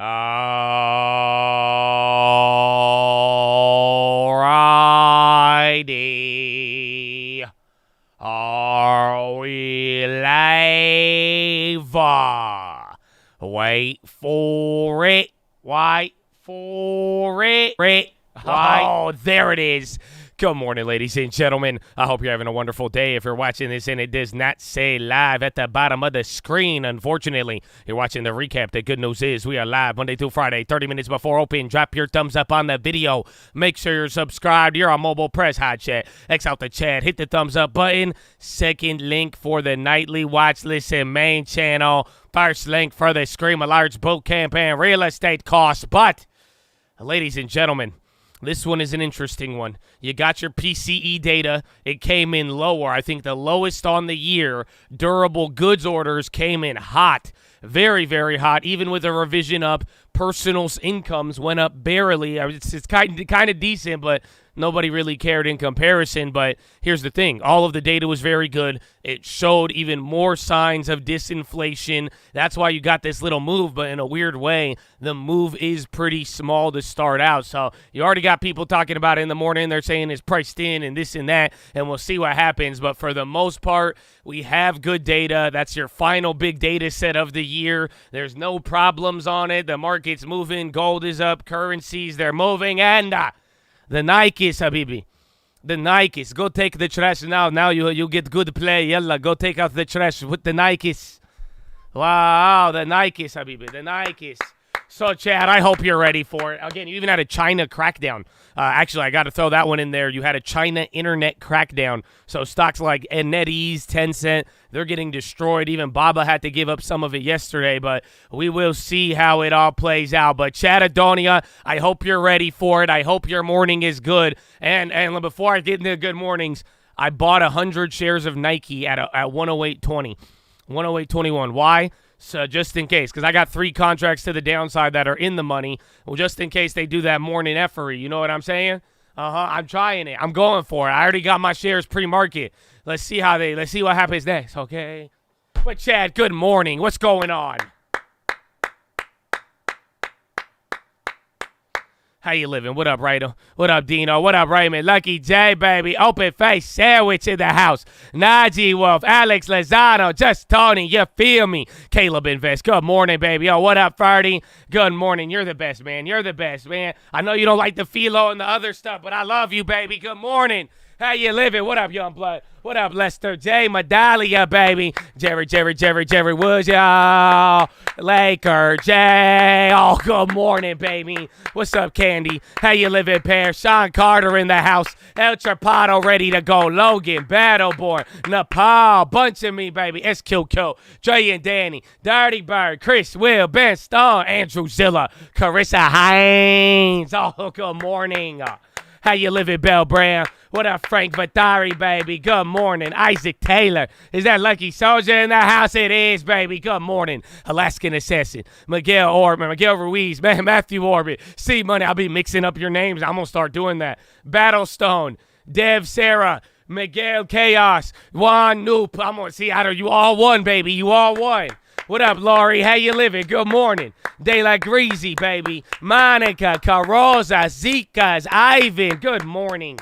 Alrighty. Are we live? Wait for it. Wait for it. Oh, there it is. Good morning, ladies and gentlemen. I hope you're having a wonderful day. If you're watching this and it does not say live at the bottom of the screen, unfortunately, you're watching the recap. The good news is we are live Monday through Friday, 30 minutes before open. Drop your thumbs up on the video. Make sure you're subscribed. You're on mobile. Press hot chat. X out the chat. Hit the thumbs up button. Second link for the nightly watch list and main channel. First link for the Scream a Large boot campaign real estate costs. But, ladies and gentlemen, this one is an interesting one. You got your PCE data. It came in lower. I think the lowest on the year. Durable goods orders came in hot. Very, very hot. Even with a revision up, personal incomes went up barely. It's kind of decent, but nobody really cared in comparison. But here's the thing. All of the data was very good. It showed even more signs of disinflation. That's why you got this little move. But in a weird way, the move is pretty small to start out. So you already got people talking about it in the morning. They're saying it's priced in and this and that. And we'll see what happens. But for the most part, we have good data. That's your final big data set of the year. There's no problems on it. The market's moving. Gold is up. Currencies, they're moving. And the Nikes, Habibi. The Nikes. Go take the trash now. Now you get good play. Yalla, go take out the trash with the Nikes. Wow, the Nikes, Habibi. The Nikes. So, Chad, I hope you're ready for it. Again, you even had a China crackdown. Actually, I got to throw that one in there. You had a China internet crackdown. So stocks like NetEase, Tencent, they're getting destroyed. Even Baba had to give up some of it yesterday. But we will see how it all plays out. But, Chad Adonia, I hope you're ready for it. I hope your morning is good. And before I get into good mornings, I bought 100 shares of Nike at 108.20. 108.21. Why? So just in case, because I got 3 contracts to the downside that are in the money. Well, just in case they do that morning effery. You know what I'm saying? I'm trying it. I'm going for it. I already got my shares pre-market. Let's see what happens next, okay? But Chad, good morning. What's going on? How you living? What up, Ryder? What up, Dino? What up, Raymond? Lucky J, baby. Open face sandwich in the house. Najee Wolf, Alex Lozano, just Tony. You feel me? Caleb Invest. Good morning, baby. Oh, what up, Ferdy? Good morning. You're the best, man. You're the best, man. I know you don't like the PHILO and the other stuff, but I love you, baby. Good morning. How you living? What up, young blood? What up, Lester J. Medallia, baby? Jerry Woods, y'all. Laker J. Oh, good morning, baby. What's up, Candy? How you living, Pear? Sean Carter in the house. El Trapado ready to go. Logan, Battleborn, Nepal, bunch of me, baby. SQQ, Dre and Danny, Dirty Bird, Chris, Will, Ben Stone, Andrew Zilla, Carissa Hines. Oh, good morning. How you living, Bell Brown? What up, Frank Vitari, baby? Good morning. Isaac Taylor. Is that Lucky Soldier in the house? It is, baby. Good morning. Alaskan Assassin. Miguel Orban. Miguel Ruiz. Man, Matthew Orbit. C Money. I'll be mixing up your names. I'm going to start doing that. Battlestone. Dev Sarah. Miguel Chaos. Juan Noop. I'm going to see how you all won, baby. You all won. What up, Laurie? How you living? Good morning. De La Greasy, baby. Monica, Carosa, Zika's, Ivan. Good morning.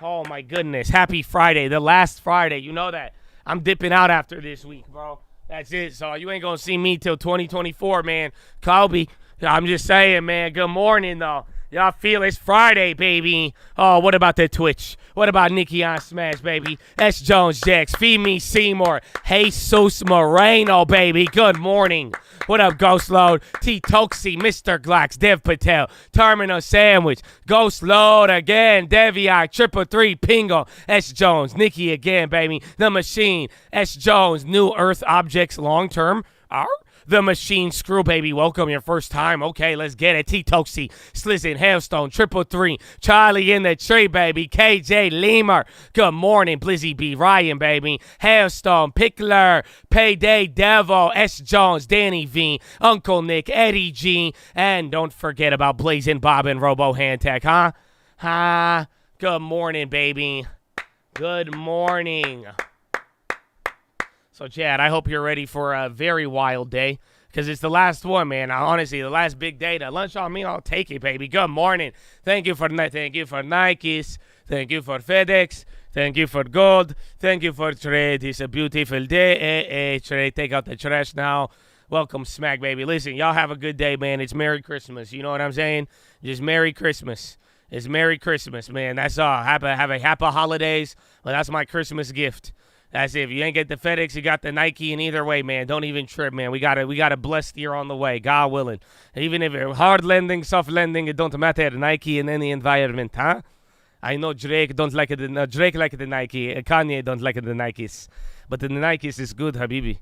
Oh, my goodness. Happy Friday. The last Friday. You know that. I'm dipping out after this week, bro. That's it. So you ain't going to see me till 2024, man. Kobe, I'm just saying, man. Good morning, though. Y'all feel it's Friday, baby. Oh, what about the Twitch? What about Nikki on Smash, baby? S. Jones Jax, Feed Me Seymour, Jesus Moreno, baby. Good morning. What up, Ghost Load? T. Toxie, Mr. Glocks, Dev Patel, Terminal Sandwich, Ghost Load again, Deviai, 333, Pingo, S. Jones, Nikki again, baby. The Machine, S. Jones, New Earth Objects Long Term. The Machine Screw, baby. Welcome your first time. Okay, let's get it. T-Toxie, Slizzin, Hailstone, 333, Charlie in the Tree, baby. KJ Lemur. Good morning, Blizzy B. Ryan, baby. Hailstone, Pickler, Payday Devil, S. Jones, Danny V, Uncle Nick, Eddie G, and don't forget about Blazing Bob and Robo Hand Tech, huh? Good morning, baby. Good morning. So, Chad, I hope you're ready for a very wild day. because it's the last one, man. Honestly, the last big day. The lunch on me, I'll take it, baby. Good morning. Thank you for Nikes. Thank you for FedEx. Thank you for gold. Thank you for trade. It's a beautiful day. Trade, take out the trash now. Welcome, Smack, baby. Listen, y'all have a good day, man. It's Merry Christmas. You know what I'm saying? Just Merry Christmas. It's Merry Christmas, man. That's all. Have a happy holidays. Well, that's my Christmas gift. That's it. If you ain't get the FedEx, you got the Nike, and either way, man, don't even trip, man. We got a blessed year on the way, God willing. Even if it's hard landing, soft landing, it don't matter. Nike in any environment, huh? I know Drake don't like it. Drake like the Nike. Kanye don't like the Nikes, but the Nikes is good, Habibi.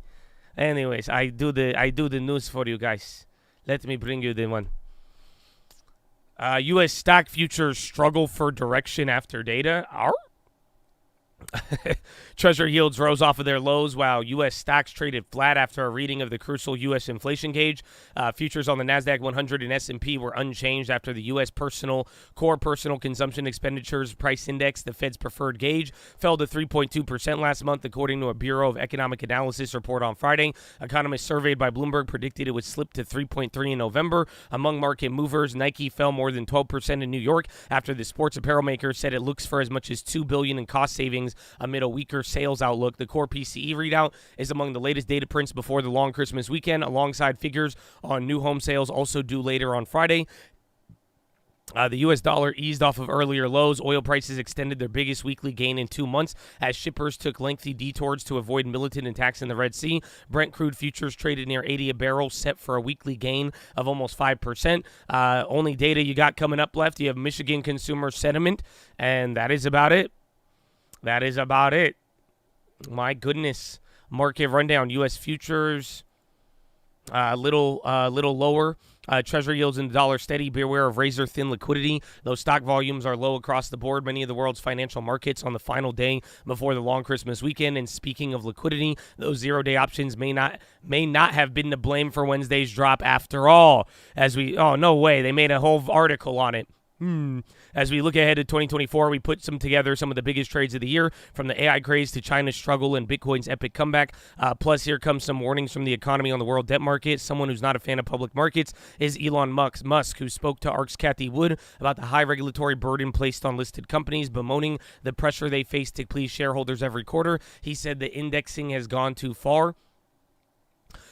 Anyways, I do the news for you guys. Let me bring you the one. U.S. stock futures struggle for direction after data. Treasury yields rose off of their lows while U.S. stocks traded flat after a reading of the crucial U.S. inflation gauge. Futures on the NASDAQ 100 and S&P were unchanged after the U.S. core personal consumption expenditures price index, the Fed's preferred gauge, fell to 3.2% last month, according to a Bureau of Economic Analysis report on Friday. Economists surveyed by Bloomberg predicted it would slip to 3.3 in November. Among market movers, Nike fell more than 12% in New York after the sports apparel maker said it looks for as much as $2 billion in cost savings amid a weaker sales outlook. The core PCE readout is among the latest data prints before the long Christmas weekend, alongside figures on new home sales also due later on Friday. The U.S. dollar eased off of earlier lows. Oil prices extended their biggest weekly gain in 2 months as shippers took lengthy detours to avoid militant attacks in the Red Sea. Brent crude futures traded near 80 a barrel, set for a weekly gain of almost 5%. Only data you got coming up left, you have Michigan consumer sentiment, and that is about it. That is about it. My goodness. Market rundown. U.S. futures, little lower. Treasury yields in the dollar steady. Beware of razor-thin liquidity. Those stock volumes are low across the board. Many of the world's financial markets on the final day before the long Christmas weekend. And speaking of liquidity, those zero-day options may not have been to blame for Wednesday's drop after all. No way. They made a whole article on it. As we look ahead to 2024, we put together some of the biggest trades of the year, from the AI craze to China's struggle and Bitcoin's epic comeback. Plus, here comes some warnings from the economy on the world debt market. Someone who's not a fan of public markets is Elon Musk, who spoke to ARC's Kathy Wood about the high regulatory burden placed on listed companies, bemoaning the pressure they face to please shareholders every quarter. He said the indexing has gone too far.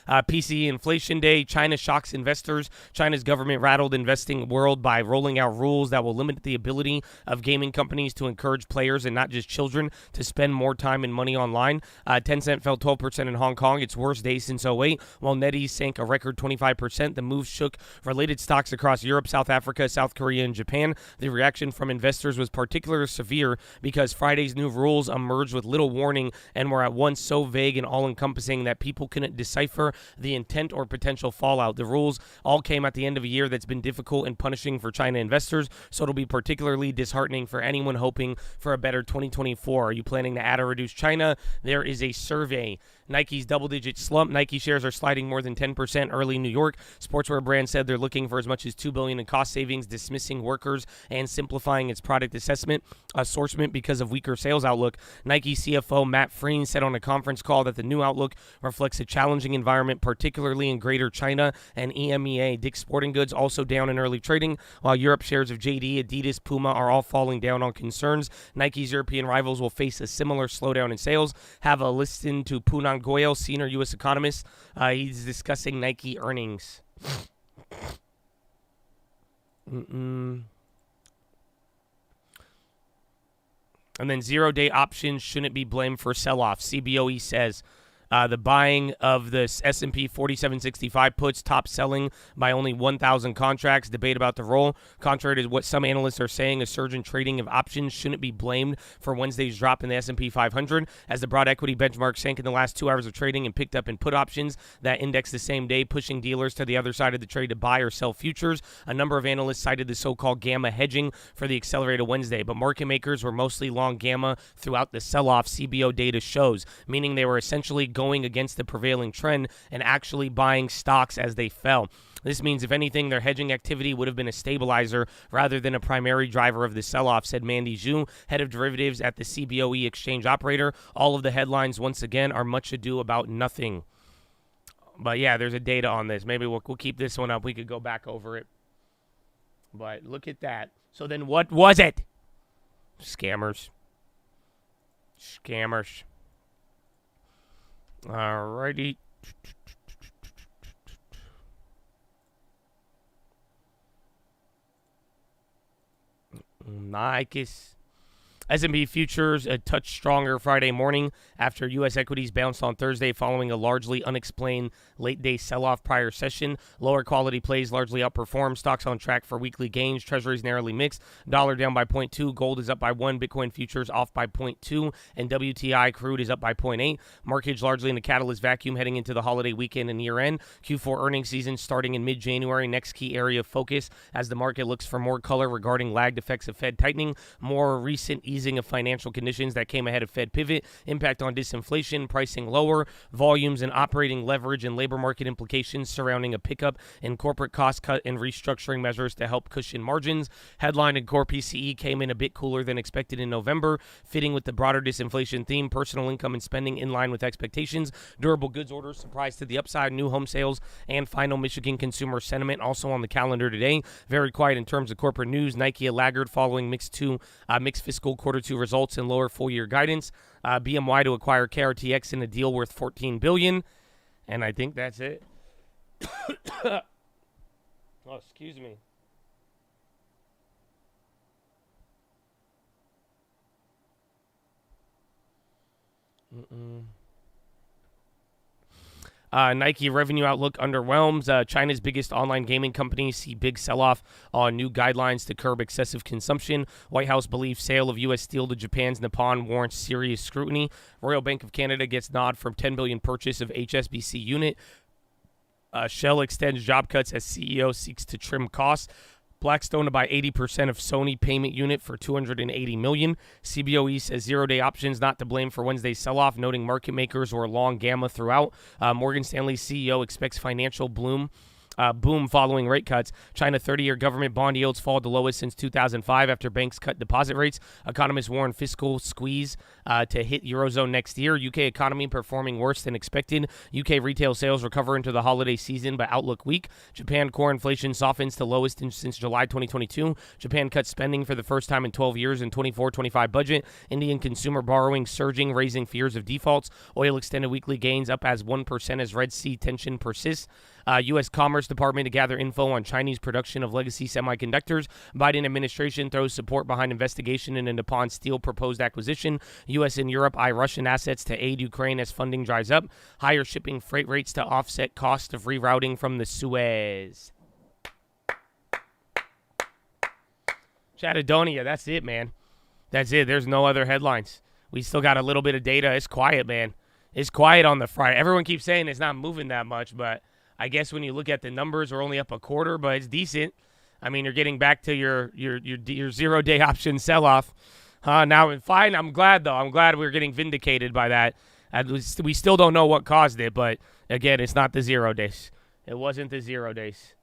PCE inflation day. China shocks investors. China's government rattled investing world by rolling out rules that will limit the ability of gaming companies to encourage players and not just children to spend more time and money online. Tencent fell 12% in Hong Kong, its worst day since '08, while NetEase sank a record 25%. The move shook related stocks across Europe, South Africa, South Korea, and Japan. The reaction from investors was particularly severe because Friday's new rules emerged with little warning and were at once so vague and all-encompassing that people couldn't decipher the intent or potential fallout. The rules all came at the end of a year that's been difficult and punishing for China investors, so it'll be particularly disheartening for anyone hoping for a better 2024. Are you planning to add or reduce China? There is a survey. Nike's double-digit slump. Nike shares are sliding more than 10% early in New York. Sportswear brand said they're looking for as much as $2 billion in cost savings, dismissing workers and simplifying its product assortment because of weaker sales outlook. Nike CFO Matt Freen said on a conference call that the new outlook reflects a challenging environment, particularly in Greater China and EMEA. Dick's Sporting Goods also down in early trading, while Europe shares of JD, Adidas, Puma are all falling down on concerns. Nike's European rivals will face a similar slowdown in sales. Have a listen to Punang Goyal, senior U.S. economist. He's discussing Nike earnings. And then zero-day options shouldn't be blamed for sell-off. CBOE says the buying of the S&P 4765 puts top selling by only 1,000 contracts. Debate about the role. Contrary to what some analysts are saying, a surge in trading of options shouldn't be blamed for Wednesday's drop in the S&P 500, as the broad equity benchmark sank in the last 2 hours of trading and picked up in put options that indexed the same day, pushing dealers to the other side of the trade to buy or sell futures. A number of analysts cited the so-called gamma hedging for the accelerated Wednesday, but market makers were mostly long gamma throughout the sell-off, CBO data shows, meaning they were essentially going against the prevailing trend and actually buying stocks as they fell. This means, if anything, their hedging activity would have been a stabilizer rather than a primary driver of the sell-off, said Mandy Zhu, head of derivatives at the CBOE exchange operator. All of the headlines, once again, are much ado about nothing. But yeah, there's a data on this. Maybe we'll keep this one up. We could go back over it. But look at that. So then what was it? Scammers. Scammers. Alrighty. Nice. S&P futures a touch stronger Friday morning after U.S. equities bounced on Thursday following a largely unexplained late-day sell-off prior session. Lower quality plays largely outperformed. Stocks on track for weekly gains. Treasuries narrowly mixed. Dollar down by 0.2. Gold is up by 1. Bitcoin futures off by 0.2. And WTI crude is up by 0.8. Markets largely in the catalyst vacuum heading into the holiday weekend and year-end. Q4 earnings season starting in mid-January. Next key area of focus as the market looks for more color regarding lagged effects of Fed tightening. More recent easing of financial conditions that came ahead of Fed pivot, impact on disinflation, pricing lower, volumes and operating leverage and labor market implications surrounding a pickup in corporate cost cut and restructuring measures to help cushion margins. Headline and core PCE came in a bit cooler than expected in November, fitting with the broader disinflation theme. Personal income and spending in line with expectations. Durable goods orders surprised to the upside. New home sales and final Michigan consumer sentiment also on the calendar today. Very quiet in terms of corporate news. Nike a laggard following mixed fiscal quarter 2 results and lower full-year guidance. BMY to acquire KRTX in a deal worth $14 billion. And I think that's it. Oh, excuse me. Nike revenue outlook underwhelms. China's biggest online gaming companies see big sell-off on new guidelines to curb excessive consumption. White House believes sale of U.S. steel to Japan's Nippon warrants serious scrutiny. Royal Bank of Canada gets nod for $10 billion purchase of HSBC unit. Shell extends job cuts as CEO seeks to trim costs. Blackstone to buy 80% of Sony payment unit for $280 million. CBOE says zero-day options not to blame for Wednesday's sell-off, noting market makers were long gamma throughout. Morgan Stanley's CEO expects financial boom following rate cuts. China 30-year government bond yields fall the lowest since 2005 after banks cut deposit rates. Economists warn fiscal squeeze to hit Eurozone next year. UK economy performing worse than expected. UK retail sales recover into the holiday season, but outlook weak. Japan core inflation softens to lowest since July 2022. Japan cuts spending for the first time in 12 years in 24-25 budget. Indian consumer borrowing surging, raising fears of defaults. Oil extended weekly gains up as 1% as Red Sea tension persists. U.S. Commerce Department to gather info on Chinese production of legacy semiconductors. Biden administration throws support behind investigation into Nippon Steel proposed acquisition. U.S. and Europe eye Russian assets to aid Ukraine as funding dries up. Higher shipping freight rates to offset cost of rerouting from the Suez. Chattadonia, that's it, man. That's it. There's no other headlines. We still got a little bit of data. It's quiet, man. It's quiet on the Friday. Everyone keeps saying it's not moving that much, but I guess when you look at the numbers, we're only up a quarter, but it's decent. I mean, you're getting back to your zero-day option sell-off. Now, fine. I'm glad, though. I'm glad we're getting vindicated by that. We still don't know what caused it, but, again, it's not the 0 days. It wasn't the 0 days.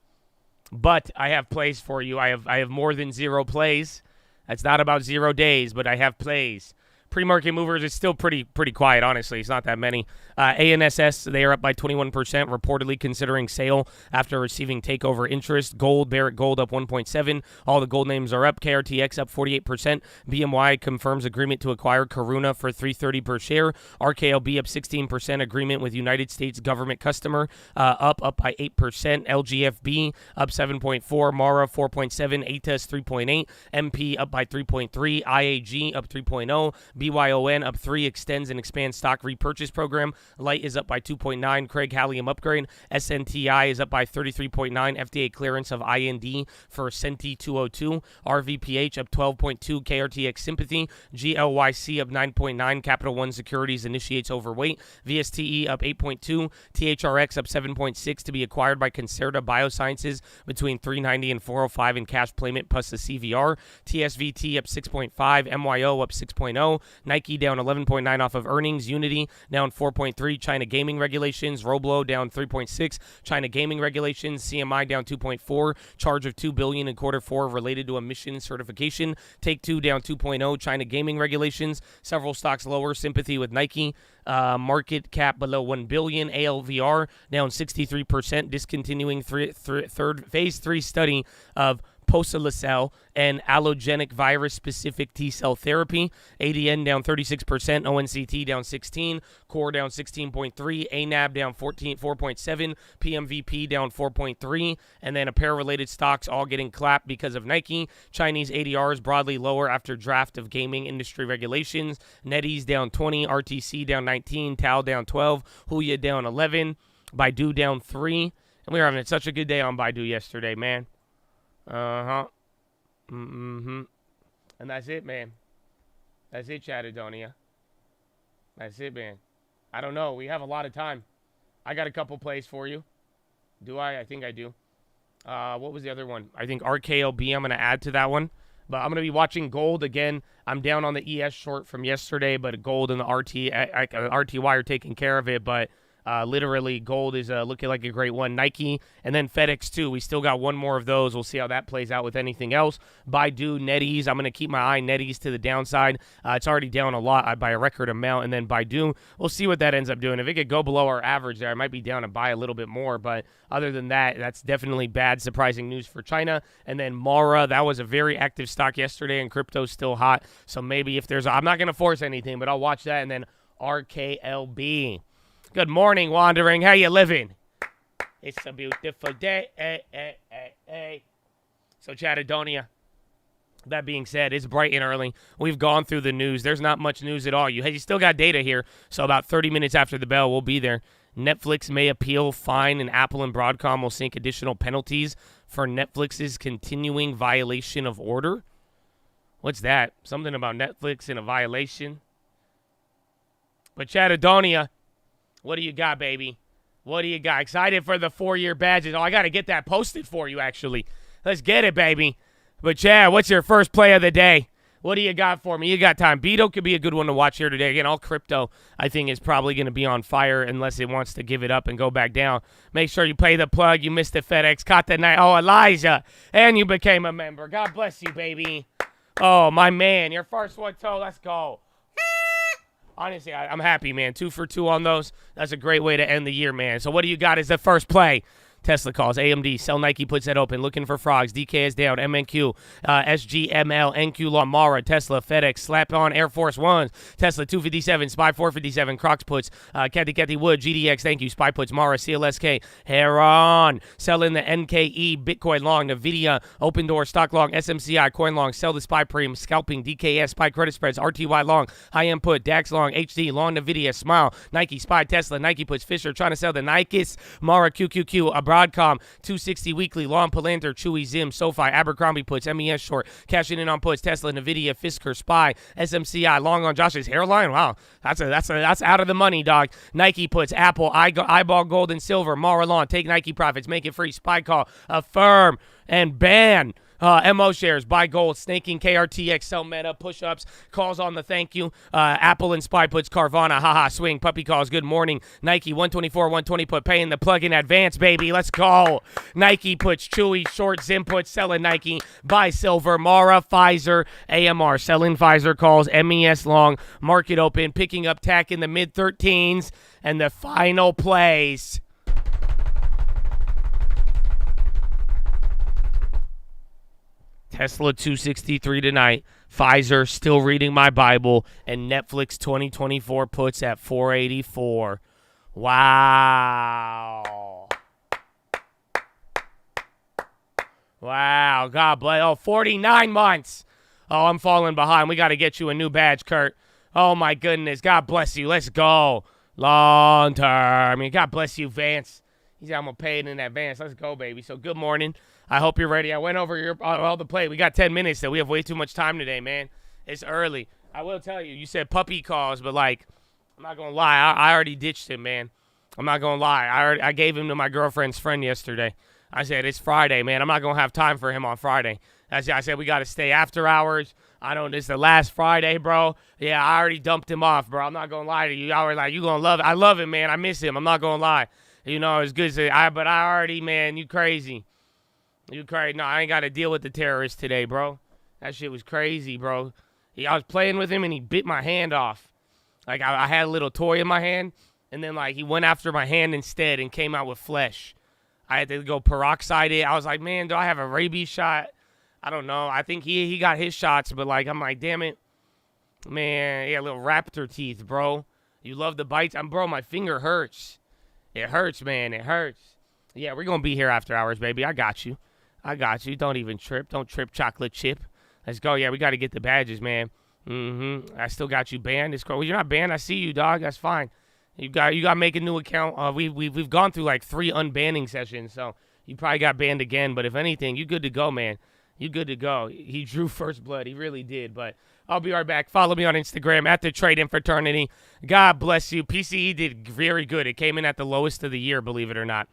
But I have plays for you. I have more than 0 plays. That's not about 0 days, but I have plays. Pre-market movers, it's still pretty quiet, honestly. It's not that many. ANSS, they are up by 21%, reportedly considering sale after receiving takeover interest. Gold, Barrick Gold up 1.7. All the gold names are up. KRTX up 48%. BMY confirms agreement to acquire Karuna for $3.30 per share. RKLB up 16%. Agreement with United States government customer up by 8%. LGFB up 7.4. Mara 4.7. ATES 3.8. MP up by 3.3. IAG up 3.0. BYON up 3, extends and expands stock repurchase program. Light is up by 2.9. Craig Hallium upgrade. SNTI is up by 33.9. FDA clearance of IND for Senti 202. RVPH up 12.2. KRTX sympathy. GLYC up 9.9. Capital One Securities initiates overweight. VSTE up 8.2. THRX up 7.6 to be acquired by Concerta Biosciences between 390 and 405 in cash payment plus the CVR. TSVT up 6.5. MYO up 6.0. Nike down 11.9 off of earnings. Unity down 4.3. China gaming regulations. Roblo down 3.6. China gaming regulations. CMI down 2.4. Charge of $2 billion in Q4 related to emission certification. Take-Two down 2.0. China gaming regulations. Several stocks lower. Sympathy with Nike. Market cap below 1 billion. ALVR down 63%. Discontinuing third phase 3 study of posolacel and allogenic virus-specific T-cell therapy. ADN down 36%, ONCT down 16, Core down 16.3, ANAB down 4.7, PMVP down 4.3, and then apparel-related stocks all getting clapped because of Nike. Chinese ADRs broadly lower after draft of gaming industry regulations. NetEase down 20, RTC down 19, Tao down 12, Huya down 11, Baidu down 3. And we were having such a good day on Baidu yesterday, man. And that's it, man. That's it, Chatadonia. That's it, man. I don't know. We have a lot of time. I got a couple plays for you. Do I? I think I do. What was the other one? I think RKLB. I'm going to add to that one. But I'm going to be watching gold again. I'm down on the ES short from yesterday, but gold and the RTY are taking care of it. But literally, gold is looking like a great one. Nike and then FedEx too. We still got one more of those. We'll see how that plays out with anything else. Baidu, NetEase. I'm going to keep my eye NetEase to the downside. It's already down a lot by a record amount. And then Baidu, we'll see what that ends up doing. If it could go below our average there, I might be down and buy a little bit more. But other than that, that's definitely bad, surprising news for China. And then Mara, that was a very active stock yesterday, and crypto's still hot. So maybe if there's, I'm not going to force anything, but I'll watch that. And then RKLB. Good morning, Wandering. How you living? It's a beautiful day. So, Chatadonia, that being said, it's bright and early. We've gone through the news. There's not much news at all. You still got data here, so about 30 minutes after the bell, we'll be there. Netflix may appeal fine, and Apple and Broadcom will sink additional penalties for Netflix's continuing violation of order. What's that? Something about Netflix and a violation? But, Chatadonia, what do you got, baby? What do you got? Excited for the 4-year badges. Oh, I got to get that posted for you, actually. Let's get it, baby. But, Chad, what's your first play of the day? What do you got for me? You got time. Beto could be a good one to watch here today. Again, all crypto, I think, is probably going to be on fire unless it wants to give it up and go back down. Make sure you play the plug. You missed the FedEx. Caught the night. Oh, Elijah. And you became a member. God bless you, baby. Oh, my man. Your first one, toe. Let's go. Honestly, I'm happy, man. 2 for 2 on those. That's a great way to end the year, man. So what do you got as the first play? Tesla calls. AMD. Sell Nike puts that open. Looking for frogs. DK is down. MNQ. SGML. NQ Law. Mara. Tesla. FedEx. Slap on. Air Force Ones. Tesla 257. SPY 457. Crocs puts. Cathy Wood. GDX. Thank you. SPY puts. Mara. CLSK. Heron. Sell in the NKE. Bitcoin long. NVIDIA. Open door. Stock long. SMCI. Coin long. Sell the SPY Preem. Scalping. DKS. SPY credit spreads. RTY long. High end put. DAX long. HD. Long. NVIDIA. Smile. Nike. SPY. Tesla. Nike puts. Fisher. Trying to sell the Nikes. Mara. QQQ. Broadcom, 260 weekly, Long, Palantir, Chewy, Zim, SoFi, Abercrombie puts, MES short, cashing in on puts, Tesla, NVIDIA, Fisker, SPY, SMCI, long on Josh's hairline. Wow, that's out of the money, dog. Nike puts, Apple, Eyeball, Gold, and Silver, Mar-a-Lawn, take Nike profits, make it free, SPY call, Affirm, and ban. MO shares, buy gold, snaking KRTX, sell Meta, push-ups, calls on the thank you. Apple and SPY puts Carvana, haha, swing, puppy calls, good morning. Nike, 124, 120 put, paying the plug in advance, baby, let's go. Nike puts Chewy, short, Zim puts, selling Nike, buy Silver, Mara, Pfizer, AMR, selling Pfizer calls, MES long, market open, picking up tack in the mid-13s, and the final plays. Tesla 263 tonight, Pfizer still reading my Bible, and Netflix 2024 puts at 484. Wow. Wow, God bless. Oh, 49 months. Oh, I'm falling behind. We got to get you a new badge, Kurt. Oh, my goodness. God bless you. Let's go. Long term. I mean, God bless you, Vance. He said, I'm going to pay it in advance. Let's go, baby. So good morning. I hope you're ready. I went over all the play. We got 10 minutes, though. We have way too much time today, man. It's early. I will tell you, you said puppy calls, but, like, I'm not going to lie. I already ditched him, man. I'm not going to lie. I gave him to my girlfriend's friend yesterday. I said, it's Friday, man. I'm not going to have time for him on Friday. I said, we got to stay after hours. This is the last Friday, bro. Yeah, I already dumped him off, bro. I'm not going to lie to you. Y'all were like, you going to love it. I love him, man. I miss him. I'm not going to lie. It's good. But I already, man, you crazy. You crazy. No, I ain't got to deal with the terrorists today, bro. That shit was crazy, bro. I was playing with him, and he bit my hand off. Like, I had a little toy in my hand, and then, like, he went after my hand instead and came out with flesh. I had to go peroxide it. I was like, man, do I have a rabies shot? I don't know. I think he got his shots, but, like, I'm like, damn it. Man, yeah, little raptor teeth, bro. You love the bites? Bro, my finger hurts. It hurts, man. It hurts. Yeah, we're going to be here after hours, baby. I got you. Don't even trip. Don't trip, chocolate chip. Let's go. Yeah, we got to get the badges, man. I still got you banned. Well, you're not banned. I see you, dog. That's fine. You got to make a new account. We've gone through like 3 unbanning sessions, so you probably got banned again. But if anything, you good to go, man. You good to go. He drew first blood. He really did. But I'll be right back. Follow me on Instagram at the Trade-In Fraternity. God bless you. PCE did very good. It came in at the lowest of the year, believe it or not.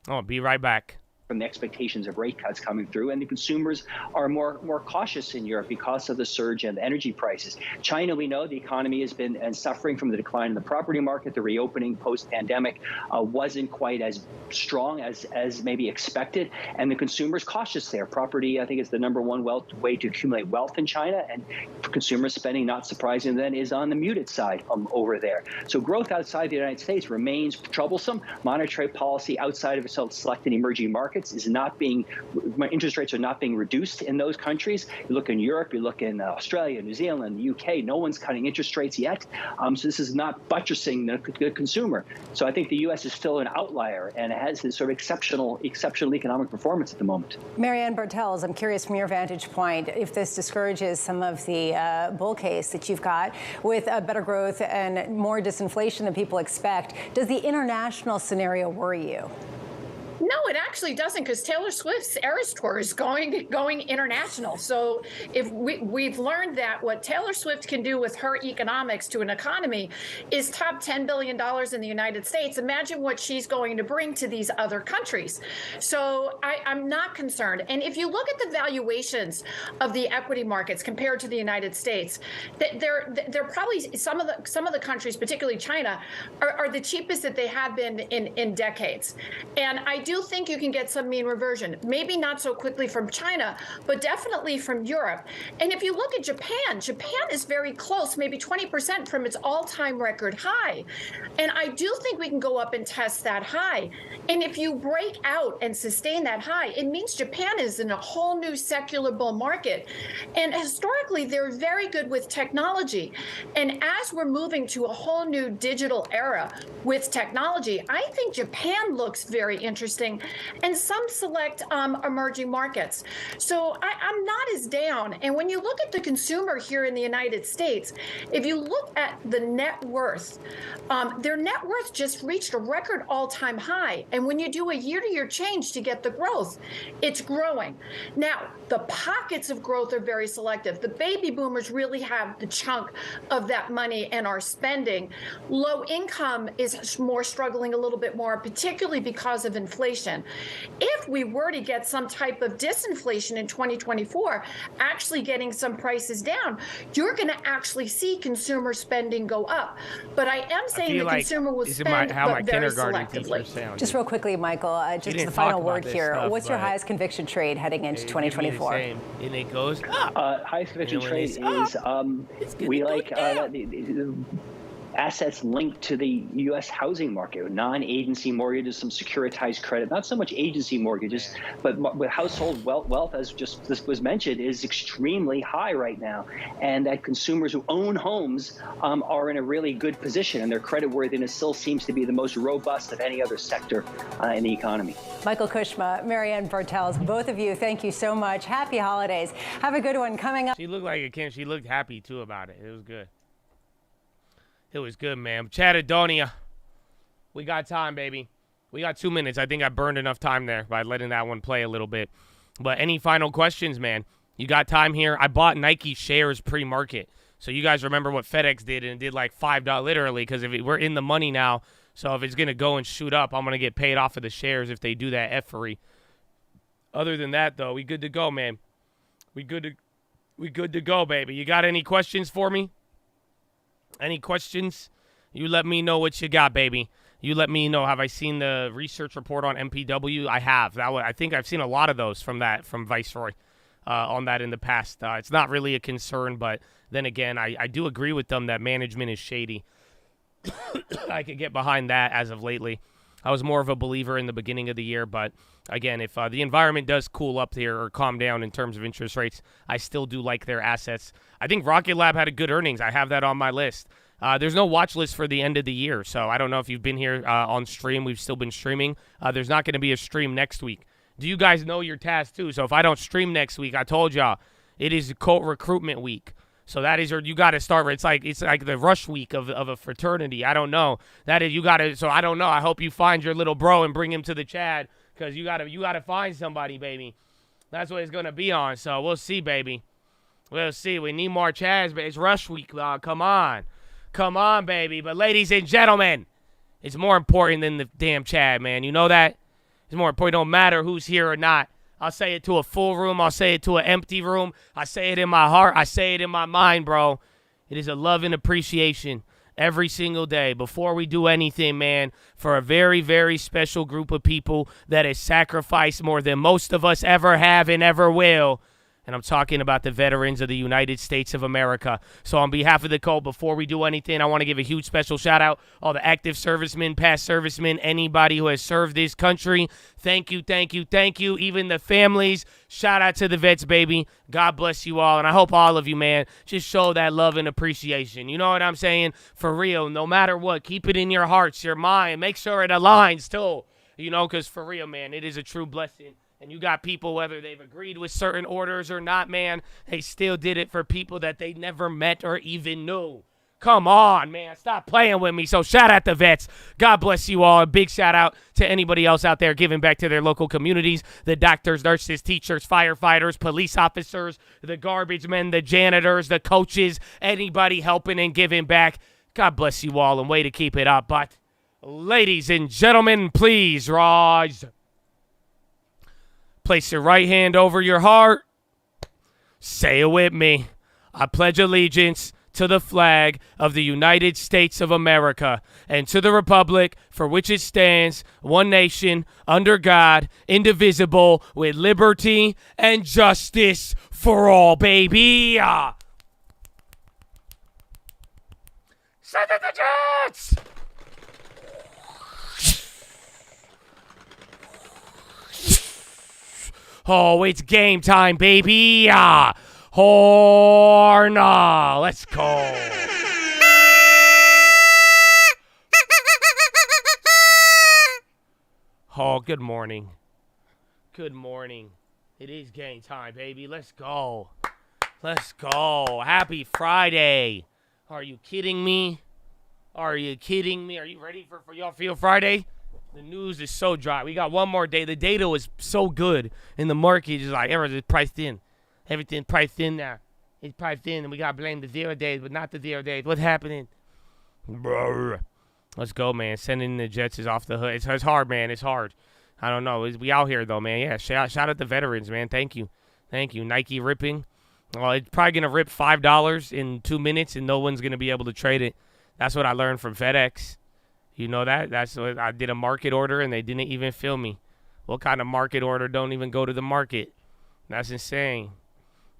I'll be right back. From the expectations of rate cuts coming through, and the consumers are more cautious in Europe because of the surge in energy prices. China, we know the economy has been suffering from the decline in the property market. The reopening post-pandemic wasn't quite as strong as maybe expected, and the consumers cautious there. Property, I think, is the number one way to accumulate wealth in China, and consumer spending, not surprising then, is on the muted side over there. So growth outside the United States remains troublesome. Monetary policy outside of selected emerging markets is not being, interest rates are not being reduced in those countries. You look in Europe, you look in Australia, New Zealand, the UK, no one's cutting interest rates yet. So this is not buttressing the consumer. So I think the U.S. is still an outlier, and it has this sort of exceptional economic performance at the moment. Marianne Bartels, I'm curious from your vantage point, if this discourages some of the bull case that you've got with better growth and more disinflation than people expect. Does the international scenario worry you? No, it actually doesn't, because Taylor Swift's Eras Tour is going international. So if we've learned that what Taylor Swift can do with her economics to an economy is top $10 billion in the United States. Imagine what she's going to bring to these other countries. So I'm not concerned. And if you look at the valuations of the equity markets compared to the United States, they're probably some of the countries, particularly China, are the cheapest that they have been in decades. And I do think you can get some mean reversion, maybe not so quickly from China, but definitely from Europe. And if you look at Japan, Japan is very close, maybe 20% from its all-time record high. And I do think we can go up and test that high. And if you break out and sustain that high, it means Japan is in a whole new secular bull market. And historically, they're very good with technology. And as we're moving to a whole new digital era with technology, I think Japan looks very interesting, and some select emerging markets. So I'm not as down. And when you look at the consumer here in the United States, if you look at the net worth, their net worth just reached a record all-time high. And when you do a year-to-year change to get the growth, it's growing. Now, the pockets of growth are very selective. The baby boomers really have the chunk of that money and are spending. Low income is more struggling a little bit more, particularly because of inflation. If we were to get some type of disinflation in 2024, actually getting some prices down, you're going to actually see consumer spending go up. But I am saying the consumer will spend, but very selectively. Just real quickly, Michael, just the final word here. What's your highest conviction trade heading into 2024? And it goes up. Highest conviction trade is we like assets linked to the U.S. housing market, non-agency mortgages, some securitized credit, not so much agency mortgages, but with household wealth, as just this was mentioned, is extremely high right now. And that consumers who own homes are in a really good position, and their creditworthiness still seems to be the most robust of any other sector in the economy. Michael Kushma, Marianne Bartels, both of you, thank you so much. Happy holidays. Have a good one coming up. She looked like a kid. She looked happy, too, about it. It was good. It was good, man. Chattadonia. We got time, baby. We got 2 minutes. I think I burned enough time there by letting that one play a little bit. But any final questions, man? You got time here? I bought Nike shares pre-market. So you guys remember what FedEx did, and it did like $5, literally, because we're in the money now. So if it's going to go and shoot up, I'm going to get paid off of the shares if they do that effery. Other than that, though, we good to go, man. We good to go, baby. You got any questions for me? Any questions? You let me know what you got, baby. You let me know. Have I seen the research report on MPW? I have. I think I've seen a lot of those from Viceroy on that in the past. It's not really a concern, but then again, I do agree with them that management is shady. I could get behind that as of lately. I was more of a believer in the beginning of the year, but again, if the environment does cool up here or calm down in terms of interest rates, I still do like their assets. I think Rocket Lab had a good earnings. I have that on my list. There's no watch list for the end of the year, so I don't know if you've been here on stream. We've still been streaming. There's not going to be a stream next week. Do you guys know your task, too? So if I don't stream next week, I told y'all, it is cult recruitment week. So that is, or you got to start. It's like the rush week of a fraternity. I don't know. That is, you got to. So I don't know. I hope you find your little bro and bring him to the Chad, because you gotta find somebody, baby. That's what it's gonna be on. So we'll see, baby. We'll see. We need more Chads, but it's rush week. Come on, baby. But ladies and gentlemen, it's more important than the damn Chad, man. You know that? It's more important. It don't matter who's here or not. I'll say it to a full room. I'll say it to an empty room. I say it in my heart. I say it in my mind, bro. It is a love and appreciation every single day before we do anything, man, for a very, very special group of people that has sacrificed more than most of us ever have and ever will. And I'm talking about the veterans of the United States of America. So on behalf of the cult, before we do anything, I want to give a huge special shout out all the active servicemen, past servicemen, anybody who has served this country. Thank you, thank you, thank you. Even the families. Shout out to the vets, baby. God bless you all. And I hope all of you, man, just show that love and appreciation. You know what I'm saying? For real, no matter what, keep it in your hearts, your mind. Make sure it aligns too. You know, because for real, man, it is a true blessing. And you got people, whether they've agreed with certain orders or not, man, they still did it for people that they never met or even knew. Come on, man. Stop playing with me. So shout out the vets. God bless you all. A big shout out to anybody else out there giving back to their local communities. The doctors, nurses, teachers, firefighters, police officers, the garbage men, the janitors, the coaches, anybody helping and giving back. God bless you all, and way to keep it up. But ladies and gentlemen, please rise. Place your right hand over your heart. Say it with me. I pledge allegiance to the flag of the United States of America and to the republic for which it stands, one nation, under God, indivisible, with liberty and justice for all, baby. Send it the Jets! Oh, it's game time, baby. Horna. Let's go. Oh, good morning. Good morning. It is game time, baby. Let's go. Let's go. Happy Friday. Are you kidding me? Are you kidding me? Are you ready for y'all feel Friday? The news is so dry. We got one more day. The data was so good in the market. It's like everything's priced in. Everything's priced in now. It's priced in, and we got to blame the 0 days, but not the 0 days. What's happening? Brr. Let's go, man. Sending the Jets is off the hook. It's hard, man. It's hard. I don't know. We out here, though, man. Yeah, shout out the veterans, man. Thank you. Thank you. Nike ripping. Well, it's probably going to rip $5 in 2 minutes, and no one's going to be able to trade it. That's what I learned from FedEx. You know that? That's what I did, a market order, and they didn't even fill me. What kind of market order don't even go to the market? That's insane.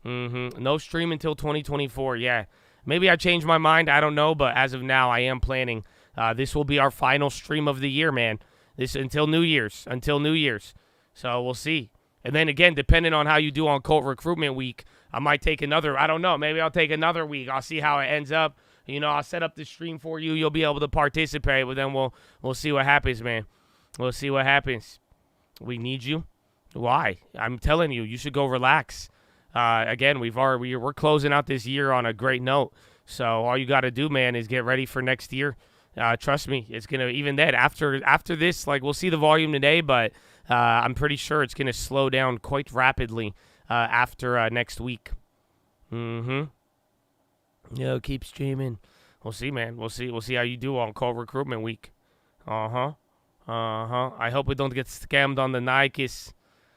No stream until 2024. Yeah. Maybe I changed my mind. I don't know, but as of now, I am planning. This will be our final stream of the year, man. This until New Year's. Until New Year's. So we'll see. And then again, depending on how you do on Cult Recruitment Week, I might take another. I don't know. Maybe I'll take another week. I'll see how it ends up. You know, I'll set up the stream for you. You'll be able to participate, but then we'll see what happens, man. We'll see what happens. We need you. Why? I'm telling you, you should go relax. Again, we're closing out this year on a great note. So all you got to do, man, is get ready for next year. Trust me, it's gonna, even then after this, like, we'll see the volume today, but I'm pretty sure it's gonna slow down quite rapidly after next week. Yo, keep streaming. We'll see, man. We'll see how you do on Cult Recruitment Week. I hope we don't get scammed on the NIIIIIIIIIKEEEEEESSSSS.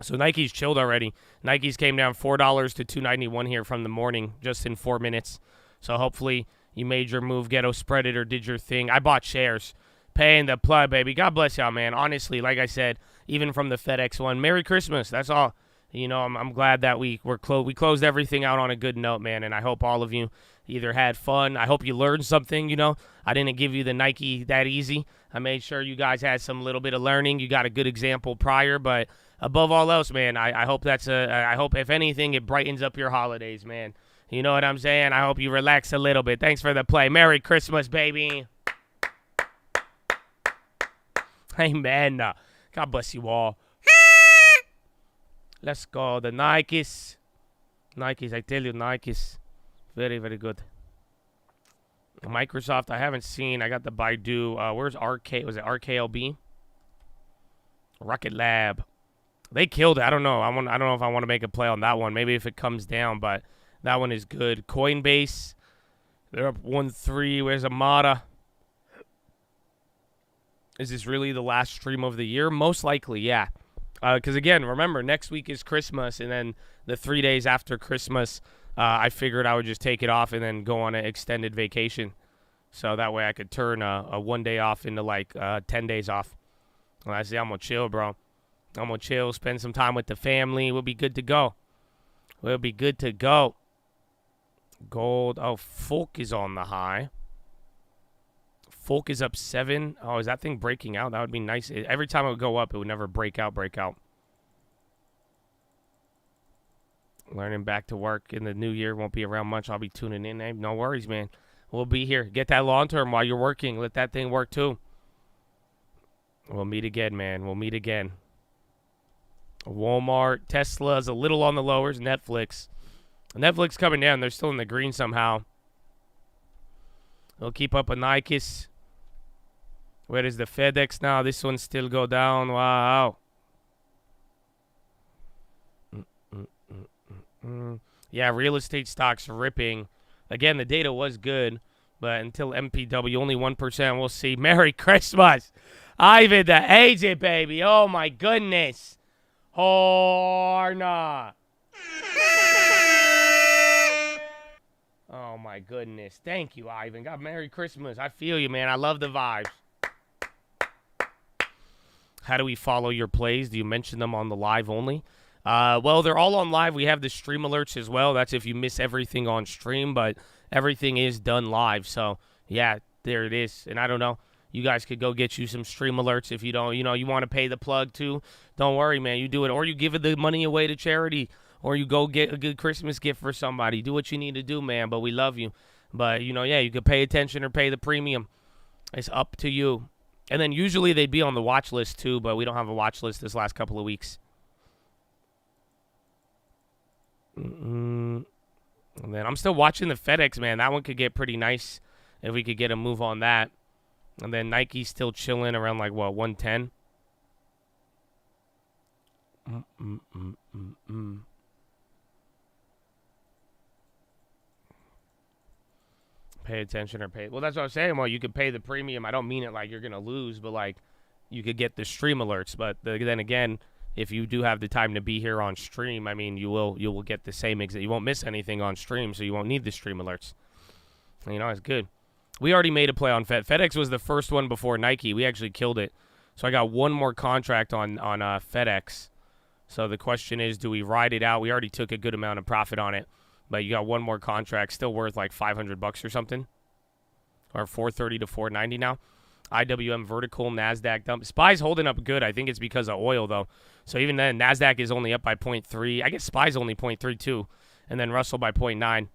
So Nike's chilled already. Nike's came down $4 to $291 here from the morning, just in 4 minutes. So hopefully you made your move, ghetto spread it, or did your thing. I bought shares. Paying the plug, baby. God bless y'all, man. Honestly, like I said, even from the FedEx one, Merry Christmas. That's all. You know, I'm glad that we closed everything out on a good note, man. And I hope all of you either had fun. I hope you learned something. You know, I didn't give you the Nike that easy. I made sure you guys had some little bit of learning. You got a good example prior, but above all else, man, I hope I hope if anything it brightens up your holidays, man. You know what I'm saying? I hope you relax a little bit. Thanks for the play. Merry Christmas, baby. Amen. God bless you all. Let's go. The Nikes. Nikes, I tell you, Nikes. Very, very good. Microsoft, I haven't seen. I got the Baidu. Where's RK? Was it RKLB? Rocket Lab. They killed it. I don't know. I don't know if I want to make a play on that one. Maybe if it comes down, but that one is good. Coinbase. They're up 1-3. Where's Amada? Is this really the last stream of the year? Most likely, yeah. Because, again, remember, next week is Christmas, and then the 3 days after Christmas, I figured I would just take it off and then go on an extended vacation. So that way I could turn a 1 day off into, like, 10 days off. Well, I say I'm going to chill, bro. I'm going to chill, spend some time with the family. We'll be good to go. We'll be good to go. Gold. Oh, Folk is on the high. Folk is up 7. Oh, is that thing breaking out? That would be nice. Every time it would go up, it would never break out. Learning back to work in the new year. Won't be around much. I'll be tuning in. Hey, no worries, man. We'll be here. Get that long term while you're working. Let that thing work, too. We'll meet again, man. We'll meet again. Walmart. Tesla is a little on the lowers. Netflix coming down. They're still in the green somehow. They'll keep up with Nikes. Where is the FedEx now? This one still go down. Wow. Yeah, real estate stocks ripping. Again, the data was good, but until MPW, only 1%. We'll see. Merry Christmas. Ivan the agent, baby. Oh, my goodness. Horna. Oh, my goodness. Thank you, Ivan. God, Merry Christmas. I feel you, man. I love the vibes. How do we follow your plays? Do you mention them on the live only? Well, they're all on live. We have the stream alerts as well. That's if you miss everything on stream, but everything is done live. So, yeah, there it is. And I don't know. You guys could go get you some stream alerts if you don't, you want to pay the plug too. Don't worry, man. You do it. Or you give the money away to charity. Or you go get a good Christmas gift for somebody. Do what you need to do, man. But we love you. But, yeah, you could pay attention or pay the premium. It's up to you. And then usually they'd be on the watch list too, but we don't have a watch list this last couple of weeks. And then I'm still watching the FedEx, man. That one could get pretty nice if we could get a move on that. And then Nike's still chilling around like, what, 110? Pay attention or pay. Well, that's what I was saying. Well, you could pay the premium. I don't mean it like you're going to lose, but like you could get the stream alerts. But then again, if you do have the time to be here on stream, I mean, you will get the same you won't miss anything on stream, so you won't need the stream alerts. It's good. We already made a play on FedEx was the first one before Nike. We actually killed it. So I got one more contract on FedEx. So the question is, do we ride it out? We already took a good amount of profit on it. But you got one more contract, still worth like $500 or something, or $430 to $490 now. IWM vertical, NASDAQ dump. SPY's holding up good. I think it's because of oil, though. So even then, NASDAQ is only up by 0.3. I guess SPY's only 0.3 too, and then Russell by 0.9.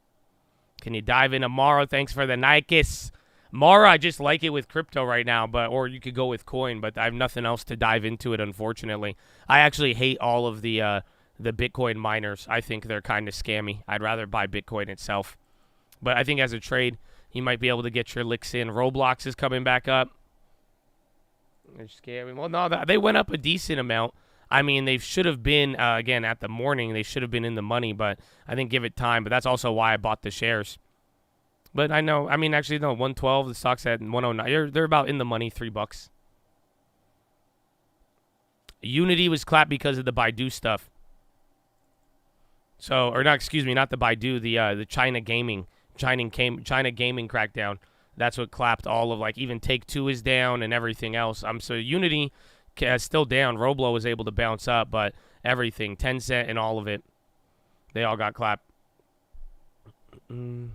Can you dive into Mara? Thanks for the Nikes. Mara, I just like it with crypto right now, or you could go with coin, but I have nothing else to dive into it, unfortunately. I actually hate all of the Bitcoin miners. I think they're kind of scammy. I'd rather buy Bitcoin itself. But I think as a trade, you might be able to get your licks in. Roblox is coming back up. They're scammy. Well, no, they went up a decent amount. I mean, they should have been, again, at the morning, they should have been in the money, but I think give it time. But that's also why I bought the shares. But I know, I mean, actually, no, 112, the stock's at 109. They're about in the money, $3. Unity was clapped because of the Baidu stuff. So, or not, excuse me, not the Baidu, the China gaming crackdown. That's what clapped all of, like, even Take-Two is down and everything else. So Unity is still down. Roblo was able to bounce up, but everything, Tencent and all of it, they all got clapped. He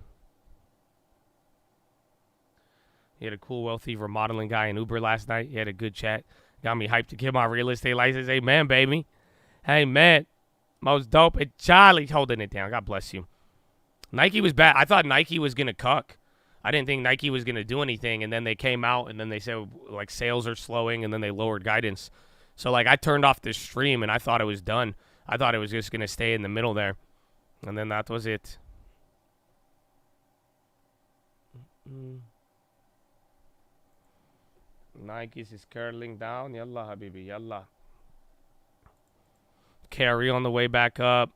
had a cool, wealthy remodeling guy in Uber last night. He had a good chat. Got me hyped to get my real estate license. Hey, man, baby. Hey, man. Most dope. And Charlie's holding it down. God bless you. Nike was bad. I thought Nike was going to cuck. I didn't think Nike was going to do anything. And then they came out and then they said, like, sales are slowing. And then they lowered guidance. So, like, I turned off the stream and I thought it was done. I thought it was just going to stay in the middle there. And then that was it. Nike's is curling down. Yalla, habibi, yalla. Carry on the way back up.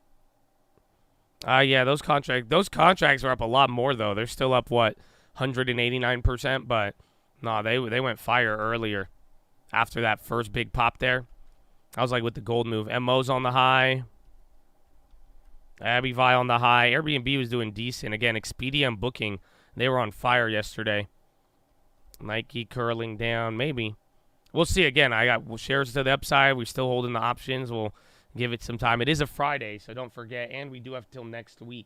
Yeah, those contracts are up a lot more, though. They're still up, what, 189%? But, no, they went fire earlier after that first big pop there. I was like with the gold move. MO's on the high. Abivai on the high. Airbnb was doing decent. Again, Expedia and Booking, they were on fire yesterday. Nike curling down, maybe. We'll see. Again, I got shares to the upside. We're still holding the options. We'll give it some time. It is a Friday, so don't forget. And we do have till next week.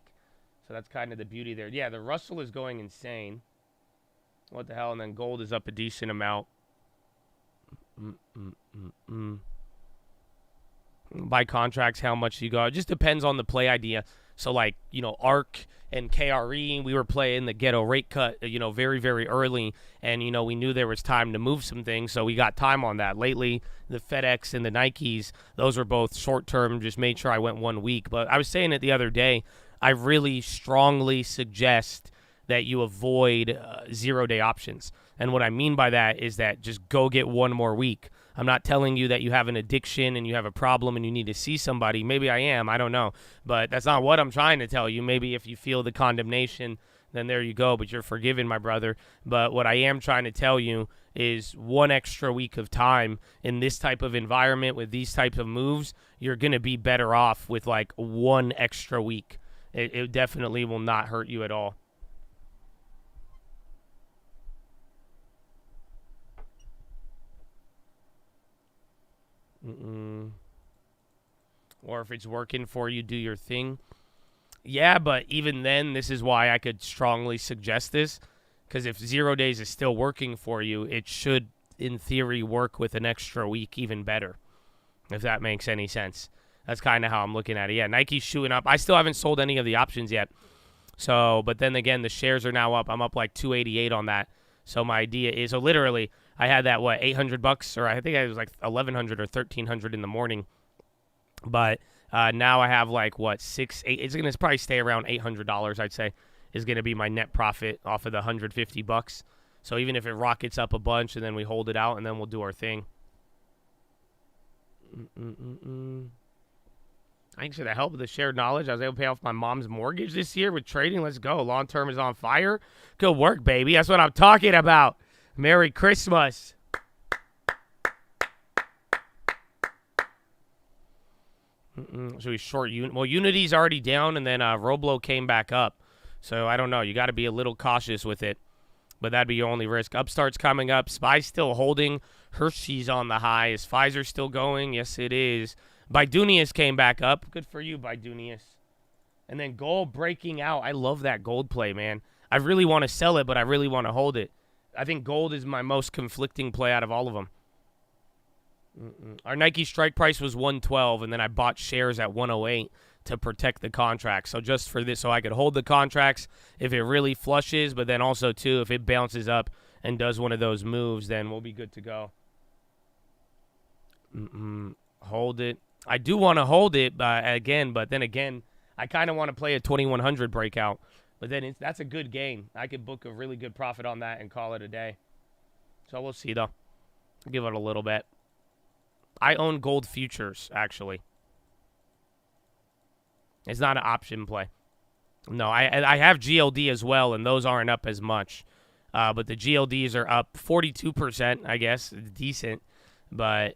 So that's kind of the beauty there. Yeah, the Russell is going insane. What the hell? And then gold is up a decent amount. By contracts, how much you go. It just depends on the play idea. So, like, you know, ARK and KRE, we were playing the ghetto rate cut, you know, very, very early. And, you know, we knew there was time to move some things, so we got time on that. Lately, the FedEx and the Nikes, those were both short-term, just made sure I went 1 week. But I was saying it the other day, I really strongly suggest that you avoid 0-day options. And what I mean by that is that just go get 1 more week. I'm not telling you that you have an addiction and you have a problem and you need to see somebody. Maybe I am. I don't know. But that's not what I'm trying to tell you. Maybe if you feel the condemnation, then there you go. But you're forgiven, my brother. But what I am trying to tell you is 1 extra week of time in this type of environment with these types of moves, you're going to be better off with like 1 extra week. It definitely will not hurt you at all. Or if it's working for you, do your thing. Yeah, but even then, this is why I could strongly suggest this. Because if 0 days is still working for you, it should, in theory, work with an extra week even better. If that makes any sense. That's kind of how I'm looking at it. Yeah, Nike's shooting up. I still haven't sold any of the options yet. So, but then again, the shares are now up. I'm up like 288 on that. So my idea is, so literally, I had that, what, $800, or I think it was like 1,100 or 1,300 in the morning. But now I have like, what, 6, 8, it's going to probably stay around $800, I'd say, is going to be my net profit off of the $150. So even if it rockets up a bunch and then we hold it out and then we'll do our thing. Thanks for the help of the shared knowledge. I was able to pay off my mom's mortgage this year with trading. Let's go. Long term is on fire. Good work, baby. That's what I'm talking about. Merry Christmas. Should we short Unity? Well, Unity's already down, and then Roblo came back up. So I don't know. You got to be a little cautious with it. But that'd be your only risk. Upstart's coming up. SPY's still holding. Hershey's on the high. Is Pfizer still going? Yes, it is. Bidunius came back up. Good for you, Bidunius. And then gold breaking out. I love that gold play, man. I really want to sell it, but I really want to hold it. I think gold is my most conflicting play out of all of them. Our Nike strike price was 112, and then I bought shares at 108 to protect the contract. So just for this, so I could hold the contracts if it really flushes, but then also, too, if it bounces up and does one of those moves, then we'll be good to go. Hold it. I do want to hold it again, but then again, I kind of want to play a 2100 breakout. But then that's a good gain. I could book a really good profit on that and call it a day. So we'll see, though. Give it a little bit. I own gold futures, actually. It's not an option play. No, I have GLD as well, and those aren't up as much. But the GLDs are up 42%, I guess. It's decent. But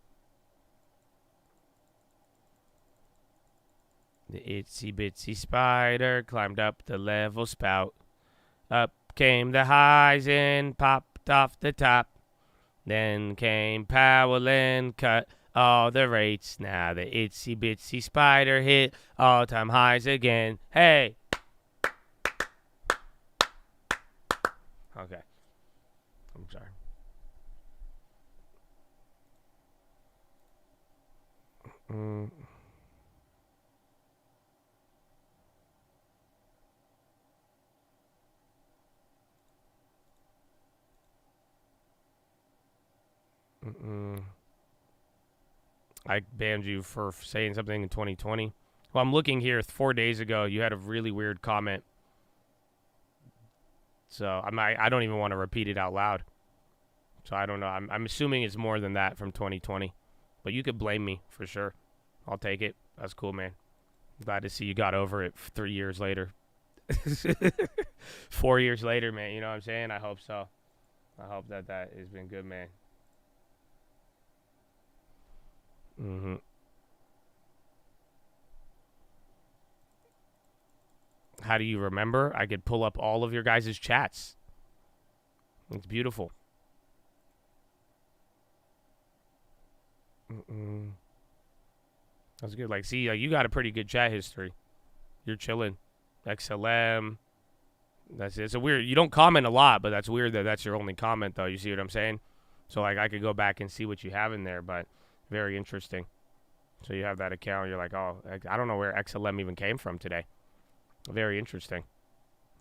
The itsy bitsy spider climbed up the level spout. Up came the highs and popped off the top. Then came Powell and cut all the rates. Now the itsy bitsy spider hit all-time highs again. Hey. Okay. I'm sorry. I banned you for saying something in 2020. Well, I'm looking here 4 days ago. You had a really weird comment. So I don't even want to repeat it out loud. So I don't know. I'm assuming it's more than that from 2020. But you could blame me for sure. I'll take it. That's cool, man. Glad to see you got over it 3 years later. 4 years later, man. You know what I'm saying? I hope so. I hope that has been good, man. How do you remember? I could pull up all of your guys' chats. It's beautiful. That's good. Like, see, you got a pretty good chat history. You're chilling. XLM. That's it. It's a weird. You don't comment a lot, but that's weird that that's your only comment, though. You see what I'm saying? So, like, I could go back and see what you have in there, but very interesting. So you have that account. You're like, oh, I don't know where XLM even came from today. Very interesting.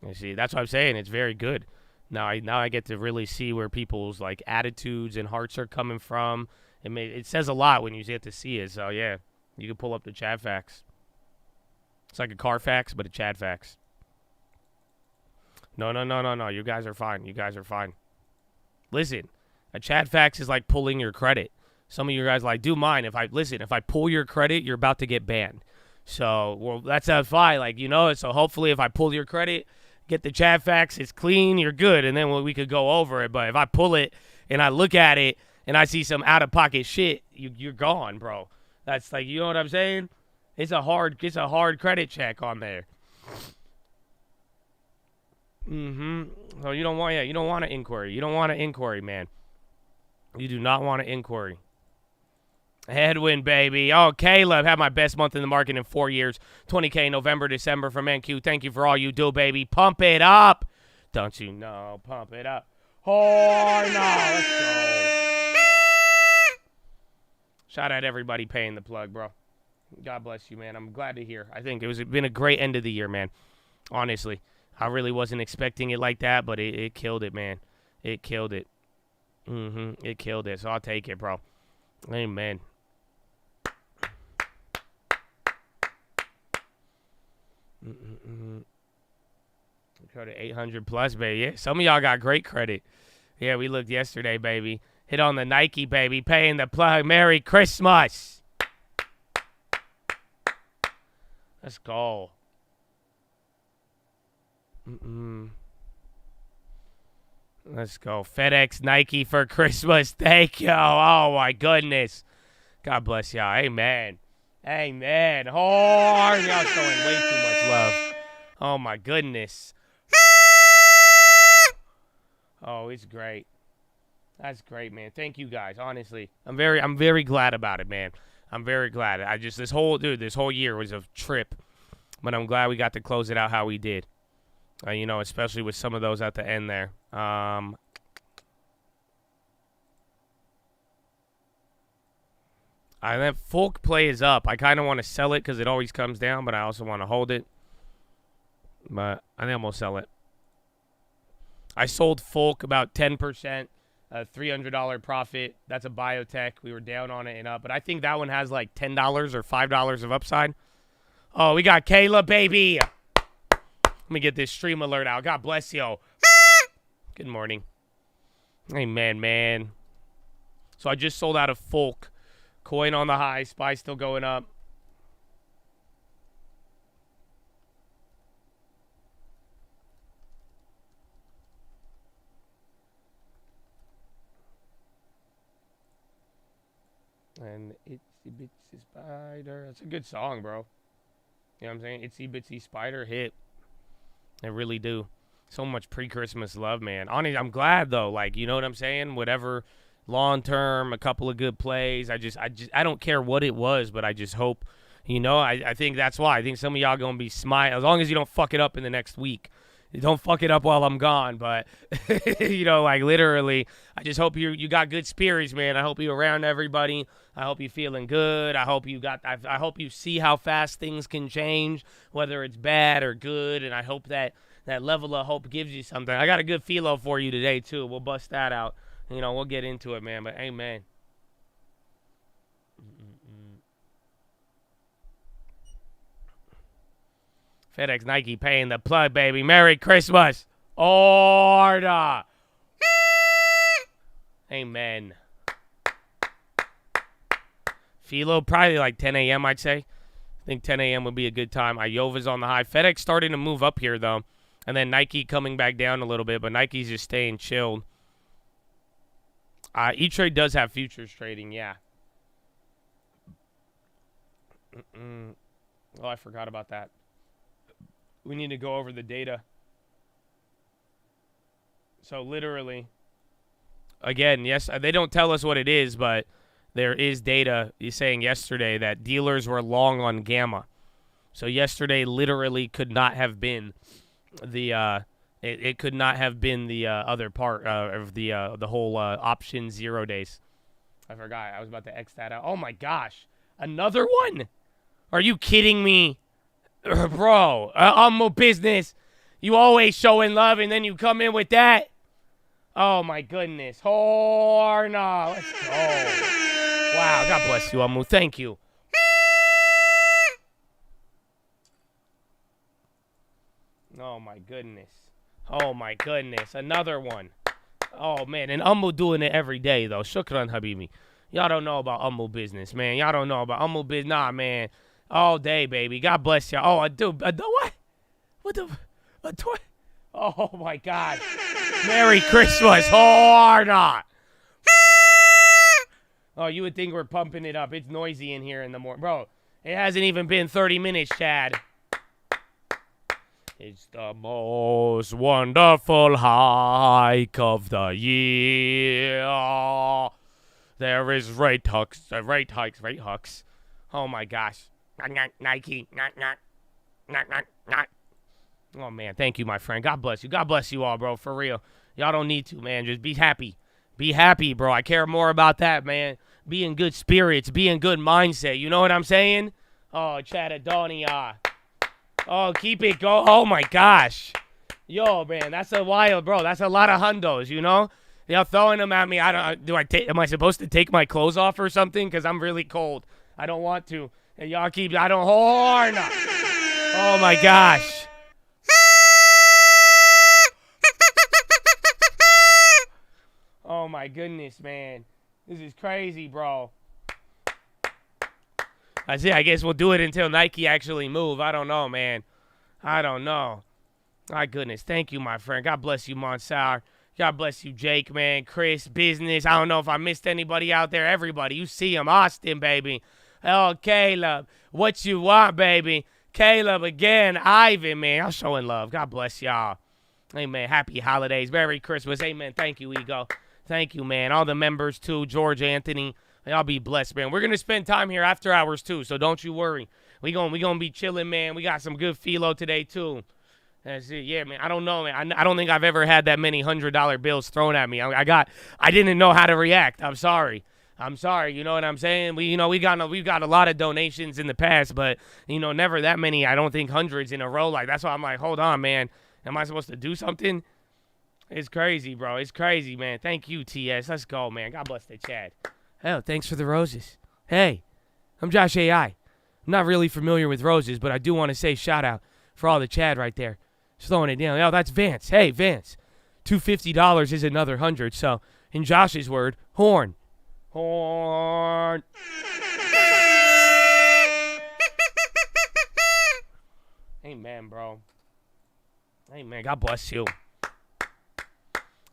You see, that's what I'm saying. It's very good. Now I get to really see where people's like attitudes and hearts are coming from. It says a lot when you get to see it. So yeah, you can pull up the chat facts. It's like a Carfax, but a chat facts. No. You guys are fine. You guys are fine. Listen, a chat facts is like pulling your credit. Some of you guys like, do mine. If I pull your credit, you're about to get banned. So, well, that's fine. Like, you know, so hopefully if I pull your credit, get the chat facts, it's clean, you're good. And then we could go over it. But if I pull it and I look at it and I see some out-of-pocket shit, you're gone, bro. That's like, you know what I'm saying? It's a hard credit check on there. So you don't want an inquiry. You don't want an inquiry, man. You do not want an inquiry. Headwind, baby. Oh, Caleb, had my best month in the market in 4 years. 20K November, December from NQ. Thank you for all you do, baby. Pump it up. Don't you know? Pump it up. Oh, no. Let's go. Shout out everybody paying the plug, bro. God bless you, man. I'm glad to hear. I think it's been a great end of the year, man. Honestly. I really wasn't expecting it like that, but it killed it, man. It killed it. It killed it. So I'll take it, bro. Amen. Go to 800 plus, baby. Yeah, some of y'all got great credit. Yeah, we looked yesterday, baby. Hit on the Nike, baby. Paying the plug. Merry Christmas. Let's go. Let's go. FedEx, Nike for Christmas. Thank you. Oh, my goodness. God bless y'all. Amen. Amen. Oh, y'all showing way too much love. Oh, my goodness. Oh, it's great. That's great, man. Thank you guys. Honestly, I'm very glad about it, man. I'm very glad. This whole year was a trip, but I'm glad we got to close it out how we did. You know, especially with some of those at the end there. I let Folk play is up. I kind of want to sell it because it always comes down, but I also want to hold it. But I think I'm going to sell it. I sold Folk about 10%, $300 profit. That's a biotech. We were down on it and up. But I think that one has like $10 or $5 of upside. Oh, we got Kayla, baby. Let me get this stream alert out. God bless you. Good morning. Amen, man. So I just sold out of Folk. Coin on the high. SPY still going up. And Itsy Bitsy Spider. That's a good song, bro. You know what I'm saying? Itsy Bitsy Spider hit. I really do. So much pre-Christmas love, man. Honestly, I'm glad, though. Like, you know what I'm saying? Whatever long term, a couple of good plays. I don't care what it was, but I just hope, I think that's why. I think some of y'all going to be smiling, as long as you don't fuck it up in the next week. You don't fuck it up while I'm gone, but, like literally, I just hope you got good spirits, man. I hope you're around everybody. I hope you're feeling good. I hope I hope you see how fast things can change, whether it's bad or good, and I hope that level of hope gives you something. I got a good philo for you today, too. We'll bust that out. We'll get into it, man, but amen. FedEx, Nike paying the plug, baby. Merry Christmas. Order. Amen. Philo, probably like 10 a.m., I'd say. I think 10 a.m. would be a good time. Iova's on the high. FedEx starting to move up here, though. And then Nike coming back down a little bit, but Nike's just staying chilled. E-Trade does have futures trading, yeah. Oh, I forgot about that. We need to go over the data. So literally, again, yes, they don't tell us what it is, but there is data saying yesterday that dealers were long on gamma. So yesterday literally could not have been the it could not have been the other part of the whole option 0 days. I forgot. I was about to X that out. Oh my gosh, another one? Are you kidding me? Bro, I'm a business. You always showing love, and then you come in with that. Oh, my goodness. Oh, no. Let's go. Wow, God bless you, Amu. Thank you. Oh, my goodness. Oh, my goodness. Another one. Oh, man. And Amu doing it every day, though. Shukran, Habibi. Y'all don't know about Amu business, man. Y'all don't know about Amu business. Nah, man. All day, baby. God bless you. Oh, I do. What? What the? What? Oh, my God. Merry Christmas. Oh, not. Oh, you would think we're pumping it up. It's noisy in here in the morning. Bro, it hasn't even been 30 minutes, Chad. It's the most wonderful hike of the year. There is rate hikes. Oh, my gosh. Nike. Oh, man. Thank you, my friend. God bless you. God bless you all, bro. For real. Y'all don't need to, man. Just be happy. Be happy, bro. I care more about that, man. Be in good spirits. Be in good mindset. You know what I'm saying? Oh, Chatadonia. Oh, keep it going. Oh, my gosh. Yo, man. That's a wild, bro. That's a lot of hundos, you know? Y'all throwing them at me. Am I supposed to take my clothes off or something? Because I'm really cold. I don't want to. And y'all keep, I don't horn. Oh, my gosh. Oh, my goodness, man. This is crazy, bro. That's it. I guess we'll do it until Nike actually move. I don't know, man. I don't know. My goodness. Thank you, my friend. God bless you, Monsour. God bless you, Jake, man. Chris, business. I don't know if I missed anybody out there. Everybody. You see him. Austin, baby. Oh, Caleb. What you want, baby? Caleb again. Ivan, man. I'm showing love. God bless y'all. Amen. Happy holidays. Merry Christmas. Amen. Thank you, Ego. Thank you, man. All the members, too. George, Anthony. Y'all be blessed, man. We're going to spend time here after hours, too, so don't you worry. We gonna be chilling, man. We got some good philo today, too. That's it. Yeah, man. I don't know, man. I don't think I've ever had that many $100 bills thrown at me. I didn't know how to react. I'm sorry. You know what I'm saying? We've got a lot of donations in the past, but never that many. I don't think hundreds in a row. Like that's why I'm like, hold on, man. Am I supposed to do something? It's crazy, bro. It's crazy, man. Thank you, TS. Let's go, man. God bless the Chad. Hell, thanks for the roses. Hey, I'm Josh AI. I'm not really familiar with roses, but I do want to say shout out for all the Chad right there. Slowing it down. Oh, that's Vance. Hey, Vance. $250 is another 100. So, in Josh's word, horn. Horn. Amen, bro. Amen. God bless you.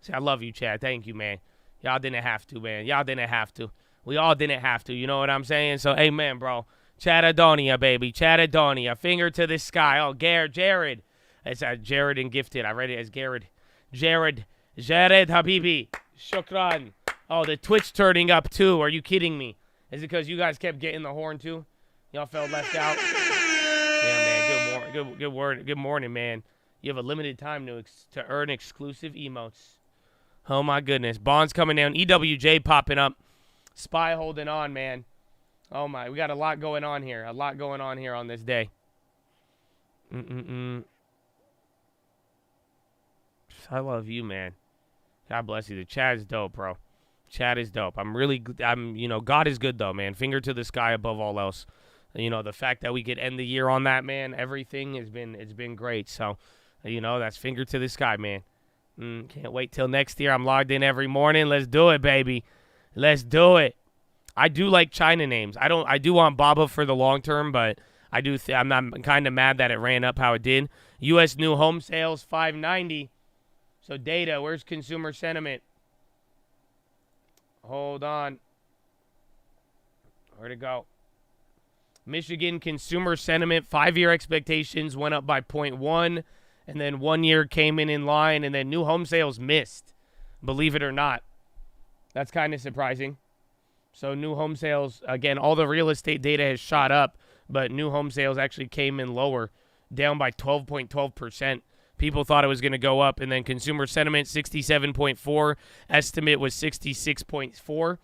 See, I love you, Chad. Thank you, man. Y'all didn't have to, man. Y'all didn't have to. We all didn't have to. You know what I'm saying? So, amen, bro. Chatadonia, baby. Chatadonia. Finger to the sky. Oh, Jared. It's Jared and Gifted. I read it as Jared. Jared Habibi. Shukran. Oh, the Twitch turning up too. Are you kidding me? Is it because you guys kept getting the horn too? Y'all felt left out? Yeah, man. Good morning, man. You have a limited time to earn exclusive emotes. Oh my goodness. Bonds coming down. EWJ popping up. SPY holding on, man. Oh my. We got a lot going on here. A lot going on here on this day. I love you, man. God bless you. The chat is dope, bro. Chat is dope. God is good though, man. Finger to the sky above all else. You know, the fact that we could end the year on that, man, everything it's been great. So, that's finger to the sky, man. Can't wait till next year. I'm logged in every morning. Let's do it, baby. Let's do it. I do like China names. I do want Baba for the long term, but I'm kind of mad that it ran up how it did. U.S. new home sales 590. So data, where's consumer sentiment? Hold on. Where'd it go? Michigan consumer sentiment, 5-year expectations went up by 0.1, and then 1 year came in line, and then new home sales missed, believe it or not. That's kind of surprising. So new home sales, again, all the real estate data has shot up, but new home sales actually came in lower, down by 12.12%. People thought it was going to go up, and then consumer sentiment, 67.4. Estimate was 66.4.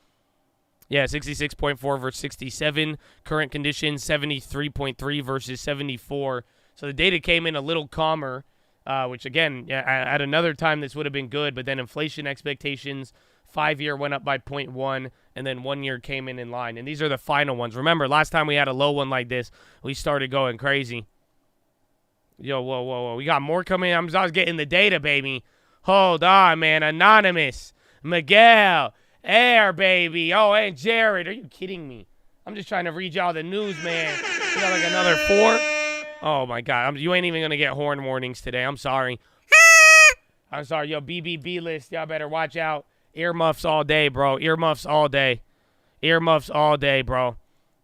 Yeah, 66.4 versus 67. Current conditions, 73.3 versus 74. So the data came in a little calmer, which, again, at another time this would have been good, but then inflation expectations, 5-year went up by 0.1, and then 1 year came in line. And these are the final ones. Remember, last time we had a low one like this, we started going crazy. Yo, whoa. We got more coming in. I was getting the data, baby. Hold on, man. Anonymous. Miguel. Air, baby. Oh, and Jared. Are you kidding me? I'm just trying to read y'all the news, man. We got like another 4. Oh, my God. You ain't even going to get horn warnings today. I'm sorry. I'm sorry. Yo, BBB list. Y'all better watch out. Earmuffs all day, bro. Earmuffs all day. Earmuffs all day, bro.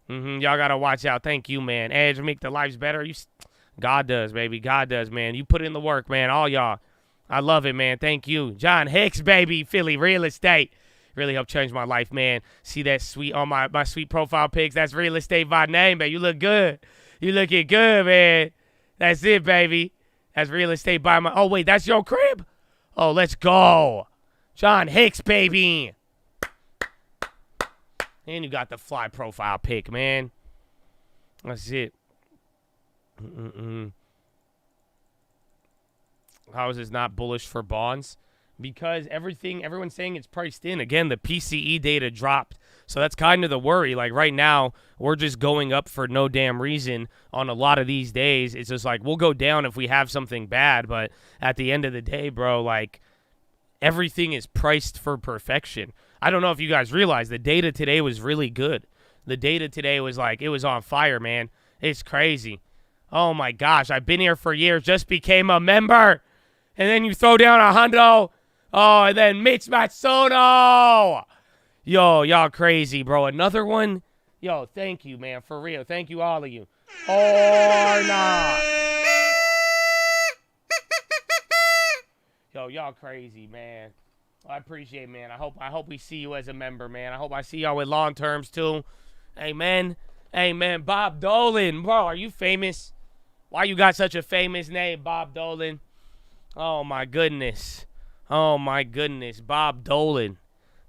Y'all got to watch out. Thank you, man. Edge, make the lives better. God does, baby. God does, man. You put in the work, man. All y'all. I love it, man. Thank you. John Hicks, baby. Philly real estate. Really helped change my life, man. See that sweet on my sweet profile pics? That's real estate by name, baby. You look good. You looking good, man. That's it, baby. That's real estate by my... Oh, wait, that's your crib? Oh, let's go. John Hicks, baby. And you got the fly profile pic, man. That's it. How is this not bullish for bonds? Because everyone's saying it's priced in. Again, the PCE data dropped. So that's kind of the worry. Like right now, we're just going up for no damn reason on a lot of these days. It's just like we'll go down if we have something bad. But at the end of the day, bro, like everything is priced for perfection. I don't know if you guys realize the data today was really good. The data today was like, it was on fire, man. It's crazy. Oh, my gosh. I've been here for years. Just became a member. And then you throw down a hundo. Oh, and then Mitch Matsuno. Yo, y'all crazy, bro. Another one? Yo, thank you, man. For real. Thank you, all of you. Or not. Yo, y'all crazy, man. I appreciate it, man. I hope we see you as a member, man. I hope I see y'all with long terms, too. Amen. Amen. Bob Dolan. Bro, are you famous? Why you got such a famous name, Bob Dolan? Oh, my goodness. Oh, my goodness. Bob Dolan.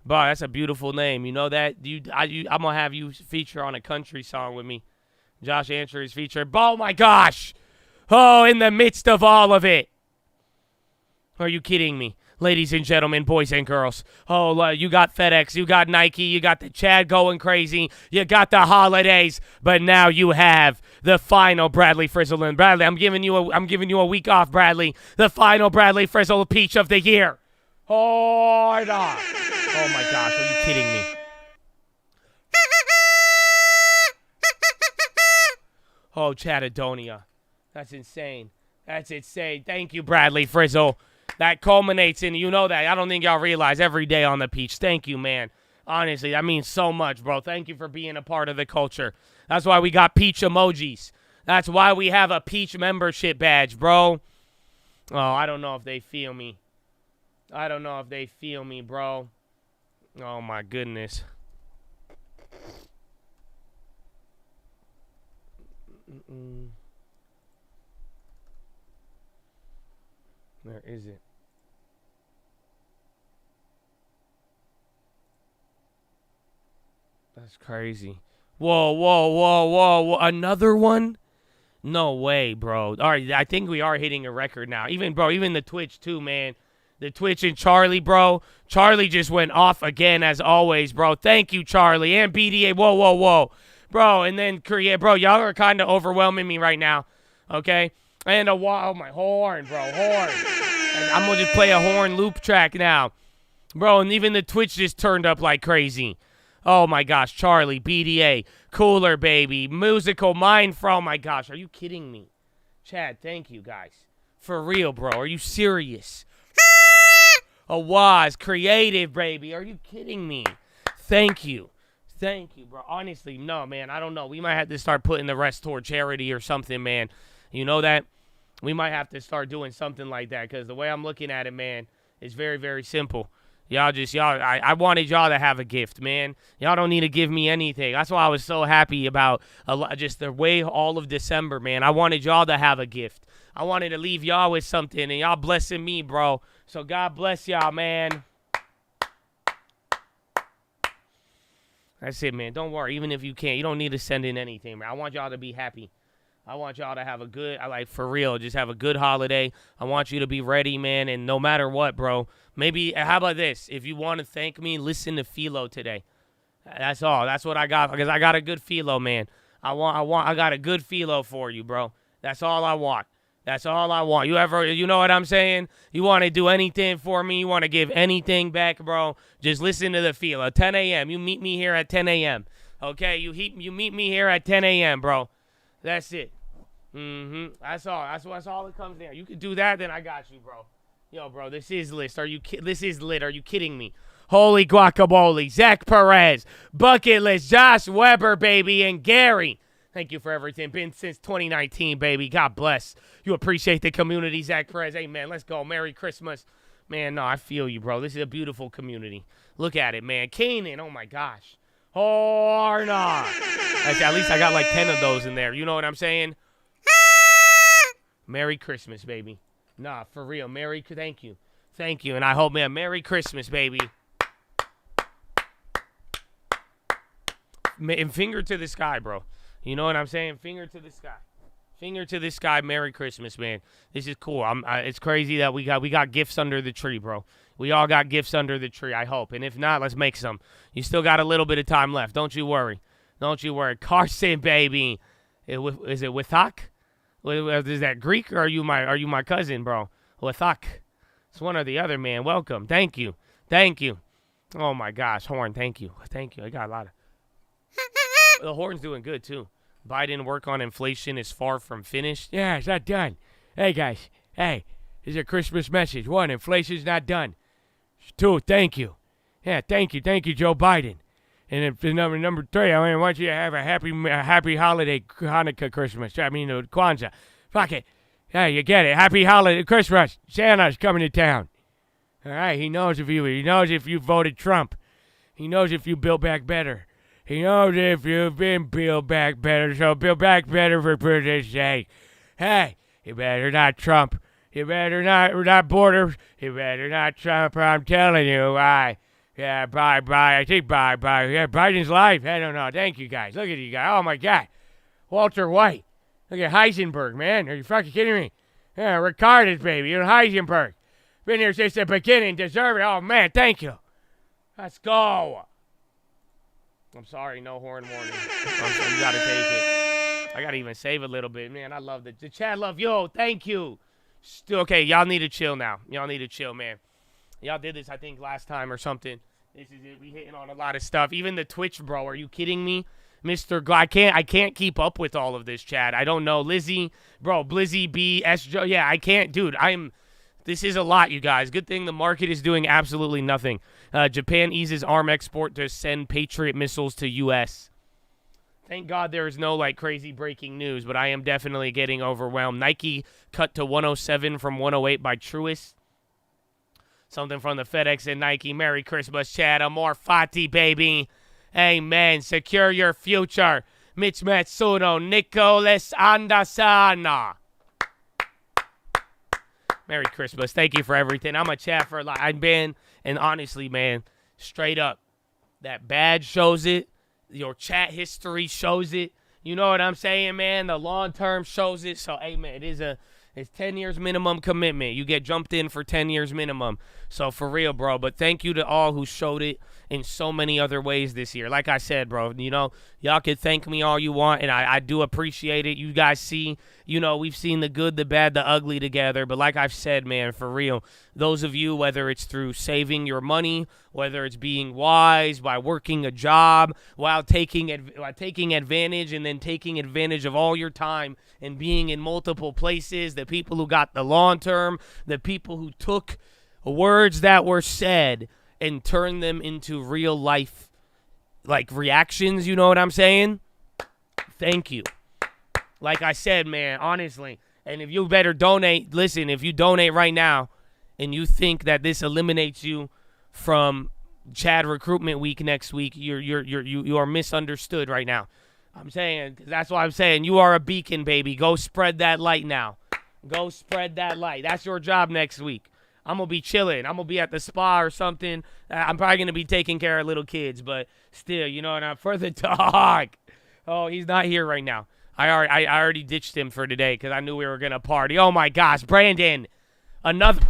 Bro, that's a beautiful name. You know that? I'm going to have you feature on a country song with me. Josh Answer is featured. Oh, my gosh. Oh, in the midst of all of it. Are you kidding me? Ladies and gentlemen, boys and girls. Oh, you got FedEx, you got Nike, you got the Chad going crazy, you got the holidays, but now you have the final Bradley Frizzle. And Bradley, I'm giving you a week off, Bradley. The final Bradley Frizzle Peach of the year. Oh, no. Oh my gosh, are you kidding me? Oh, Chatadonia. That's insane. That's insane. Thank you, Bradley Frizzle. That culminates in, you know that. I don't think y'all realize every day on the Peach. Thank you, man. Honestly, that means so much, bro. Thank you for being a part of the culture. That's why we got Peach emojis. That's why we have a Peach membership badge, bro. Oh, I don't know if they feel me. I don't know if they feel me, bro. Oh, my goodness. Where is it? That's crazy. Whoa, whoa, whoa, whoa, whoa. Another one? No way, bro. All right, I think we are hitting a record now. Even the Twitch too, man. The Twitch and Charlie, bro. Charlie just went off again as always, bro. Thank you, Charlie. And BDA. Whoa, whoa, whoa. Bro, and then Korea. Bro, y'all are kind of overwhelming me right now. Okay? And oh, my horn, bro. Horn. And I'm going to just play a horn loop track now. Bro, and even the Twitch just turned up like crazy. Oh, my gosh. Charlie, BDA, Cooler Baby, Musical Mind Fro. Oh, my gosh. Are you kidding me? Chad, thank you, guys. For real, bro. Are you serious? A Waz, Creative, baby. Are you kidding me? Thank you. Thank you, bro. Honestly, no, man. I don't know. We might have to start putting the rest toward charity or something, man. You know that? We might have to start doing something like that because the way I'm looking at it, man, is very, very simple. I wanted y'all to have a gift, man. Y'all don't need to give me anything. That's why I was so happy about just the way all of December, man. I wanted y'all to have a gift. I wanted to leave y'all with something, and y'all blessing me, bro. So God bless y'all, man. That's it, man. Don't worry. Even if you can't, you don't need to send in anything, man. I want y'all to be happy. I want y'all to have a good, for real, just have a good holiday. I want you to be ready, man, and no matter what, bro. Maybe, how about this? If you want to thank me, listen to PHILO today. That's all. That's what I got, because I got a good PHILO, man. I got a good PHILO for you, bro. That's all I want. That's all I want. You know what I'm saying? You want to do anything for me? You want to give anything back, bro? Just listen to the PHILO. 10 a.m. You meet me here at 10 a.m. Okay? You meet me here at 10 a.m., bro. That's it. That's all. That's all it comes down. You can do that, then I got you, bro. Yo, bro, this is lit. This is lit. Are you kidding me? Holy guacamole. Zach Perez. Bucket List. Josh Weber, baby, and Gary. Thank you for everything. Been since 2019, baby. God bless. You appreciate the community, Zach Perez. Hey, man, let's go. Merry Christmas. Man, no, I feel you, bro. This is a beautiful community. Look at it, man. Kanan, oh, my gosh. Horna. At least I got like 10 of those in there. You know what I'm saying? Merry Christmas, baby. Nah, for real. Thank you. Thank you. And I hope, man, Merry Christmas, baby. And finger to the sky, bro. You know what I'm saying? Finger to the sky. Finger to the sky. Merry Christmas, man. This is cool. It's crazy that we got gifts under the tree, bro. We all got gifts under the tree, I hope. And if not, let's make some. You still got a little bit of time left. Don't you worry. Don't you worry. Carson, baby. Is it Withak? Is that Greek or are you my cousin, bro? Withak. It's one or the other, man. Welcome. Thank you. Thank you. Oh, my gosh. Horn, thank you. Thank you. I got a lot of... The Horn's doing good, too. Biden work on inflation is far from finished. Yeah, it's not done. Hey, guys. Hey, here's a Christmas message. 1, inflation's not done. 2, thank you. Yeah, thank you. Thank you, Joe Biden. And if number 3, I want you to have a happy holiday Hanukkah Christmas. Kwanzaa. Fuck it. Yeah, you get it. Happy holiday Christmas. Santa's coming to town. All right, he knows if you voted Trump. He knows if you built back better. He knows if you've been built back better, so build back better for goodness sake. Hey, you better not Trump. You better not borders. You better not Trump, I'm telling you. Yeah, bye. I think bye. Yeah, Biden's life. I don't know. Thank you, guys. Look at you guys. Oh, my God. Walter White. Look at Heisenberg, man. Are you fucking kidding me? Yeah, Ricardo's baby. You're Heisenberg. Been here since the beginning. Deserve it. Oh, man. Thank you. Let's go. I'm sorry, no horn warning. You gotta take it. I gotta even save a little bit. Man, I love the chat love. Yo, thank you. Still, okay, y'all need to chill now. Y'all need to chill, man. Y'all did this, I think, last time or something. This is it. We hitting on a lot of stuff. Even the Twitch, bro. Are you kidding me? Mr. I can't keep up with all of this, Chad. I don't know. Lizzie, bro, Blizzy, B, S, Joe. Yeah, I can't. Dude, this is a lot, you guys. Good thing the market is doing absolutely nothing. Japan eases arm export to send Patriot missiles to U.S. Thank God there is no, crazy breaking news, but I am definitely getting overwhelmed. Nike cut to 107 from 108 by Truist. Something from the FedEx and Nike. Merry Christmas, Chad. Amor fati, baby. Amen. Secure your future. Mitch Matsuno. Nicholas Andasana. Merry Christmas. Thank you for everything. I'm a chat for a lot. I've been, and honestly, man, straight up, that badge shows it. Your chat history shows it. You know what I'm saying, man? The long term shows it. So, hey, man, it's 10 years minimum commitment. You get jumped in for 10 years minimum. So, for real, bro. But thank you to all who showed it in so many other ways this year. Like I said, bro, you know, y'all can thank me all you want, and I do appreciate it. You guys see, you know, we've seen the good, the bad, the ugly together. But like I've said, man, for real, those of you, whether it's through saving your money, whether it's being wise by working a job while taking advantage and then taking advantage of all your time and being in multiple places, the people who got the long term, the people who took words that were said and turn them into real life, like, reactions, you know what I'm saying? Thank you. Like I said, man, honestly, and if you better donate, listen, if you donate right now and you think that this eliminates you from Chad Recruitment Week next week, you are misunderstood right now. I'm saying, that's why I'm saying, you are a beacon, baby. Go spread that light now. Go spread that light. That's your job next week. I'm going to be chilling. I'm going to be at the spa or something. I'm probably going to be taking care of little kids, but still, you know, and I'm for the dog. Oh, he's not here right now. I already ditched him for today because I knew we were going to party. Oh, my gosh. Brandon, another.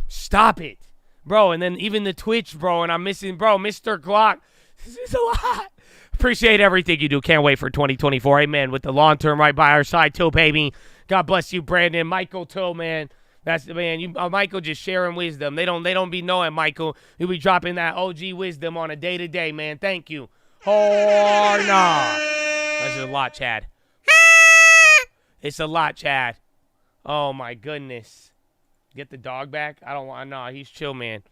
Stop it. Bro, and then even the Twitch, bro, and I'm missing, bro, Mr. Glock. This is a lot. Appreciate everything you do. Can't wait for 2024. Amen. With the long term right by our side, too, baby. God bless you, Brandon. Michael, too, man. That's the man. You, Michael, just sharing wisdom. They don't be knowing, Michael. You be dropping that OG wisdom on a day-to-day, man. Thank you. Oh, no. That's a lot, Chad. It's a lot, Chad. Oh, my goodness. Get the dog back? I don't want. No, he's chill, man.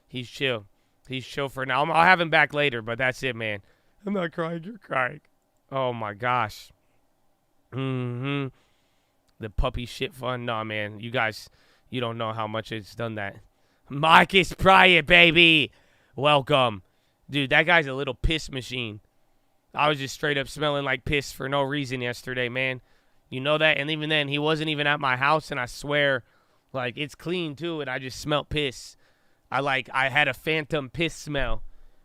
He's chill. He's chill for now. I'll have him back later, but that's it, man. I'm not crying. You're crying. Oh, my gosh. The puppy shit fun. Nah, man. You guys, you don't know how much it's done that. Marcus Bryant, baby. Welcome. Dude, that guy's a little piss machine. I was just straight up smelling like piss for no reason yesterday, man. You know that? And even then, he wasn't even at my house, and I swear, like, it's clean, too, and I just smelled piss. I had a phantom piss smell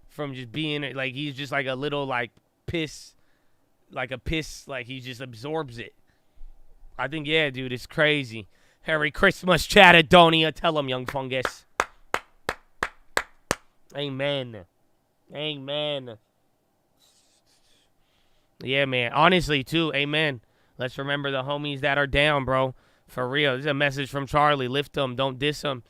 from just being, like, he's just like a little, like, piss, like a piss, like, he just absorbs it. I think, yeah, dude, it's crazy. Merry Christmas, Chatadonia. Tell him, young fungus. Amen. Amen. Yeah, man. Honestly, too, amen. Let's remember the homies that are down, bro. For real. This is a message from Charlie. Lift them. Don't diss them.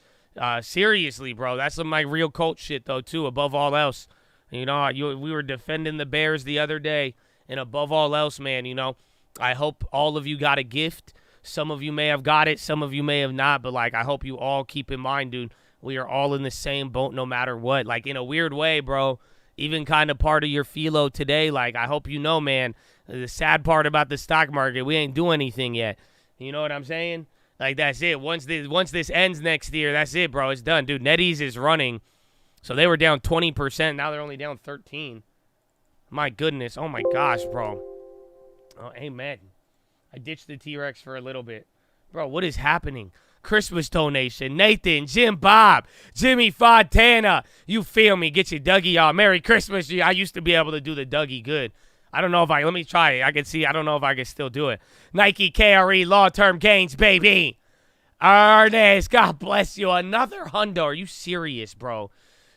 Seriously, bro. That's some like real cult shit, though, too, above all else. You know, we were defending the Bears the other day, and above all else, man, you know, I hope all of you got a gift. Some of you may have got it. Some of you may have not. But, like, I hope you all keep in mind, dude, we are all in the same boat no matter what. Like, in a weird way, bro, even kind of part of your PHILO today, like, I hope you know, man, the sad part about the stock market, we ain't doing anything yet. You know what I'm saying? Like, that's it. Once this ends next year, that's it, bro. It's done. Dude, NetEase is running. So they were down 20%. Now they're only down 13. My goodness. Oh, my gosh, bro. Oh, amen. I ditched the T-Rex for a little bit. Bro, what is happening? Christmas donation. Nathan, Jim Bob, Jimmy Fontana. You feel me? Get your Dougie on. Merry Christmas. I used to be able to do the Dougie good. I don't know if let me try it. I can see. I don't know if I can still do it. Nike KRE long-term gains, baby. Ernest, God bless you. Another hundo. Are you serious, bro?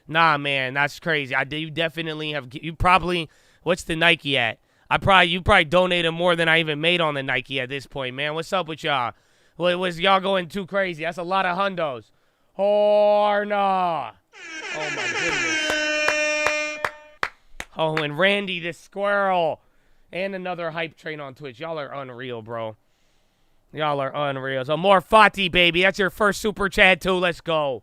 Nah, man, that's crazy. You definitely have. You probably. What's the Nike at? You probably donated more than I even made on the Nike at this point, man. What's up with y'all? Was y'all going too crazy? That's a lot of hundos. Or nah. Oh my goodness. Oh, and Randy the Squirrel. And another hype train on Twitch. Y'all are unreal, bro. Y'all are unreal. So more Fati, baby. That's your first super chat, too. Let's go.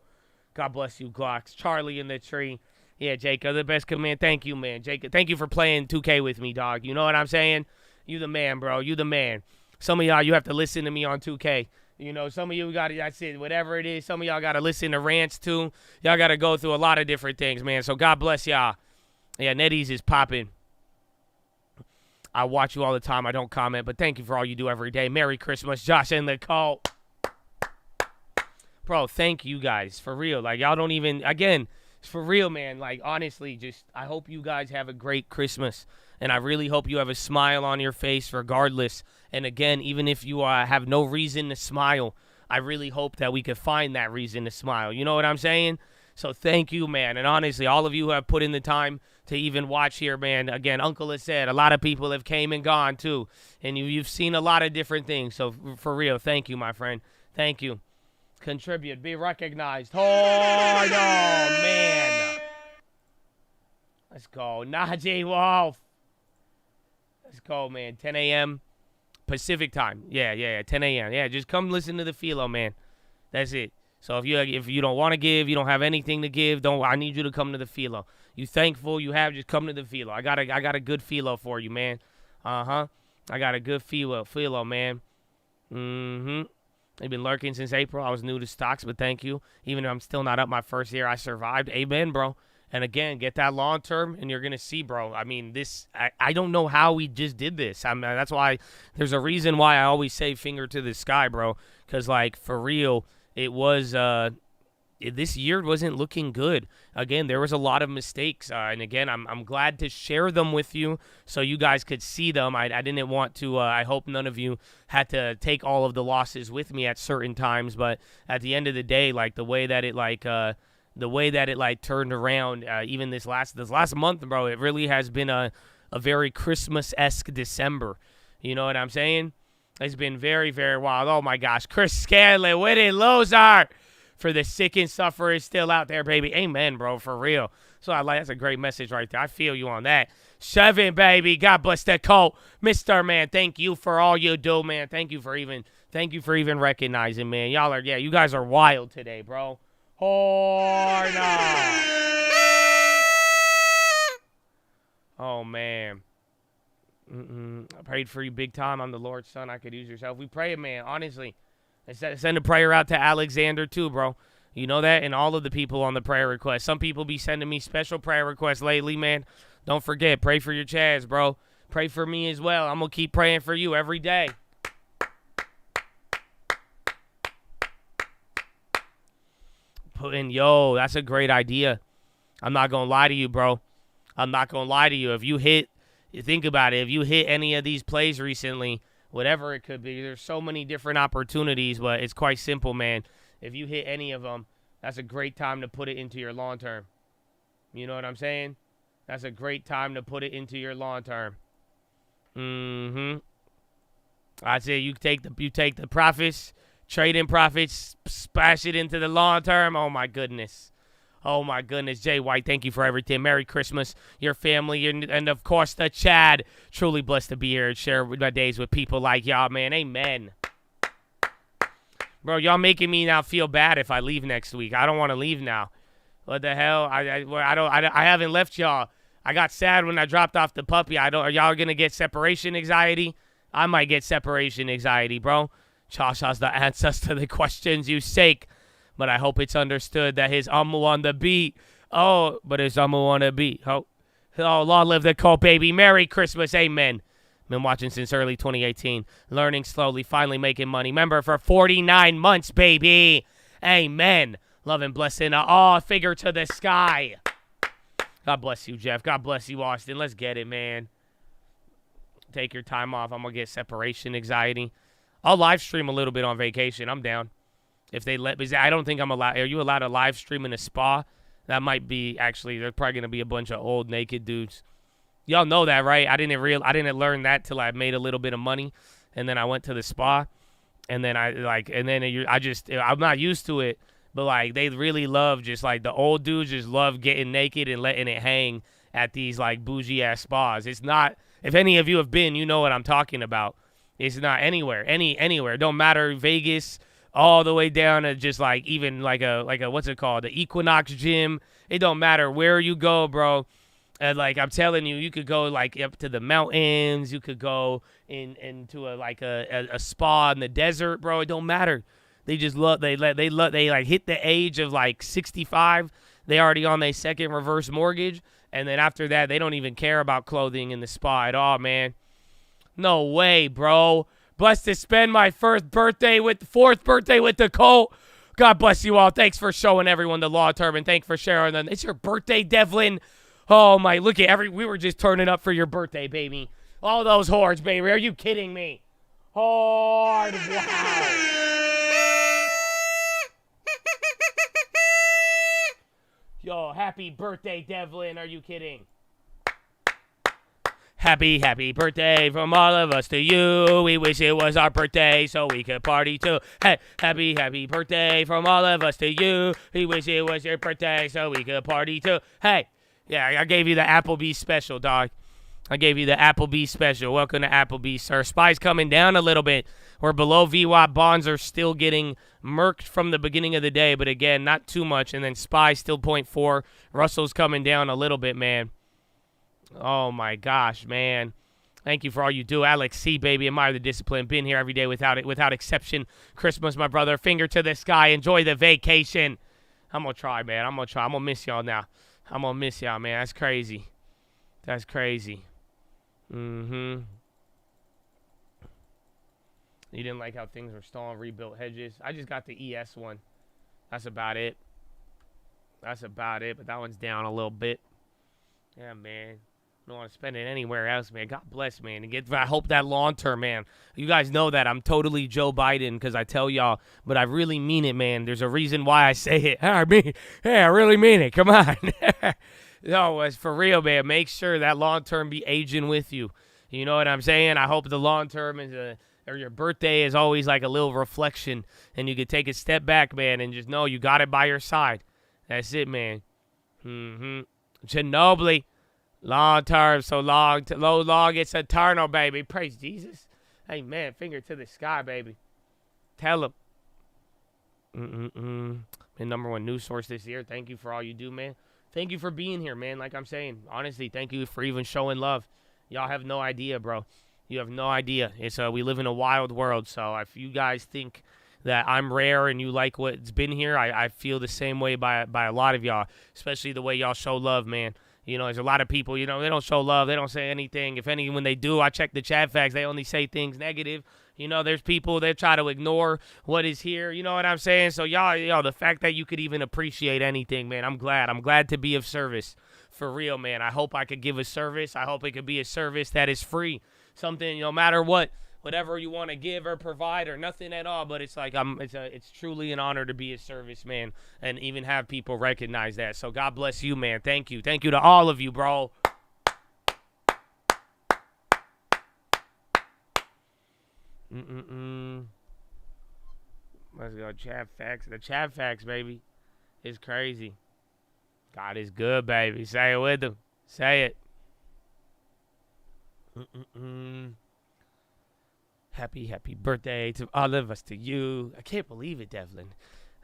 God bless you, Glocks. Charlie in the tree. Yeah, Jacob, the best command. Thank you, man. Jacob, thank you for playing 2K with me, dog. You know what I'm saying? You the man, bro. You the man. Some of y'all, you have to listen to me on 2K. You know, some of you got to, that's it, whatever it is. Some of y'all got to listen to rants too. Y'all got to go through a lot of different things, man. So God bless y'all. Yeah, Netties is popping. I watch you all the time. I don't comment, but thank you for all you do every day. Merry Christmas, Josh and Nicole. Bro, thank you guys, for real. Like, y'all don't even, again, for real, man. Like, honestly, just, I hope you guys have a great Christmas. And I really hope you have a smile on your face regardless. And again, even if you have no reason to smile, I really hope that we could find that reason to smile. You know what I'm saying? So thank you, man. And honestly, all of you who have put in the time to even watch here, man. Again, Uncle has said a lot of people have came and gone too. And you've seen a lot of different things. So for real, thank you, my friend. Thank you. Contribute. Be recognized. Oh, no, man. Let's go. Najee Wolf. Let's go, man. 10 a.m. Pacific time. Yeah, 10 a.m. Yeah, just come listen to the PHILO, man. That's it. So if you don't want to give, you don't have anything to give, I need you to come to the PHILO. You thankful you have, just come to the PHILO. I got a good PHILO for you, man. I got a good PHILO, man. They've been lurking since April. I was new to stocks, but thank you. Even though I'm still not up my first year, I survived. Amen, bro. And again, get that long term, and you're going to see, bro. I mean, I don't know how we just did this. I mean, that's why there's a reason why I always say finger to the sky, bro. Because, like, for real, it was this year wasn't looking good. Again, there was a lot of mistakes. And again, I'm glad to share them with you so you guys could see them. I didn't want to, I hope none of you had to take all of the losses with me at certain times. But at the end of the day, like, the way that it turned around, even this last month, bro, it really has been a very Christmas-esque December. You know what I'm saying? It's been very, very wild. Oh my gosh, Chris Scanlon, Whitney Lozar, for the sick and sufferers still out there, baby. Amen, bro, for real. So that's a great message right there. I feel you on that. 7, baby. God bless that cult, Mr. Man. Thank you for all you do, man. Thank you for even recognizing, man. You guys are wild today, bro. Oh, no. Oh, man. I prayed for you big time. I'm the Lord's son. I could use yourself. We pray, man, honestly. Send a prayer out to Alexander, too, bro. You know that? And all of the people on the prayer request. Some people be sending me special prayer requests lately, man. Don't forget, pray for your Chaz, bro. Pray for me as well. I'm going to keep praying for you every day. Yo, that's a great idea. I'm not going to lie to you, bro. I'm not going to lie to you. Think about it. If you hit any of these plays recently, whatever it could be, there's so many different opportunities, but it's quite simple, man. If you hit any of them, that's a great time to put it into your long term. You know what I'm saying? That's a great time to put it into your long term. I say you take the profits, trade in profits, splash it into the long term. Oh my goodness. Oh, my goodness. Jay White, thank you for everything. Merry Christmas, your family, and of course, the Chad. Truly blessed to be here and share my days with people like y'all, man. Amen. Bro, y'all making me now feel bad if I leave next week. I don't want to leave now. What the hell? I haven't left y'all. I got sad when I dropped off the puppy. Are y'all going to get separation anxiety? I might get separation anxiety, bro. Josh has the answers to the questions you seek. But I hope it's understood that his on the beat. Oh, but his on the beat. Oh, long live the cult, baby. Merry Christmas. Amen. Been watching since early 2018. Learning slowly, finally making money. Member for 49 months, baby. Amen. Love and blessing. Figure to the sky. God bless you, Jeff. God bless you, Austin. Let's get it, man. Take your time off. I'm going to get separation anxiety. I'll live stream a little bit on vacation. I'm down. If they let me, I don't think I'm allowed. Are you allowed to live stream in a spa? That might be, actually, there's probably going to be a bunch of old naked dudes. Y'all know that, right? I didn't learn that till I made a little bit of money. And then I went to the spa. And then I'm not used to it. But, like, they really love just, like, the old dudes just love getting naked and letting it hang at these, like, bougie-ass spas. It's not, if any of you have been, you know what I'm talking about. It's not anywhere. Anywhere. It don't matter, Vegas, all the way down to just like even like a what's it called, the Equinox gym. It don't matter where you go, bro. And like I'm telling you, you could go like up to the mountains. You could go into a spa in the desert, bro. It don't matter. They just love they like hit the age of like 65. They already on their second reverse mortgage, and then after that, they don't even care about clothing in the spa at all, man. No way, bro. Blessed to spend my fourth birthday with the Colt. God bless you all. Thanks for showing everyone the long term, and thanks for sharing them. It's your birthday, Devlin. Oh my, look at we were just turning up for your birthday, baby. All those whores, baby. Are you kidding me? Hard, wow. Yo, happy birthday, Devlin. Are you kidding? Happy birthday from all of us to you. We wish it was our birthday so we could party too. Hey, happy birthday from all of us to you. We wish it was your birthday so we could party too. Hey, yeah, I gave you the Applebee's special, dog. I gave you the Applebee's special. Welcome to Applebee's, sir. SPY's coming down a little bit. We're below VWAP. Bonds are still getting murked from the beginning of the day, but again, not too much. And then SPY still 0.4. Russell's coming down a little bit, man. Oh, my gosh, man. Thank you for all you do. Alex C., baby. Admire the discipline. Been here every day without exception. Christmas, my brother. Finger to the sky. Enjoy the vacation. I'm going to try, man. I'm going to try. I'm going to miss y'all now. I'm going to miss y'all, man. That's crazy. That's crazy. You didn't like how things were stalling, rebuilt hedges. I just got the ES one. That's about it. But that one's down a little bit. Yeah, man. Don't want to spend it anywhere else, man. God bless, man. I hope that long term, man. You guys know that I'm totally Joe Biden because I tell y'all, but I really mean it, man. There's a reason why I say it. I really mean it. Come on. No, it's for real, man. Make sure that long term be aging with you. You know what I'm saying? I hope the long term is or your birthday is always like a little reflection, and you could take a step back, man, and just know you got it by your side. That's it, man. Ginobili. Long term, so long, long, it's eternal, baby. Praise Jesus. Hey, man, finger to the sky, baby. Tell him. Been number one news source this year. Thank you for all you do, man. Thank you for being here, man. Like I'm saying, honestly, thank you for even showing love. Y'all have no idea, bro. You have no idea. It's we live in a wild world, so if you guys think that I'm rare and you like what's been here, I feel the same way by a lot of y'all, especially the way y'all show love, man. You know, there's a lot of people, you know, they don't show love. They don't say anything. If any, when they do, I check the chat facts. They only say things negative. You know, there's people that try to ignore what is here. You know what I'm saying? So, y'all, the fact that you could even appreciate anything, man, I'm glad. I'm glad to be of service. For real, man. I hope I could give a service. I hope it could be a service that is free. Something, no matter what, whatever you want to give or provide or nothing at all. But it's like it's truly an honor to be a service, man, and even have people recognize that. So God bless you, man. Thank you. Thank you to all of you, bro. Let's go. Chat facts. The chat facts, baby, is crazy. God is good, baby. Say it with them. Say it. Happy birthday to all of us, to you. I can't believe it, Devlin.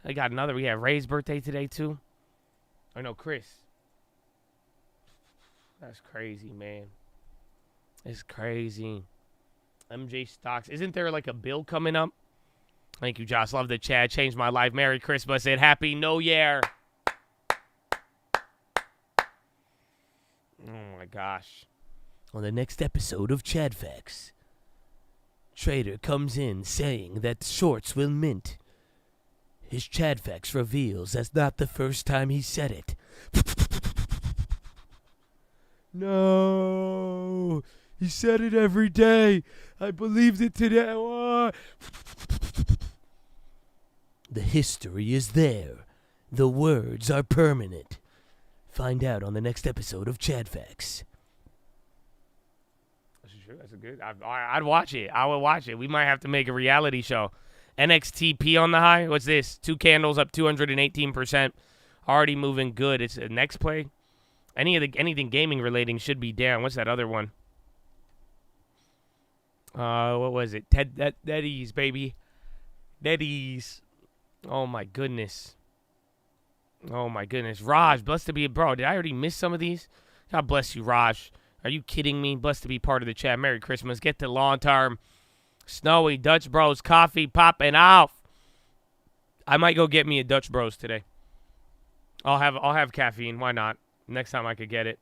I got another. We have Ray's birthday today, too. I know, Chris. That's crazy, man. It's crazy. MJ Stocks. Isn't there like a bill coming up? Thank you, Josh. Love the chat. Changed my life. Merry Christmas and Happy New Year. Oh, my gosh. On the next episode of Chad Facts, trader comes in saying that shorts will mint. His Chad Facts reveals that's not the first time he said it. No, he said it every day. I believed it today. The history is there. The words are permanent. Find out on the next episode of Chad Facts. That's a good. I'd watch it. I would watch it. We might have to make a reality show. NXTP on the high. What's this? 2 candles up 218%. Already moving good. It's a next play. Anything gaming relating should be down. What's that other one? What was it? Netties, baby. Netties. Oh my goodness. Raj, blessed to be a bro. Did I already miss some of these? God bless you, Raj. Are you kidding me? Blessed to be part of the chat. Merry Christmas. Get the long-term snowy Dutch Bros coffee popping off. I might go get me a Dutch Bros today. I'll have caffeine. Why not? Next time I could get it.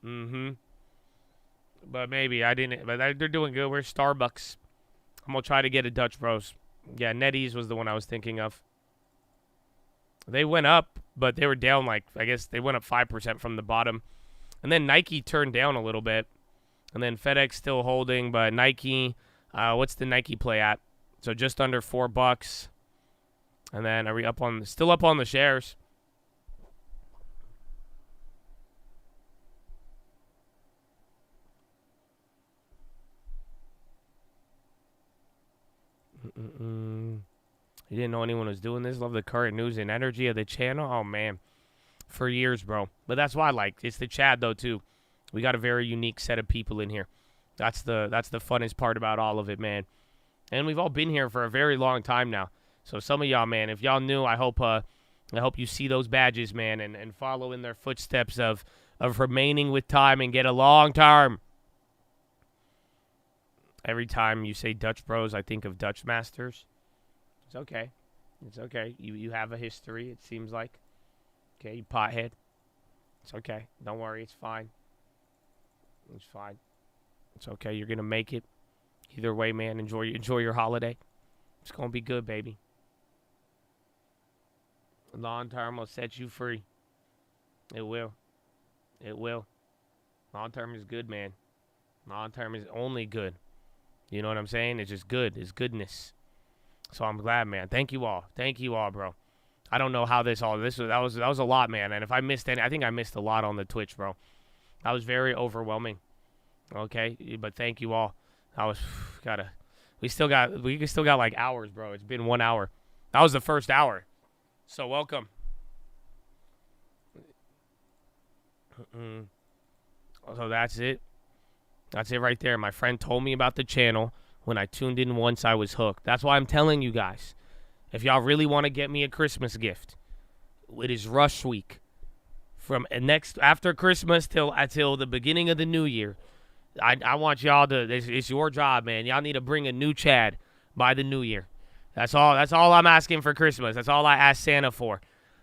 But maybe I didn't. But they're doing good. We're Starbucks. I'm gonna try to get a Dutch Bros. Yeah, NetEase was the one I was thinking of. They went up, but they were down like, I guess they went up 5% from the bottom. And then Nike turned down a little bit. And then FedEx still holding, but Nike, what's the Nike play at? So just under $4. And then are we still up on the shares? You didn't know anyone was doing this? Love the current news and energy of the channel? Oh, man. For years, bro. But that's why I like. It's the chat, though, too. We got a very unique set of people in here. That's the funnest part about all of it, man. And we've all been here for a very long time now. So some of y'all, man, if y'all knew, I hope you see those badges, man, and follow in their footsteps of remaining with time and get a long term. Every time you say Dutch Bros, I think of Dutch Masters. It's okay. It's okay. You have a history, it seems like. Okay, you pothead. It's okay. Don't worry. It's fine. It's fine. It's okay. You're going to make it. Either way, man, enjoy your holiday. It's going to be good, baby. Long term will set you free. It will. It will. Long term is good, man. Long term is only good. You know what I'm saying? It's just good. It's goodness. So I'm glad, man. Thank you all. Thank you all, bro. I don't know how that was a lot, man. And if I missed any, I think I missed a lot on the Twitch, bro. That was very overwhelming. Okay, but thank you all. We still got like hours, bro. It's been 1 hour. That was the first hour. So welcome. So that's it. That's it right there. My friend told me about the channel. When I tuned in once, I was hooked. That's why I'm telling you guys. If y'all really want to get me a Christmas gift, it is rush week. From after Christmas till the beginning of the new year. I want y'all to, it's your job, man. Y'all need to bring a new Chad by the new year. That's all I'm asking for Christmas. That's all I asked Santa for.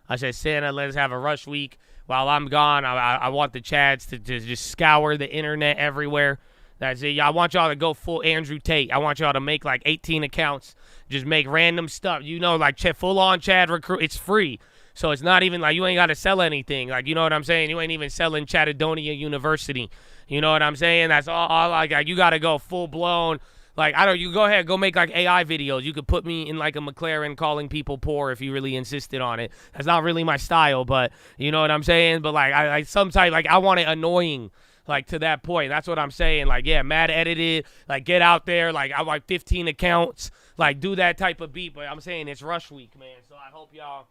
I said, Santa, let's have a rush week. While I'm gone, I want the Chads to just scour the internet everywhere. That's it. I want y'all to go full Andrew Tate. I want y'all to make like 18 accounts. Just make random stuff. You know, like full-on Chad recruit. It's free. So it's not even like you ain't got to sell anything. Like, you know what I'm saying? You ain't even selling Chattadonia University. You know what I'm saying? That's all like you got to go full-blown. Like, you go ahead, go make like AI videos. You could put me in like a McLaren calling people poor if you really insisted on it. That's not really my style, but you know what I'm saying? But like, I want it annoying, like to that point. That's what I'm saying. Like, yeah, mad edited, like get out there. Like, I like 15 accounts, like do that type of beat. But I'm saying it's rush week, man. So I hope y'all,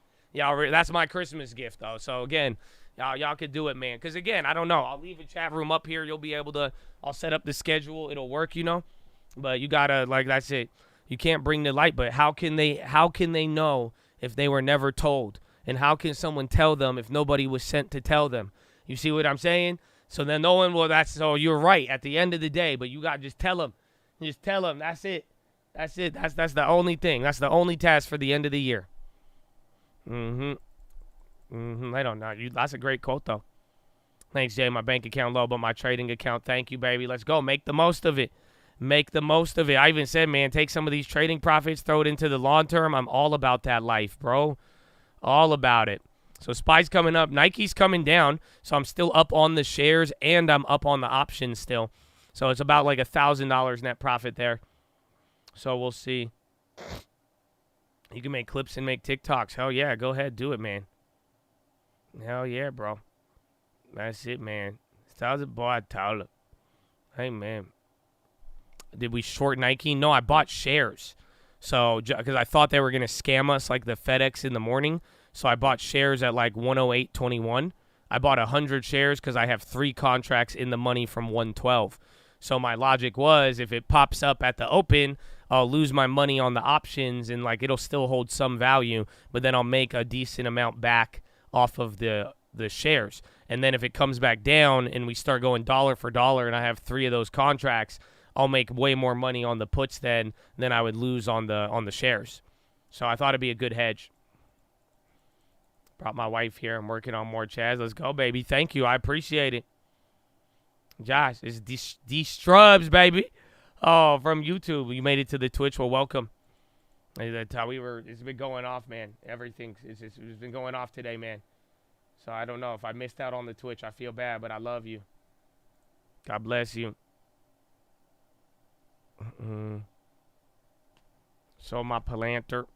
that's my Christmas gift though. So again, y'all could do it, man. Cause again, I don't know. I'll leave a chat room up here. You'll be able to, I'll set up the schedule. It'll work, you know. But you gotta, like, that's it. You can't bring the light, but how can they know if they were never told? And how can someone tell them if nobody was sent to tell them? You see what I'm saying? So then no one will, so you're right at the end of the day, but you gotta just tell them. Just tell them, that's it. That's it. That's the only thing. That's the only task for the end of the year. I don't know. That's a great quote, though. Thanks, Jay. My bank account low, but my trading account. Thank you, baby. Let's go. Make the most of it. Make the most of it. I even said, man, take some of these trading profits, throw it into the long term. I'm all about that life, bro. All about it. So SPY's coming up. Nike's coming down. So I'm still up on the shares and I'm up on the options still. So it's about like $1,000 net profit there. So we'll see. You can make clips and make TikToks. Hell yeah. Go ahead. Do it, man. Hell yeah, bro. That's it, man. Hey, man. Did we short Nike? No, I bought shares. So, because I thought they were going to scam us like the FedEx in the morning. So I bought shares at like 108.21. I bought 100 shares because I have 3 contracts in the money from 112. So my logic was if it pops up at the open, I'll lose my money on the options and like it'll still hold some value, but then I'll make a decent amount back off of the shares. And then if it comes back down and we start going dollar for dollar and I have 3 of those contracts, I'll make way more money on the puts than I would lose on the shares. So I thought it'd be a good hedge. Brought my wife here. I'm working on more Chaz. Let's go, baby. Thank you. I appreciate it. Josh, it's D-Strubs, baby. Oh, from YouTube. You made it to the Twitch. Well, welcome. That's how it's been going off, man. It's been going off today, man. So I don't know. If I missed out on the Twitch, I feel bad, but I love you. God bless you. So my Palantir.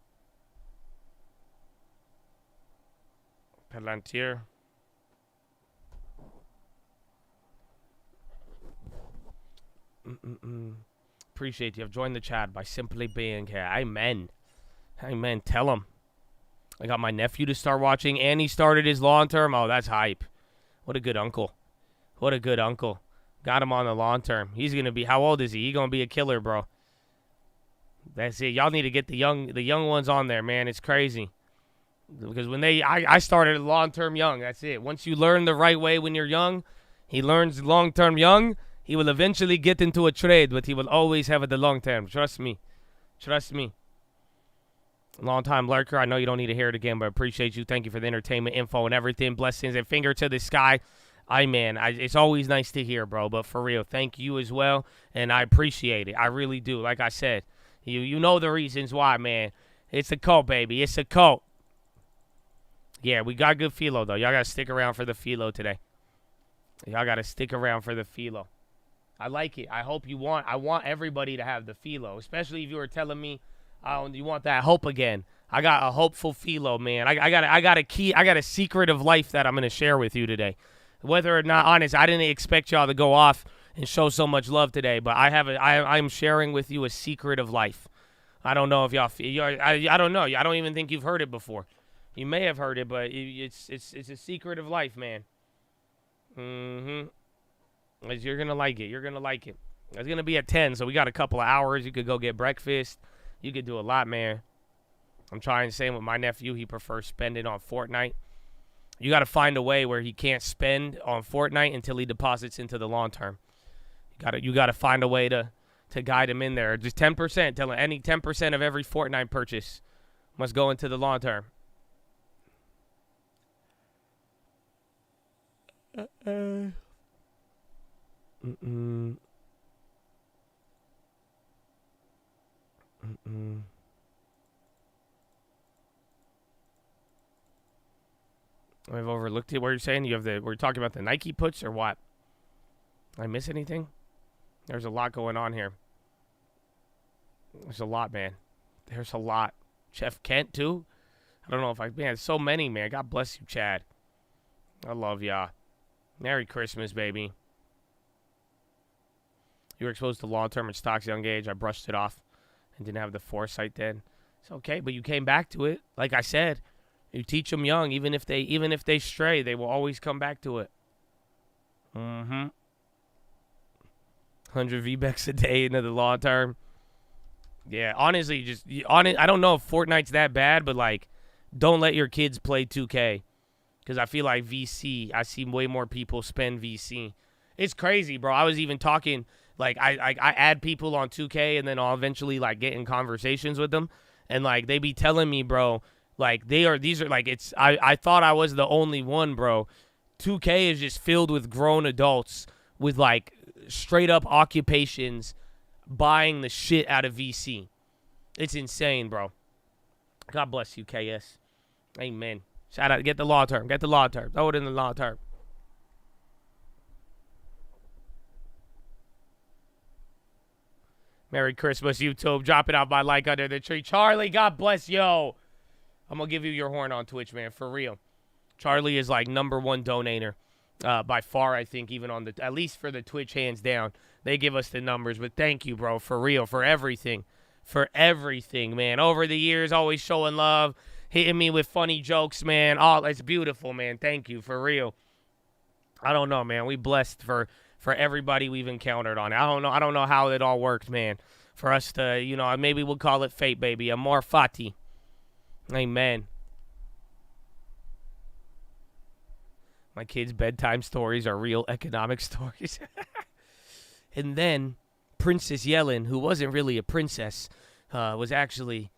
Appreciate you. I've joined the chat by simply being here. Amen. Amen. Tell him. I got my nephew to start watching, and he started his long term. Oh, that's hype. What a good uncle. What a good uncle. Got him on the long term. He's going to be, how old is he? He's going to be a killer, bro. That's it. Y'all need to get the young ones on there, man. It's crazy. Because when I started long-term young. That's it. Once you learn the right way when you're young, he learns long-term young. He will eventually get into a trade, but he will always have it the long term. Trust me. Trust me. Long-time lurker. I know you don't need to hear it again, but I appreciate you. Thank you for the entertainment, info, and everything. Blessings and finger to the sky. It's always nice to hear, bro. But for real, thank you as well, and I appreciate it. I really do. Like I said, you know the reasons why, man. It's a cult, baby. It's a cult. Yeah, we got good PHILO, though. Y'all got to stick around for the PHILO today. Y'all got to stick around for the PHILO. I like it. I want everybody to have the PHILO, especially if you were telling me you want that hope again. I got a hopeful PHILO, man. I got a secret of life that I'm going to share with you today. Whether or not, honest, I didn't expect y'all to go off and show so much love today, but I'm sharing with you a secret of life. I don't know if y'all I don't know. I don't even think you've heard it before. You may have heard it, but it's a secret of life, man. You're going to like it. You're going to like it. It's going to be at 10, so we got a couple of hours. You could go get breakfast. You could do a lot, man. I'm trying the same with my nephew. He prefers spending on Fortnite. You got to find a way where he can't spend on Fortnite until he deposits into the long term. You got to find a way to guide him in there. Just 10%. Tell him any 10% of every Fortnite purchase must go into the long term. I've overlooked it. What you're saying? We're talking about the Nike puts or what? Did I miss anything? There's a lot going on here. There's a lot, man. There's a lot. Chef Kent, too? I don't know if man, so many, man. God bless you, Chad. I love y'all. Merry Christmas, baby. You were exposed to long-term and stocks young age. I brushed it off and didn't have the foresight then. It's okay, but you came back to it. Like I said, you teach them young. Even if they stray, they will always come back to it. 100 V-Bucks a day into the long term. Yeah, honestly, I don't know if Fortnite's that bad, but, like, don't let your kids play 2K. Because I feel like VC, I see way more people spend VC. It's crazy, bro. I was even talking, like, I add people on 2K, and then I'll eventually, like, get in conversations with them. And, like, they be telling me, bro, like, I thought I was the only one, bro. 2K is just filled with grown adults with, like, straight-up occupations buying the shit out of VC. It's insane, bro. God bless you, KS. Amen. Shout out. Get the law term. Get the law term. Throw it in the law term. Merry Christmas, YouTube. Drop it out my like under the tree. Charlie, God bless yo. I'm going to give you your horn on Twitch, man. For real. Charlie is like #1 donator. By far, I think, even on at least for the Twitch, hands down. They give us the numbers, but thank you, bro, for real, for everything. For everything, man. Over the years, always showing love, hitting me with funny jokes, man. Oh, it's beautiful, man. Thank you, for real. I don't know, man. We blessed for everybody we've encountered on it. I don't know how it all worked, man. For us to, maybe we'll call it fate, baby. Amor fati. Amen. My kids' bedtime stories are real economic stories. And then Princess Yellen, who wasn't really a princess, was actually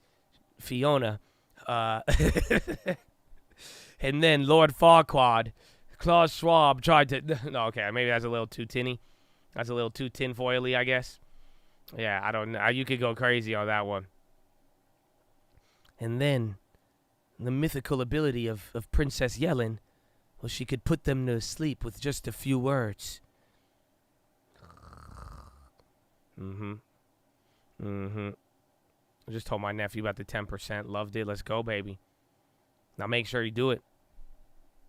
Fiona. And then Lord Farquaad, Klaus Schwab tried to... No, okay, maybe that's a little too tinny. That's a little too tinfoily, I guess. Yeah, I don't know. You could go crazy on that one. And then the mythical ability of Princess Yellen, well, she could put them to sleep with just a few words. I just told my nephew about the 10%. Loved it. Let's go, baby. Now make sure you do it.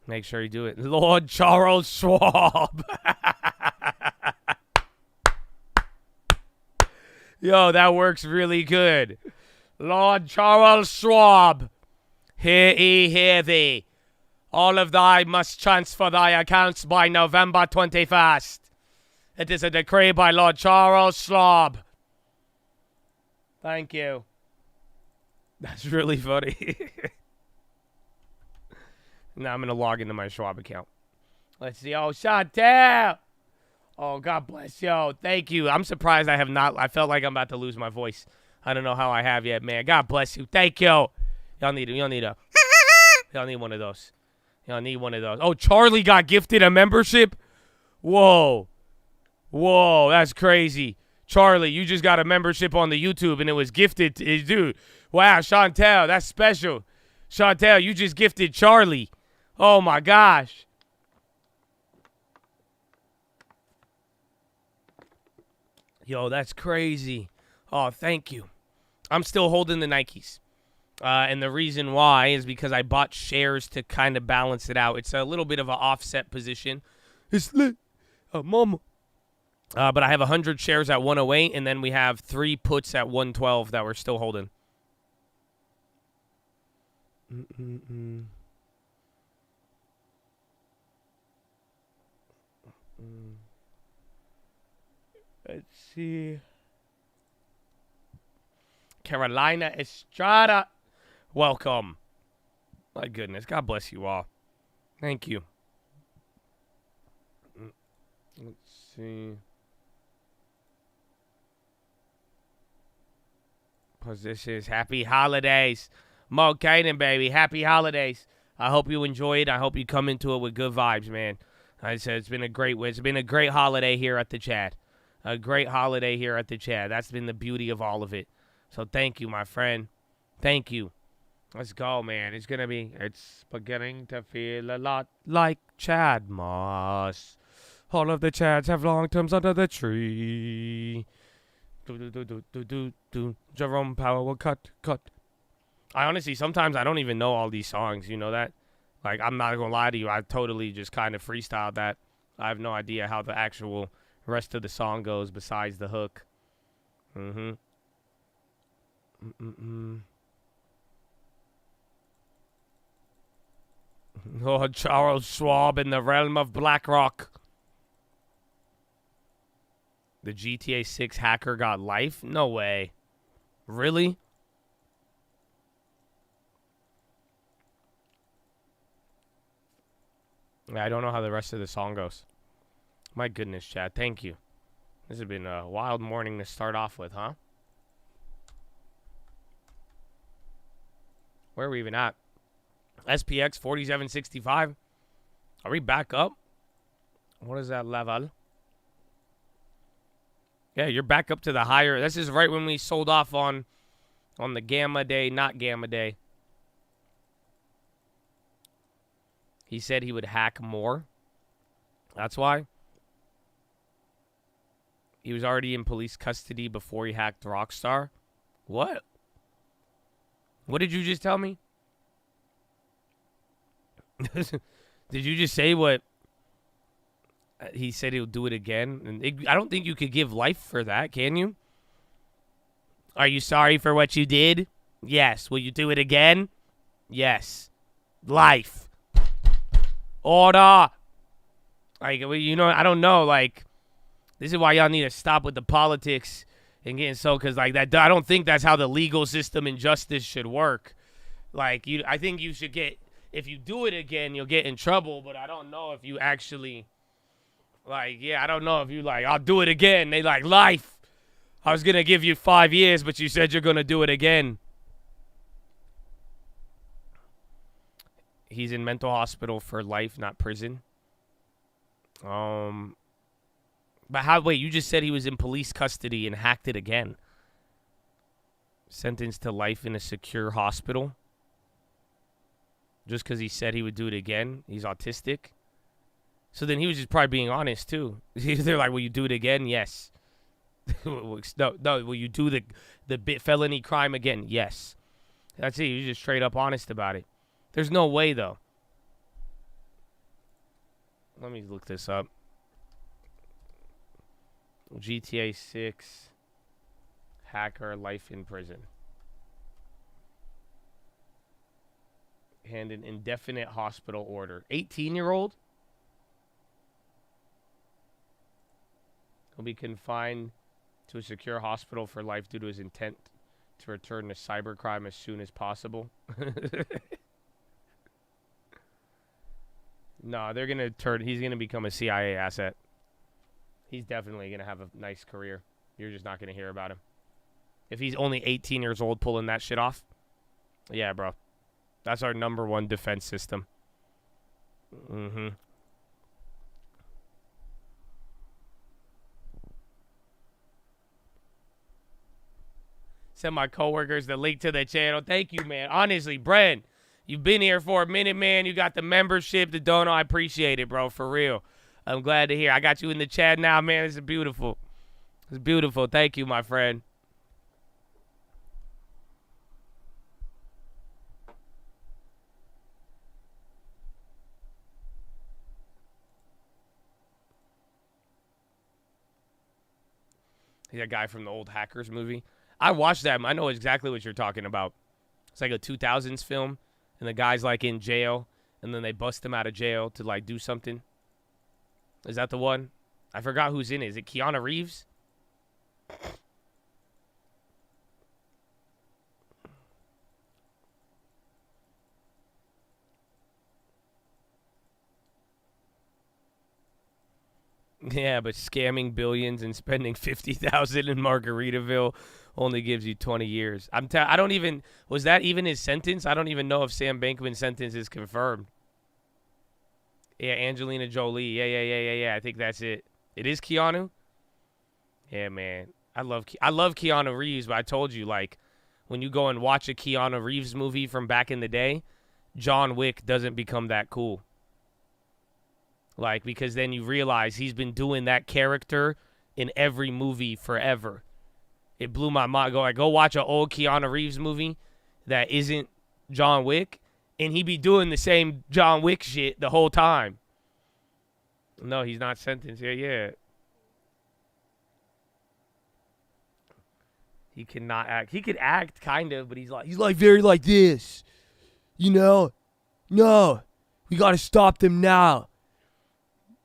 Make sure you do it. Lord Charles Schwab. Yo, that works really good. Lord Charles Schwab. Hear ye, hear thee. All of thy must transfer thy accounts by November 21st. It is a decree by Lord Charles Schwab. Thank you. That's really funny. Now I'm going to log into my Schwab account. Let's see. Oh, Chantel. Oh, God bless you. Thank you. I'm surprised I have not. I felt like I'm about to lose my voice. I don't know how I have yet, man. God bless you. Thank you. Y'all need one of those. Y'all need one of those. Oh, Charlie got gifted a membership? Whoa. Whoa, that's crazy. Charlie, you just got a membership on the YouTube and it was gifted to, dude. Wow, Chantel, that's special. Chantel, you just gifted Charlie. Oh, my gosh. Yo, that's crazy. Oh, thank you. I'm still holding the Nikes. And the reason why is because I bought shares to kind of balance it out. It's a little bit of an offset position. It's lit. Mama. But I have 100 shares at 108, and then we have 3 puts at 112 that we're still holding. Let's see. Carolina Estrada. Welcome. My goodness. God bless you all. Thank you. Let's see. Positions. Happy holidays. Mo Kaden, baby. Happy holidays. I hope you enjoy it. I hope you come into it with good vibes, man. I said it's been a great holiday here at the Chad. A great holiday here at the Chad. That's been the beauty of all of it. So thank you, my friend. Thank you. Let's go, man. It's beginning to feel a lot like Chad Moss. All of the Chads have long terms under the tree. Jerome Powell will cut. I honestly, sometimes I don't even know all these songs. You know that? Like, I'm not going to lie to you. I totally just kind of freestyled that. I have no idea how the actual rest of the song goes besides the hook. Lord Charles Schwab in the realm of BlackRock. The GTA 6 hacker got life? No way. Really? I don't know how the rest of the song goes. My goodness, Chad. Thank you. This has been a wild morning to start off with, huh? Where are we even at? SPX 4765. Are we back up? What is that level? Yeah, you're back up to the higher. This is right when we sold off on the gamma day, not gamma day. He said he would hack more. That's why. He was already in police custody before he hacked Rockstar. What? What did you just tell me? Did you just say what? He said he'll do it again. And I don't think you could give life for that, can you? Are you sorry for what you did? Yes. Will you do it again? Yes. Life. Order. Like, you know, I don't know. Like, this is why y'all need to stop with the politics and getting so, because like that. I don't think that's how the legal system and justice should work. Like, I think you should get. if you do it again, you'll get in trouble. But I don't know if you actually, like, yeah, I don't know if you, like, I'll do it again. They like, life. I was going to give you 5 years, but you said you're going to do it again. He's in mental hospital for life, not prison. But how, wait, you just said he was in police custody and hacked it again. Sentenced to life in a secure hospital. Just because he said he would do it again. He's autistic. So then he was just probably being honest, too. They're like, will you do it again? Yes. No, will you do the felony crime again? Yes. That's it. He's just straight up honest about it. There's no way, though. Let me look this up. GTA 6 hacker life in prison. And an indefinite hospital order. 18-year-old? He'll be confined to a secure hospital for life due to his intent to return to cybercrime as soon as possible. No, they're going to turn... He's going to become a CIA asset. He's definitely going to have a nice career. You're just not going to hear about him. If he's only 18 years old pulling that shit off, yeah, bro. That's our number one defense system. Mm-hmm. Send my coworkers the link to the channel. Thank you, man. Honestly, Bren, you've been here for a minute, man. You got the membership, the dono. I appreciate it, bro, for real. I'm glad to hear. I got you in the chat now, man. This is beautiful. It's beautiful. Thank you, my friend. He's a guy from the old Hackers movie. I watched that. I know exactly what you're talking about. It's like a 2000s film, and the guy's like in jail, and then they bust him out of jail to like do something. Is that the one? I forgot who's in it. Is it Keanu Reeves? Yeah, but scamming billions and spending $50,000 in Margaritaville only gives you 20 years. I don't even, was that even his sentence? I don't even know if Sam Bankman's sentence is confirmed. Yeah, Angelina Jolie. Yeah. I think that's it. It is Keanu? Yeah, man. I love Keanu Reeves, but I told you, like, when you go and watch a Keanu Reeves movie from back in the day, John Wick doesn't become that cool. Like, because then you realize he's been doing that character in every movie forever. It blew my mind. Go watch an old Keanu Reeves movie that isn't John Wick, and he be doing the same John Wick shit the whole time. No, he's not sentenced. Yeah. He cannot act. He could act, kind of, but he's like very like this. You know? No. We got to stop them now.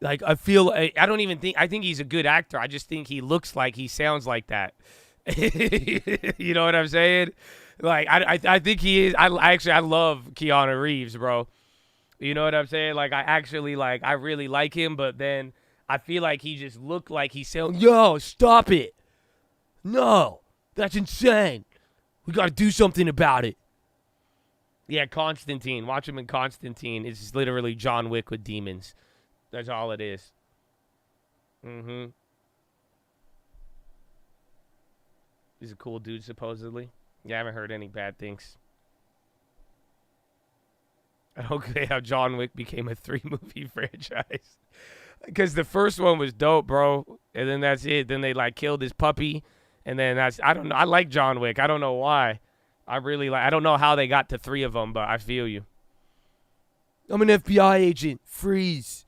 Like, I don't even think, I think he's a good actor. I just think he looks like he sounds like that. You know what I'm saying? Like, I think he is. I love Keanu Reeves, bro. You know what I'm saying? Like, I really like him, but then I feel like he just looked like he sounds, yo, stop it. No, that's insane. We got to do something about it. Yeah, Constantine. Watch him in Constantine. It's just literally John Wick with demons. That's all it is. Mm-hmm. He's a cool dude, supposedly. Yeah, I haven't heard any bad things. I don't get how John Wick became a 3-movie franchise. Because the first one was dope, bro. And then that's it. Then they, like, killed his puppy. And then I don't know. I like John Wick. I don't know why. I don't know how they got to 3 of them, but I feel you. I'm an FBI agent. Freeze.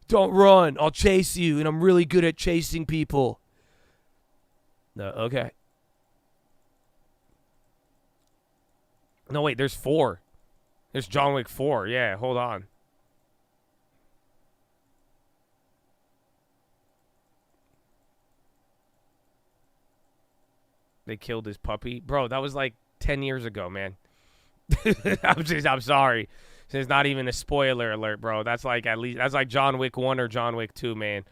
Don't run. I'll chase you, and I'm really good at chasing people. No, okay. No, wait, there's 4. There's John Wick 4. Yeah, hold on. They killed his puppy. Bro, that was like 10 years ago, man. I'm sorry. It's not even a spoiler alert, bro. That's like that's like John Wick 1 or John Wick 2, man.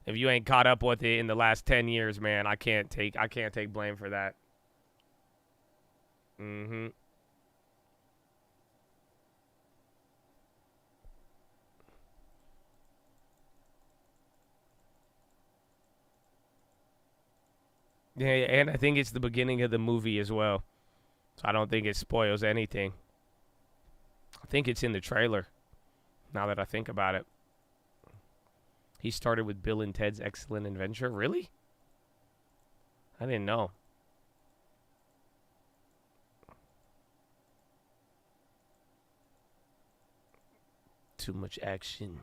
If you ain't caught up with it in the last 10 years, man, I can't take blame for that. Mm-hmm. Yeah, and I think it's the beginning of the movie as well. So I don't think it spoils anything. I think it's in the trailer, now that I think about it. He started with Bill and Ted's Excellent Adventure. Really? I didn't know. Too much action.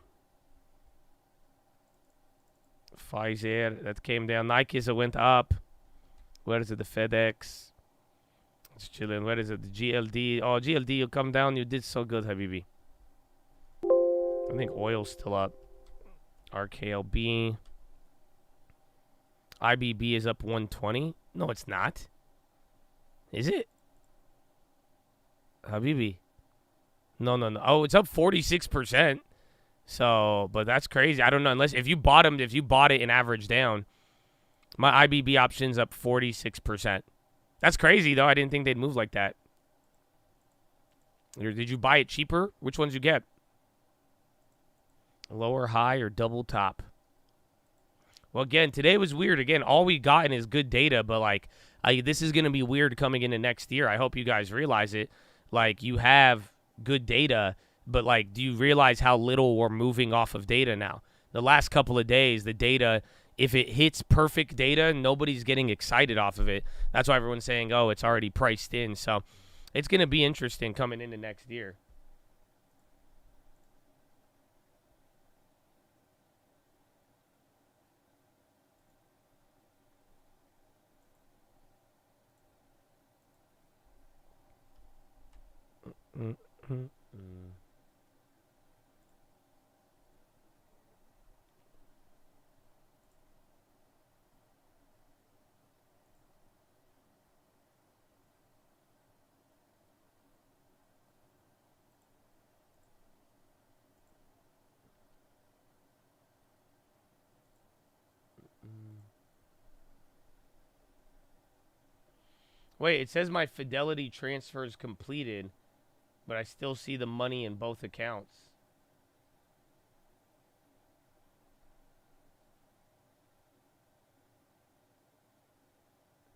Pfizer, that came down. Nike's went up. Where is it? The FedEx. It's chilling. Where is it? The GLD. Oh, GLD, you come down. You did so good, Habibi. I think oil's still up. RKLB. IBB is up 120. No, it's not. Is it? Habibi. No. Oh, it's up 46%. So, but that's crazy. I don't know. Unless if you bought it and average down. My IBB option's up 46%. That's crazy, though. I didn't think they'd move like that. Did you buy it cheaper? Which ones you get? Lower, high, or double top? Well, again, today was weird. Again, all we gotten is good data, but, like, this is going to be weird coming into next year. I hope you guys realize it. Like, you have good data, but, like, do you realize how little we're moving off of data now? The last couple of days, the data, if it hits perfect data, nobody's getting excited off of it. That's why everyone's saying, oh, it's already priced in. So it's going to be interesting coming into next year. Wait, it says my Fidelity transfer is completed, but I still see the money in both accounts.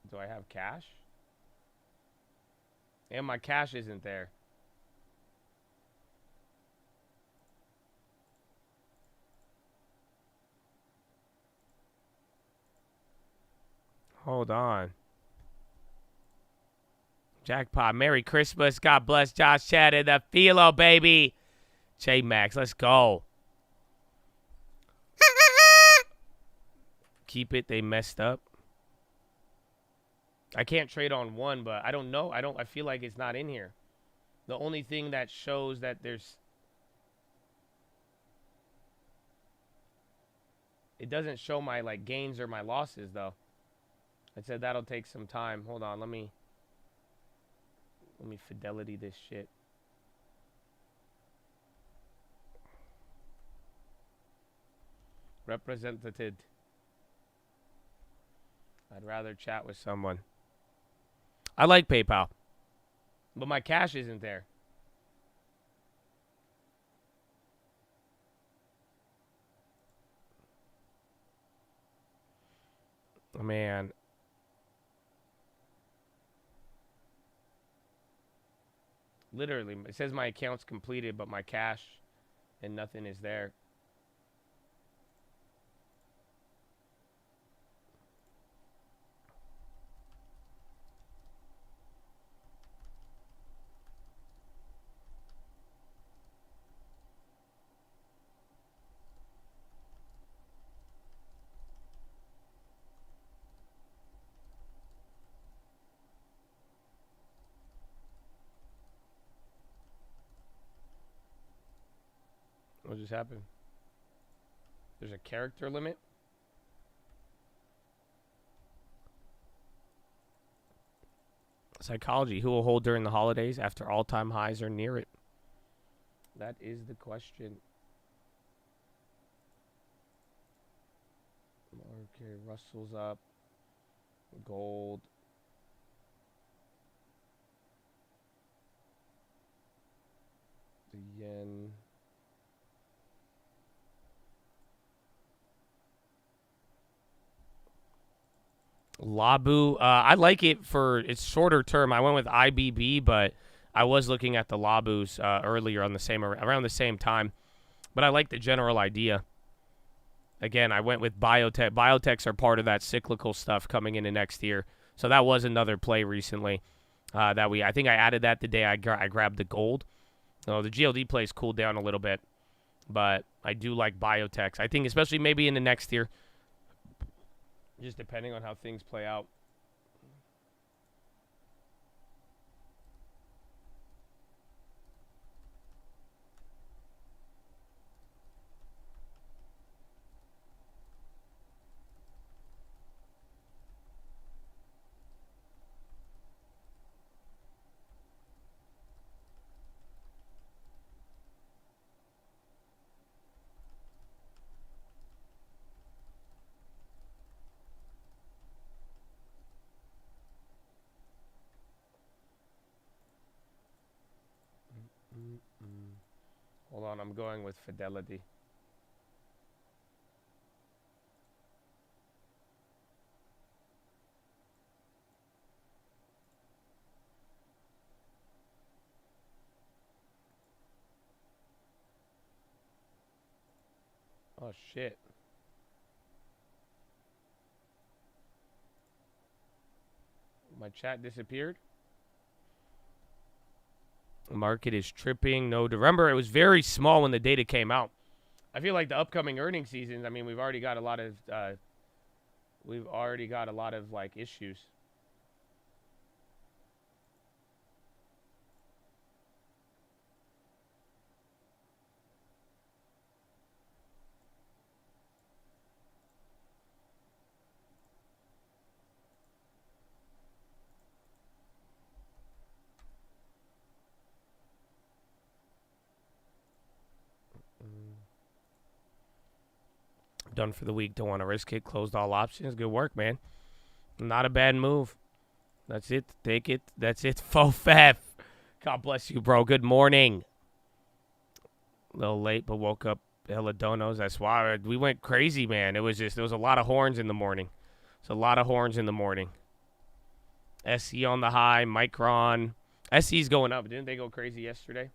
Do I have cash? And my cash isn't there. Hold on. Jackpot. Merry Christmas. God bless Josh Chad and the PHILO, baby. J-Max, let's go. Keep it. They messed up. I can't trade on one, but I don't know. I feel like it's not in here. The only thing that shows that there's... It doesn't show my, like, gains or my losses, though. I said that'll take some time. Hold on. Let me Fidelity this shit. Represented. I'd rather chat with someone. I like PayPal, but my cash isn't there. Oh, man. Literally, it says my account's completed, but my cash and nothing is there. What just happened? There's a character limit? Psychology. Who will hold during the holidays after all-time highs or near it? That is the question. Okay, Russell's up. Gold. The yen. Labu, I like it for its shorter term. I went with IBB, but I was looking at the Labus earlier on around the same time. But I like the general idea. Again, I went with biotech. Biotechs are part of that cyclical stuff coming into next year. So that was another play recently I think I added that the day I grabbed the gold. So the GLD plays cooled down a little bit, but I do like biotechs. I think especially maybe in the next year. Just depending on how things play out. Hold on, I'm going with Fidelity. Oh, shit. My chat disappeared. The market is tripping. No, remember, it was very small when the data came out. I feel like the upcoming earnings seasons, I mean, we've already got a lot of like issues. Done for the week. Don't want to risk it. Closed all options. Good work, man. Not a bad move. That's it. Take it. That's it. Fofef. God bless you, bro. Good morning. A little late, but woke up hella donos. That's why we went crazy, man. There was a lot of horns in the morning. It's a lot of horns in the morning. SE on the high. Micron. SE's going up. Didn't they go crazy yesterday?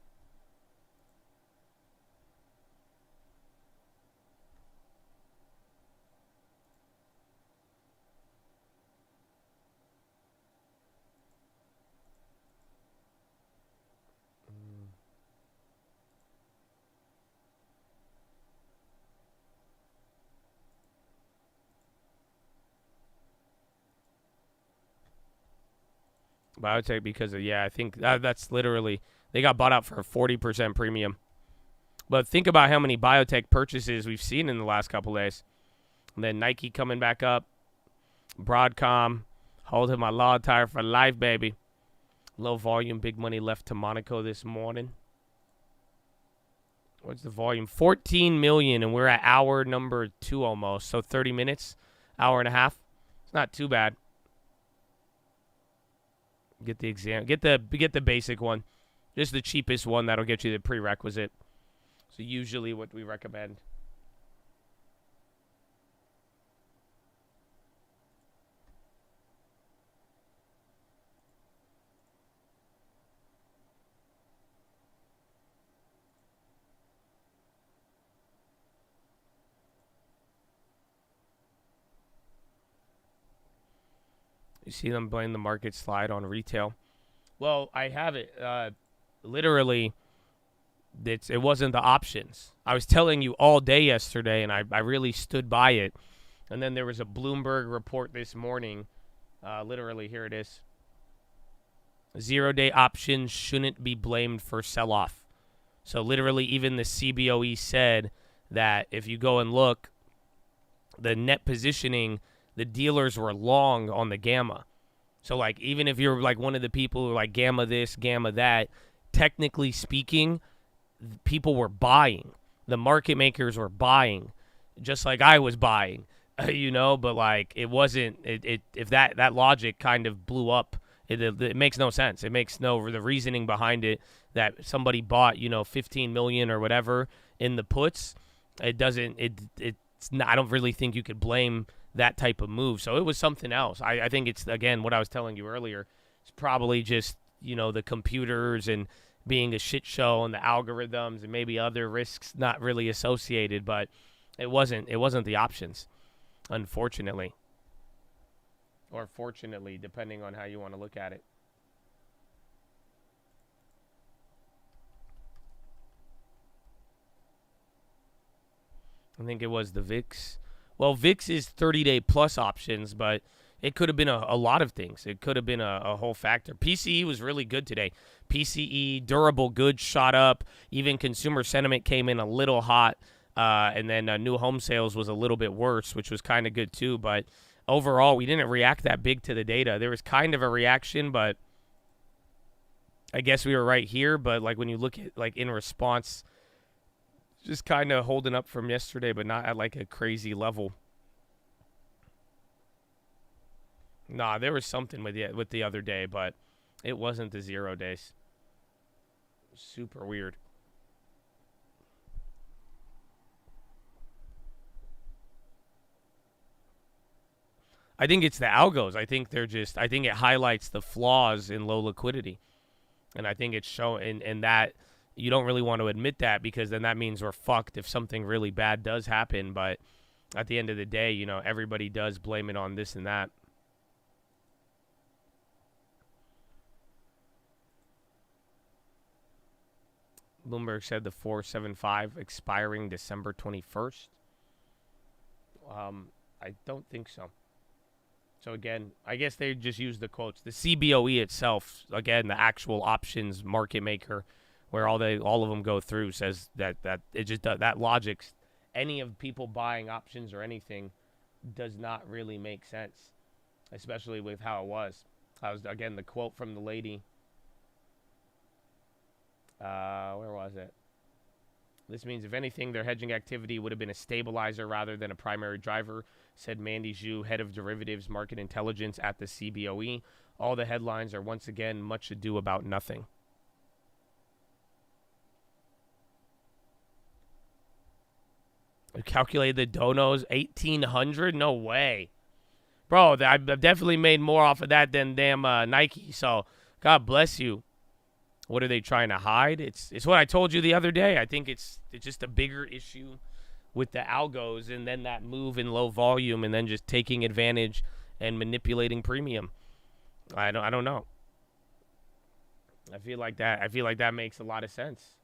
Biotech because of, I think that's literally, they got bought out for a 40% premium. But think about how many biotech purchases we've seen in the last couple days. And then Nike coming back up. Broadcom, holding my law tire for life, baby. Low volume, big money left to Monaco this morning. What's the volume? 14 million, and we're at hour number 2 almost. So 30 minutes, hour and a half. It's not too bad. Get the exam. Get the basic one. Just the cheapest one that'll get you the prerequisite. So usually what we recommend. You see them blame the market slide on retail. Well, I have it. Literally, it wasn't the options. I was telling you all day yesterday, and I really stood by it. And then there was a Bloomberg report this morning. Literally, here it is. 0-day options shouldn't be blamed for sell-off. So literally, even the CBOE said that if you go and look, the net positioning, the dealers were long on the gamma. So, like, even if you're, like, one of the people who are, like, gamma this, gamma that, technically speaking, people were buying. The market makers were buying, just like I was buying, you know? But, like, it wasn't, if that logic kind of blew up, it makes no sense. It makes the reasoning behind it that somebody bought, 15 million or whatever in the puts. It doesn't, it's not, I don't really think you could blame that type of move. So it was something else. I think it's, again, what I was telling you earlier. It's probably just, the computers and being a shit show and the algorithms and maybe other risks not really associated, but it wasn't the options, unfortunately. Or fortunately, depending on how you want to look at it. I think it was the VIX. Well, VIX is 30-day plus options, but it could have been a lot of things. It could have been a whole factor. PCE was really good today. PCE, durable goods shot up. Even consumer sentiment came in a little hot. And then new home sales was a little bit worse, which was kind of good too. But overall, we didn't react that big to the data. There was kind of a reaction, but I guess we were right here. But, like, when you look at, like, in response, just kind of holding up from yesterday, but not at, like, a crazy level. Nah, there was something with the other day, but it wasn't the 0 days. Super weird. I think it's the algos. I think it highlights the flaws in low liquidity. And I think it's showing, and that you don't really want to admit that, because then that means we're fucked if something really bad does happen. But at the end of the day, everybody does blame it on this and that. Bloomberg said the 475 expiring December 21st. I don't think so. So, again, I guess they just use the quotes. The CBOE itself, again, the actual options market maker, where all of them go through, says that it just that logic, any of people buying options or anything, does not really make sense, especially with how it was. Again, the quote from the lady. Where was it? This means, if anything, their hedging activity would have been a stabilizer rather than a primary driver, said Mandy Zhu, head of derivatives market intelligence at the CBOE. All the headlines are, once again, much ado about nothing. I calculated the donos, 1,800? No way. Bro, I've definitely made more off of that than damn Nike, so God bless you. What are they trying to hide? It's what I told you the other day. I think it's just a bigger issue with the algos, and then that move in low volume, and then just taking advantage and manipulating premium. I don't know. I feel like that makes a lot of sense.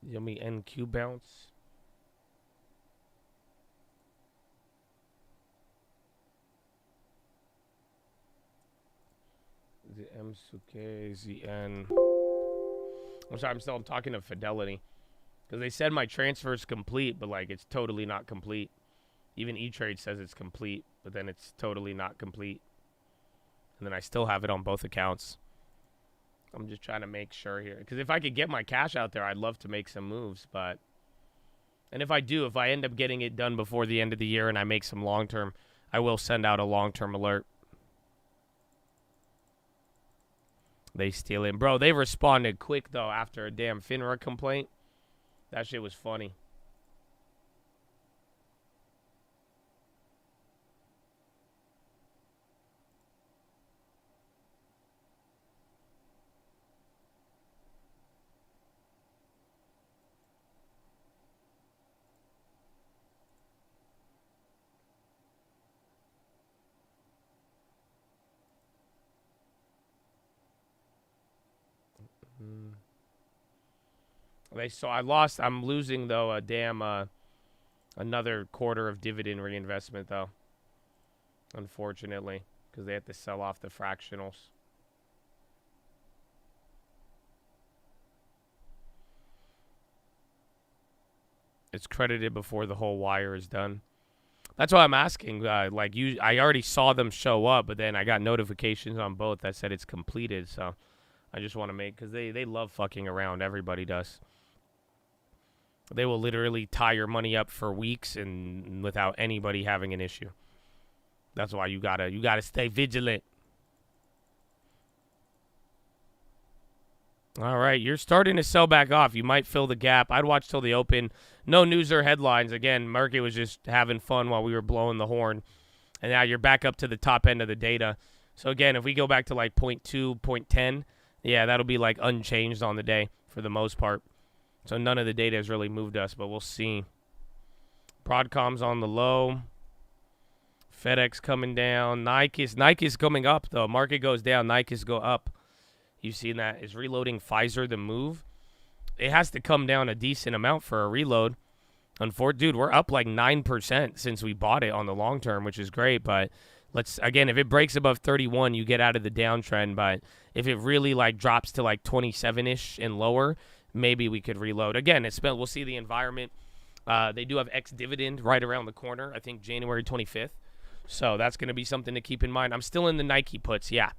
Yummy NQ bounce. The M-Suke, ZN. I'm sorry, I'm talking to Fidelity. Because they said my transfer is complete, but, like, it's totally not complete. Even E-Trade says it's complete, but then it's totally not complete. And then I still have it on both accounts. I'm just trying to make sure here. Because if I could get my cash out there, I'd love to make some moves. But, and if I end up getting it done before the end of the year and I make some long-term, I will send out a long-term alert. They steal in. Bro, they responded quick, though, after a damn FINRA complaint. That shit was funny. I'm losing, though, a damn, another quarter of dividend reinvestment, though. Unfortunately, because they had to sell off the fractionals. It's credited before the whole wire is done. That's why I'm asking. I already saw them show up, but then I got notifications on both that said it's completed. So I just want to make, because they love fucking around. Everybody does. They will literally tie your money up for weeks and without anybody having an issue. That's why you gotta stay vigilant. All right, you're starting to sell back off. You might fill the gap. I'd watch till the open. No news or headlines. Again, market was just having fun while we were blowing the horn. And now you're back up to the top end of the data. So, again, if we go back to like 0.2, 0.10, yeah, that'll be like unchanged on the day for the most part. So none of the data has really moved us, but we'll see. Broadcom's on the low. FedEx coming down. Nike's coming up, though. Market goes down. Nike's go up. You've seen that. Is reloading Pfizer the move? It has to come down a decent amount for a reload. Dude, we're up like 9% since we bought it on the long term, which is great. But again, if it breaks above 31, you get out of the downtrend. But if it really like drops to like 27-ish and lower, maybe we could reload. Again, we'll see the environment. They do have ex-dividend right around the corner, I think January 25th. So that's going to be something to keep in mind. I'm still in the Nike puts, yeah.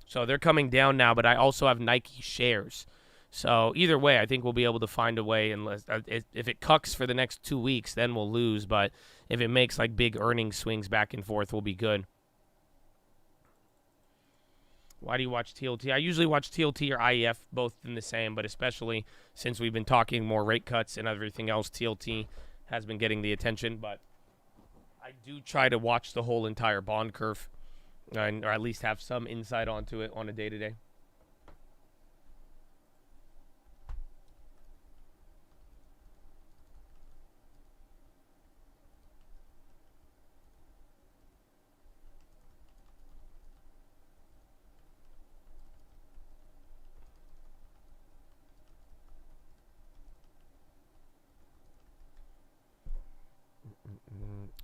So they're coming down now, but I also have Nike shares. So either way, I think we'll be able to find a way. Unless if it cucks for the next 2 weeks, then we'll lose. But if it makes like big earnings swings back and forth, we'll be good. Why do you watch TLT? I usually watch TLT or IEF, both in the same, but especially since we've been talking more rate cuts and everything else, TLT has been getting the attention. But I do try to watch the whole entire bond curve, or at least have some insight onto it on a day-to-day.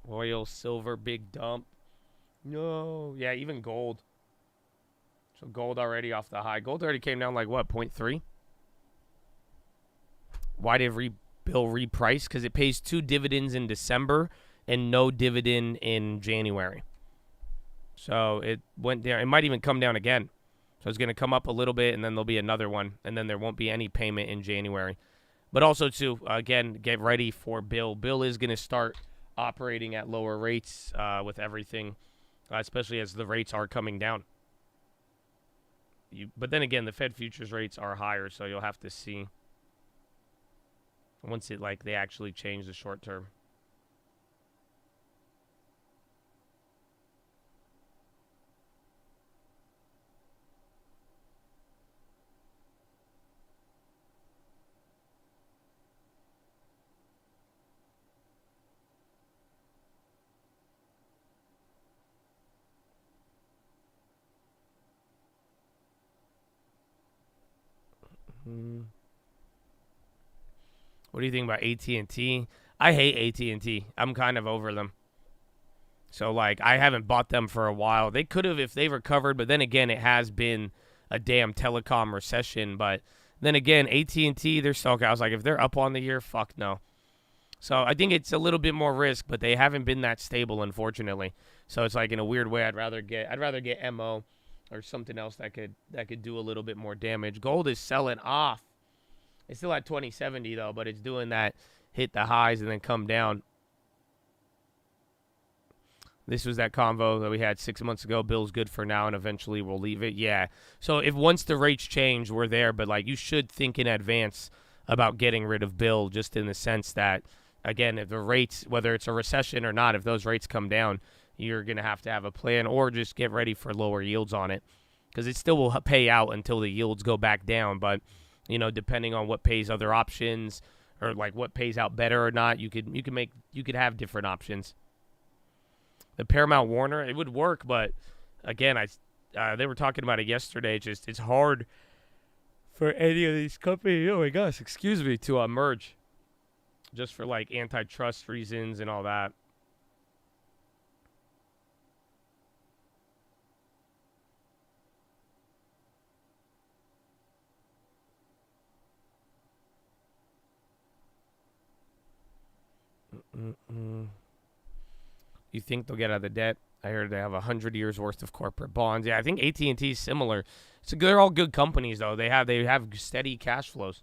Oil, silver, big dump. No. Yeah, even gold. So gold already off the high. Gold already came down like, what, 0.3? Why did Bill reprice? Because it pays 2 dividends in December and no dividend in January. So it went down. It might even come down again. So it's going to come up a little bit, and then there'll be another one, and then there won't be any payment in January. But also, too, again, get ready for Bill. Bill is going to start operating at lower rates with everything, especially as the rates are coming down. But then again, the Fed futures rates are higher, so you'll have to see once they actually change the short term. What do you think about AT&T? I hate AT&T. I'm kind of over them. So, I haven't bought them for a while. They could have if they recovered, but then again, it has been a damn telecom recession. But then again, AT&T, they're so okay. I was like, if they're up on the year, fuck no. So I think it's a little bit more risk, but they haven't been that stable, unfortunately. So it's in a weird way, I'd rather get MO or something else that could do a little bit more damage. Gold is selling off. It's still at 2070 though, but it's doing that, hit the highs and then come down. This was that convo that we had 6 months ago. Bill's good for now, and eventually we'll leave it. Yeah. So if once the rates change, we're there. But you should think in advance about getting rid of Bill, just in the sense that, again, if the rates, whether it's a recession or not, if those rates come down, you're going to have a plan, or just get ready for lower yields on it, because it still will pay out until the yields go back down. But depending on what pays other options, or what pays out better or not, you could have different options. The Paramount Warner, it would work, but again, they were talking about it yesterday. It's hard for any of these companies. Oh my gosh, excuse me, to merge, just for like antitrust reasons and all that. You think they'll get out of the debt? I heard they have 100 years worth of corporate bonds. Yeah, I think AT&T is similar. So they're all good companies though. They have steady cash flows.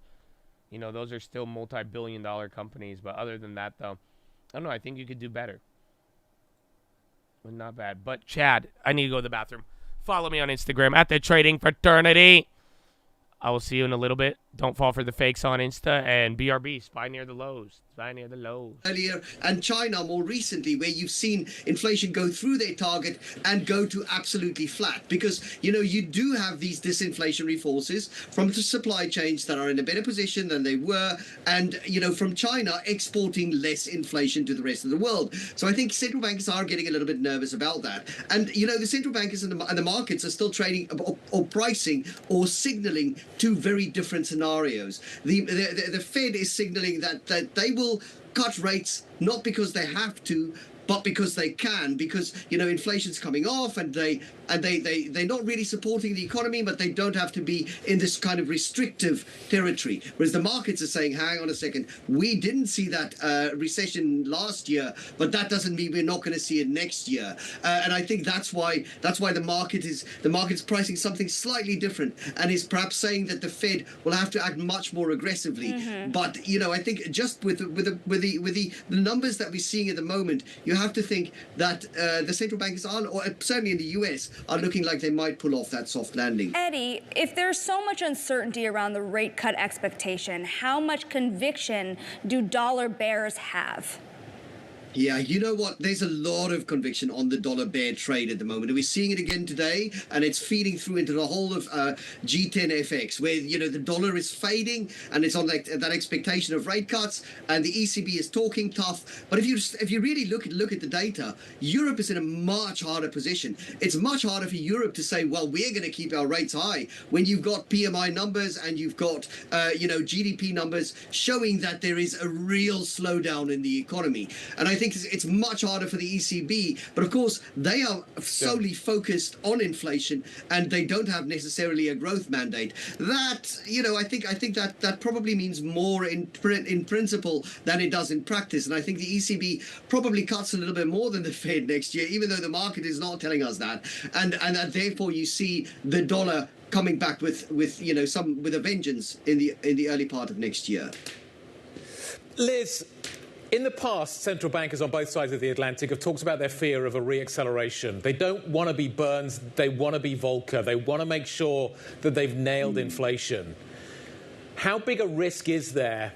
You know, those are still multi-billion-dollar companies. But other than that, though, I don't know. I think you could do better. But not bad. But Chad, I need to go to the bathroom. Follow me on Instagram at the Trading Fraternity. I will see you in a little bit. Don't fall for the fakes on Insta. And BRB, spy near the lows. Spy near the lows. Earlier, and China more recently, where you've seen inflation go through their target and go to absolutely flat. Because, you know, you do have these disinflationary forces from the supply chains that are in a better position than they were. And, you know, from China exporting less inflation to the rest of the world. So I think central bankers are getting a little bit nervous about that. And, you know, the central bankers and the markets are still trading or pricing or signaling two very different scenarios. The Fed is signaling that they will cut rates not because they have to, but because they can, because, you know, inflation's coming off and they're not really supporting the economy, but they don't have to be in this kind of restrictive territory. Whereas the markets are saying, hang on a second, we didn't see that recession last year, but that doesn't mean we're not going to see it next year. And I think that's why the market's pricing something slightly different and is perhaps saying that the Fed will have to act much more aggressively. Mm-hmm. But, you know, I think just with the numbers that we're seeing at the moment, you have to think that the central bankers are, or certainly in the US, are looking like they might pull off that soft landing. Eddie, if there's so much uncertainty around the rate cut expectation, how much conviction do dollar bears have? Yeah, you know what? There's a lot of conviction on the dollar bear trade at the moment. And we're seeing it again today, and it's feeding through into the whole of G10FX, where, you know, the dollar is fading, and it's on that expectation of rate cuts, and the ECB is talking tough. But if you really look at the data, Europe is in a much harder position. It's much harder for Europe to say, well, we're going to keep our rates high, when you've got PMI numbers and you've got, you know, GDP numbers showing that there is a real slowdown in the economy. And I think it's much harder for the ECB, but of course they are solely focused on inflation and they don't have necessarily a growth mandate. That, you know, I think that probably means more in principle than it does in practice. And I think the ECB probably cuts a little bit more than the Fed next year, even though the market is not telling us that. And that therefore you see the dollar coming back with you know, with a vengeance in the early part of next year. Liz, in the past, central bankers on both sides of the Atlantic have talked about their fear of a re-acceleration. They don't want to be Burns, they want to be Volcker. They want to make sure that they've nailed inflation. How big a risk is there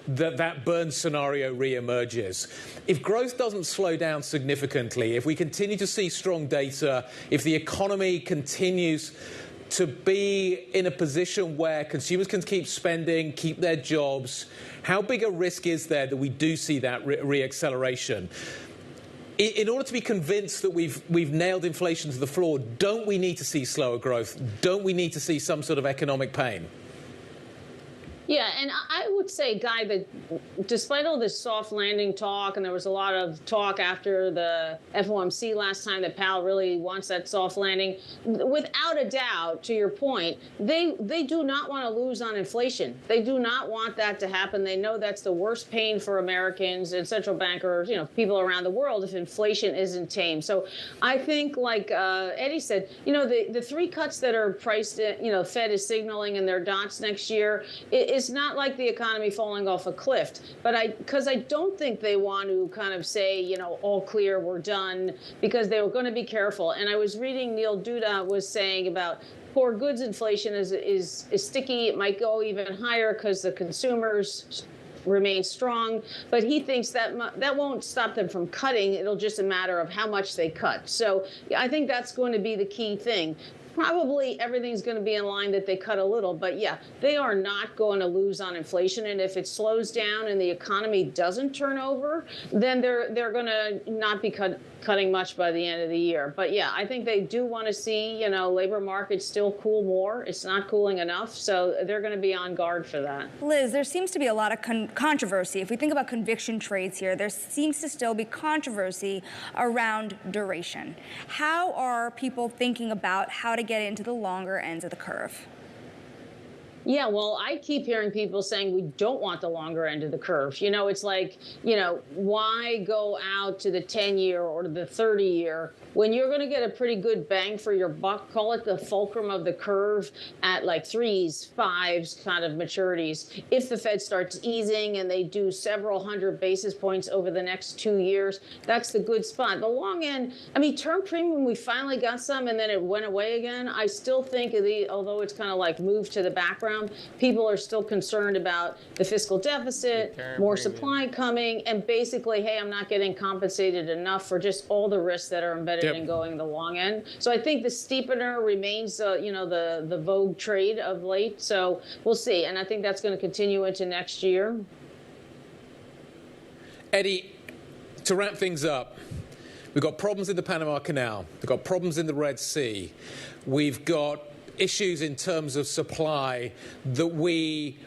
that Burns scenario re-emerges? If growth doesn't slow down significantly, if we continue to see strong data, if the economy continues to be in a position where consumers can keep spending, keep their jobs, how big a risk is there that we do see that re-acceleration? In order to be convinced that we've nailed inflation to the floor, don't we need to see slower growth? Don't we need to see some sort of economic pain? Yeah, and I would say, Guy, that despite all this soft landing talk, and there was a lot of talk after the FOMC last time that Powell really wants that soft landing, without a doubt, to your point, they do not want to lose on inflation. They do not want that to happen. They know that's the worst pain for Americans and central bankers, you know, people around the world if inflation isn't tamed. So I think, like Eddie said, you know, the three cuts that are priced in, you know, Fed is signaling in their dots next year, it's not like the economy falling off a cliff, but because I don't think they want to kind of say, you know, all clear, we're done, because they were going to be careful. And I was reading Neil Duda was saying about core goods inflation is sticky. It might go even higher because the consumers remain strong, but he thinks that won't stop them from cutting. It'll just a matter of how much they cut. So I think that's going to be the key thing. probably everything's going to be in line that they cut a little. But yeah, they are not going to lose on inflation. And if it slows down and the economy doesn't turn over, then they're going to not be cutting much by the end of the year. But yeah, I think they do want to see, labor market still cool more. It's not cooling enough. So they're going to be on guard for that. Liz, there seems to be a lot of controversy. If we think about conviction trades here, there seems to still be controversy around duration. How are people thinking about how to get into the longer ends of the curve? Yeah, well, I keep hearing people saying we don't want the longer end of the curve. It's like, why go out to the 10-year or the 30-year when you're going to get a pretty good bang for your buck? Call it the fulcrum of the curve at like 3s, 5s kind of maturities. If the Fed starts easing and they do several hundred basis points over the next 2 years, that's the good spot. The long end, term premium, we finally got some and then it went away again. I still think, although it's kind of like moved to the background, people are still concerned about the fiscal deficit, more supply coming, and basically, hey, I'm not getting compensated enough for just all the risks that are embedded in going the long end. So I think the steepener remains, the vogue trade of late. So we'll see. And I think that's going to continue into next year. Eddie, to wrap things up, we've got problems in the Panama Canal. We've got problems in the Red Sea. We've got issues in terms of supply that we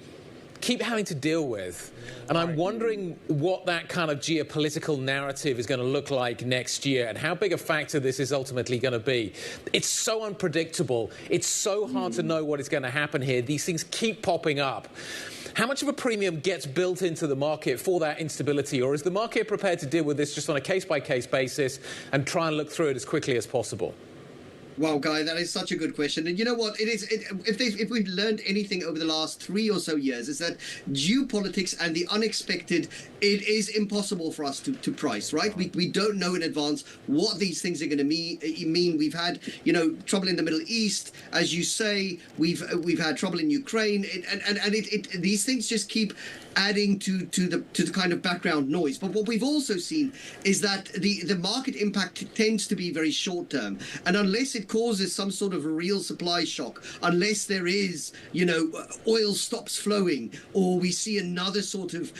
keep having to deal with. And I'm wondering what that kind of geopolitical narrative is going to look like next year and how big a factor this is ultimately going to be. It's so unpredictable. It's so hard to know what is going to happen here. These things keep popping up. How much of a premium gets built into the market for that instability? Or is the market prepared to deal with this just on a case-by-case basis and try and look through it as quickly as possible? Wow, Guy, that is such a good question. And you know what? If we've learned anything over the last 3 or so years, is that geopolitics and the unexpected, it is impossible for us to price, right? We don't know in advance what these things are going to mean. We've had, trouble in the Middle East, as you say. We've had trouble in Ukraine, and these things just keep adding to the kind of background noise. But what we've also seen is that the market impact tends to be very short term, and unless it causes some sort of a real supply shock, unless there is, oil stops flowing, or we see another sort of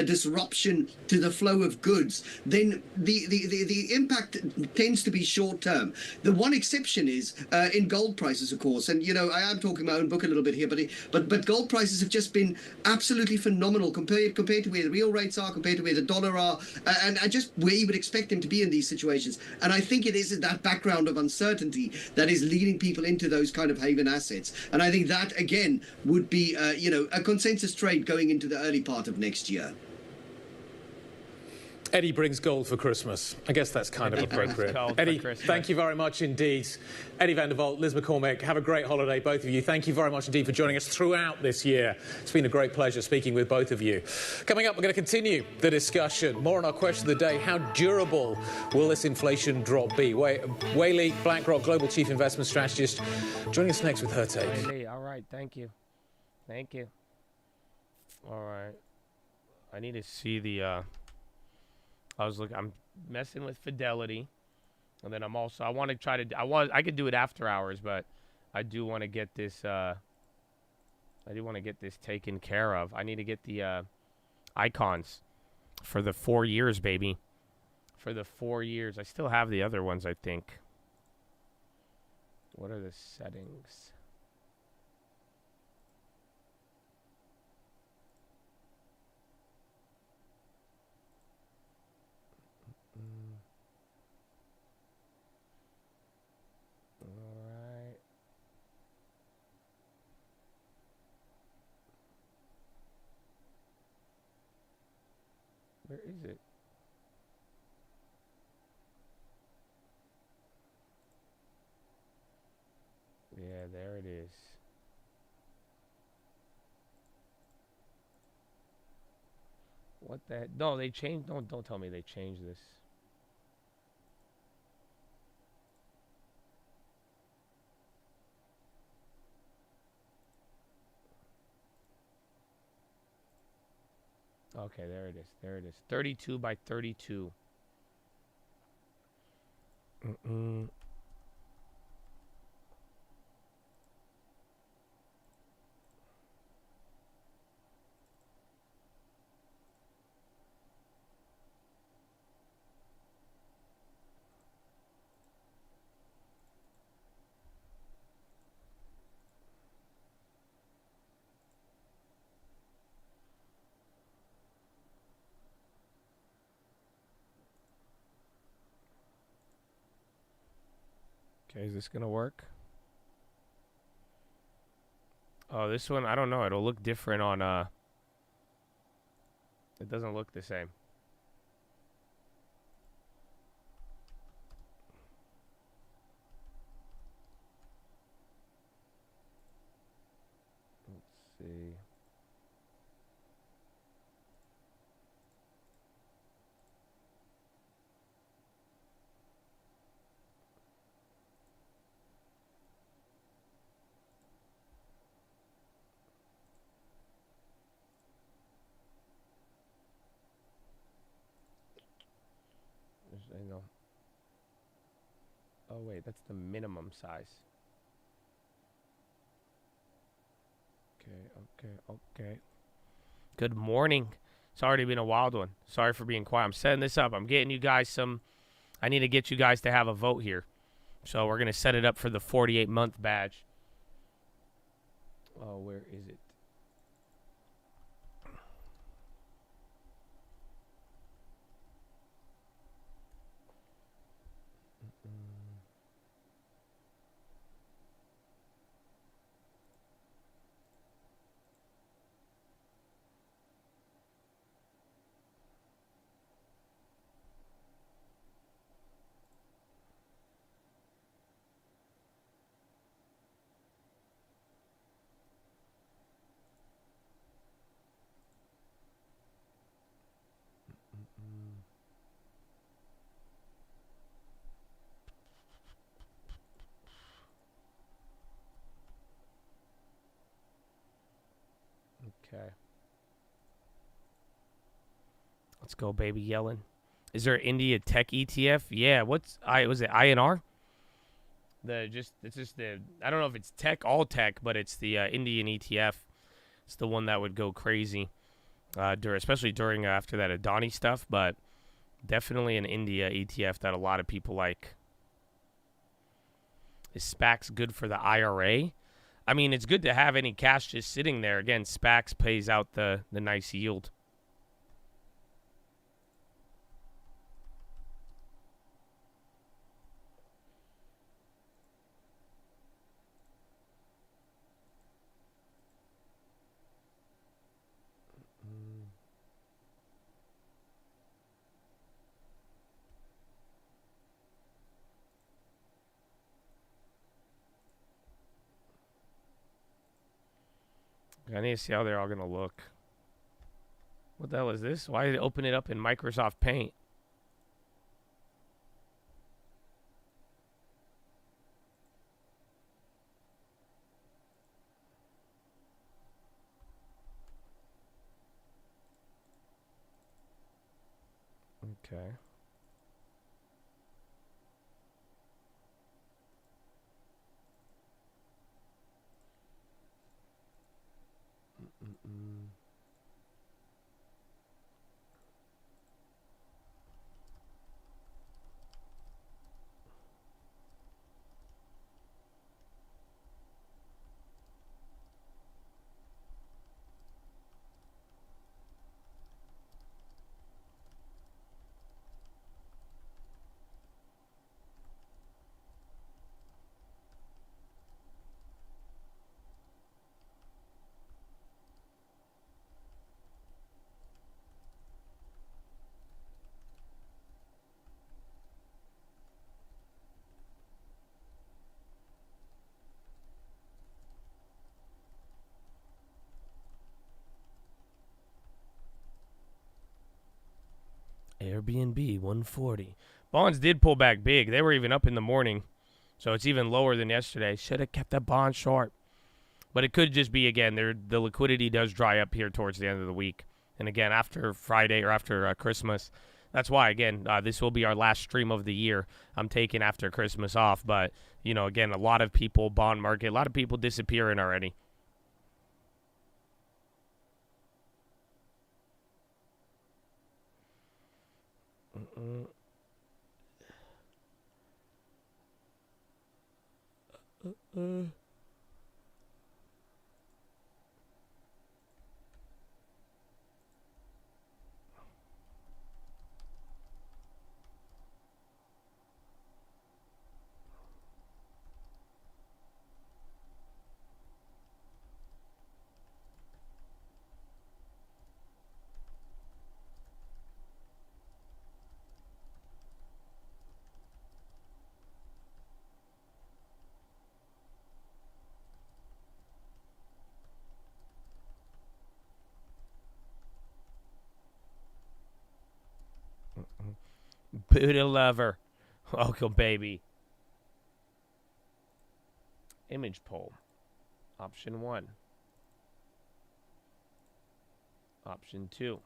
disruption to the flow of goods, then the impact tends to be short term. The one exception is in gold prices, of course, and I am talking my own book a little bit here, but gold prices have just been absolutely phenomenal compared to where the real rates are, compared to where the dollar are, and just where you would expect them to be in these situations. And I think it is that background of uncertainty that is leading people into those kind of haven assets. And I think that, again, would be, a consensus trade going into the early part of next year. Eddie brings gold for Christmas. I guess that's kind of appropriate. Eddie, thank you very much indeed. Eddie van der Walt, Liz McCormick, have a great holiday, both of you. Thank you very much indeed for joining us throughout this year. It's been a great pleasure speaking with both of you. Coming up, we're going to continue the discussion. More on our question of the day: how durable will this inflation drop be? Whaley, BlackRock Global Chief Investment Strategist, joining us next with her take. Hey, all right, thank you. Thank you. All right. I need to see the... I'm messing with Fidelity, and then I want to try to. I could do it after hours, but I do want to get this. I do want to get this taken care of. I need to get the icons for the 4 years, baby. For the 4 years, I still have the other ones, I think. What are the settings? Where is it? Yeah, there it is. What the heck? No, they changed. Don't tell me they changed this. Okay, there it is. There it is. 32 by 32. Okay, is this gonna work? Oh, this one, I don't know. It'll look different on, it doesn't look the same. Let's see. Hang on. Oh, wait, that's the minimum size. Okay. Good morning. It's already been a wild one. Sorry for being quiet. I'm setting this up. I'm getting you guys some. I need to get you guys to have a vote here. So we're going to set it up for the 48-month badge. Oh, where is it? Okay. Let's go, baby. Yelling. Is there India Tech ETF? Yeah. Was it INR? It's just the, I don't know if it's tech, all tech, but it's the Indian ETF. It's the one that would go crazy, especially during after that Adani stuff. But definitely an India ETF that a lot of people like. Is SPACs good for the IRA? I mean, it's good to have any cash just sitting there. Again, SPACs pays out the nice yield. I need to see how they're all going to look. What the hell is this? Why did it open it up in Microsoft Paint? Okay. Airbnb 140. Bonds did pull back big. They were even up in the morning. So it's even lower than yesterday. Should have kept that bond short. But it could just be, again, the liquidity does dry up here towards the end of the week. And again, after Friday or after Christmas. That's why, again, this will be our last stream of the year. I'm taking after Christmas off. But, again, a lot of people, bond market, a lot of people disappearing already. Buddha lover. Welcome, baby. Image poll. Option 1. Option 2.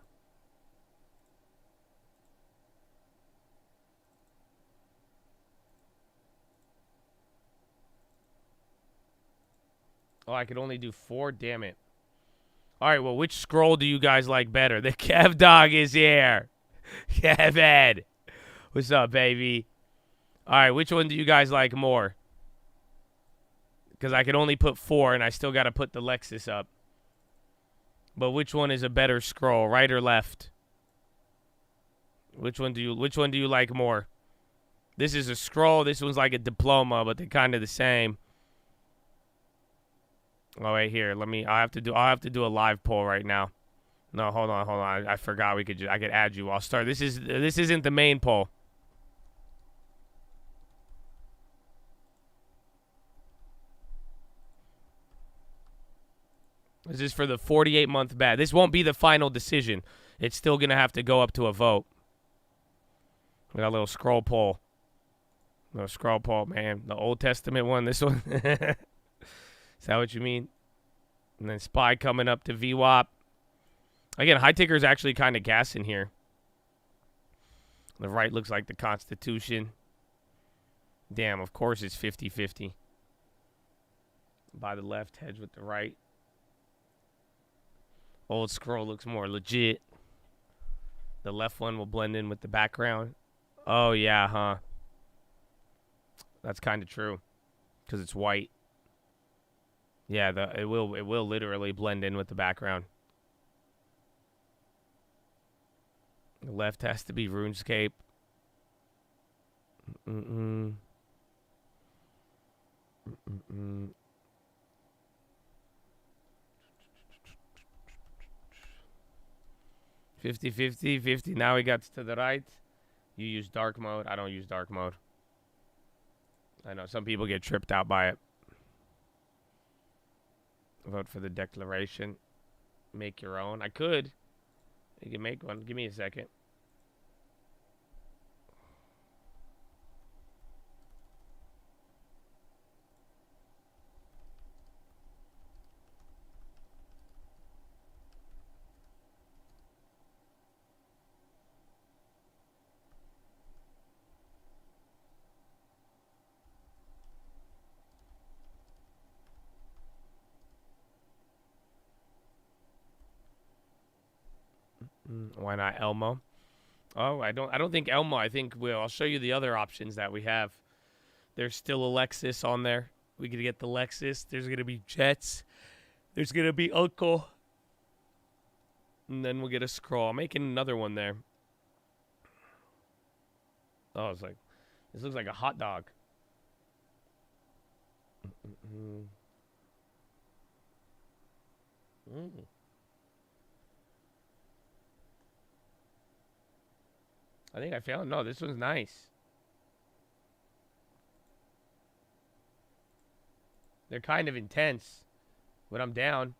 Oh, I could only do 4? Damn it. All right, well, which scroll do you guys like better? The Kev Dog is here. Kevin. What's up, baby? All right, which one do you guys like more? Because I could only put 4, and I still got to put the Lexus up. But which one is a better scroll, right or left? Which one do you like more? This is a scroll. This one's like a diploma, but they're kind of the same. Oh wait, here. I'll have to do a live poll right now. No, hold on. I forgot I could add you. I'll start. This isn't the main poll. This is for the 48-month bet. This won't be the final decision. It's still going to have to go up to a vote. We got a little scroll poll. Little scroll poll, man. The Old Testament one, this one. Is that what you mean? And then SPY coming up to VWAP. Again, high ticker is actually kind of gassing here. The right looks like the Constitution. Damn, of course it's 50-50. By the left, hedge with the right. Old scroll looks more legit. The left one will blend in with the background. Oh, yeah, huh? That's kind of true. Because it's white. Yeah, it will literally blend in with the background. The left has to be RuneScape. 50-50. Now we got to the right. You use dark mode. I don't use dark mode. I know some people get tripped out by it. Vote for the declaration. Make your own. I could. You can make one. Give me a second. Why not Elmo? Oh, I don't think Elmo. I think I'll show you the other options that we have. There's still a Lexus on there. We could get the Lexus. There's going to be Jets. There's going to be Uncle. And then we'll get a scroll. I'm making another one there. Oh, it's like, this looks like a hot dog. I think I found, no, this one's nice. They're kind of intense, but I'm down.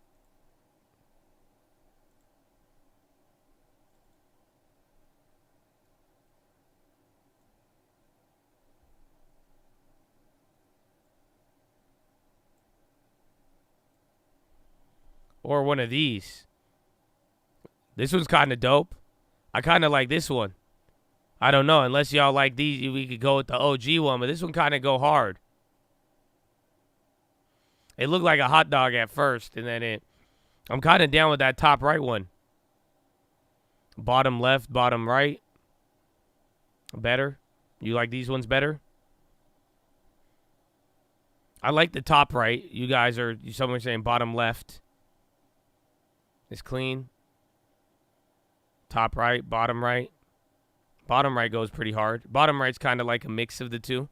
Or one of these. This one's kind of dope. I kind of like this one. I don't know. Unless y'all like these, we could go with the OG one. But this one kind of go hard. It looked like a hot dog at first. And then I'm kind of down with that top right one. Bottom left, bottom right. Better? You like these ones better? I like the top right. You guys are, someone's saying bottom left is clean. Top right, bottom right. Bottom right goes pretty hard. Bottom right's kind of like a mix of the two.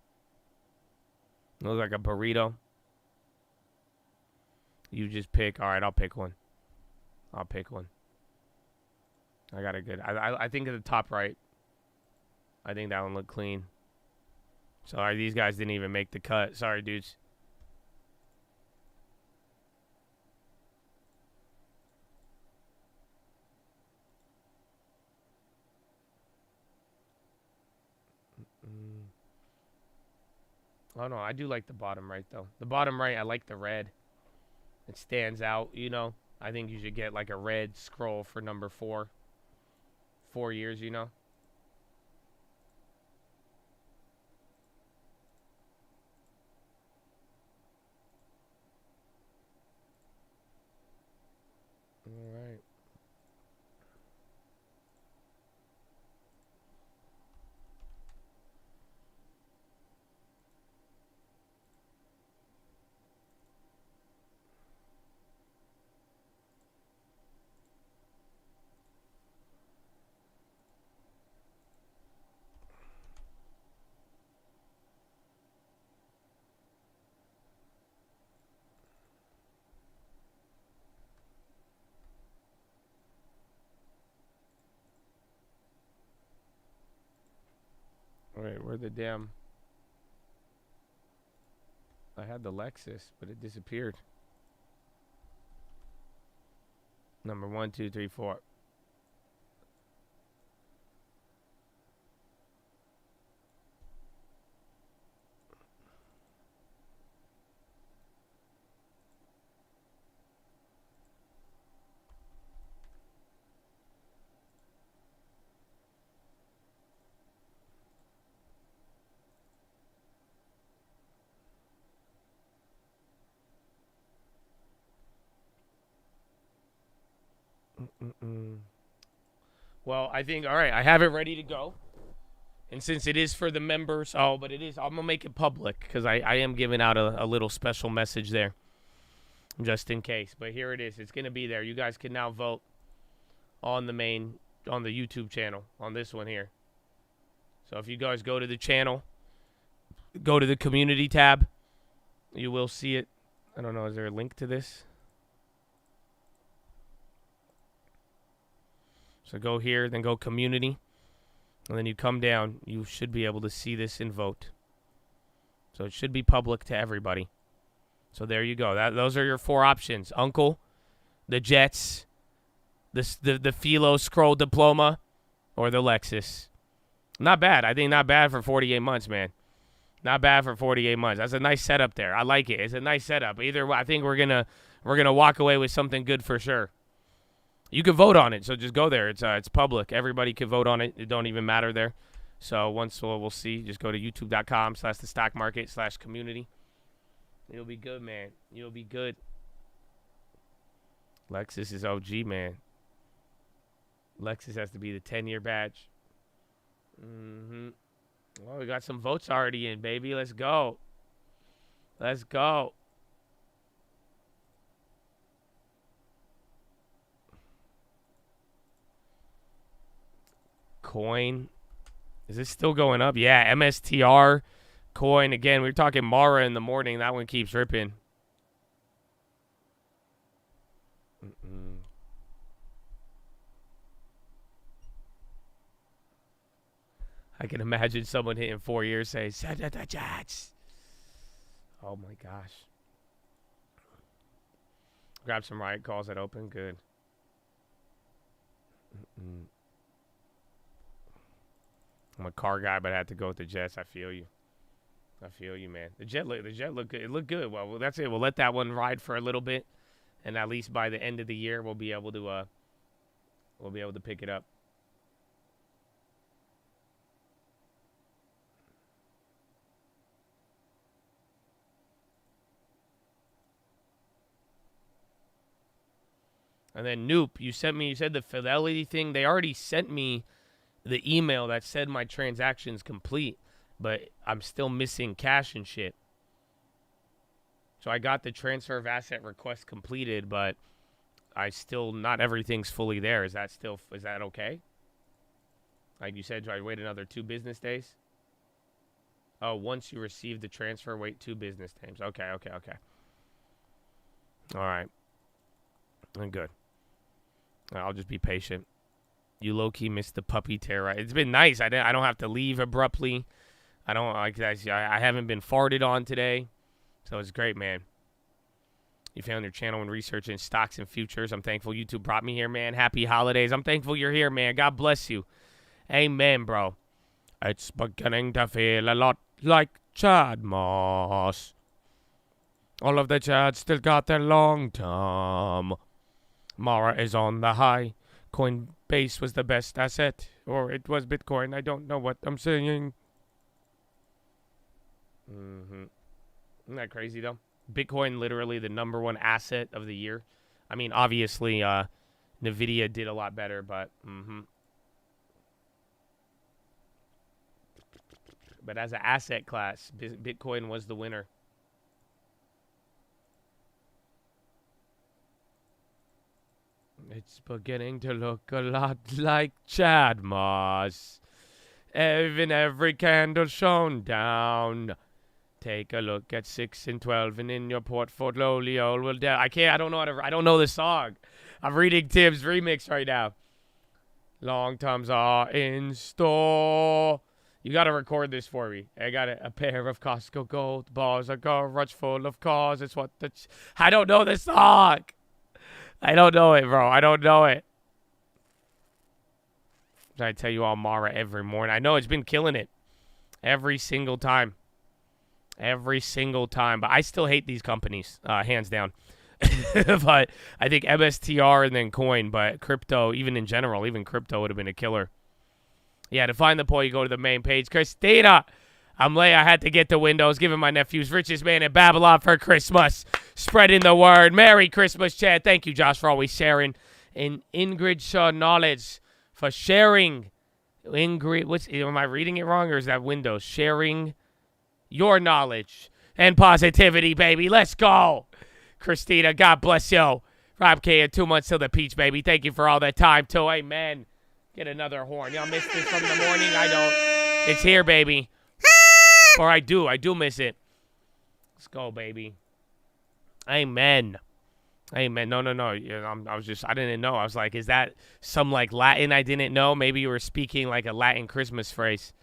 It looks like a burrito. You just pick. All right, I'll pick one. I'll pick one. I got a good. I think of the top right. I think that one looked clean. Sorry, these guys didn't even make the cut. Sorry, dudes. Oh, no, I do like the bottom right, though. The bottom right, I like the red. It stands out, you know. I think you should get like a red scroll for number 4. 4 years, you know. All right. All right, where the damn... I had the Lexus, but it disappeared. Number 1, 2, 3, 4. Well, I think, all right, I have it ready to go. And since it is for the members, but it is, I'm going to make it public because I am giving out a little special message there just in case. But here it is. It's going to be there. You guys can now vote on the YouTube channel, on this one here. So if you guys go to the channel, go to the community tab, you will see it. I don't know, is there a link to this? So go here, then go community, and then you come down. You should be able to see this and vote. So it should be public to everybody. So there you go. Those are your 4 options: Uncle, the Jets, the PHILO scroll diploma, or the Lexus. Not bad. I think not bad for 48 months, man. Not bad for 48 months. That's a nice setup there. I like it. It's a nice setup. Either way, I think we're gonna walk away with something good for sure. You can vote on it, so just go there. It's public. Everybody can vote on it. It don't even matter there. So once we'll see, just go to youtube.com/thestockmarket/community. You'll be good, man. You'll be good. Lexus is OG, man. Lexus has to be the 10-year badge. Well, we got some votes already in, baby. Let's go. Let's go. Coin. Is this still going up? Yeah, MSTR. Coin. Again, we were talking Mara in the morning. That one keeps ripping. I can imagine someone hitting 4 years saying, "Send it to Jets." Oh my gosh. Grab some riot calls that open. Good. I'm a car guy, but I had to go with the Jets. I feel you. I feel you, man. The Jet look good. It looked good. Well, that's it. We'll let that one ride for a little bit, and at least by the end of the year, we'll be able to pick it up. And then Noop, you said the Fidelity thing. They already sent me the email that said my transaction's complete, but I'm still missing cash and shit. So I got the transfer of asset request completed, but not everything's fully there. Is that okay? Like you said, do I wait another 2 business days? Oh, once you receive the transfer, wait 2 business days. Okay. All right. I'm good. I'll just be patient. You low-key missed the puppy tear. It's been nice. I don't have to leave abruptly. I haven't been farted on today. So it's great, man. You found your channel and researching stocks and futures. I'm thankful YouTube brought me here, man. Happy holidays. I'm thankful you're here, man. God bless you. Amen, bro. It's beginning to feel a lot like Chad Moss. All of the Chads still got their long term. Mara is on the high. Coinbase was the best asset. Or it was Bitcoin. I don't know what I'm saying. Isn't that crazy, though? Bitcoin literally the #1 asset of the year. I mean, obviously, NVIDIA did a lot better, but... But as an asset class, Bitcoin was the winner. It's beginning to look a lot like Chad Moss. Even every candle shown down. Take a look at 6 and 12, and in your portfolio will down. I don't know the song. I'm reading Tim's remix right now. Long times are in store. You got to record this for me. I got a pair of Costco gold bars, a garage full of cars. It's what the... I don't know the song. I don't know it, bro. I don't know it. I tell you all Mara every morning. I know it's been killing it. Every single time. Every single time. But I still hate these companies, hands down. But I think MSTR and then coin. But crypto, even in general, even crypto would have been a killer. Yeah, to find the poll, you go to the main page. Christina, I'm late. I had to get to Windows, giving my nephew's richest man in Babylon for Christmas. Spreading the word. Merry Christmas, Chad. Thank you, Josh, for always sharing. And Ingrid Shaw Knowledge for sharing. Ingrid, am I reading it wrong, or is that Windows? Sharing your knowledge and positivity, baby. Let's go. Christina, God bless you. Rob K, and 2 months till the peach, baby. Thank you for all that time, too. Amen. Get another horn. Y'all missed this from the morning? I don't. It's here, baby. Or I do miss it. Let's go, baby. Amen. Amen. No. Yeah, I didn't know. I was like, is that some like Latin I didn't know? Maybe you were speaking like a Latin Christmas phrase.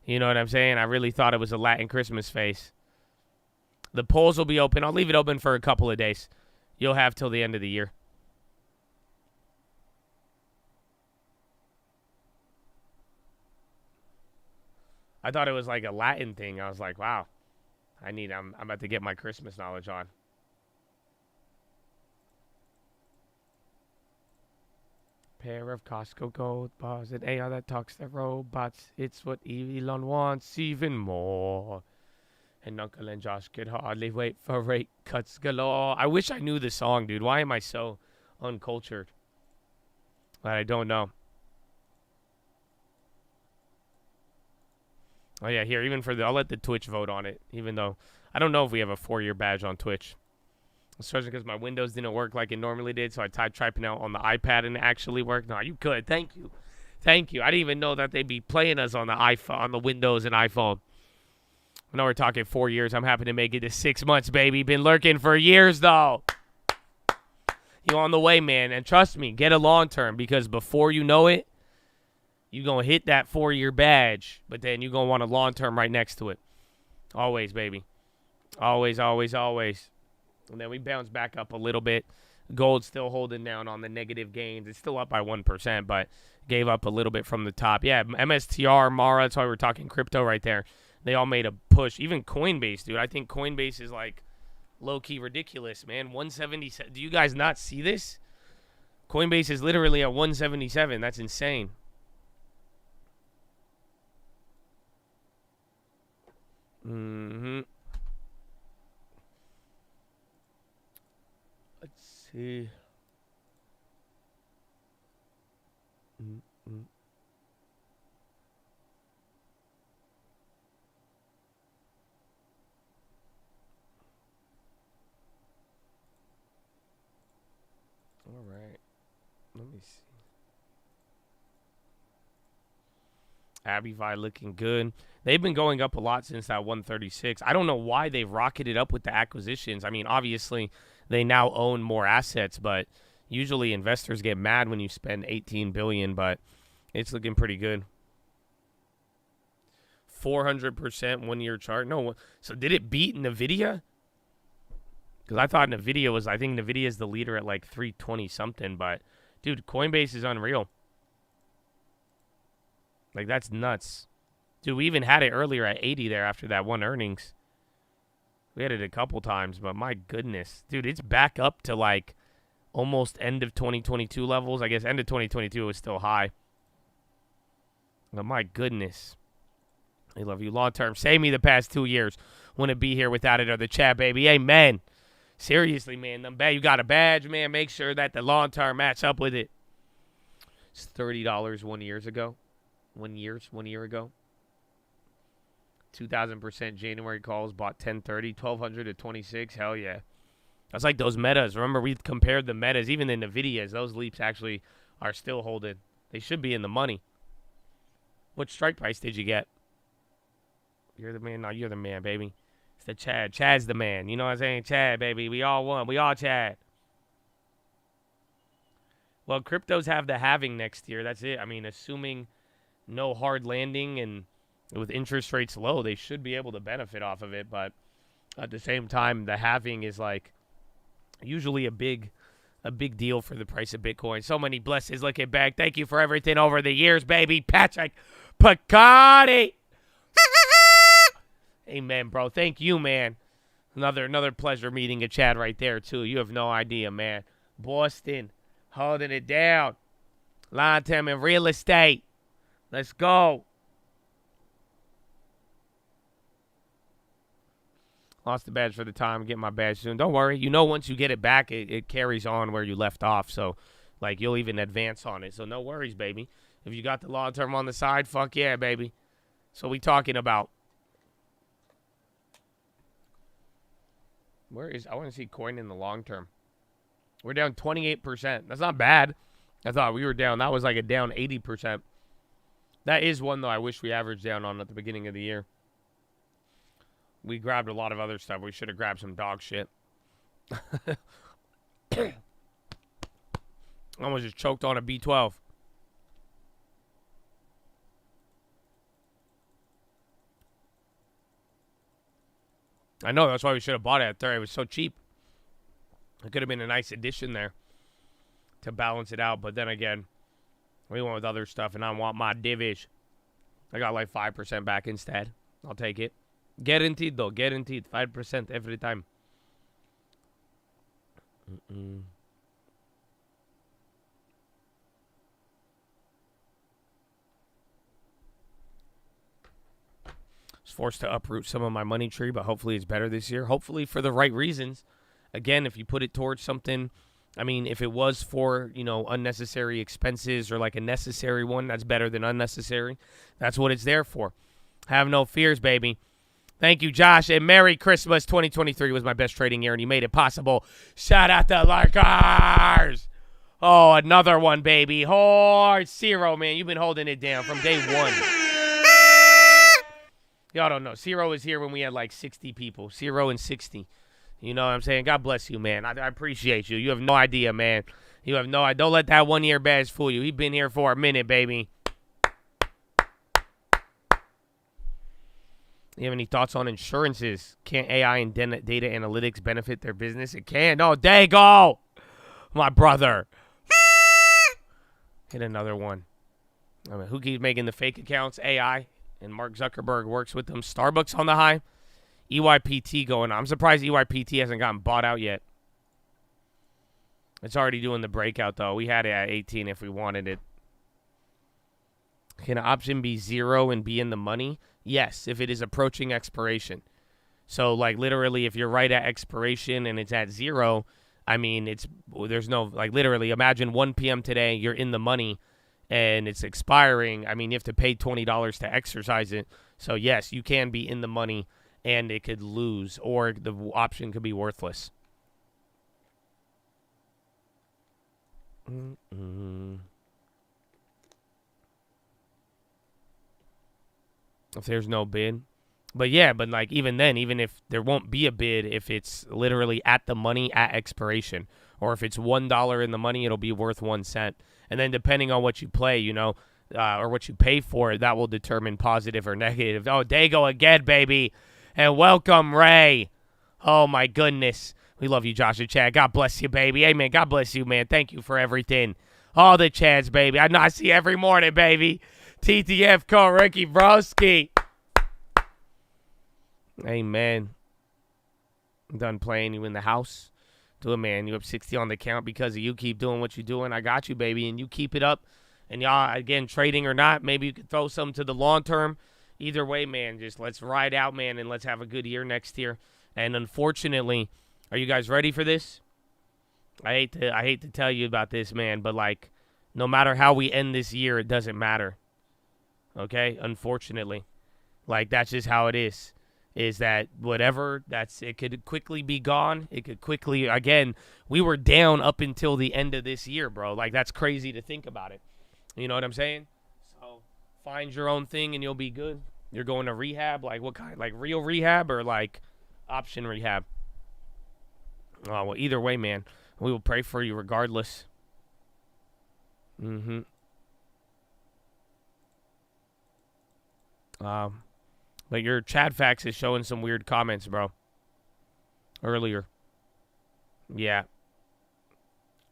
You know what I'm saying? I really thought it was a Latin Christmas phrase. The polls will be open. I'll leave it open for a couple of days. You'll have till the end of the year. I thought it was like a Latin thing. I was like, wow, I'm about to get my Christmas knowledge on. Pair of Costco gold bars and AI that talks to robots. It's what Elon wants even more. And Uncle and Josh could hardly wait for rate cuts galore. I wish I knew the song, dude. Why am I so uncultured? But I don't know. Oh, yeah, here, I'll let the Twitch vote on it, even though I don't know if we have a 4-year badge on Twitch. Especially because my Windows didn't work like it normally did, so I tried typing out on the iPad and it actually worked. No, you could. Thank you. Thank you. I didn't even know that they'd be playing us on the iPhone, on the Windows and iPhone. I know we're talking 4 years. I'm happy to make it to 6 months, baby. Been lurking for years, though. You on the way, man. And trust me, get a long term, because before you know it, you're going to hit that 4-year badge, but then you're going to want a long term right next to it. Always, baby. Always, always, always. And then we bounce back up a little bit. Gold's still holding down on the negative gains. It's still up by 1%, but gave up a little bit from the top. Yeah, MSTR, Mara, that's why we're talking crypto right there. They all made a push. Even Coinbase, dude. I think Coinbase is like low-key ridiculous, man. 177. Do you guys not see this? Coinbase is literally at 177. That's insane. Let's see. All right. Let me see. Abivai looking good. They've been going up a lot since that 136. I don't know why they've rocketed up with the acquisitions. I mean, obviously, they now own more assets, but usually investors get mad when you spend $18 billion, but it's looking pretty good. 400% one-year chart. No, so did it beat NVIDIA? Because I thought NVIDIA I think NVIDIA is the leader at like 320 something, but dude, Coinbase is unreal. Like, that's nuts. Dude, we even had it earlier at 80 there after that one earnings. We had it a couple times, but my goodness. Dude, it's back up to like almost end of 2022 levels. I guess end of 2022 was still high. But my goodness. I love you long term. Save me the past 2 years. Wouldn't be here without it or the chat, baby. Amen. Seriously, man. You got a badge, man. Make sure that the long term match up with it. It's $30 1 year ago. 1 year ago. 2,000% January calls, bought 1030, 1,200 to 26. Hell yeah. That's like those metas. Remember, we compared the metas, even the NVIDIAs. Those leaps actually are still holding. They should be in the money. What strike price did you get? You're the man. No, you're the man, baby. It's the Chad. Chad's the man. You know what I'm saying? Chad, baby. We all won. We all Chad. Well, cryptos have the halving next year. That's it. I mean, assuming no hard landing and with interest rates low, they should be able to benefit off of it. But at the same time, the halving is like usually a big deal for the price of Bitcoin. So many blessings looking back. Thank you for everything over the years, baby. Patrick Picardi. Amen, bro. Thank you, man. Another pleasure meeting a Chad right there, too. You have no idea, man. Boston, holding it down. Long term in real estate. Let's go. Lost the badge for the time. Get my badge soon. Don't worry. You know, once you get it back, it carries on where you left off. So, like, you'll even advance on it. So, no worries, baby. If you got the long term on the side, fuck yeah, baby. So, we talking about. I want to see coin in the long term. We're down 28%. That's not bad. I thought we were down. That was like a down 80%. That is one, though, I wish we averaged down on at the beginning of the year. We grabbed a lot of other stuff. We should have grabbed some dog shit. I almost just choked on a B12. I know, that's why we should have bought it at 30. It was so cheap. It could have been a nice addition there to balance it out. But then again, we went with other stuff, and I want my divish. I got like 5% back instead. I'll take it. Guaranteed, though. Guaranteed. 5% every time. Was forced to uproot some of my money tree, but hopefully it's better this year. Hopefully for the right reasons. Again, if you put it towards something, I mean, if it was for, you know, unnecessary expenses or like a necessary one, that's better than unnecessary. That's what it's there for. Have no fears, baby. Thank you, Josh, and Merry Christmas. 2023 was my best trading year, and you made it possible. Shout out to Larkars. Oh, another one, baby. Hard Zero, man. You've been holding it down from day one. Y'all don't know. Zero was here when we had like 60 people. 0 and 60. You know what I'm saying? God bless you, man. I appreciate you. You have no idea, man. You have no idea. Don't let that 1 year badge fool you. He's been here for a minute, baby. You have any thoughts on insurances? Can't AI and data analytics benefit their business? It can. No, there you go. My brother. Hit another one. I mean, who keeps making the fake accounts? AI. And Mark Zuckerberg works with them. Starbucks on the high. EYPT going on. I'm surprised EYPT hasn't gotten bought out yet. It's already doing the breakout, though. We had it at 18 if we wanted it. Can an option be 0 and be in the money? Yes, if it is approaching expiration. So, like, literally, if you're right at expiration and it's at 0, I mean, there's no, like, literally, imagine 1 p.m. today, you're in the money, and it's expiring. I mean, you have to pay $20 to exercise it. So, yes, you can be in the money, and it could lose, or the option could be worthless. If there's no bid. But yeah, but like even then, even if there won't be a bid, if it's literally at the money at expiration, or if it's $1 in the money, it'll be worth 1 cent. And then depending on what you play, you know, or what you pay for it, that will determine positive or negative. Oh, there you go again, baby. And welcome, Ray. Oh my goodness. We love you, Josh and Chad. God bless you, baby. Amen. God bless you, man. Thank you for everything. All the Chads, baby. I know I see you every morning, baby. TTF call Ricky Broski. Amen. I'm done playing you in the house. Do it, man. You up 60 on the count because of you. Keep doing what you're doing. I got you, baby. And you keep it up. And y'all, again, trading or not, maybe you could throw some to the long term. Either way, man, just let's ride out, man, and let's have a good year next year. And unfortunately, are you guys ready for this? I hate to tell you about this, man, but like, no matter how we end this year, it doesn't matter. Okay? Unfortunately. Like, that's just how it is. Is that whatever, it could quickly be gone. It could quickly, again, we were down up until the end of this year, bro. Like, that's crazy to think about it. You know what I'm saying? So, find your own thing and you'll be good. You're going to rehab? Like, what kind? Like, real rehab or, like, option rehab? Oh, well, either way, man, we will pray for you regardless. But your chat fax is showing some weird comments, bro. Earlier. Yeah.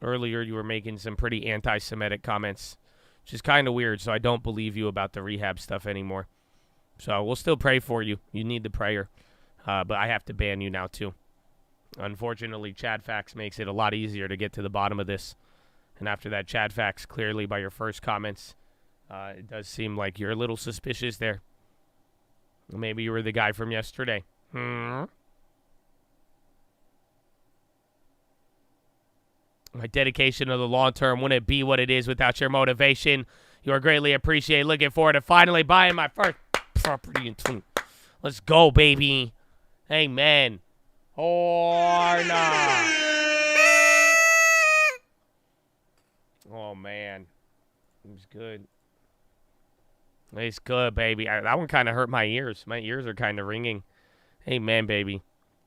Earlier, you were making some pretty anti-Semitic comments, which is kind of weird, so I don't believe you about the rehab stuff anymore. So we'll still pray for you. You need the prayer. But I have to ban you now, too. Unfortunately, chat fax makes it a lot easier to get to the bottom of this. And after that chat fax, clearly by your first comments, it does seem like you're a little suspicious there. Maybe you were the guy from yesterday. My dedication to the long term wouldn't be what it is without your motivation. You are greatly appreciated. Looking forward to finally buying my first property in 20. Let's go, baby. Amen. Or not. Oh, man. It was good. It's good, baby. That one kind of hurt my ears. My ears are kind of ringing. Amen, baby.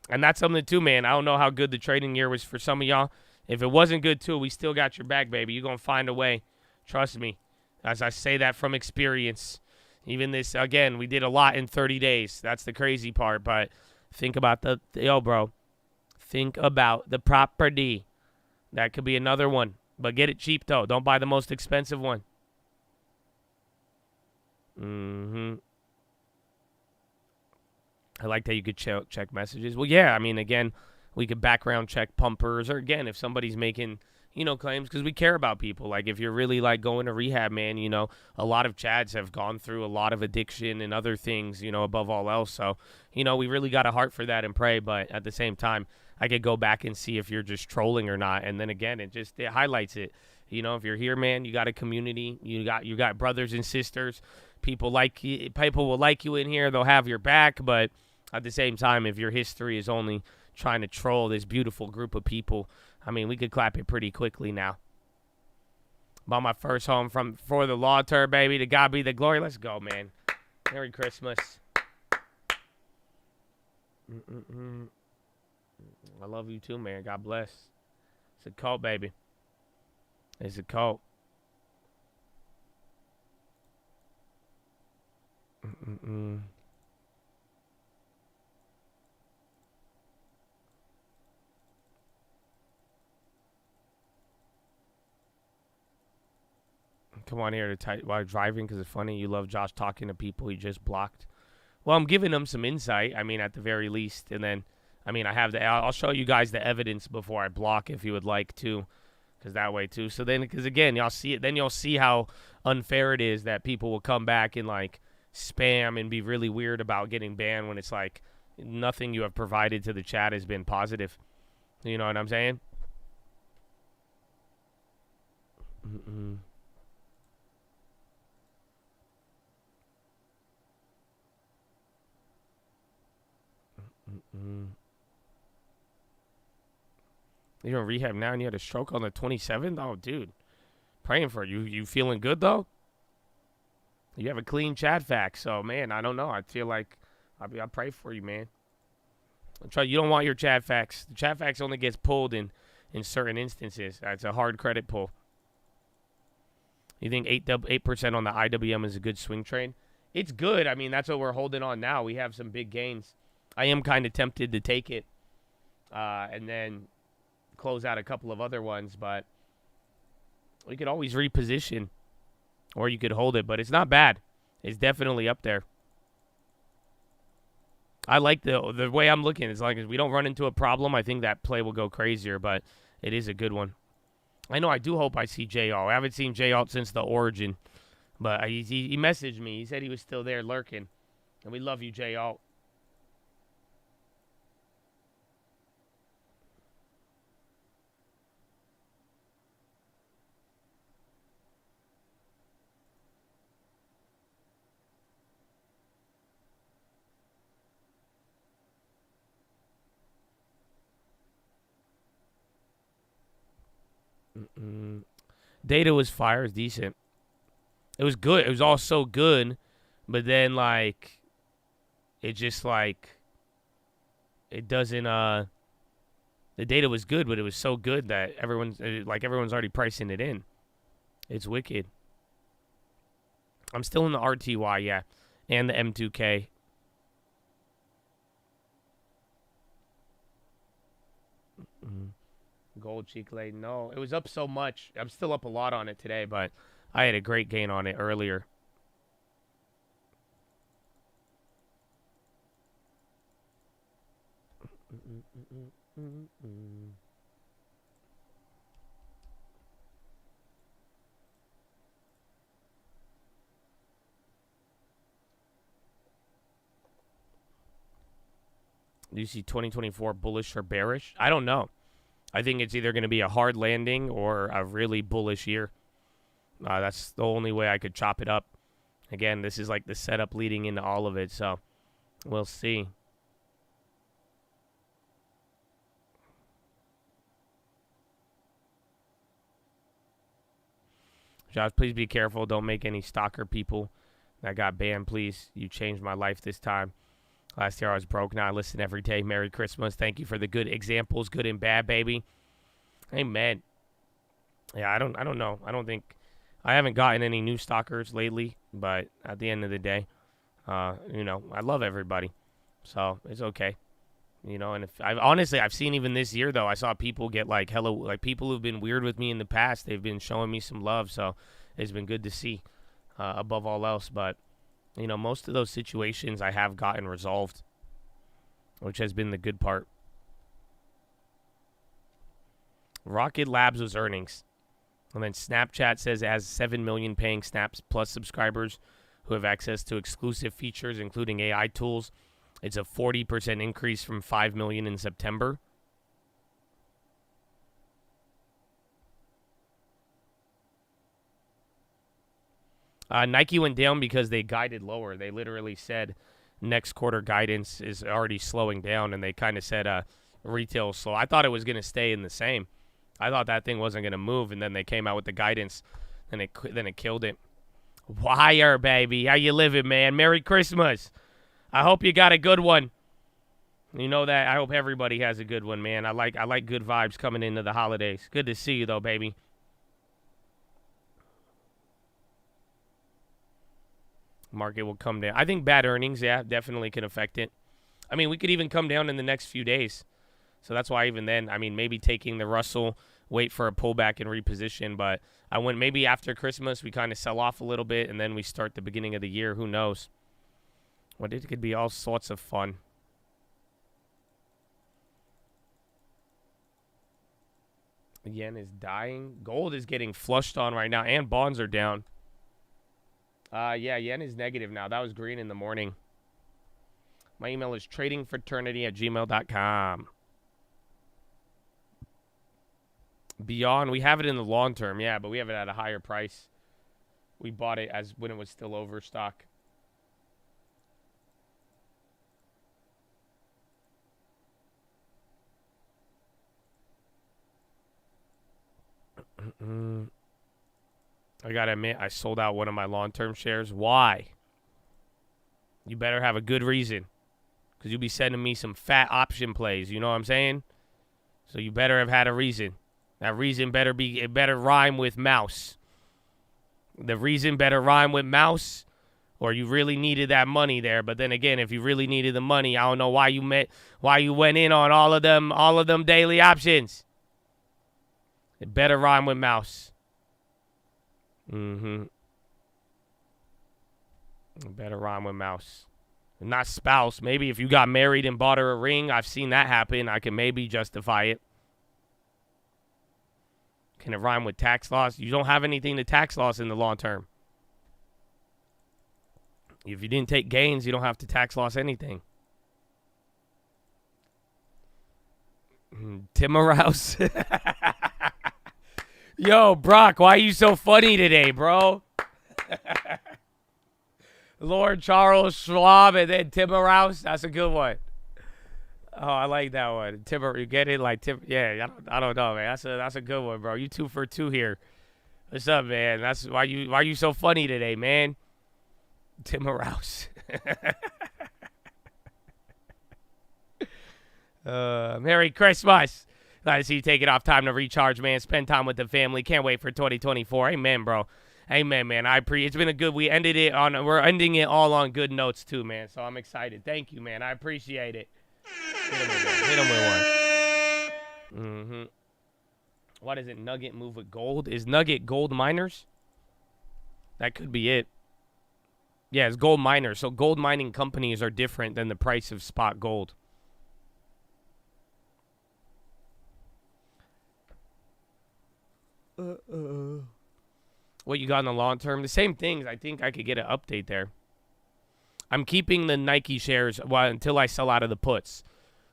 And that's something, too, man. I don't know how good the trading year was for some of y'all. If it wasn't good, too, we still got your back, baby. You're going to find a way. Trust me. As I say that from experience. Even this, again, we did a lot in 30 days. That's the crazy part. But think about yo, bro. Think about the property. That could be another one. But get it cheap, though. Don't buy the most expensive one. I like that you could check messages. Well, yeah, I mean, again, we could background check pumpers. Or, again, if somebody's making, claims, because we care about people. Like, if you're really, like, going to rehab, man, a lot of Chads have gone through a lot of addiction and other things, above all else. So, we really got a heart for that and pray. But at the same time, I could go back and see if you're just trolling or not. And then, again, it highlights it. If you're here, man, you got a community. You got brothers and sisters. People will like you in here. They'll have your back. But at the same time, if your history is only trying to troll this beautiful group of people, I mean, we could clap it pretty quickly now. Bought my first home for the long term, baby. To God be the glory. Let's go, man. Merry Christmas. I love you too, man. God bless. It's a cult, baby. It's a cult. Come on here to type while driving because it's funny. You love Josh talking to people he just blocked. Well, I'm giving him some insight. I mean, at the very least, and then, I mean, I'll show you guys the evidence before I block if you would like to, because that way too. So then, because again, y'all see it. Then you'll see how unfair it is that people will come back and like spam and be really weird about getting banned when it's like nothing you have provided to the chat has been positive. You know what I'm saying? You're in rehab now and you had a stroke on the 27th? Oh, dude. Praying for you. You feeling good, though? You have a clean chat fax. So, man, I don't know. I feel like I'll pray for you, man. You don't want your chat fax. The chat fax only gets pulled in certain instances. That's a hard credit pull. You think 8% on the IWM is a good swing trade? It's good. I mean, that's what we're holding on now. We have some big gains. I am kind of tempted to take it and then close out a couple of other ones, but we could always reposition or you could hold it, but it's not bad. It's definitely up there. I like the way I'm looking. As long as we don't run into a problem, I think that play will go crazier, but it is a good one. I know I do hope I see J-Alt. I haven't seen J-Alt since the origin, but he messaged me. He said he was still there lurking, and we love you, J-Alt. Data was fire. It was decent. It was good. It was all so good, but then like, it just like, it doesn't. The data was good, but it was so good that everyone's already pricing it in. It's wicked. I'm still in the RTY, yeah, and the M2K. Gold cheek late. No, it was up so much. I'm still up a lot on it today, but I had a great gain on it earlier. Do you see 2024 bullish or bearish? I don't know. I think it's either going to be a hard landing or a really bullish year. That's the only way I could chop it up. Again, this is like the setup leading into all of it, so we'll see. Josh, please be careful. Don't make any stalker people that got banned, please. You changed my life this time. Last year I was broke. Now I listen every day. Merry Christmas. Thank you for the good examples, good and bad, baby. Amen. Yeah, I don't know. I haven't gotten any new stalkers lately, but at the end of the day, I love everybody. So it's okay. And if I've seen even this year though, I saw people get people who've been weird with me in the past, they've been showing me some love, so it's been good to see, above all else. But most of those situations I have gotten resolved, which has been the good part. Rocket Labs was earnings. And then Snapchat says it has 7 million paying Snaps Plus subscribers who have access to exclusive features, including AI tools. It's a 40% increase from 5 million in September. Nike went down because they guided lower. They literally said next quarter guidance is already slowing down, and they kind of said retail is slow. I thought it was going to stay in the same. I thought that thing wasn't going to move, and then they came out with the guidance, and then it killed it. Wire, baby. How you living, man? Merry Christmas. I hope you got a good one. You know that. I hope everybody has a good one, man. I like good vibes coming into the holidays. Good to see you, though, baby. Market will come down. I think bad earnings, yeah, definitely can affect it. I mean, we could even come down in the next few days. So that's why even then, I mean, maybe taking the Russell, wait for a pullback and reposition. But I went maybe after Christmas, we kind of sell off a little bit, and then we start the beginning of the year. Who knows? Well, it could be all sorts of fun. Yen is dying. Gold is getting flushed on right now, and bonds are down. Yeah, yen is negative now. That was green in the morning. My email is tradingfraternity@gmail.com. Beyond, we have it in the long term, yeah, but we have it at a higher price. We bought it as when it was still overstock. I gotta admit, I sold out one of my long-term shares. Why? You better have a good reason, because you'll be sending me some fat option plays. You know what I'm saying? So you better have had a reason. That reason better rhyme with mouse. The reason better rhyme with mouse, or you really needed that money there. But then again, if you really needed the money, I don't know why you went in on all of them daily options. It better rhyme with mouse. It better rhyme with mouse. Not spouse. Maybe if you got married and bought her a ring, I've seen that happen. I can maybe justify it. Can it rhyme with tax loss? You don't have anything to tax loss in the long term. If you didn't take gains, you don't have to tax loss anything. Timorous. Yo, Brock, why are you so funny today, bro? Lord Charles Schwab and then Timorous. That's a good one. Oh, I like that one. Timber, you get it? Like Tim? Yeah, I don't know, man. That's a good one, bro. You 2 for 2 here. What's up, man? That's why you so funny today, man. Timorous. Merry Christmas. Glad to see you taking off time to recharge, man. Spend time with the family. Can't wait for 2024. Amen, bro. Amen, man. It's been a good. We're ending it all on good notes too, man. So I'm excited. Thank you, man. I appreciate it. Hit him with one. What is it? Nugget move with gold? Is Nugget gold miners? That could be it. Yeah, it's gold miners. So gold mining companies are different than the price of spot gold. What you got in the long term? The same things. I think I could get an update there. I'm keeping the Nike shares until I sell out of the puts.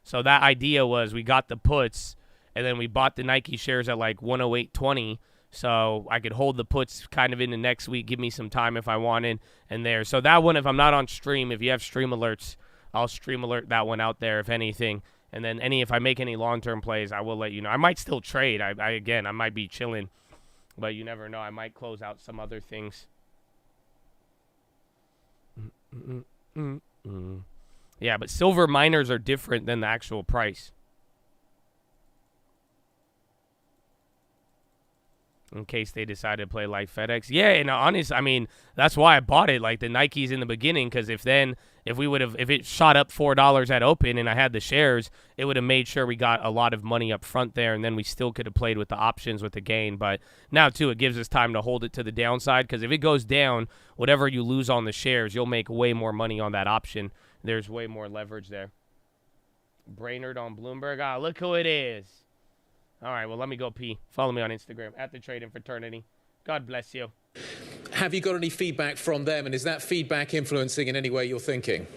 So that idea was we got the puts, and then we bought the Nike shares at like 108.20. So I could hold the puts kind of into next week, give me some time if I wanted, and there. So that one, if I'm not on stream, if you have stream alerts, I'll stream alert that one out there, if anything. And then if I make any long-term plays, I will let you know. I might still trade. I might be chilling, but you never know. I might close out some other things. Yeah, but silver miners are different than the actual price. In case they decide to play like FedEx. Yeah, and honest, I mean, that's why I bought it, like the Nikes in the beginning, because if it shot up $4 at open and I had the shares, it would have made sure we got a lot of money up front there, and then we still could have played with the options with the gain. But now, too, it gives us time to hold it to the downside, because if it goes down, whatever you lose on the shares, you'll make way more money on that option. There's way more leverage there. Brainerd on Bloomberg. Ah, look who it is. All right, well, let me go pee. Follow me on Instagram, @TheTradingFraternity. God bless you. Have you got any feedback from them, and is that feedback influencing in any way your thinking?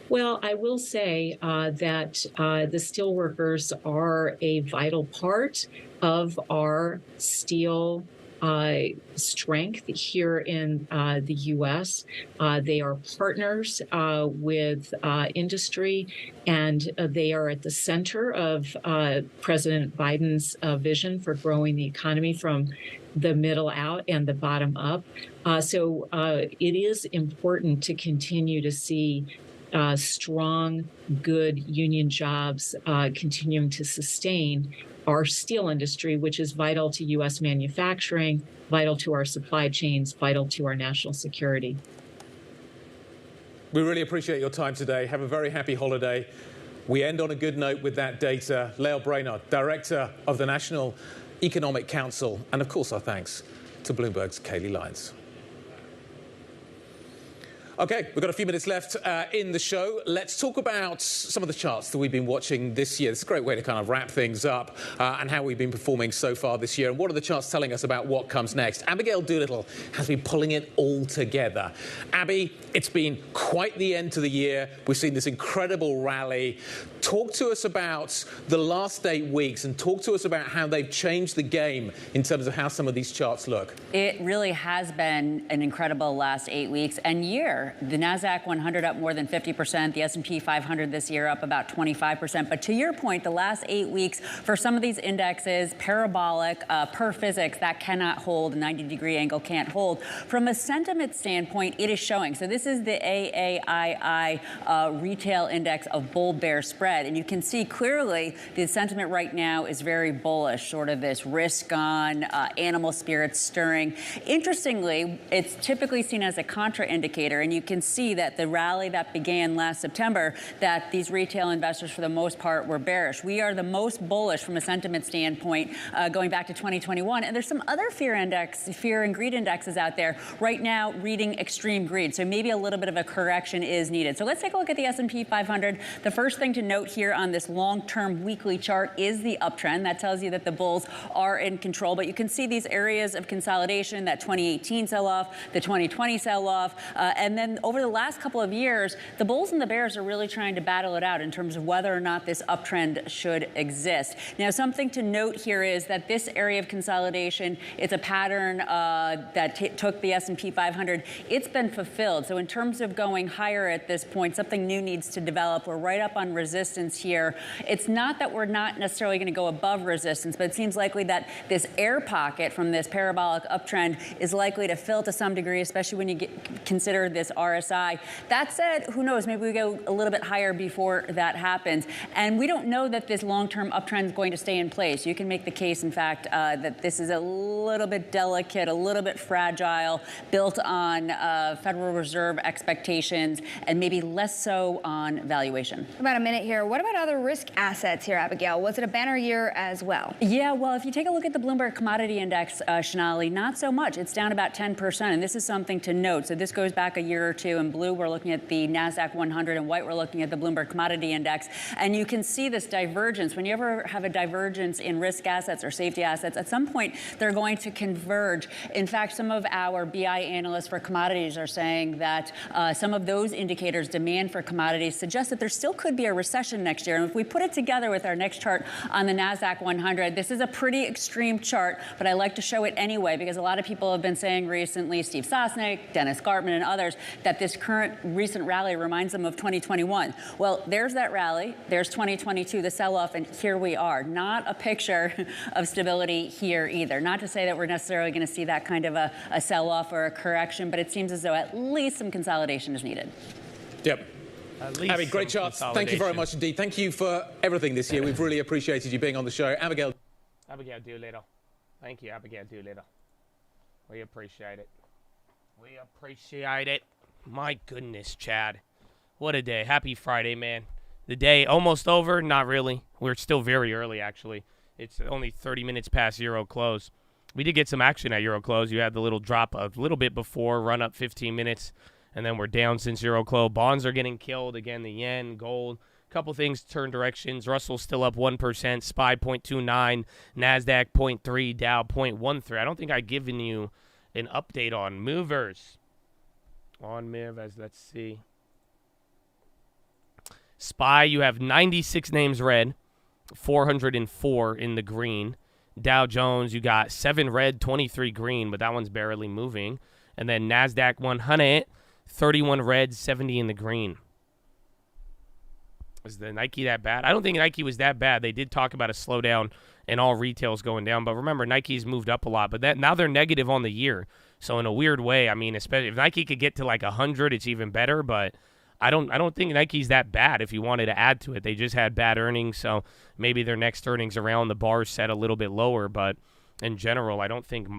Well, I will say that the steelworkers are a vital part of our steel strength here in the U.S. They are partners with industry, and they are at the center of President Biden's vision for growing the economy from the middle out and the bottom up. So it is important to continue to see strong, good union jobs continuing to sustain our steel industry, which is vital to U.S. manufacturing, vital to our supply chains, vital to our national security. We really appreciate your time today. Have a very happy holiday. We end on a good note with that data. Lael Brainerd, Director of the National Economic Council, and of course our thanks to Bloomberg's Kayleigh Lyons. Okay, we've got a few minutes left in the show. Let's talk about some of the charts that we've been watching this year. It's a great way to kind of wrap things up and how we've been performing so far this year. And what are the charts telling us about what comes next? Abigail Doolittle has been pulling it all together. Abby, it's been quite the end to the year. We've seen this incredible rally. Talk to us about the last 8 weeks and talk to us about how they've changed the game in terms of how some of these charts look. It really has been an incredible last 8 weeks and year. The NASDAQ 100 up more than 50%, the S&P 500 this year up about 25%. But to your point, the last 8 weeks for some of these indexes, parabolic, per physics, that cannot hold, a 90-degree angle can't hold. From a sentiment standpoint, it is showing. So this is the AAII retail index of bull-bear spread. And you can see clearly the sentiment right now is very bullish, sort of this risk on, animal spirits stirring. Interestingly, it's typically seen as a contraindicator. And you can see that the rally that began last September, that these retail investors, for the most part, were bearish. We are the most bullish from a sentiment standpoint going back to 2021. And there's some other fear and greed indexes out there right now reading extreme greed. So maybe a little bit of a correction is needed. So let's take a look at the S&P 500. The first thing to note here on this long-term weekly chart is the uptrend. That tells you that the bulls are in control. But you can see these areas of consolidation, that 2018 sell-off, the 2020 sell-off. And then over the last couple of years, the bulls and the bears are really trying to battle it out in terms of whether or not this uptrend should exist. Now, something to note here is that this area of consolidation, it's a pattern that took the S&P 500. It's been fulfilled. So in terms of going higher at this point, something new needs to develop. We're right up on resistance here. It's not that we're not necessarily going to go above resistance, but it seems likely that this air pocket from this parabolic uptrend is likely to fill to some degree, especially when you consider this RSI. That said, who knows? Maybe we go a little bit higher before that happens. And we don't know that this long-term uptrend is going to stay in place. You can make the case, in fact, that this is a little bit delicate, a little bit fragile, built on Federal Reserve expectations, and maybe less so on valuation. About a minute here. What about other risk assets here, Abigail? Was it a banner year as well? Yeah, well, if you take a look at the Bloomberg Commodity Index, Shanali, not so much. It's down about 10%, and this is something to note. So this goes back a year or two. In blue, we're looking at the NASDAQ 100. In white, we're looking at the Bloomberg Commodity Index. And you can see this divergence. When you ever have a divergence in risk assets or safety assets, at some point, they're going to converge. In fact, some of our BI analysts for commodities are saying that some of those indicators, demand for commodities, suggest that there still could be a recession next year. And if we put it together with our next chart on the NASDAQ 100, this is a pretty extreme chart, but I like to show it anyway because a lot of people have been saying recently, Steve Sosnick, Dennis Gartman, and others, that this current recent rally reminds them of 2021. Well, there's that rally. There's 2022, the sell-off, and here we are. Not a picture of stability here either. Not to say that we're necessarily going to see that kind of a sell-off or a correction, but it seems as though at least some consolidation is needed. Yep. Abby, great charts. Thank you very much indeed. Thank you for everything this year. We've really appreciated you being on the show. Abigail Doolittle. Thank you, Abigail Doolittle. We appreciate it. We appreciate it. My goodness, Chad. What a day. Happy Friday, man. The day almost over. Not really. We're still very early, actually. It's only 30 minutes past Euro close. We did get some action at Euro close. You had the little drop a little bit before, run up 15 minutes, and then we're down since Euro close. Bonds are getting killed. Again, the yen, gold. Couple things turn directions. Russell's still up 1%, SPY 0.29, NASDAQ 0.3, Dow 0.13. I don't think I've given you an update on movers. On movers, let's see. SPY, you have 96 names red, 404 in the green. Dow Jones, you got 7 red, 23 green, but that one's barely moving. And then NASDAQ 100, 31 red, 70 in the green. Was the Nike that bad? I don't think Nike was that bad. They did talk about a slowdown and all retail's going down. But remember, Nike's moved up a lot. But now they're negative on the year. So in a weird way, I mean, especially if Nike could get to like 100, it's even better. But I don't think Nike's that bad if you wanted to add to it. They just had bad earnings. So maybe their next earnings around the bar set a little bit lower. But in general, I don't think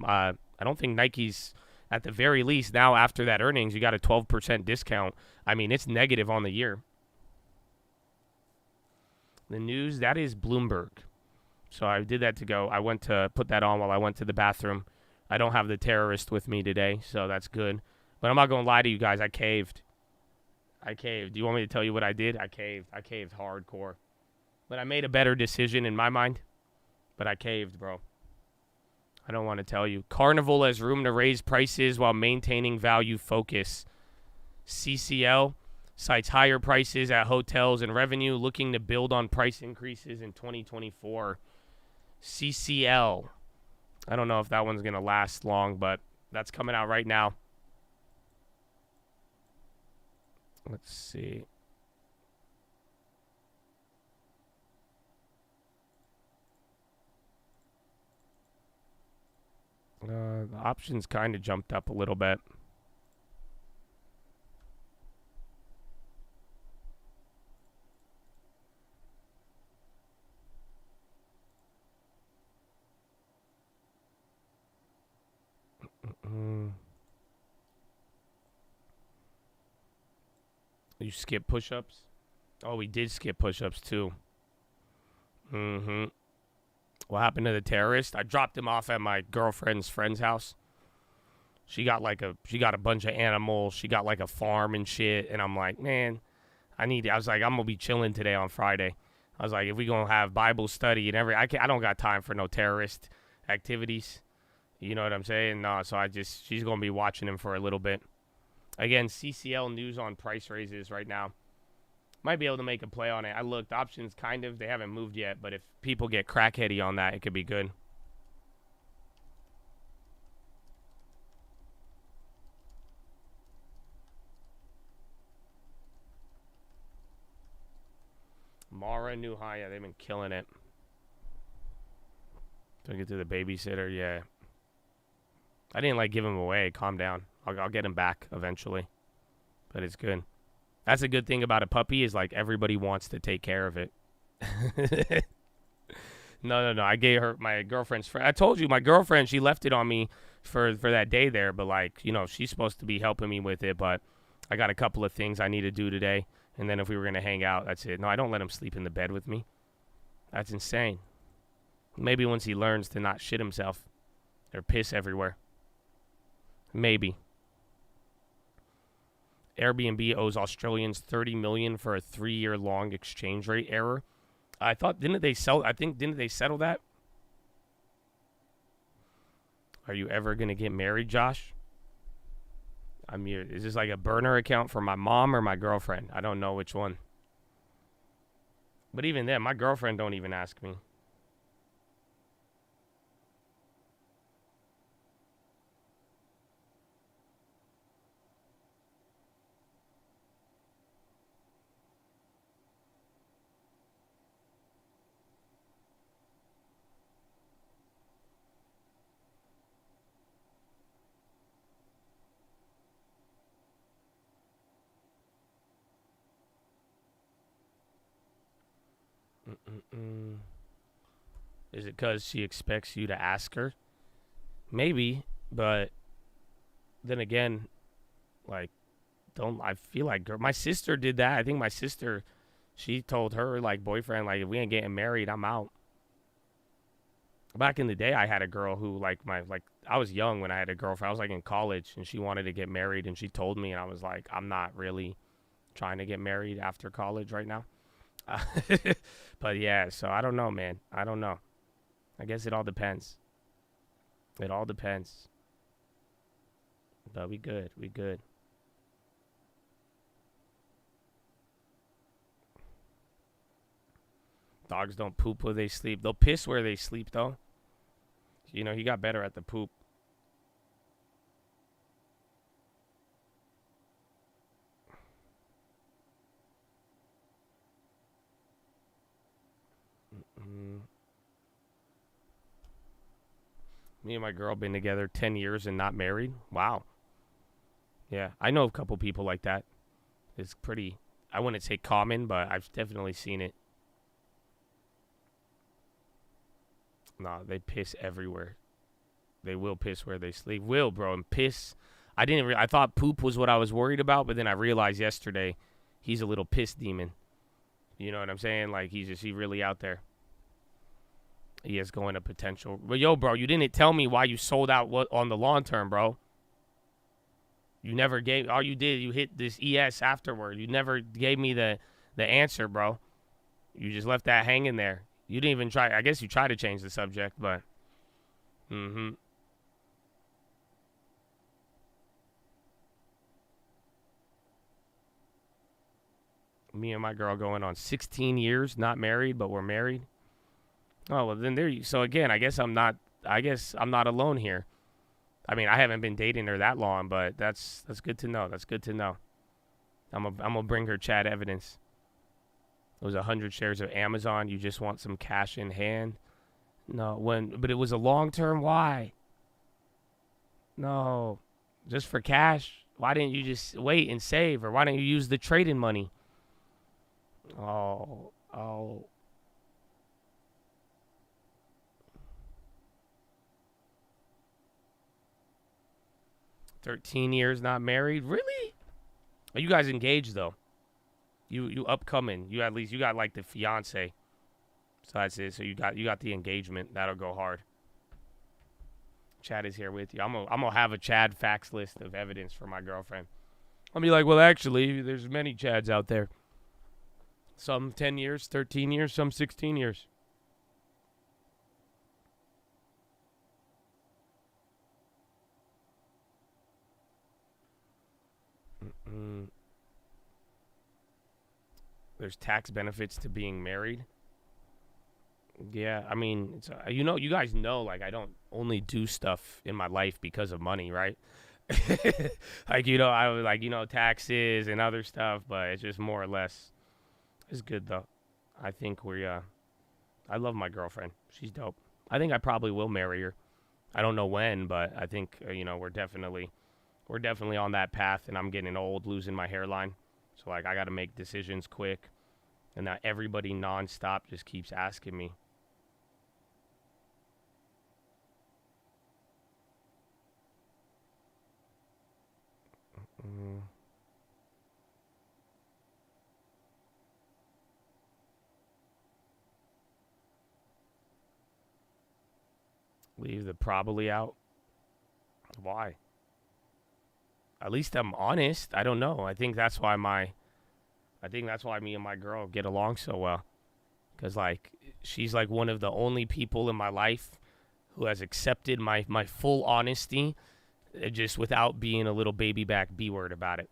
Nike's at the very least now after that earnings, you got a 12% discount. I mean, it's negative on the year. The news, that is Bloomberg. So I did that to go. I went to put that on while I went to the bathroom. I don't have the terrorist with me today, so that's good. But I'm not going to lie to you guys. I caved. Do you want me to tell you what I did? I caved. I caved hardcore. But I made a better decision in my mind. But I caved, bro. I don't want to tell you. Carnival has room to raise prices while maintaining value focus. CCL cites higher prices at hotels and revenue, looking to build on price increases in 2024. CCL. I don't know if that one's going to last long, but that's coming out right now. Let's see. The options kind of jumped up a little bit. You skip push-ups? Oh, we did skip push-ups too. What happened to the terrorist? I dropped him off at my girlfriend's friend's house. She got a bunch of animals. She got like a farm and shit. And I'm like, man, I was like, I'm gonna be chilling today on Friday. I was like, if we gonna have Bible study and I don't got time for no terrorist activities. You know what I'm saying? No, so she's gonna be watching him for a little bit. Again, CCL news on price raises right now. Might be able to make a play on it. I looked, options they haven't moved yet, but if people get crackheady on that, it could be good. Mara new high, yeah, they've been killing it. Took it to the babysitter, yeah. I didn't like give him away. Calm down. I'll get him back eventually. But it's good. That's a good thing about a puppy is like everybody wants to take care of it. No. I gave her my girlfriend's friend. I told you my girlfriend, she left it on me for that day there. But like, you know, she's supposed to be helping me with it. But I got a couple of things I need to do today. And then if we were going to hang out, that's it. No, I don't let him sleep in the bed with me. That's insane. Maybe once he learns to not shit himself or piss everywhere. Maybe. Airbnb owes Australians $30 million for a 3-year long exchange rate error. I thought, didn't they settle that? Are you ever going to get married, Josh? Is this like a burner account for my mom or my girlfriend? I don't know which one. But even then, my girlfriend don't even ask me. Is it because she expects you to ask her? Maybe, but then again, like, I feel like my sister did that. I think my sister, she told her, like, boyfriend, like, if we ain't getting married, I'm out. Back in the day, I had a girl who, I was young when I had a girlfriend. I was, like, in college, and she wanted to get married, and she told me, and I was like, I'm not really trying to get married after college right now. But, yeah, so I don't know, man. I don't know. I guess it all depends. It all depends. But we good. We good. Dogs don't poop where they sleep. They'll piss where they sleep, though. You know, he got better at the poop. Me and my girl been together 10 years and not married. Wow. Yeah, I know a couple people like that. It's pretty, I wouldn't say common, but I've definitely seen it. No, they piss everywhere. They will piss where they sleep. Will, bro, and piss. I thought poop was what I was worried about, but then I realized yesterday he's a little piss demon. You know what I'm saying? Like, he really out there. He is going to potential. But, yo, bro, you didn't tell me why you sold out on the long term, bro. You never gave, all you did, you hit this ES afterward. You never gave me the answer, bro. You just left that hanging there. You didn't even try. I guess you tried to change the subject, but. Me and my girl going on 16 years, not married, but we're married. Oh, well, then there you. So again, I guess I'm not alone here. I mean, I haven't been dating her that long, but that's good to know. That's good to know. I'm gonna bring her chat evidence. It was 100 shares of Amazon. You just want some cash in hand. No, but it was a long term. Why? No, just for cash. Why didn't you just wait and save, or why didn't you use the trade-in money? Oh. 13 years not married? Really? Are you guys engaged, though? You upcoming. You at least you got like the fiance. So that's it. So you got the engagement. That'll go hard. Chad is here with you. I'm gonna have a Chad facts list of evidence for my girlfriend. I'll be like, well, actually, there's many Chads out there. Some 10 years, 13 years, some 16 years. There's tax benefits to being married. Yeah, I mean, it's, you guys know, like, I don't only do stuff in my life because of money, right? Like, I was like, taxes and other stuff, but it's just more or less. It's good though. I think I love my girlfriend. She's dope. I think I probably will marry her. I don't know when, but I think we're definitely on that path, and I'm getting old, losing my hairline. So like I got to make decisions quick, and now everybody nonstop just keeps asking me. Leave the probably out. Why? At least I'm honest. I don't know. I think that's why me and my girl get along so well. Cause like she's like one of the only people in my life who has accepted my full honesty, just without being a little baby back B word about it.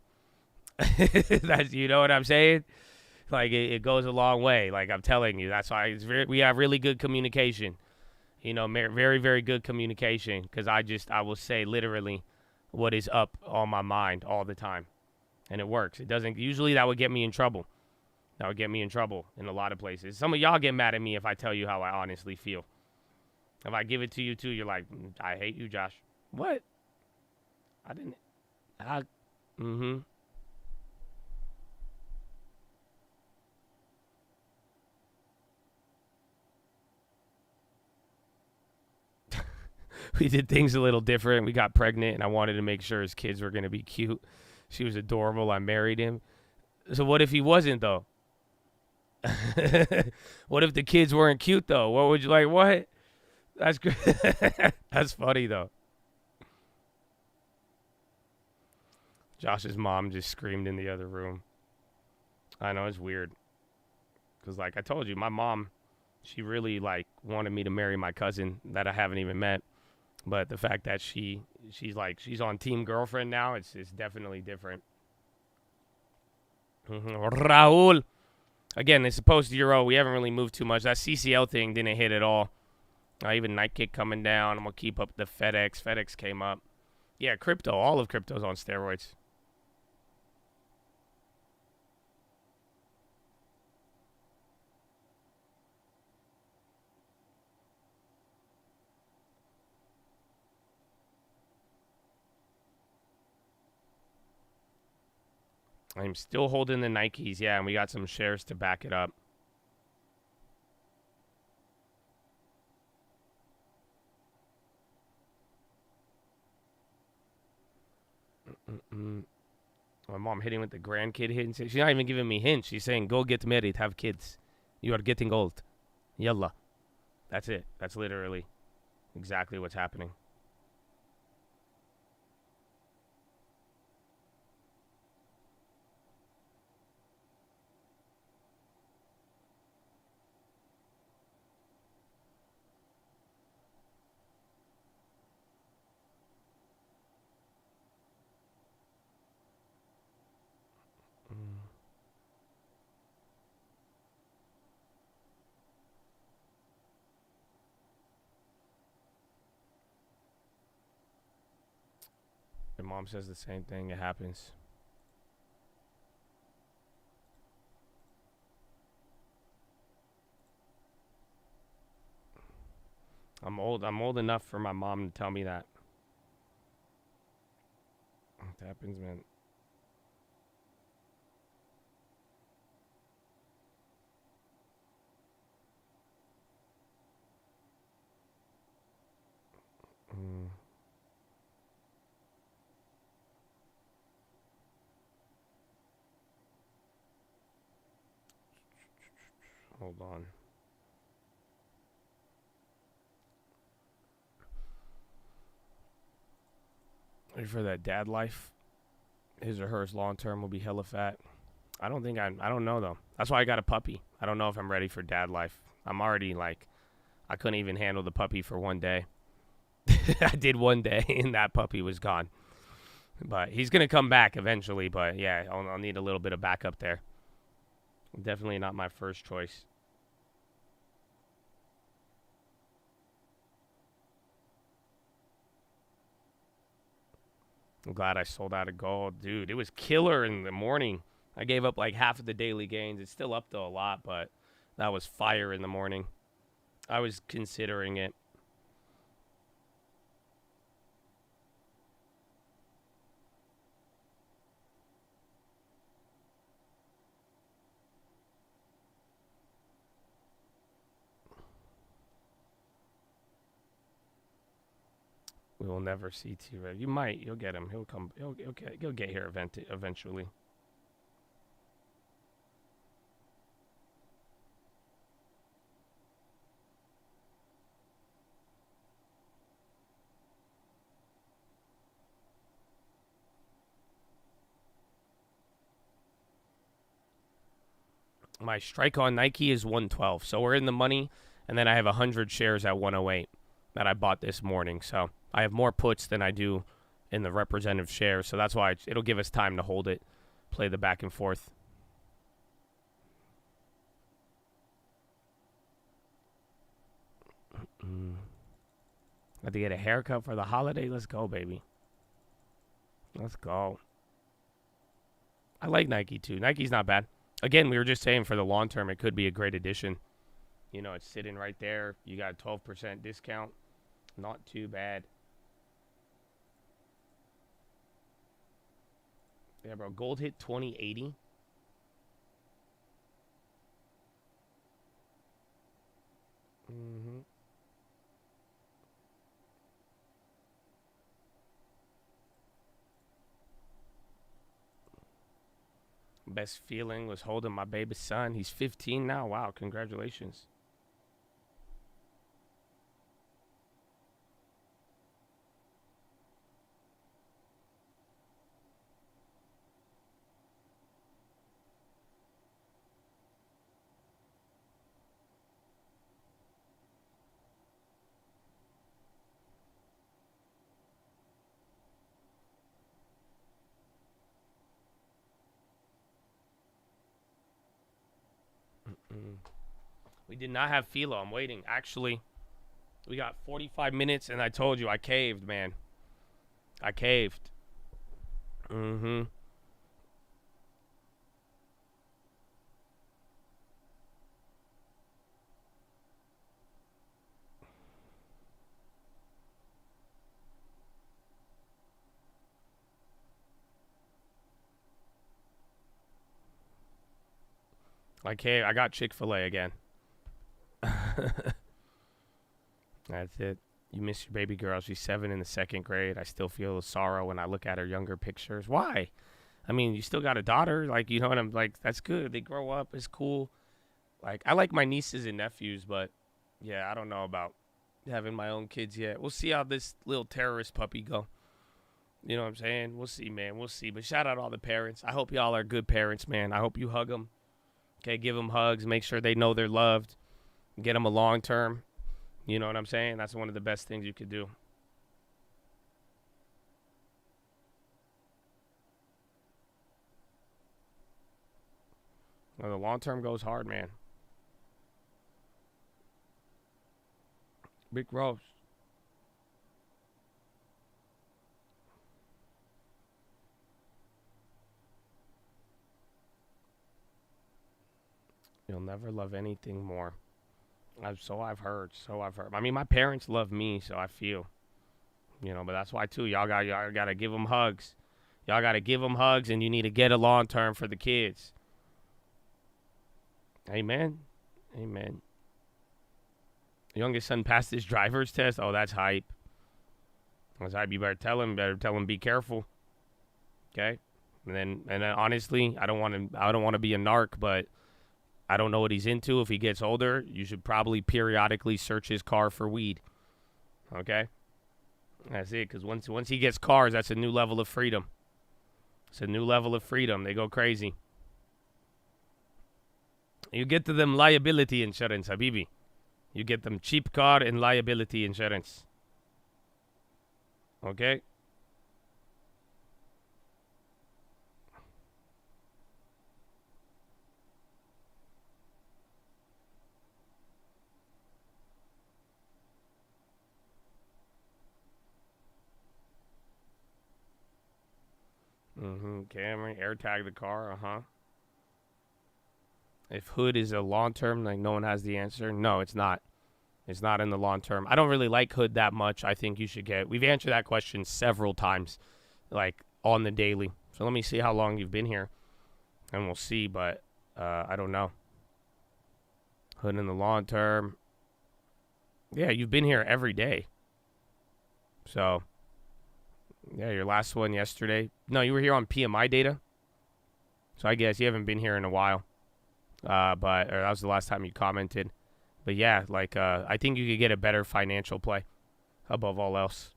That's, you know what I'm saying? Like it goes a long way. Like I'm telling you, that's why we have really good communication. Very, very good communication. Because I will say literally what is up on my mind all the time. And it works. It doesn't, usually that would get me in trouble. That would get me in trouble in a lot of places. Some of y'all get mad at me if I tell you how I honestly feel. If I give it to you too, you're like, I hate you, Josh. What? I didn't. We did things a little different. We got pregnant, and I wanted to make sure his kids were going to be cute. She was adorable. I married him. So what if he wasn't, though? What if the kids weren't cute, though? What would you like? What? That's good. That's funny, though. Josh's mom just screamed in the other room. I know, it's weird. Because, like I told you, my mom, she really, like, wanted me to marry my cousin that I haven't even met. But the fact that she's on team girlfriend now, it's definitely different. Raul. Again, it's supposed to Euro. We haven't really moved too much. That CCL thing didn't hit at all. Even Nike coming down. I'm going to keep up the FedEx. FedEx came up. Yeah, crypto. All of crypto's on steroids. I'm still holding the Nikes, yeah, and we got some shares to back it up. My mom hitting with the grandkid hint. She's not even giving me hints. She's saying, go get married, have kids. You are getting old. Yalla. That's it. That's literally exactly what's happening. Your mom says the same thing. It happens. I'm old enough for my mom to tell me that. It happens, man. Hold on. Ready for that dad life? His or hers long term will be hella fat. I don't know though. That's why I got a puppy. I don't know if I'm ready for dad life. I'm already like, I couldn't even handle the puppy for one day. I did one day and that puppy was gone. But he's going to come back eventually. But yeah, I'll need a little bit of backup there. Definitely not my first choice. I'm glad I sold out of gold. Dude, it was killer in the morning. I gave up like half of the daily gains. It's still up though a lot, but that was fire in the morning. I was considering it. We will never see T-Rev. You might. You'll get him. He'll come. He'll get here eventually. My strike on Nike is 112. So we're in the money. And then I have 100 shares at 108 that I bought this morning. So I have more puts than I do in the representative shares. So that's why it'll give us time to hold it, play the back and forth. Got to get a haircut for the holiday. Let's go, baby. Let's go. I like Nike, too. Nike's not bad. Again, we were just saying for the long term, it could be a great addition. You know, it's sitting right there. You got a 12% discount. Not too bad. Yeah, bro. Gold hit 2080. Best feeling was holding my baby son. He's 15 now. Wow, congratulations. We did not have PHILO. I'm waiting. Actually, we got 45 minutes, and I told you I caved, man. I caved. I got Chick-fil-A again. That's it. You miss your baby girl. She's 7 in the 2nd grade. I still feel sorrow when I look at her younger pictures. Why? I mean, you still got a daughter. Like, you know what I'm like? That's good. They grow up. It's cool. Like, I like my nieces and nephews, but yeah, I don't know about having my own kids yet. We'll see how this little terrorist puppy go. You know what I'm saying? We'll see, man. We'll see. But shout out all the parents. I hope y'all are good parents, man. I hope you hug them. Okay, give them hugs. Make sure they know they're loved. Get them a long term. You know what I'm saying? That's one of the best things you could do. Well, the long term goes hard, man. Big Rose. You'll never love anything more. I've heard. I mean, my parents love me, so I feel. You know, but that's why, too, y'all got to give them hugs. Y'all got to give them hugs, and you need to get a long term for the kids. Amen. Amen. Youngest son passed his driver's test. Oh, that's hype. That's hype. You better tell him be careful. Okay? And then honestly, I don't want to be a narc, but I don't know what he's into. If he gets older, you should probably periodically search his car for weed. Okay? That's it, because once he gets cars, that's a new level of freedom. It's a new level of freedom. They go crazy. You get to them liability insurance, Habibi. You get them cheap car and liability insurance. Okay? Camry, AirTag the car, If hood is a long term, like no one has the answer. No, it's not. It's not in the long term. I don't really like hood that much. I think you should get. We've answered that question several times, like on the daily. So let me see how long you've been here, and we'll see. But I don't know. Hood in the long term. Yeah, you've been here every day. So. Yeah, your last one yesterday. No, you were here on PMI data. So I guess you haven't been here in a while. But that was the last time you commented. But yeah, like I think you could get a better financial play above all else.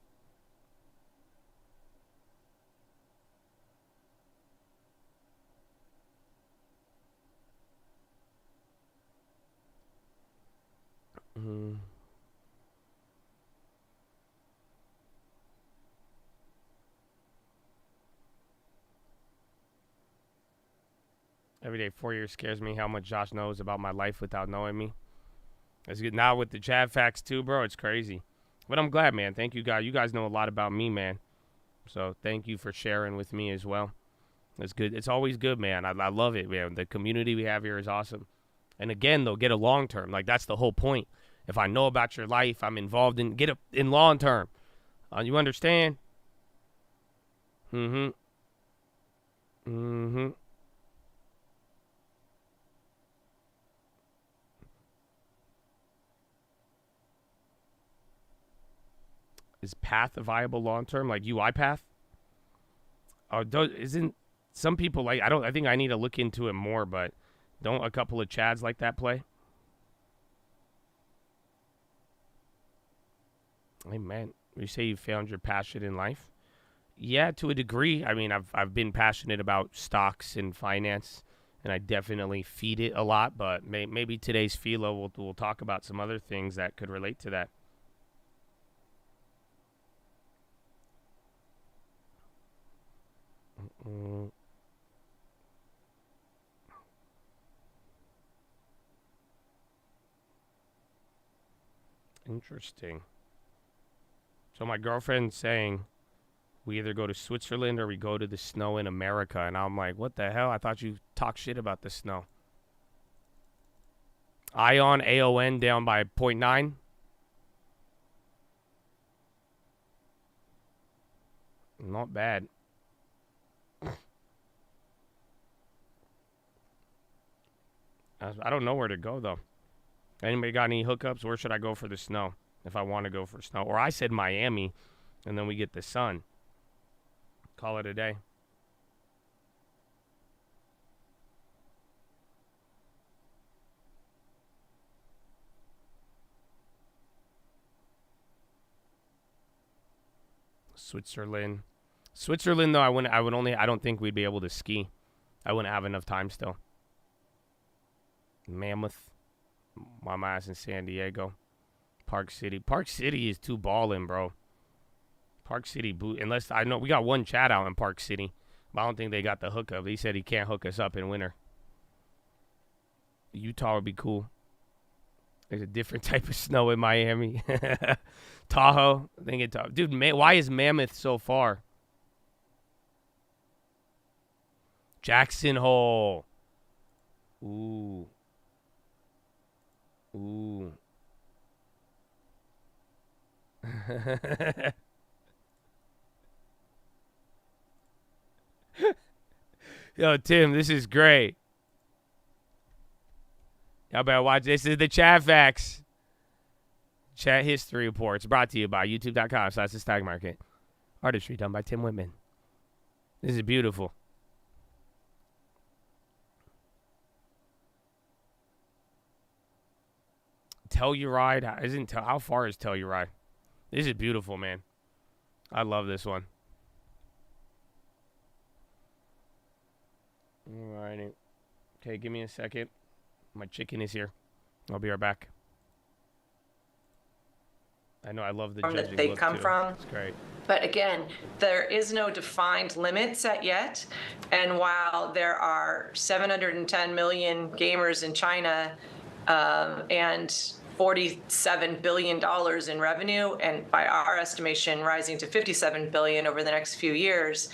Every day, 4 years scares me how much Josh knows about my life without knowing me. It's good now with the Chad facts too, bro. It's crazy. But I'm glad, man. Thank you, guys. You guys know a lot about me, man. So thank you for sharing with me as well. It's good. It's always good, man. I love it, man. The community we have here is awesome. And again, though, get a long term. Like, that's the whole point. If I know about your life, I'm involved in, get it in long term. You understand? Is Path a viable long term, like UiPath? Isn't some people like? I think I need to look into it more. But don't a couple of Chads like that play? Hey man, you say you found your passion in life? Yeah, to a degree. I mean, I've been passionate about stocks and finance, and I definitely feed it a lot. But maybe today's PHILO we'll talk about some other things that could relate to that. Interesting. So my girlfriend's saying we either go to Switzerland or we go to the snow in America. And I'm like, what the hell? I thought you talk shit about the snow. Ion, AON down by 0.9. Not bad. I don't know where to go, though. Anybody got any hookups? Where should I go for the snow if I want to go for snow? Or I said Miami, and then we get the sun. Call it a day. Switzerland. Switzerland, though, I don't think we'd be able to ski. I wouldn't have enough time still. Mammoth. My ass in San Diego. Park City. Park City is too ballin', bro. Park City boot. Unless I know we got one chat out in Park City, but I don't think they got the hookup. He said he can't hook us up in winter. Utah would be cool. There's a different type of snow in Miami. Tahoe. I think it's dude. Why is Mammoth so far? Jackson Hole. Ooh. Ooh. Yo, Tim, this is great. Y'all better watch. This is the Chat Facts. Chat History Reports brought to you by youtube.com/the Stock Market. Artistry done by Tim Whitman. This is beautiful. Telluride? How far is Telluride? This is beautiful, man. I love this one. Alrighty. Okay, give me a second. My chicken is here. I'll be right back. I know I love the judging that they look come too. from. It's great. But again, there is no defined limit set yet. And while there are 710 million gamers in China and $47 billion in revenue, and by our estimation, rising to $57 billion over the next few years,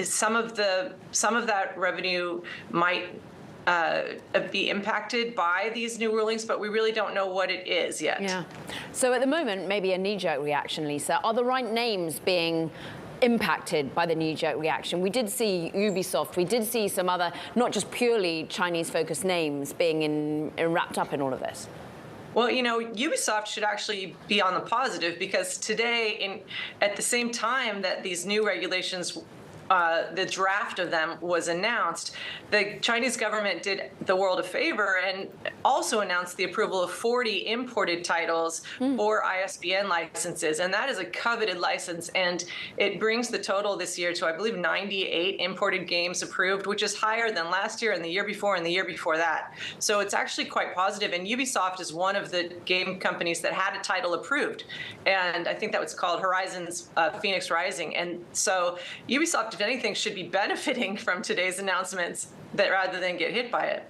some of that revenue might be impacted by these new rulings, but we really don't know what it is yet. Yeah. So at the moment, maybe a knee-jerk reaction, Lisa. Are the right names being impacted by the knee-jerk reaction? We did see Ubisoft. We did see some other, not just purely Chinese-focused names being wrapped up in all of this. Well, you know, Ubisoft should actually be on the positive, because today, at the same time that these new regulations, the draft of them was announced, the Chinese government did the world a favor and also announced the approval of 40 imported titles for ISBN licenses. And that is a coveted license. And it brings the total this year to, I believe, 98 imported games approved, which is higher than last year and the year before and the year before that. So it's actually quite positive. And Ubisoft is one of the game companies that had a title approved. And I think that was called Horizon's Phoenix Rising. And so Ubisoft, if anything, should be benefiting from today's announcements rather than get hit by it.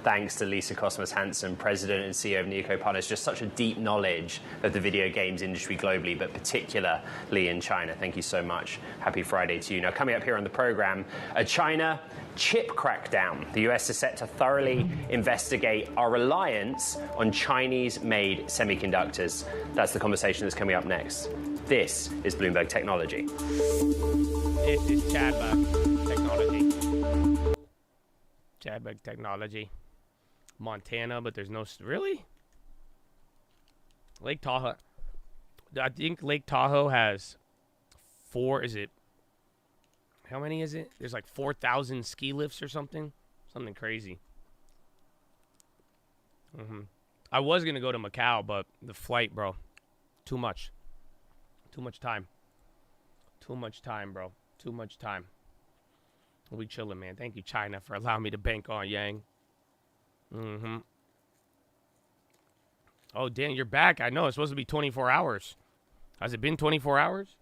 Thanks to Lisa Cosmas Hansen, President and CEO of NIIIIIIIIIIKEEEEEESSSSS. Partners. Just such a deep knowledge of the video games industry globally, but particularly in China. Thank you so much. Happy Friday to you. Now, coming up here on the program, a China chip crackdown. The US is set to thoroughly investigate our reliance on Chinese-made semiconductors. That's the conversation that's coming up next. This is Bloomberg Technology. This is Chadbuck Technology. Chadbuck Technology. Montana, but there's no... Really? Lake Tahoe. I think Lake Tahoe has 4... Is it... How many is it? There's like 4,000 ski lifts or something. Something crazy. I was going to go to Macau, but the flight, bro. Too much. Too much time. Too much time, bro. Too much time. We chilling, man. Thank you, China, for allowing me to bank on Yang. Oh, Dan, you're back. I know. It's supposed to be 24 hours. Has it been 24 hours?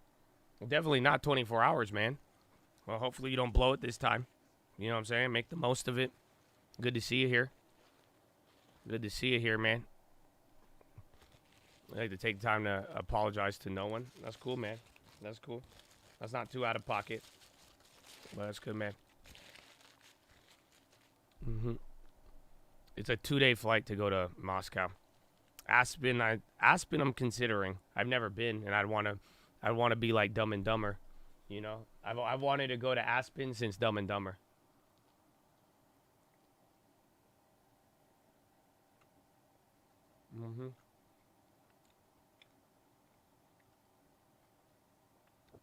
Well, definitely not 24 hours, man. Well, hopefully you don't blow it this time. You know what I'm saying? Make the most of it. Good to see you here. Good to see you here, man. I like to take time to apologize to no one. That's cool, man. That's cool. That's not too out of pocket. But that's good, man. It's a 2-day flight to go to Moscow. Aspen, I'm considering. I've never been, and I want to be like Dumb and Dumber. You know, I've wanted to go to Aspen since Dumb and Dumber.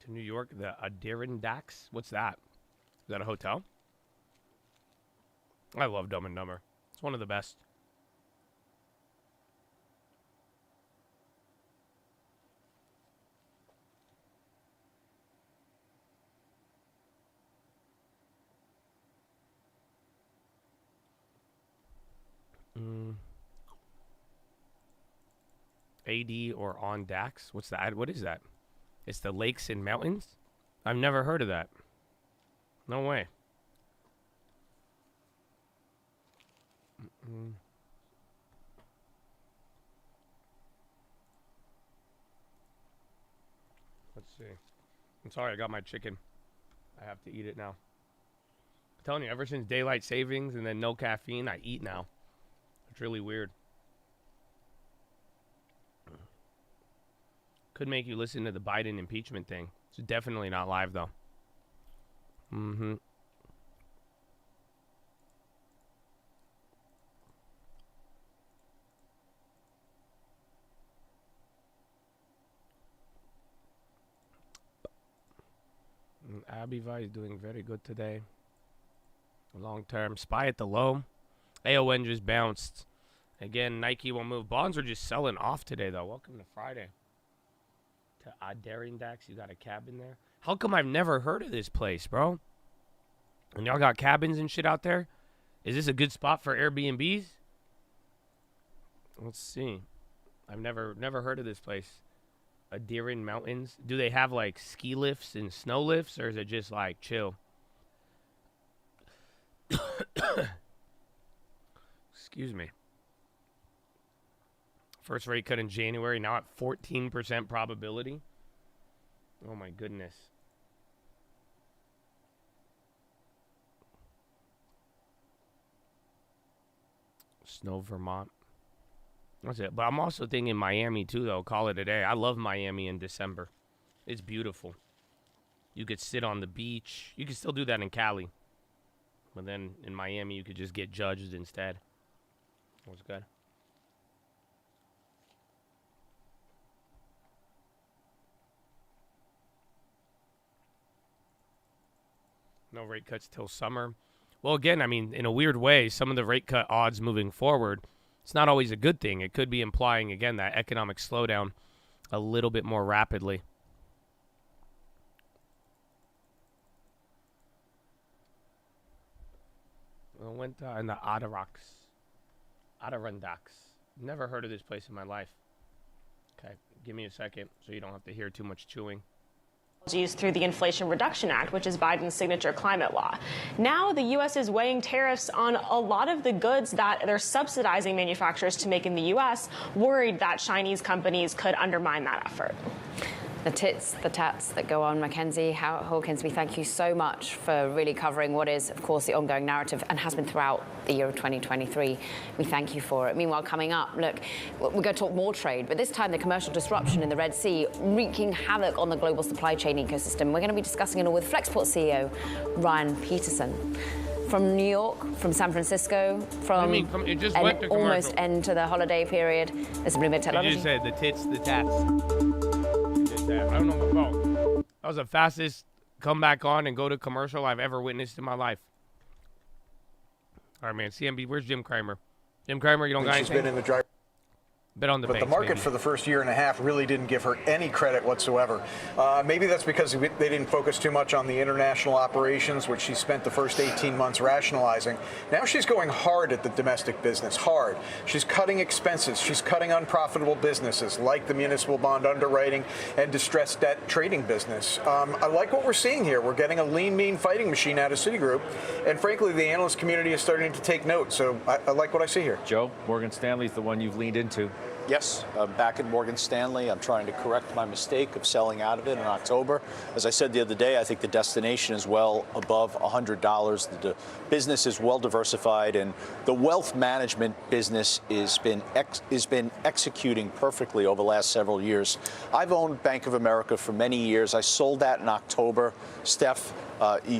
To New York, the Adirondacks. What's that? Is that a hotel? I love Dumb and Dumber. It's one of the best. AD or on Dax? What's that? What is that? It's the lakes and mountains? I've never heard of that. No way. Let's see. I'm sorry, I got my chicken. I have to eat it now. I'm telling you, ever since daylight savings and then no caffeine, I eat now. It's really weird. Could make you listen to the Biden impeachment thing. It's definitely not live, though. Abiva is doing very good today. Long term. Spy at the low. AON just bounced Again, Nike won't move. Bonds are just selling off today, though. Welcome to Friday. To Adirondacks, you got a cabin there? How come I've never heard of this place, bro? And y'all got cabins and shit out there? Is this a good spot for Airbnbs? Let's see. I've never heard of this place. Adiron Mountains. Do they have like ski lifts and snow lifts, or is it just like chill? Excuse me. First rate cut in January, now at 14% probability. Oh my goodness. Snow, Vermont. That's it. But I'm also thinking Miami too, though. Call it a day. I love Miami in December. It's beautiful. You could sit on the beach. You could still do that in Cali. But then in Miami, you could just get judged instead. That was good. No rate cuts till summer. Well, again, I mean, in a weird way, some of the rate cut odds moving forward, it's not always a good thing. It could be implying, again, that economic slowdown a little bit more rapidly. I went in the Adirondacks. Never heard of this place in my life. Okay, give me a second so you don't have to hear too much chewing. Through the Inflation Reduction Act, which is Biden's signature climate law. Now the U.S. is weighing tariffs on a lot of the goods that they're subsidizing manufacturers to make in the U.S., worried that Chinese companies could undermine that effort. The tits, the tats that go on. Mackenzie Hawkins, we thank you so much for really covering what is, of course, the ongoing narrative and has been throughout the year of 2023. We thank you for it. Meanwhile, coming up, look, we're going to talk more trade, but this time the commercial disruption in the Red Sea wreaking havoc on the global supply chain ecosystem. We're going to be discussing it all with Flexport CEO Ryan Peterson. From New York, from San Francisco, from it just went to almost end to the holiday period. There's a Bloomberg Technology. You just said the tits, the tats. I don't know about. That was the fastest come back on and go to commercial I've ever witnessed in my life. All right, man. CMB, where's Jim Cramer? Jim Cramer, you don't got anything? She's been in the driver's Bet on the But banks, the market maybe. for the first year and a half really didn't give her any credit whatsoever. Maybe that's because they didn't focus too much on the international operations, which she spent the first 18 months rationalizing. Now she's going hard at the domestic business, hard. She's cutting expenses. She's cutting unprofitable businesses like the municipal bond underwriting and distressed debt trading business. I like what we're seeing here. We're getting a lean, mean fighting machine out of Citigroup. And frankly, the analyst community is starting to take note. So I like what I see here. Joe, Morgan Stanley's the one you've leaned into. Yes, I'm back at Morgan Stanley. I'm trying to correct my mistake of selling out of it in October. As I said the other day, I think the destination is well above $100. The business is well diversified, and the wealth management business has been executing perfectly over the last several years. I've owned Bank of America for many years. I sold that in October. Steph,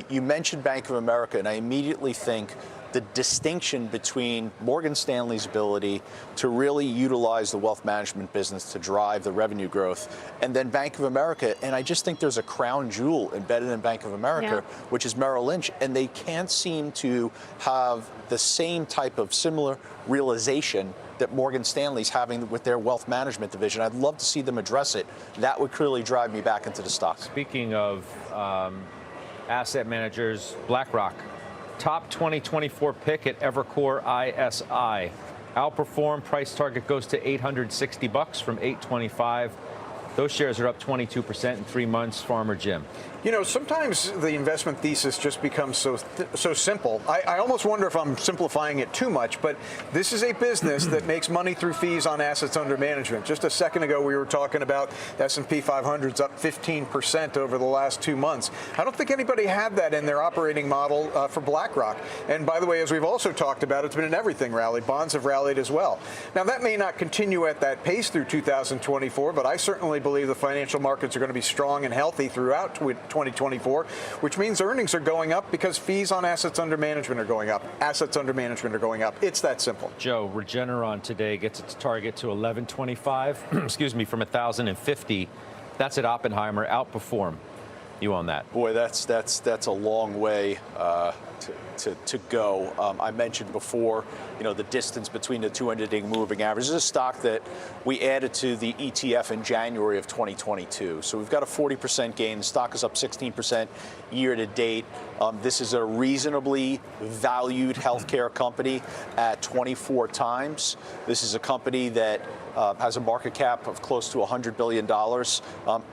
you mentioned Bank of America, and I immediately think the distinction between Morgan Stanley's ability to really utilize the wealth management business to drive the revenue growth, and then Bank of America. And I just think there's a crown jewel embedded in Bank of America, which is Merrill Lynch, and they can't seem to have the same type of similar realization that Morgan Stanley's having with their wealth management division. I'd love to see them address it. That would clearly drive me back into the stock. Speaking of asset managers, BlackRock. Top 2024 pick at Evercore ISI. Outperform, price target goes to $860 from $825. Those shares are up 22% in 3 months. Farmer Jim. You know, sometimes the investment thesis just becomes so simple. I almost wonder if I'm simplifying it too much, but this is a business that makes money through fees on assets under management. Just a second ago, we were talking about S&P 500's up 15% over the last 2 months. I don't think anybody had that in their operating model for BlackRock. And by the way, as we've also talked about, it's been an everything rally. Bonds have rallied as well. Now, that may not continue at that pace through 2024, but I certainly believe the financial markets are going to be strong and healthy throughout 2024, which means earnings are going up because fees on assets under management are going up. Assets under management are going up. It's that simple. Joe, Regeneron today gets its target to 1125, excuse me, from 1,050. That's at Oppenheimer. Outperform. You on that? Boy, that's a long way to go. I mentioned before, the distance between the 200-day moving average. This is a stock that we added to the ETF in January of 2022. So we've got a 40% gain. The stock is up 16% year to date. This is a reasonably valued healthcare company at 24 times. This is a company that has a market cap of close to $100 billion.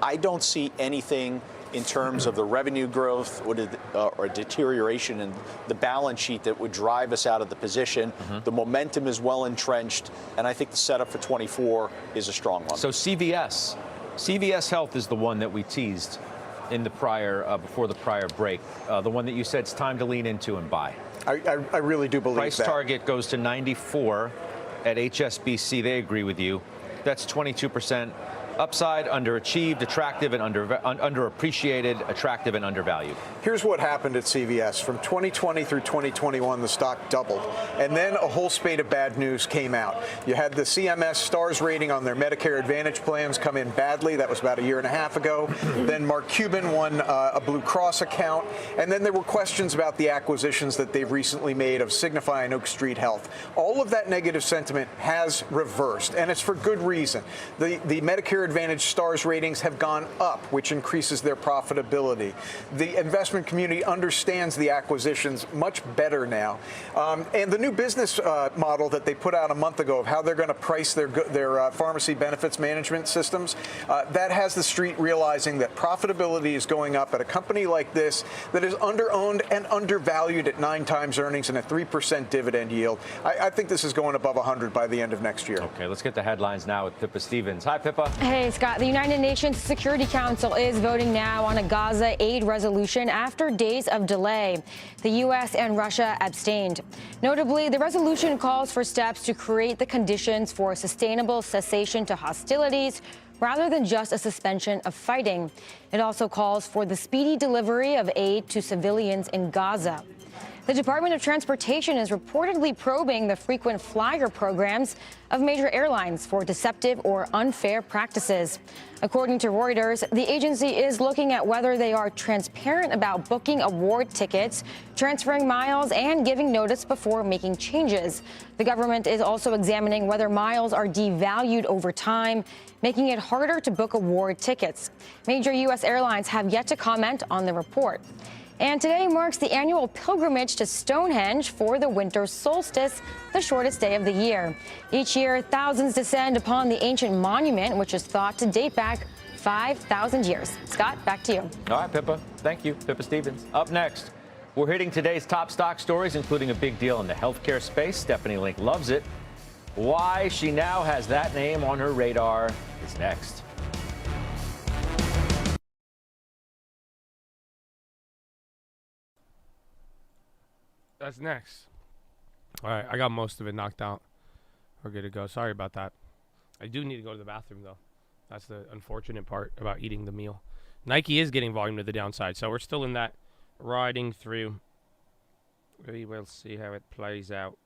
I don't see anything in terms of the revenue growth or deterioration in the balance sheet that would drive us out of the position. The momentum is well entrenched, and I think the setup for 24 is a strong one. So CVS Health is the one that we teased in the before the prior break, the one that you said it's time to lean into and buy. I really do believe Price that. target goes to 94 at HSBC. They agree with you. That's 22%. Upside, underachieved, attractive and underappreciated, attractive and undervalued. Here's what happened at CVS. From 2020 through 2021, the stock doubled. And then a whole spate of bad news came out. You had the CMS Stars rating on their Medicare Advantage plans come in badly. That was about a year and a half ago. Then Mark Cuban won a Blue Cross account. And then there were questions about the acquisitions that they've recently made of Signify and Oak Street Health. All of that negative sentiment has reversed, and it's for good reason. The Medicare Advantage Stars ratings have gone up, which increases their profitability. The investment community understands the acquisitions much better now. And the new business model that they put out a month ago of how they're going to price their pharmacy benefits management systems, that has the street realizing that profitability is going up at a company like this that is under-owned and undervalued at 9 times earnings and a 3% dividend yield. I think this is going above 100 by the end of next year. Okay, let's get the headlines now with Pippa Stevens. Hi, Pippa. Hey, Scott. The United Nations Security Council is voting now on a Gaza aid resolution after days of delay. The U.S. and Russia abstained. Notably, the resolution calls for steps to create the conditions for a sustainable cessation to hostilities rather than just a suspension of fighting. It also calls for the speedy delivery of aid to civilians in Gaza. The Department of Transportation is reportedly probing the frequent flyer programs of major airlines for deceptive or unfair practices. According to Reuters, the agency is looking at whether they are transparent about booking award tickets, transferring miles, and giving notice before making changes. The government is also examining whether miles are devalued over time, making it harder to book award tickets. Major U.S. airlines have yet to comment on the report. And today marks the annual pilgrimage to Stonehenge for the winter solstice, the shortest day of the year. Each year, thousands descend upon the ancient monument, which is thought to date back 5,000 years. Scott, back to you. All right, Pippa. Thank you. Pippa Stevens. Up next, we're hitting today's top stock stories, including a big deal in the healthcare space. Stephanie Link loves it. Why she now has that name on her radar is next. That's next. All right, I got most of it knocked out. We're good to go. Sorry about that. I do need to go to the bathroom, though. That's the unfortunate part about eating the meal. Nike is getting volume to the downside, so we're still in that riding through. We will see how it plays out.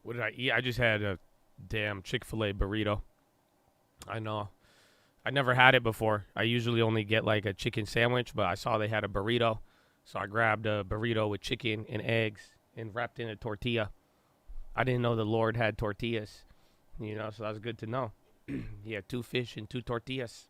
What did I eat? I just had a damn Chick-fil-A burrito. I know. I never had it before. I usually only get like a chicken sandwich, but I saw they had a burrito. So I grabbed a burrito with chicken and eggs and wrapped in a tortilla. I didn't know the Lord had tortillas, so that was good to know. He had 2 fish and 2 tortillas.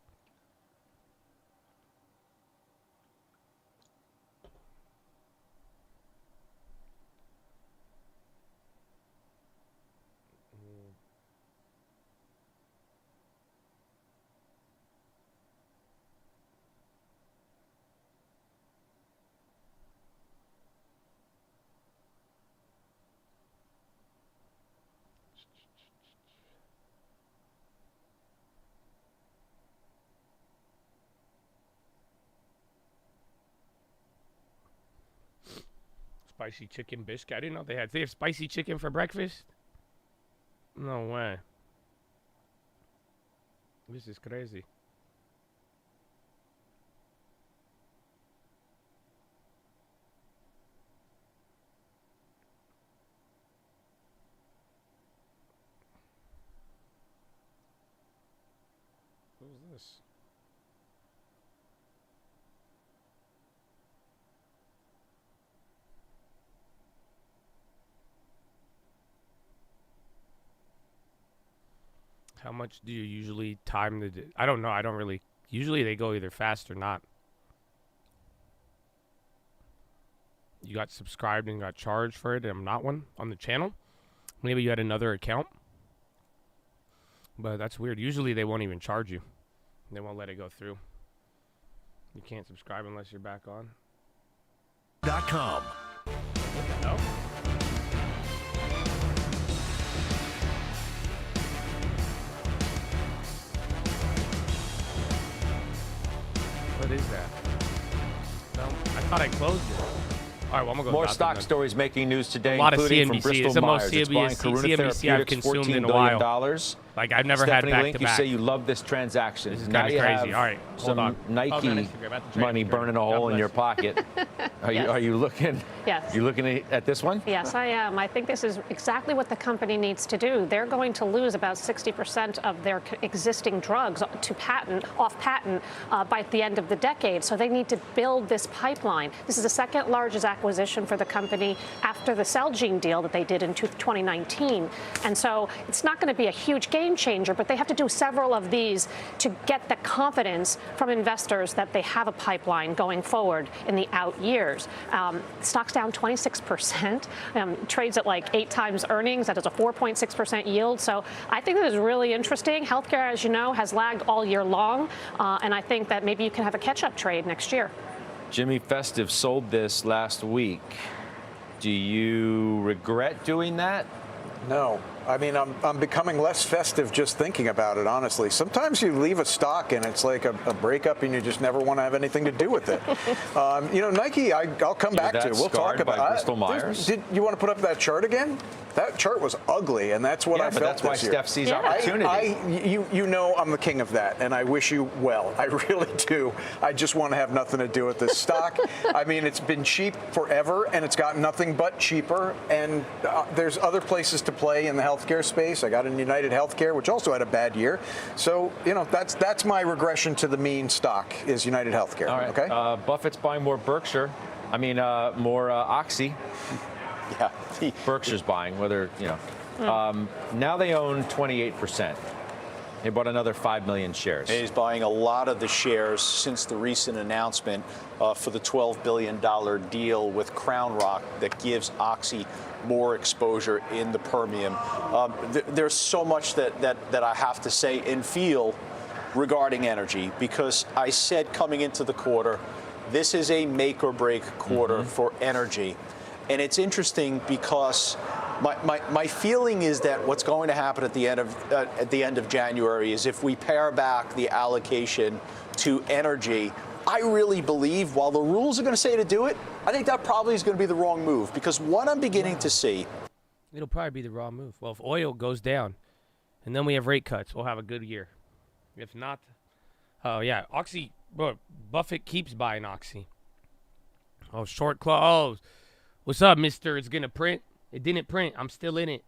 Spicy chicken biscuit. I didn't know they have spicy chicken for breakfast. No way. This is crazy. Who's this? How much do you usually time the... I don't know. I don't really... Usually they go either fast or not. You got subscribed and got charged for it and I'm not one on the channel. Maybe you had another account. But that's weird. Usually they won't even charge you. They won't let it go through. You can't subscribe unless you're back on. .com. No? What is that? No, I thought I closed it. All right, well, I'm gonna go. More stock stories making news today, a lot including of CNBC. from Bristol it's the most Myers. It's buying Karuna CNBC I've Therapeutics, consumed in a $14 billion. while. Like I've never Stephanie had Link, back to you back. say you love this transaction. This is Now kind of you crazy. have All right, hold some on. Nike money burning a hole in your pocket. Are Yes. you looking? Yes. You looking at this one? Yes, I am. I think this is exactly what the company needs to do. They're going to lose about 60% of their existing drugs to off patent by the end of the decade. So they need to build this pipeline. This is the second largest acquisition for the company after the Celgene deal that they did in 2019. And so it's not going to be a huge game changer, but they have to do several of these to get the confidence from investors that they have a pipeline going forward in the out years. Stock's down 26%, trades at like 8 times earnings. That is a 4.6% yield. So I think that is really interesting. Healthcare, as you know, has lagged all year long. And I think that maybe you can have a catch-up trade next year. Jimmy Festive sold this last week. Do you regret doing that? No. I mean, I'm becoming less festive just thinking about it, honestly. Sometimes you leave a stock and it's like a breakup and you just never want to have anything to do with it. Nike, I'll come back to. We'll talk about it. Bristol Myers. Did you want to put up that chart again? That chart was ugly, and that's what I felt that's why this year. Steph sees opportunity. You know I'm the king of that, and I wish you well. I really do. I just want to have nothing to do with this stock. I mean, it's been cheap forever, and it's gotten nothing but cheaper, and there's other places to play in the healthcare space. I got in United Healthcare, which also had a bad year. So, that's my regression to the mean stock is United Healthcare. All right. Okay. Buffett's buying more Berkshire. More Oxy. Yeah. Berkshire's buying, now they own 28%. They bought another 5 million shares. And he's buying a lot of the shares since the recent announcement for the $12 billion deal with Crown Rock that gives Oxy more exposure in the Permian. There's so much that I have to say and feel regarding energy, because I said coming into the quarter, this is a make or break quarter for energy. And it's interesting because my feeling is that what's going to happen at the end of January is if we pare back the allocation to energy, I really believe while the rules are going to say to do it, I think that probably is going to be the wrong move, because what I'm beginning to see. It'll probably be the wrong move. Well, if oil goes down and then we have rate cuts, we'll have a good year. If not, Oxy, bro, Buffett keeps buying Oxy. Oh, short claw. Oh, what's up, mister? It's going to print. It didn't print. I'm still in it.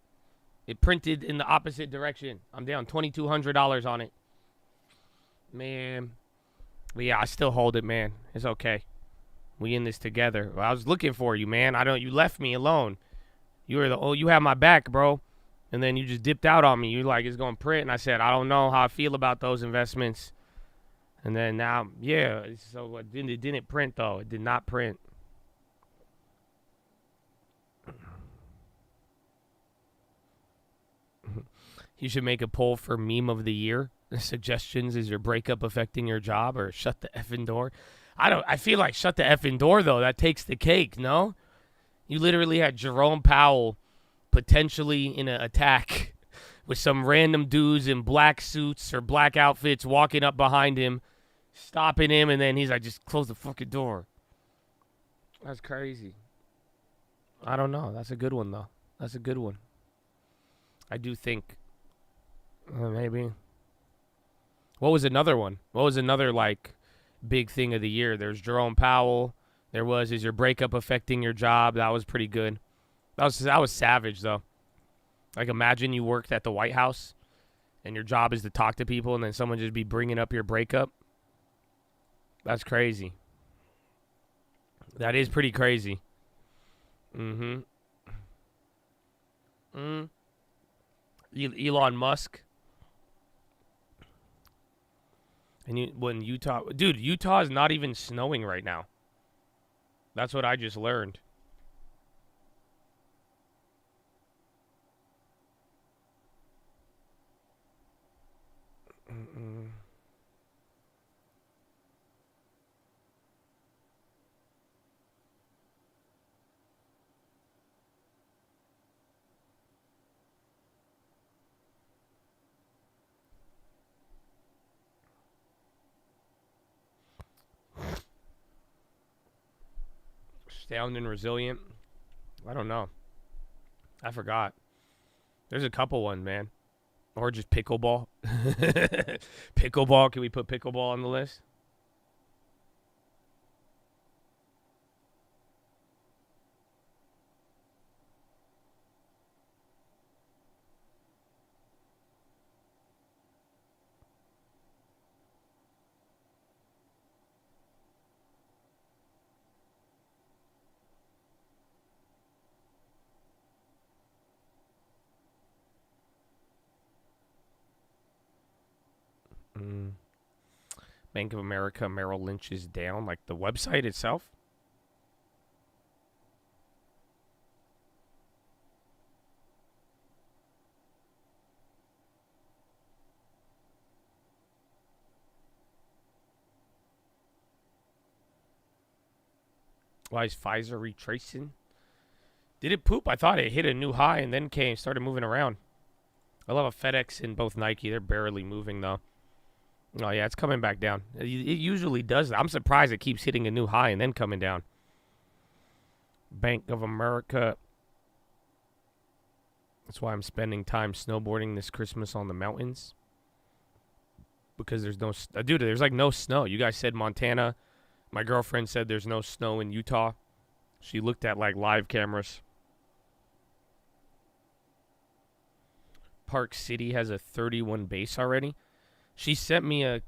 It printed in the opposite direction. I'm down $2,200 on it. Man. But yeah, I still hold it, man. It's okay. We in this together. Well, I was looking for you, man. You left me alone. You have my back, bro. And then you just dipped out on me. You're like, it's going to print. And I said, I don't know how I feel about those investments. And then now, so it didn't print, though. It did not print. You should make a poll for meme of the year. The suggestions: is your breakup affecting your job, or shut the effing door? I feel like shut the effing door, though. That takes the cake, no? You literally had Jerome Powell potentially in an attack with some random dudes in black suits or black outfits walking up behind him, stopping him, and then he's like, just close the fucking door. That's crazy. I don't know. That's a good one, though. That's a good one. I do think maybe. What was another one? What was another, like, big thing of the year? There's Jerome Powell. There was, is your breakup affecting your job? That was pretty good. That was savage, though. Like, imagine you worked at the White House and your job is to talk to people and then someone just be bringing up your breakup. That's crazy. That is pretty crazy. Mm-hmm. Elon Musk. And when Utah... Dude, Utah is not even snowing right now. That's what I just learned. Sound and resilient. I don't know. I forgot. There's a couple one, man. Or just pickleball. Pickleball. Can we put pickleball on the list? Bank of America Merrill Lynch is down, like the website itself. Why is Pfizer retracing? Did it poop? I thought it hit a new high and then started moving around. I love a FedEx and both Nike. They're barely moving though. Oh, yeah, it's coming back down. It usually does that. I'm surprised it keeps hitting a new high and then coming down. Bank of America. That's why I'm spending time snowboarding this Christmas on the mountains. Because there's no... dude, there's like no snow. You guys said Montana. My girlfriend said there's no snow in Utah. She looked at like live cameras. Park City has a 31 base already. She sent me a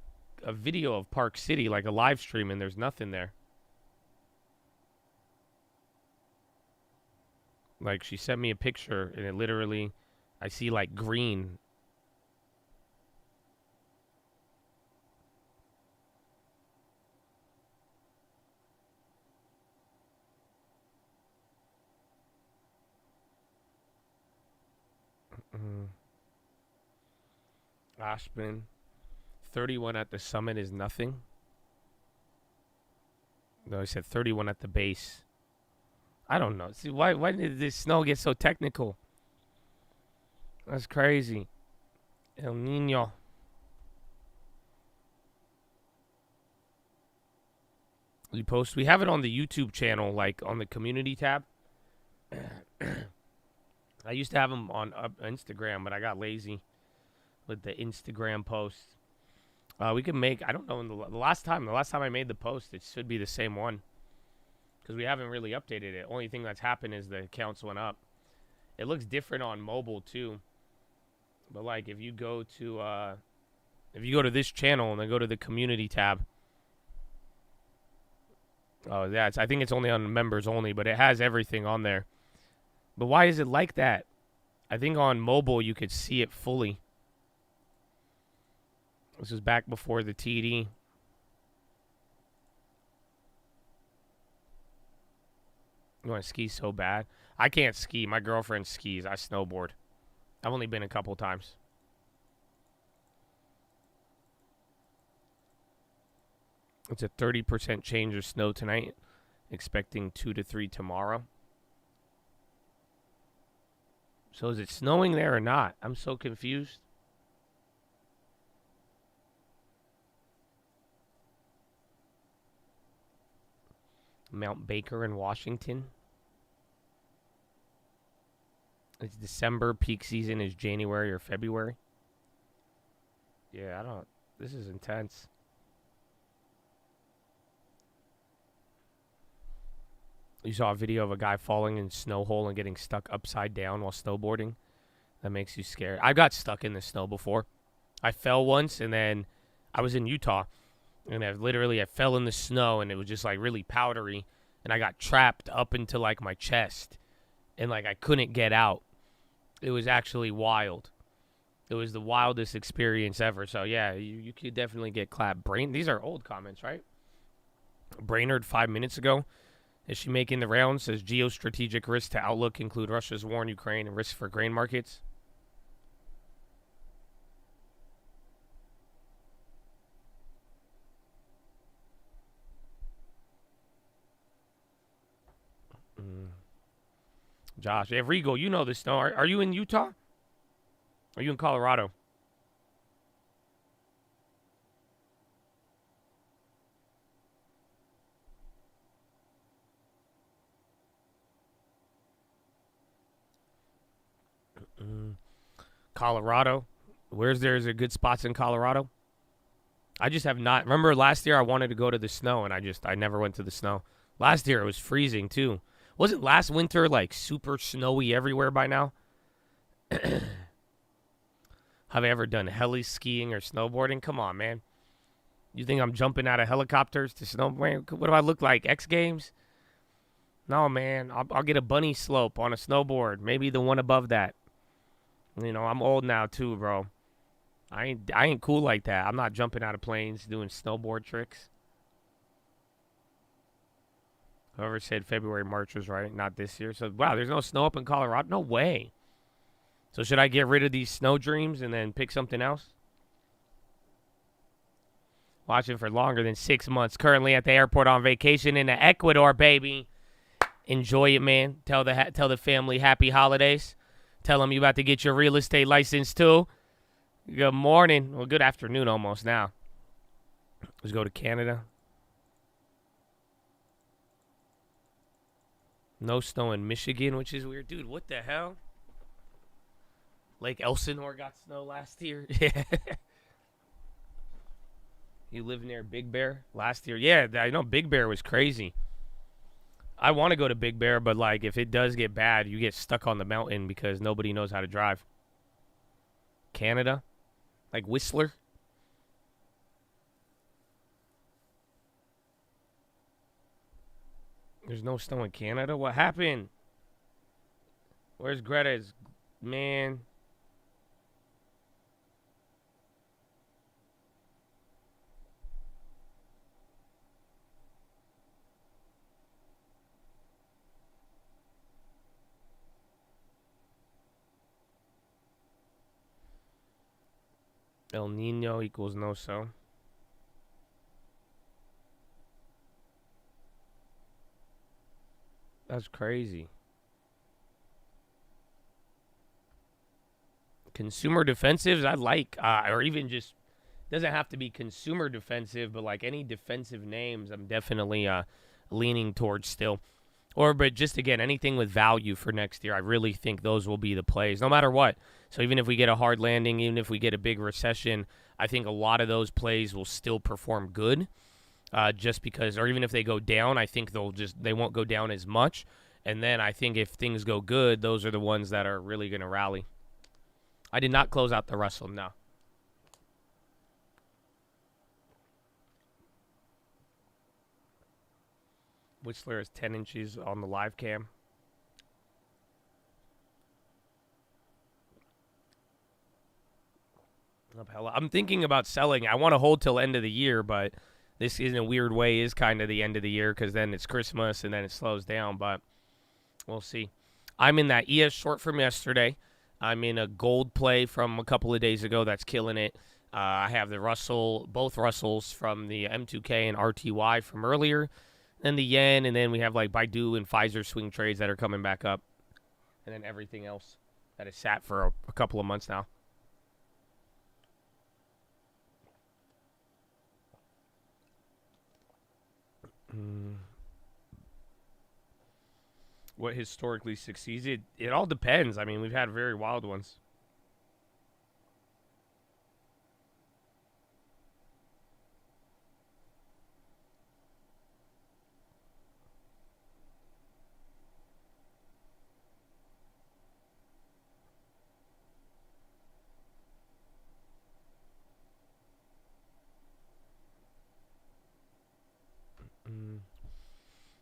video of Park City, like a live stream, and there's nothing there. Like, she sent me a picture, and it literally, I see, like, green. Aspen. 31 at the summit is nothing. No, I said 31 at the base. I don't know. See, why did this snow get so technical? That's crazy. El Nino. We have it on the YouTube channel, like on the community tab. I used to have them on Instagram, but I got lazy with the Instagram posts. We can make, I don't know, the last time I made the post, it should be the same one. Because we haven't really updated it. Only thing that's happened is the accounts went up. It looks different on mobile too. But like if you go to this channel and then go to the community tab. Oh, yeah, I think it's only on members only, but it has everything on there. But why is it like that? I think on mobile you could see it fully. This was back before the TD. You want to ski so bad? I can't ski. My girlfriend skis. I snowboard. I've only been a couple times. It's a 30% change of snow tonight. Expecting 2 to 3 tomorrow. So is it snowing there or not? I'm so confused. Mount Baker in Washington. It's December. Peak season is January or February. Yeah, I don't. This is intense. You saw a video of a guy falling in a snow hole and getting stuck upside down while snowboarding. That makes you scared. I got stuck in the snow before. I fell once, and then I was in Utah, and I fell in the snow, and it was just like really powdery, and I got trapped up into like my chest, and like I couldn't get out. It was actually wild. It was the wildest experience ever. So yeah, you could definitely get clapped. These are old comments, right? Brainerd 5 minutes ago. Is she making the rounds? Says geostrategic risks to outlook include Russia's war in Ukraine and risks for grain markets. Josh, hey, Rigo, you know this, no? Are you in Utah? Are you in Colorado? Colorado. Is there good spots in Colorado? I just have not. Remember last year I wanted to go to the snow, and I never went to the snow. Last year it was freezing too. Wasn't last winter like super snowy everywhere by now? Have I ever done heli skiing or snowboarding? Come on, man. You think I'm jumping out of helicopters to snowboard? What do I look like? X Games? No, man. I'll get a bunny slope on a snowboard. Maybe the one above that. You know, I'm old now too, bro. I ain't cool like that. I'm not jumping out of planes doing snowboard tricks. Whoever said February, March was right, not this year. So, wow, there's no snow up in Colorado? No way. So should I get rid of these snow dreams and then pick something else? Watching for longer than 6 months. Currently at the airport on vacation in Ecuador, baby. Enjoy it, man. Tell the family happy holidays. Tell them you about to get your real estate license too. Good morning. Well, good afternoon almost now. Let's go to Canada. No snow in Michigan, which is weird. Dude, what the hell? Lake Elsinore got snow last year. Yeah. You live near Big Bear last year? Yeah, I know Big Bear was crazy. I want to go to Big Bear, but like if it does get bad, you get stuck on the mountain because nobody knows how to drive. Canada? Like Whistler? There's no snow in Canada? What happened? Where's Greta's? Man. El Nino equals no so. That's crazy. Consumer defensives, I like, or even just, doesn't have to be consumer defensive, but like any defensive names, I'm definitely leaning towards still. But just again, anything with value for next year, I really think those will be the plays, no matter what. So even if we get a hard landing, even if we get a big recession, I think a lot of those plays will still perform good. Just because, or even if they go down, I think they won't go down as much. And then I think if things go good, those are the ones that are really going to rally. I did not close out the Russell, no. Whistler is 10 inches on the live cam. I'm thinking about selling. I want to hold till end of the year, but this in a weird way is kind of the end of the year because then it's Christmas and then it slows down, but we'll see. I'm in that ES short from yesterday. I'm in a gold play from a couple of days ago that's killing it. I have the both Russells from the M2K and RTY from earlier, and the yen, and then we have like Baidu and Pfizer swing trades that are coming back up, and then everything else that has sat for a couple of months now. What historically succeeds? It all depends. I mean, we've had very wild ones.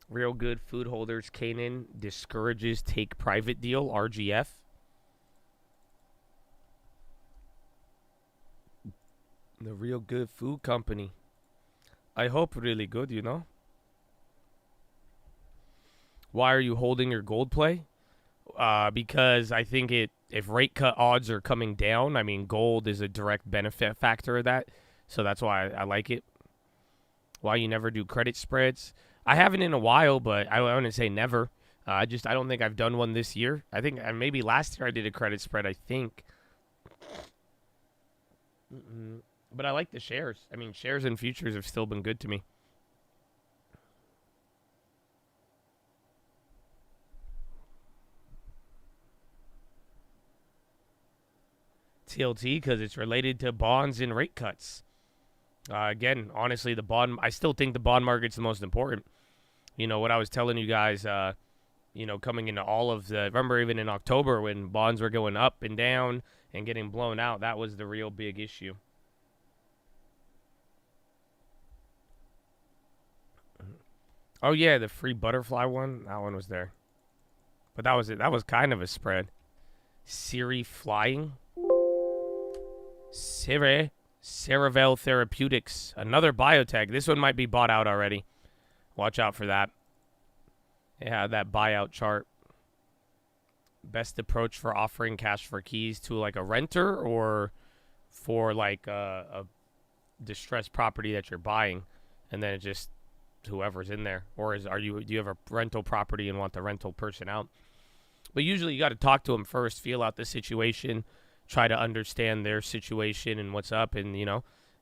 Real good food holders. Canaan discourages take private deal. RGF. The real good food company. I hope really good, you know. Why are you holding your gold play? Because I think if rate cut odds are coming down, I mean, gold is a direct benefit factor of that. So that's why I like it. Why you never do credit spreads? I haven't in a while, but I wouldn't say never. I don't think I've done one this year. I think maybe last year I did a credit spread, I think. But I like the shares. I mean, shares and futures have still been good to me. TLT because it's related to bonds and rate cuts. Again, honestly, I still think the bond market's the most important. You know, what I was telling you guys, coming into all of remember even in October when bonds were going up and down and getting blown out, that was the real big issue. Oh, yeah, the free butterfly one, that one was there. But that was it. That was kind of a spread. Siri flying. Cerevel Therapeutics, another biotech. This one might be bought out already. Watch out for that. Yeah, that buyout chart. Best approach for offering cash for keys to like a renter or for like a distressed property that you're buying, and then it just whoever's in there. Or do you have a rental property and want the rental person out? But usually you got to talk to them first, feel out the situation. Try to understand their situation and what's up, and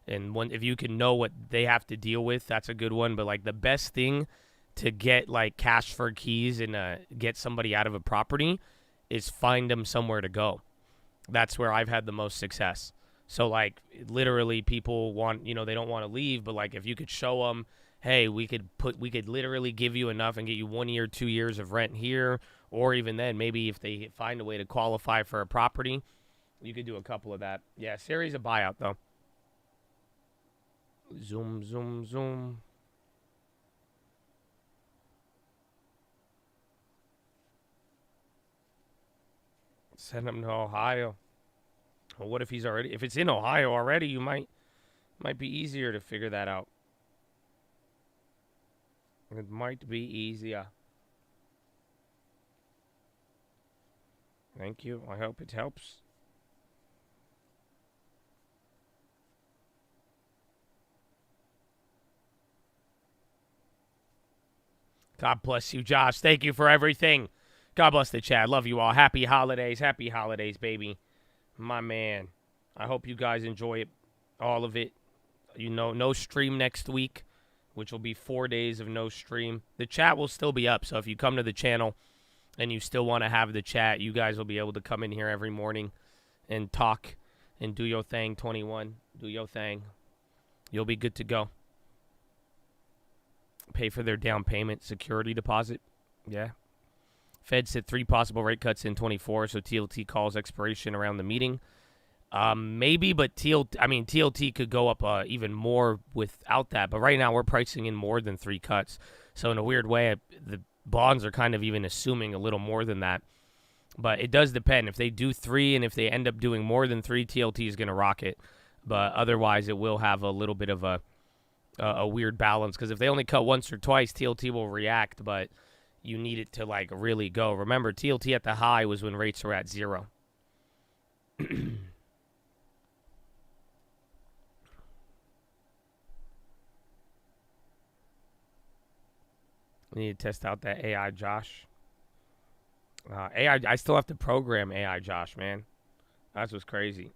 if you can know what they have to deal with, that's a good one. But like the best thing to get like cash for keys and get somebody out of a property is find them somewhere to go. That's where I've had the most success. So like literally people want, they don't want to leave, but like if you could show them, hey, we could literally give you enough and get you 1 year, 2 years of rent here, or even then maybe if they find a way to qualify for a property. You could do a couple of that. Yeah, series of buyout, though. Zoom, zoom, zoom. Send him to Ohio. Well, what if if it's in Ohio already, you might be easier to figure that out. It might be easier. Thank you. I hope it helps. God bless you, Josh. Thank you for everything. God bless the chat. Love you all. Happy holidays. Happy holidays, baby. My man. I hope you guys enjoy it. All of it. No stream next week, which will be 4 days of no stream. The chat will still be up, so if you come to the channel and you still want to have the chat, you guys will be able to come in here every morning and talk and do your thing, 21. Do your thing. You'll be good to go. Pay for their down payment, security deposit. Yeah. Fed said 3 possible rate cuts in 24, so TLT calls expiration around the meeting. Maybe, but TLT could go up even more without that. But right now we're pricing in more than 3 cuts. So in a weird way, the bonds are kind of even assuming a little more than that. But it does depend. If they do 3 and if they end up doing more than 3, TLT is going to rock it. But otherwise, it will have a little bit of a weird balance, because if they only cut once or twice, TLT will react, but you need it to like really go. Remember, TLT at the high was when rates were at 0. We need to test out that AI Josh. I still have to program AI Josh, man. That's what's crazy.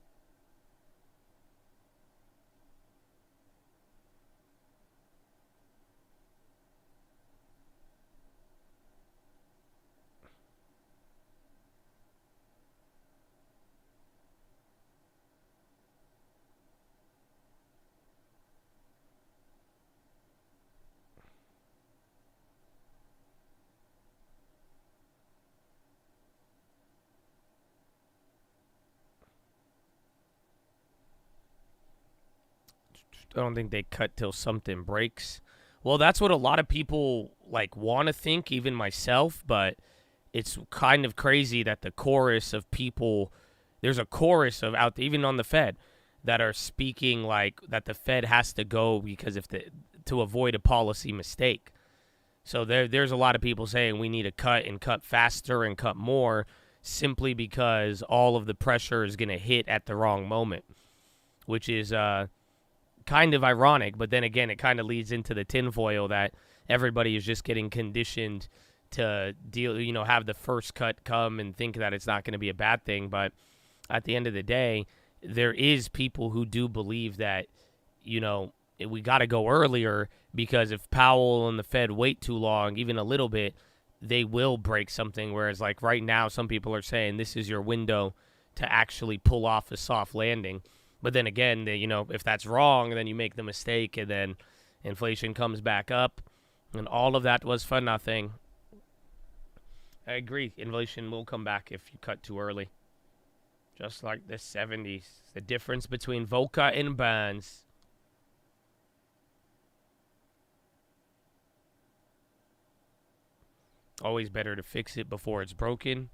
don't think they cut till something breaks. Well, that's what a lot of people like want to think, even myself, but it's kind of crazy that the chorus of people, there's a chorus of out there, even on the Fed, that are speaking like that the Fed has to go because to avoid a policy mistake. So there's a lot of people saying we need to cut and cut faster and cut more simply because all of the pressure is going to hit at the wrong moment, which is kind of ironic. But then again, it kind of leads into the tinfoil that everybody is just getting conditioned to deal, have the first cut come and think that it's not going to be a bad thing. But at the end of the day, there is people who do believe that, we got to go earlier because if Powell and the Fed wait too long, even a little bit, they will break something. Whereas like right now, some people are saying this is your window to actually pull off a soft landing. But then again, if that's wrong, then you make the mistake and then inflation comes back up and all of that was for nothing. I agree. Inflation will come back if you cut too early. Just like the 70s. The difference between Volcker and Burns. Always better to fix it before it's broken.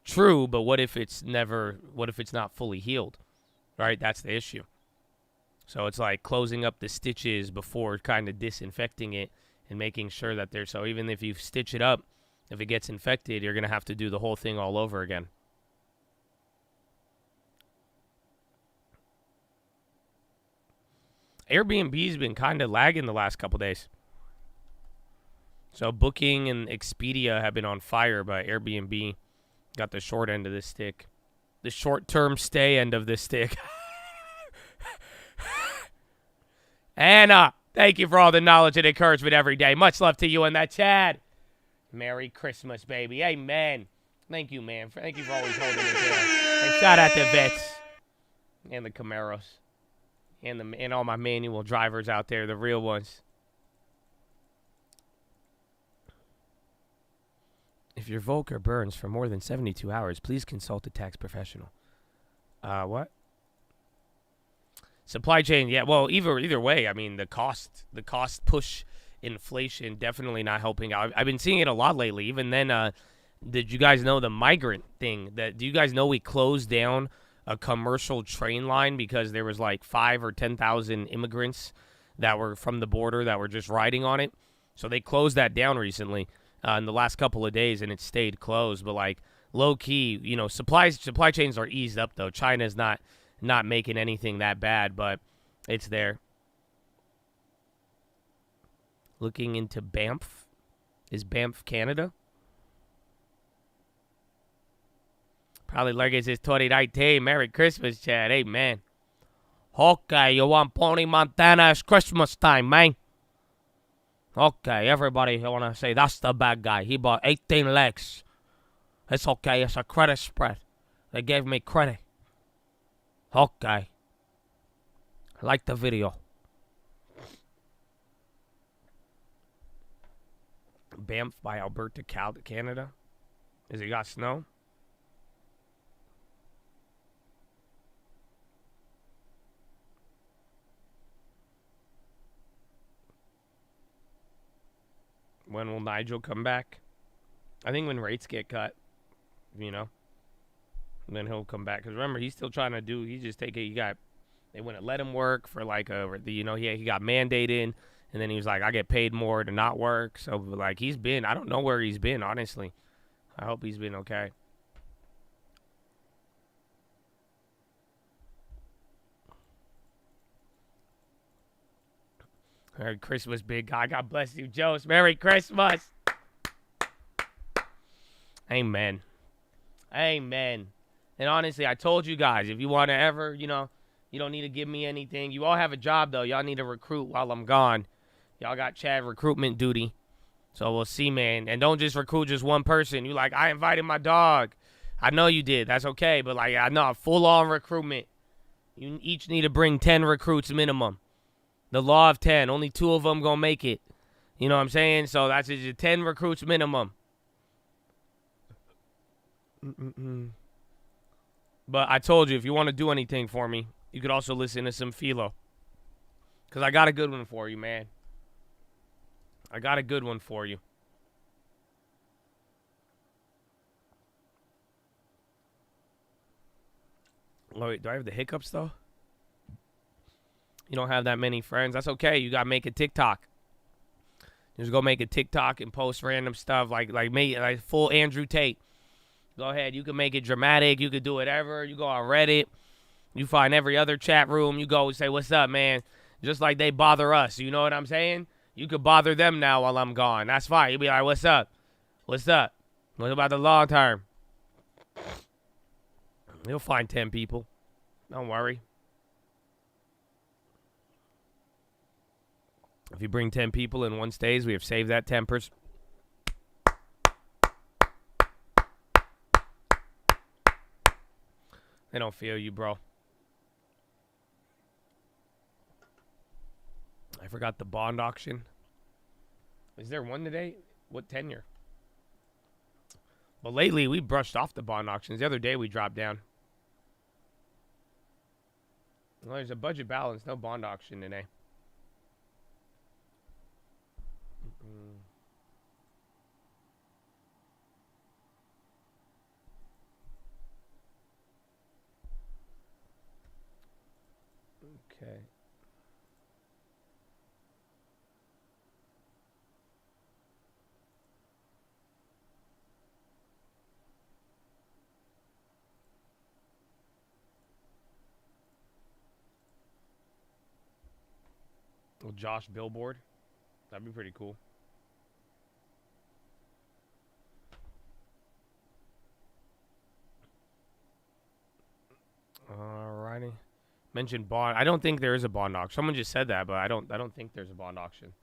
True, but what if it's not fully healed? Right? That's the issue. So it's like closing up the stitches before kind of disinfecting it and making sure that so even if you stitch it up, if it gets infected, you're going to have to do the whole thing all over again. Airbnb's been kind of lagging the last couple days. So Booking and Expedia have been on fire, but Airbnb got the short end of the stick. The short-term stay end of the stick. Anna, thank you for all the knowledge and encouragement every day. Much love to you and that Chad. Merry Christmas, baby. Amen. Thank you, man. Thank you for always holding it down. And shout out to Vets and the Camaros and all my manual drivers out there, the real ones. If your Volcker burns for more than 72 hours, please consult a tax professional. What? Supply chain, yeah. Well, either way, I mean, the cost push inflation definitely not helping out. I've been seeing it a lot lately. Even then, did you guys know the migrant thing? Do you guys know we closed down a commercial train line because there was like 5,000 or 10,000 immigrants that were from the border that were just riding on it? So they closed that down recently. In the last couple of days, and it stayed closed. But like low key, supply chains are eased up though. China's not making anything that bad, but it's there. Looking into Banff. Is Banff Canada? Probably like it's his 2019. Merry Christmas, Chad. Amen. Okay, you want Pony Montana? It's Christmas time, man. Okay, everybody want to say that's the bad guy. He bought 18 legs. It's okay. It's a credit spread. They gave me credit. Okay. I like the video. Banff by Alberta, Canada. Has it got snow? When will Nigel come back? I think when rates get cut, then he'll come back. Because remember, he's still trying to do, they wouldn't let him work for like he got mandated. And then he was like, I get paid more to not work. So like I don't know where he's been, honestly. I hope he's been okay. Merry Christmas, big guy. God bless you, Jost. Merry Christmas. Amen. Amen. And honestly, I told you guys, if you want to ever, you don't need to give me anything. You all have a job, though. Y'all need to recruit while I'm gone. Y'all got Chad recruitment duty. So we'll see, man. And don't just recruit just one person. You like, I invited my dog. I know you did. That's okay. But, like, I know, full-on recruitment. You each need to bring 10 recruits minimum. The law of 10. Only 2 of them going to make it. You know what I'm saying? So that's just 10 recruits minimum. But I told you, if you want to do anything for me, you could also listen to some PHILO. Because I got a good one for you, man. I got a good one for you. Oh, wait, do I have the hiccups, though? You don't have that many friends. That's okay. You got to make a TikTok. Just go make a TikTok and post random stuff like me, like full Andrew Tate. Go ahead. You can make it dramatic. You can do whatever. You go on Reddit. You find every other chat room. You go and say, what's up, man? Just like they bother us. You know what I'm saying? You could bother them now while I'm gone. That's fine. You'll be like, what's up? What's up? What about the long term? You'll find 10 people. Don't worry. If you bring 10 people and one stays, we have saved that 10%. They don't feel you, bro. I forgot the bond auction. Is there one today? What tenure? But lately, we brushed off the bond auctions. The other day, we dropped down. Well, there's a budget balance. No bond auction today. Okay. Well, Josh billboard. That'd be pretty cool. Alrighty. Mentioned bond. I don't think there is a bond auction. Someone just said that, but I don't think there's a bond auction.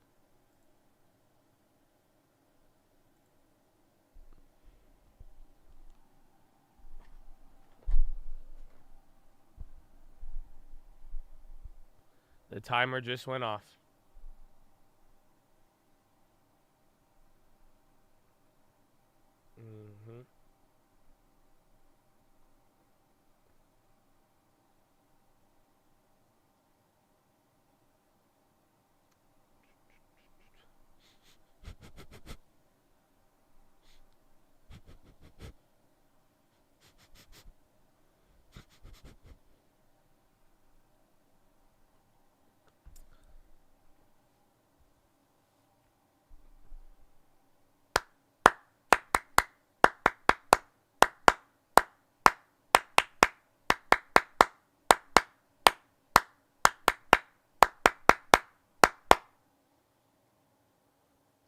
The timer just went off. Mm-hmm.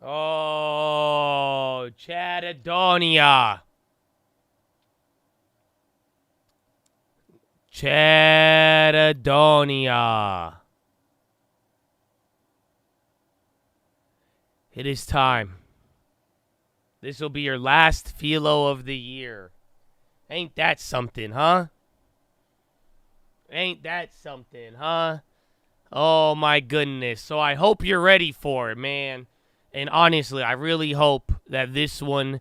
Oh, Chatadonia. Chatadonia. It is time. This will be your last philo of the year. Ain't that something, huh? Ain't that something, huh? Oh, my goodness. So I hope you're ready for it, man. And honestly, I really hope that this one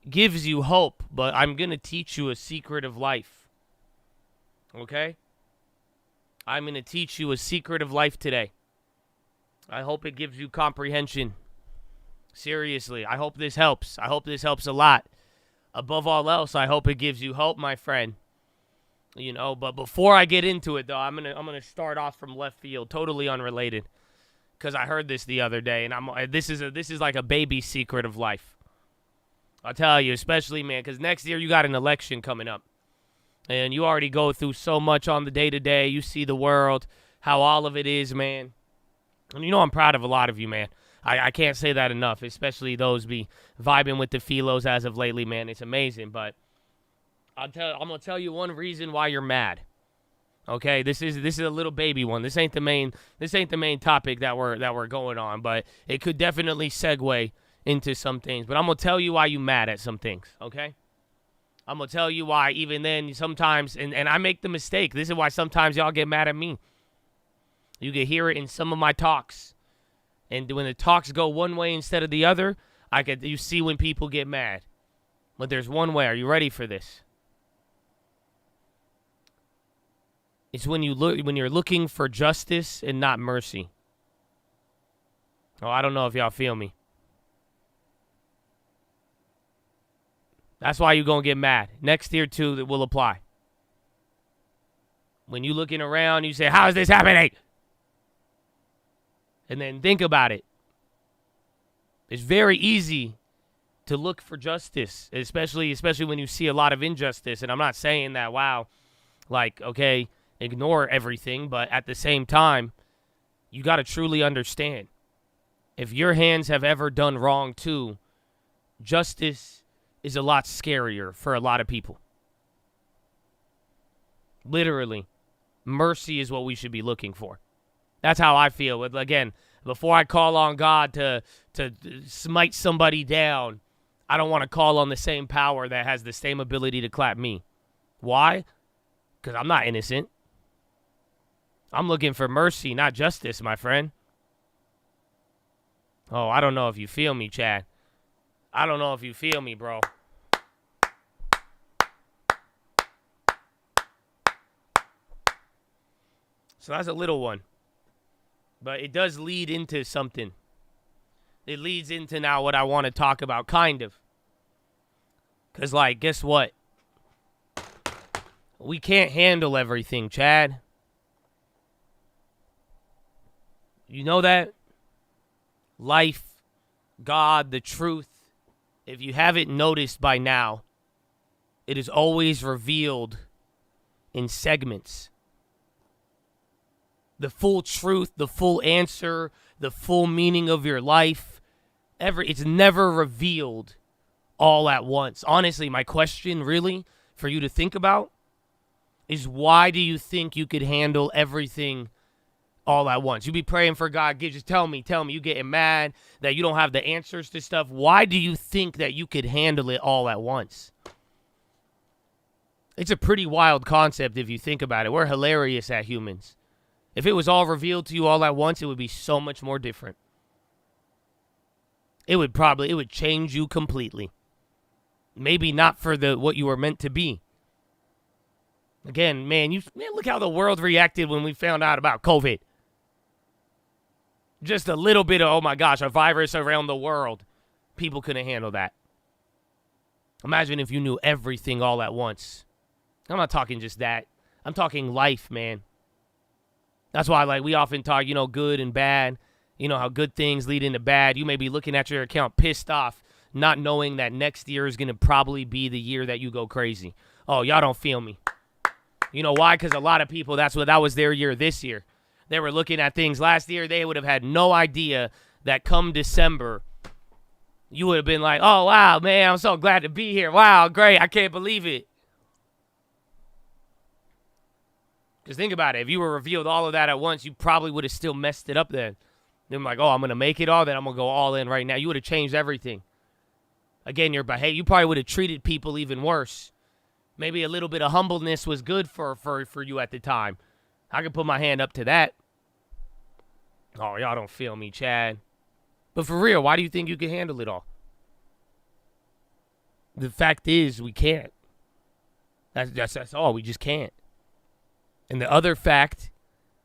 gives you hope. But I'm going to teach you a secret of life. Okay? I'm going to teach you a secret of life today. I hope it gives you comprehension. Seriously, I hope this helps. I hope this helps a lot. Above all else, I hope it gives you hope, my friend. You know, but before I get into it, though, I'm gonna start off from left field, totally unrelated, because I heard this the other day, and this is like a baby secret of life. I'll tell you, especially, man, because next year you got an election coming up, and you already go through so much on the day-to-day. You see the world, how all of it is, man. And you know I'm proud of a lot of you, man. I can't say that enough, especially those be vibing with the philos as of lately, man. It's amazing, but I'm gonna tell you one reason why you're mad. Okay, this is a little baby one. This ain't the main topic that we're going on, but it could definitely segue into some things. But I'm gonna tell you why you mad at some things. Okay, I'm gonna tell you why. Even then, sometimes, and I make the mistake. This is why sometimes y'all get mad at me. You can hear it in some of my talks. And when the talks go one way instead of the other, you see when people get mad. But there's one way. Are you ready for this? It's when you're looking for justice and not mercy. Oh, I don't know if y'all feel me. That's why you're going to get mad. Next tier 2 that will apply. When you looking around, you say, how is this happening? And then think about it. It's very easy to look for justice, especially when you see a lot of injustice. And I'm not saying that, wow, like, okay, ignore everything. But at the same time, you got to truly understand. If your hands have ever done wrong too, justice is a lot scarier for a lot of people. Literally, mercy is what we should be looking for. That's how I feel. Again, before I call on God to smite somebody down, I don't want to call on the same power that has the same ability to clap me. Why? Because I'm not innocent. I'm looking for mercy, not justice, my friend. Oh, I don't know if you feel me, Chad. I don't know if you feel me, bro. So that's a little one. But it does lead into something. It leads into now what I want to talk about, kind of. Because, like, guess what? We can't handle everything, Chad. You know that? Life, God, the truth. If you haven't noticed by now, it is always revealed in segments. The full truth, the full answer, the full meaning of your life, it's never revealed all at once. Honestly, my question really for you to think about is, why do you think you could handle everything all at once? You be praying for God, just tell me, you getting mad that you don't have the answers to stuff. Why do you think that you could handle it all at once? It's a pretty wild concept if you think about it. We're hilarious at humans. If it was all revealed to you all at once, it would be so much more different. It would change you completely. Maybe not for what you were meant to be. Again, man, look how the world reacted when we found out about COVID. Just a little bit of, oh my gosh, a virus around the world. People couldn't handle that. Imagine if you knew everything all at once. I'm not talking just that. I'm talking life, man. That's why, like, we often talk, good and bad. How good things lead into bad. You may be looking at your account pissed off, not knowing that next year is going to probably be the year that you go crazy. Oh, y'all don't feel me. You know why? Because a lot of people, that was their year this year. They were looking at things last year. They would have had no idea that come December, you would have been like, oh, wow, man, I'm so glad to be here. Wow, great. I can't believe it. Because think about it. If you were revealed all of that at once, you probably would have still messed it up then. Then like, oh, I'm going to make it all, then I'm going to go all in right now. You would have changed everything. Again, your behavior, you probably would have treated people even worse. Maybe a little bit of humbleness was good for you at the time. I can put my hand up to that. Oh, y'all don't feel me, Chad. But for real, why do you think you can handle it all? The fact is, we can't. That's all. We just can't. And the other fact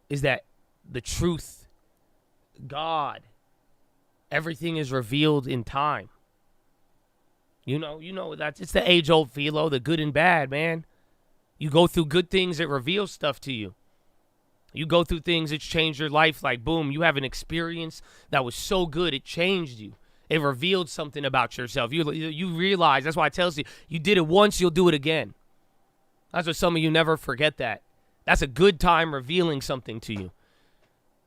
is that the truth, God, everything is revealed in time. You know it's the age-old PHILO, the good and bad, man. You go through good things, it reveals stuff to you. You go through things, it's changed your life. Like, boom, you have an experience that was so good, it changed you. It revealed something about yourself. You realize, that's why it tells you, you did it once, you'll do it again. That's what some of you never forget that. That's a good time revealing something to you.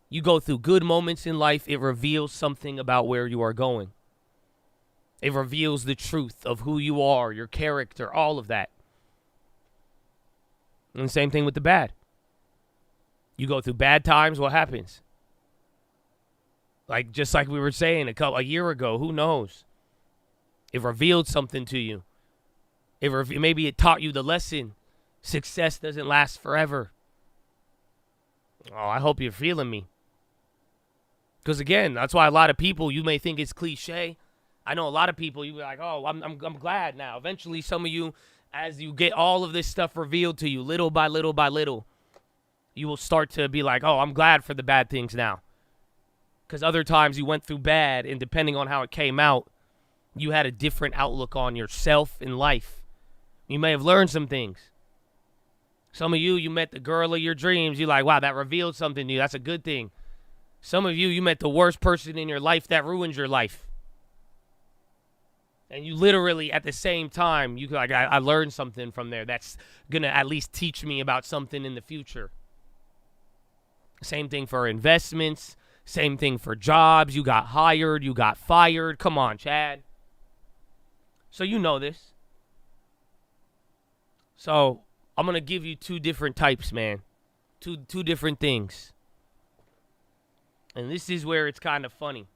You go through good moments in life, it reveals something about where you are going. It reveals the truth of who you are, your character, all of that. And the same thing with the bad. You go through bad times, what happens? Just like we were saying a year ago, who knows? It revealed something to you. Maybe it taught you the lesson. Success doesn't last forever. Oh, I hope you're feeling me. Because again, that's why a lot of people, you may think it's cliche. I know a lot of people, you be like, oh, I'm glad now. Eventually, some of you, as you get all of this stuff revealed to you, little by little by little, you will start to be like, oh, I'm glad for the bad things now. Because other times you went through bad, and depending on how it came out, you had a different outlook on yourself and life. You may have learned some things. Some of you, you met the girl of your dreams. You're like, wow, that revealed something to you. That's a good thing. Some of you, you met the worst person in your life that ruined your life. And you literally, at the same time, you like, I learned something from there that's going to at least teach me about something in the future. Same thing for investments. Same thing for jobs. You got hired. You got fired. Come on, Chad. So you know this. So I'm going to give you two different types, man. Two different things. And this is where it's kind of funny.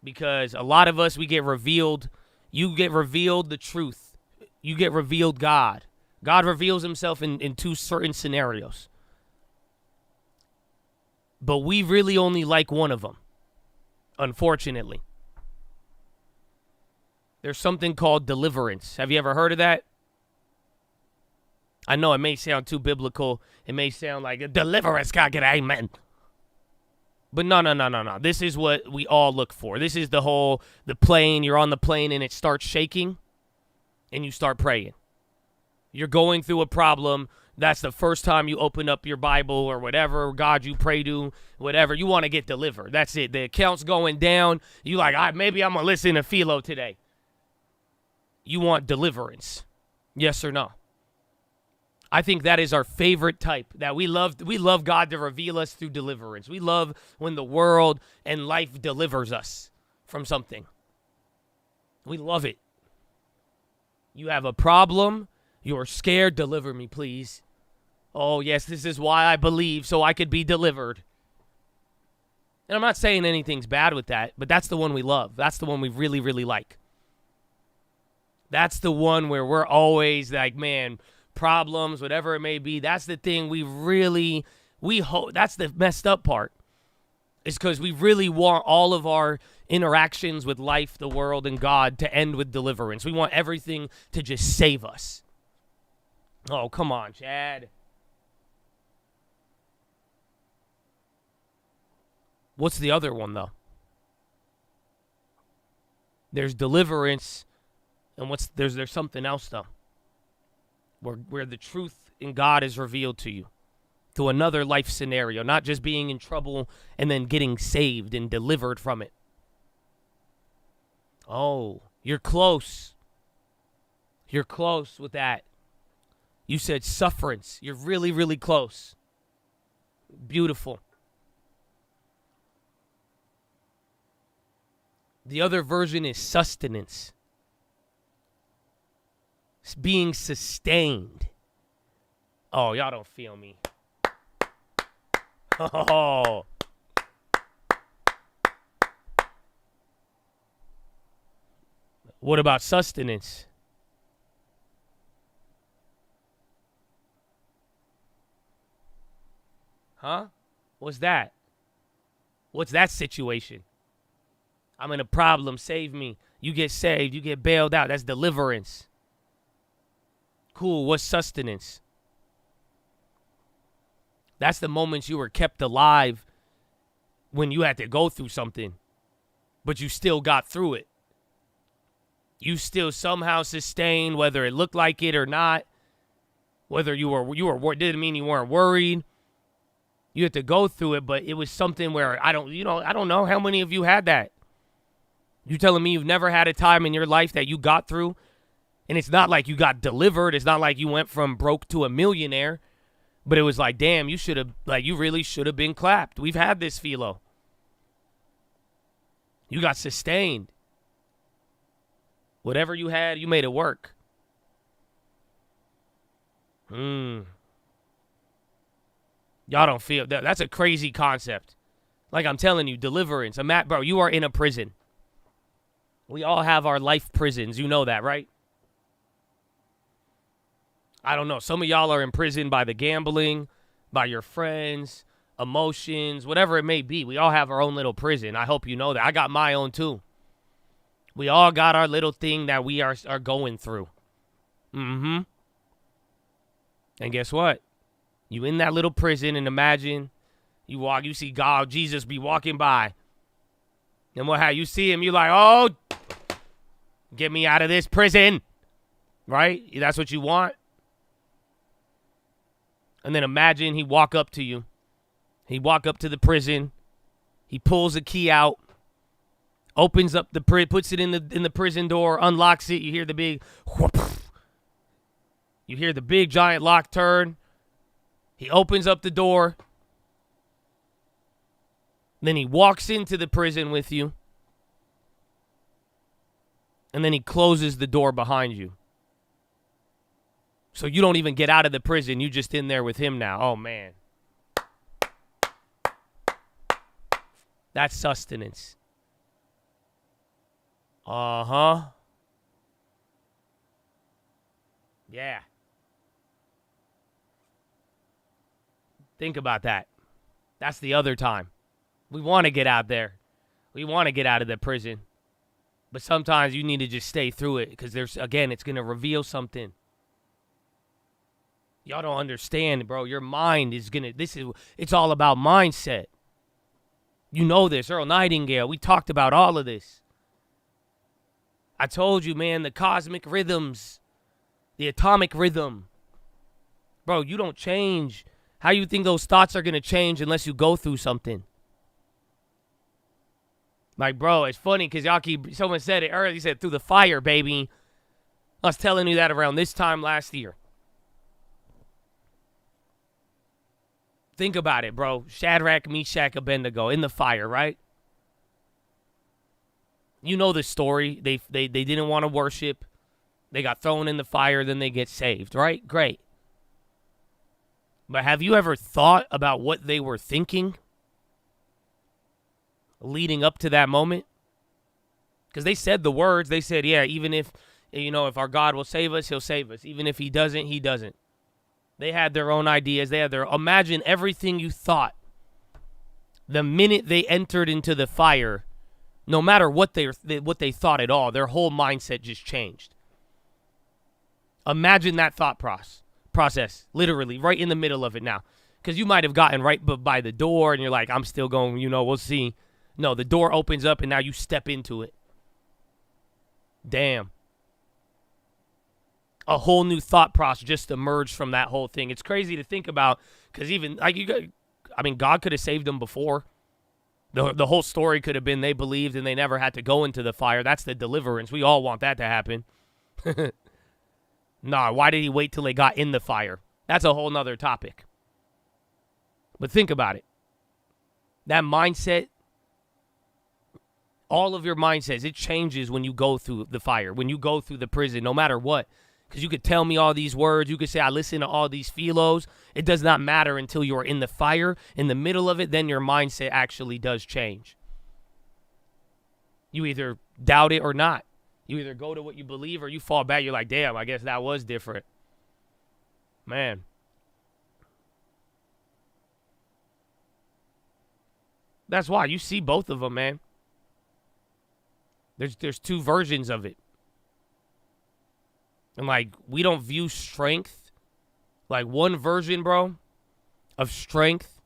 Because a lot of us, we get revealed. You get revealed the truth. You get revealed God. God reveals himself in two certain scenarios. But we really only like one of them, unfortunately. There's something called deliverance. Have you ever heard of that? I know it may sound too biblical. It may sound like deliverance, God, get amen. But no. This is what we all look for. This is the plane. You're on the plane and it starts shaking and you start praying. You're going through a problem. That's the first time you open up your Bible or whatever God you pray to, whatever. You want to get delivered. That's it. The account's going down. You like, maybe I'm going to listen to PHILO today. You want deliverance. Yes or no? I think that is our favorite type, that we love God to reveal us through deliverance. We love when the world and life delivers us from something. We love it. You have a problem. You're scared. Deliver me, please. Oh, yes, this is why I believe, so I could be delivered. And I'm not saying anything's bad with that, but that's the one we love. That's the one we really, really like. That's the one where we're always like, man, problems, whatever it may be. That's the thing we hope. That's the messed up part. Is because we really want all of our interactions with life, the world, and God to end with deliverance. We want everything to just save us. Oh, come on, Chad. What's the other one, though? There's deliverance, and there's something else, though. Where the truth in God is revealed to you. To another life scenario, not just being in trouble and then getting saved and delivered from it. Oh, you're close. You're close with that. You said sufferance. You're really, really close. Beautiful. The other version is sustenance. It's being sustained. Oh, y'all don't feel me. Oh. What about sustenance? Huh? What's that? What's that situation? I'm in a problem. Save me. You get saved. You get bailed out. That's deliverance. Cool. What's sustenance? That's the moments you were kept alive when you had to go through something, but you still got through it. You still somehow sustained, whether it looked like it or not. Whether you were didn't mean you weren't worried. You had to go through it, but it was something where I don't know how many of you had that. You telling me you've never had a time in your life that you got through, and it's not like you got delivered. It's not like you went from broke to a millionaire, but it was like, damn, you really should have been clapped. We've had this, PHILO. You got sustained. Whatever you had, you made it work. Y'all don't feel that. That's a crazy concept. Like I'm telling you, deliverance. Bro, you are in a prison. We all have our life prisons. You know that, right? I don't know. Some of y'all are in prison by the gambling, by your friends, emotions, whatever it may be. We all have our own little prison. I hope you know that. I got my own too. We all got our little thing that we are going through. And guess what? You in that little prison, and imagine You see God, Jesus be walking by. And how you see him, you like, oh, get me out of this prison. Right? That's what you want. And then imagine he walk up to you. He walk up to the prison. He pulls a key out. Opens up the puts it in the prison door, unlocks it. You hear the big whoop. You hear the big giant lock turn. He opens up the door. Then he walks into the prison with you. And then he closes the door behind you. So you don't even get out of the prison. You just in there with him now. Oh, man. That's sustenance. Uh-huh. Yeah. Think about that. That's the other time. We want to get out there. We want to get out of the prison. But sometimes you need to just stay through it because it's going to reveal something. Y'all don't understand, bro. Your mind is it's all about mindset. You know this. Earl Nightingale, we talked about all of this. I told you, man, the cosmic rhythms, the atomic rhythm. Bro, you don't change. How you think those thoughts are going to change unless you go through something? Like, bro, it's funny because someone said it earlier. He said, through the fire, baby. I was telling you that around this time last year. Think about it, bro. Shadrach, Meshach, Abednego in the fire, right? You know the story. They didn't want to worship. They got thrown in the fire, then they get saved, right? Great. But have you ever thought about what they were thinking leading up to that moment? Because they said the words. They said, yeah, even if our God will save us, he'll save us. Even if he doesn't, he doesn't. They had their own ideas. Imagine everything you thought. The minute they entered into the fire, no matter what they thought at all, their whole mindset just changed. Imagine that thought process, literally, right in the middle of it now. Because you might have gotten right by the door, and you're like, I'm still going, we'll see. No, the door opens up, and now you step into it. Damn. A whole new thought process just emerged from that whole thing. It's crazy to think about because God could have saved them before. The whole story could have been they believed and they never had to go into the fire. That's the deliverance. We all want that to happen. Nah, why did he wait till they got in the fire? That's a whole nother topic. But think about it. That mindset, all of your mindsets, it changes when you go through the fire, when you go through the prison, no matter what. Because you could tell me all these words. You could say, I listen to all these PHILOs. It does not matter until you're in the fire, in the middle of it, then your mindset actually does change. You either doubt it or not. You either go to what you believe or you fall back. You're like, damn, I guess that was different. Man. That's why you see both of them, man. There's two versions of it. And, we don't view strength. One version, bro, of strength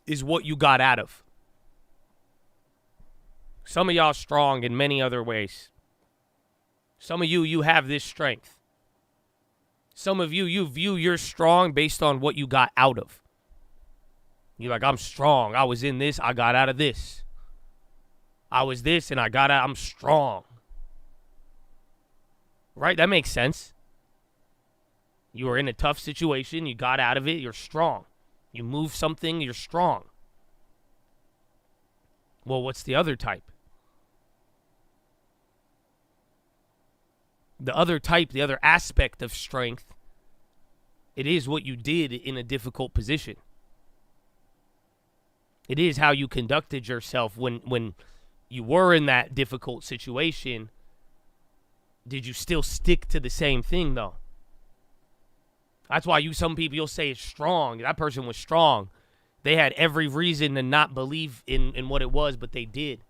is what you got out of. Some of y'all strong in many other ways. Some of you have this strength. Some of you view you're strong based on what you got out of. You're like, I'm strong. I was in this. I got out of this. I was this and I got out. I'm strong. Right? That makes sense. You were in a tough situation. You got out of it. You're strong. You move something. You're strong. Well, what's the other type? The other type, the other aspect of strength, it is what you did in a difficult position. It is how you conducted yourself when you were in that difficult situation. Did you still stick to the same thing, though? That's why some people, you'll say it's strong. That person was strong. They had every reason to not believe in what it was, but they did.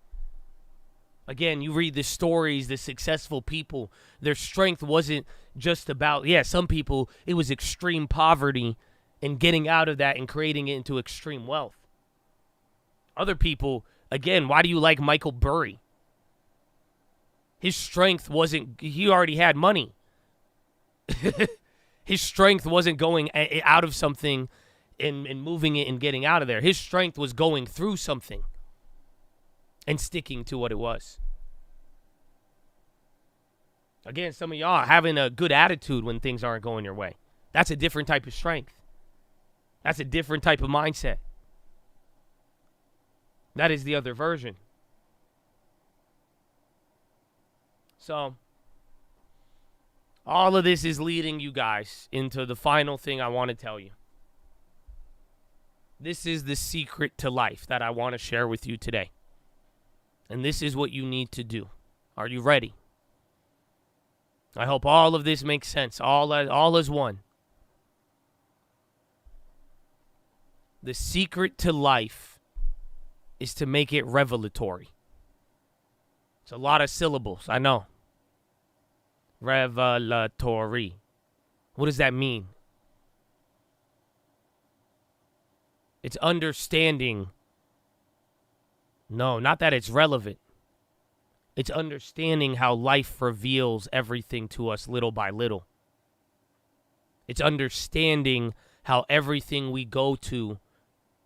Again, you read the stories, the successful people, their strength wasn't just about, some people, it was extreme poverty and getting out of that and creating it into extreme wealth. Other people, again, why do you like Michael Burry? His strength wasn't, he already had money. His strength wasn't going out of something and moving it and getting out of there. His strength was going through something and sticking to what it was. Again, some of y'all having a good attitude when things aren't going your way. That's a different type of strength. That's a different type of mindset. That is the other version. So, all of this is leading you guys into the final thing I want to tell you. This is the secret to life that I want to share with you today. And this is what you need to do. Are you ready? I hope all of this makes sense. All is one. The secret to life is to make it revelatory. It's a lot of syllables, I know. Revelatory. What does that mean? It's understanding. No, not that it's relevant. It's understanding how life reveals everything to us little by little. It's understanding how everything we go to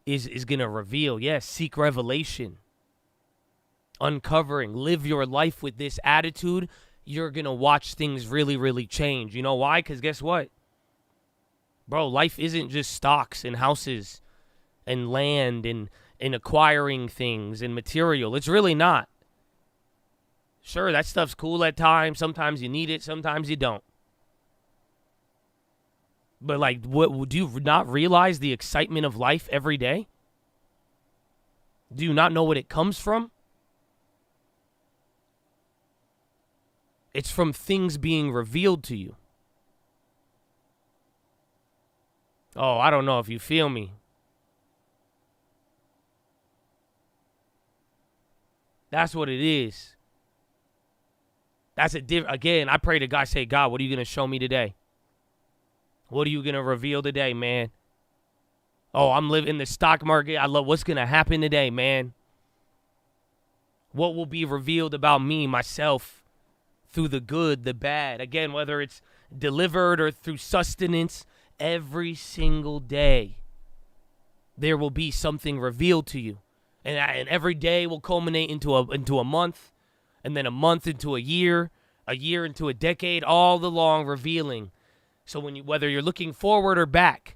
is going to reveal. Yes, seek revelation. Uncovering. Live your life with this attitude. You're going to watch things really, really change. You know why? Because guess what? Bro, life isn't just stocks and houses and land and acquiring things and material. It's really not. Sure, that stuff's cool at times. Sometimes you need it. Sometimes you don't. But like, what, do you not realize the excitement of life every day? Do you not know what it comes from? It's from things being revealed to you. Oh, I don't know if you feel me. That's what it is. That's again, I pray to God, say, God, what are you going to show me today? What are you going to reveal today, man? Oh, I'm living in the stock market. I love what's going to happen today, man. What will be revealed about me, myself, through the good, the bad. Again, whether it's delivered or through sustenance, every single day, there will be something revealed to you. And every day will culminate into a month, and then a month into a year into a decade, all the long revealing. So whether you're looking forward or back,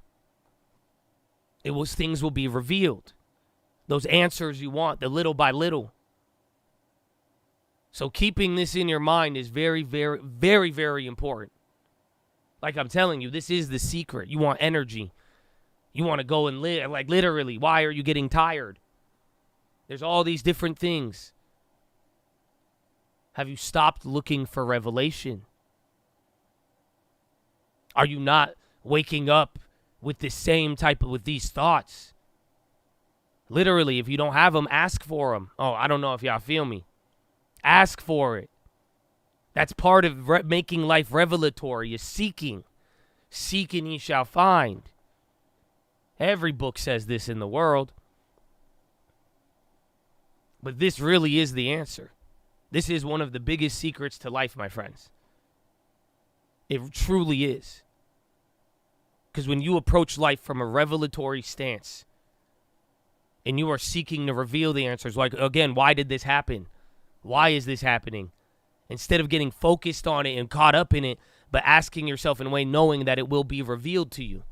things will be revealed. Those answers you want, the little by little. So keeping this in your mind is very, very, very, very important. Like I'm telling you, this is the secret. You want energy. You want to go and live. Like literally, why are you getting tired? There's all these different things. Have you stopped looking for revelation? Are you not waking up with the same with these thoughts? Literally, if you don't have them, ask for them. Oh, I don't know if y'all feel me. Ask for it. That's part of making life revelatory, is seeking. Seek and ye shall find. Every book says this in the world. But this really is the answer. This is one of the biggest secrets to life, my friends. It truly is. Because when you approach life from a revelatory stance and you are seeking to reveal the answers, like, again, why did this happen? Why is this happening? Instead of getting focused on it and caught up in it, but asking yourself in a way, knowing that it will be revealed to you.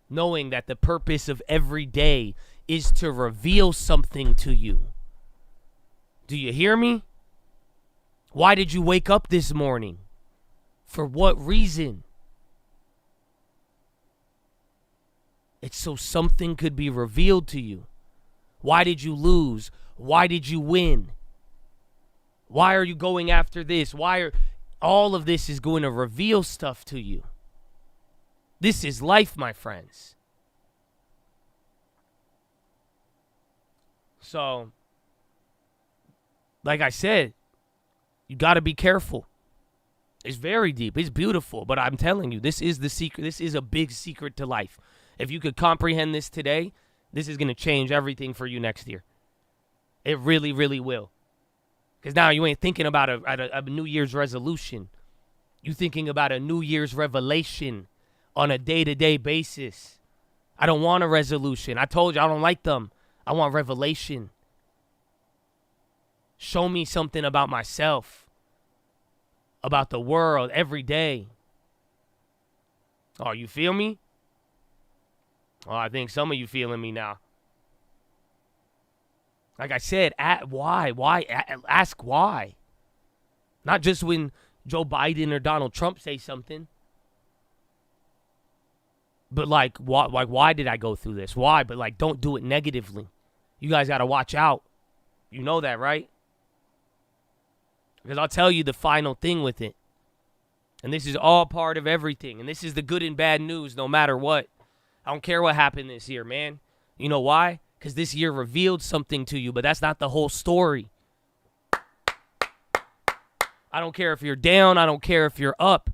Knowing that the purpose of every day is to reveal something to you. Do you hear me? Why did you wake up this morning? For what reason? It's so something could be revealed to you. Why did you lose? Why did you win? Why are you going after this? All of this is going to reveal stuff to you. This is life, my friends. So, like I said, you got to be careful. It's very deep. It's beautiful. But I'm telling you, this is the secret. This is a big secret to life. If you could comprehend this today, this is going to change everything for you next year. It really, really will. Because now you ain't thinking about a New Year's resolution. You thinking about a New Year's revelation on a day-to-day basis. I don't want a resolution. I told you I don't like them. I want revelation. Show me something about myself, about the world every day. Oh, you feel me? Oh, I think some of you feeling me now. Like I said, why? Ask why. Not just when Joe Biden or Donald Trump say something. But like why did I go through this? Why? But like, don't do it negatively. You guys got to watch out. You know that, right? Because I'll tell you the final thing with it. And this is all part of everything. And this is the good and bad news no matter what. I don't care what happened this year, man. You know why? Because this year revealed something to you, but that's not the whole story. I don't care if you're down. I don't care if you're up.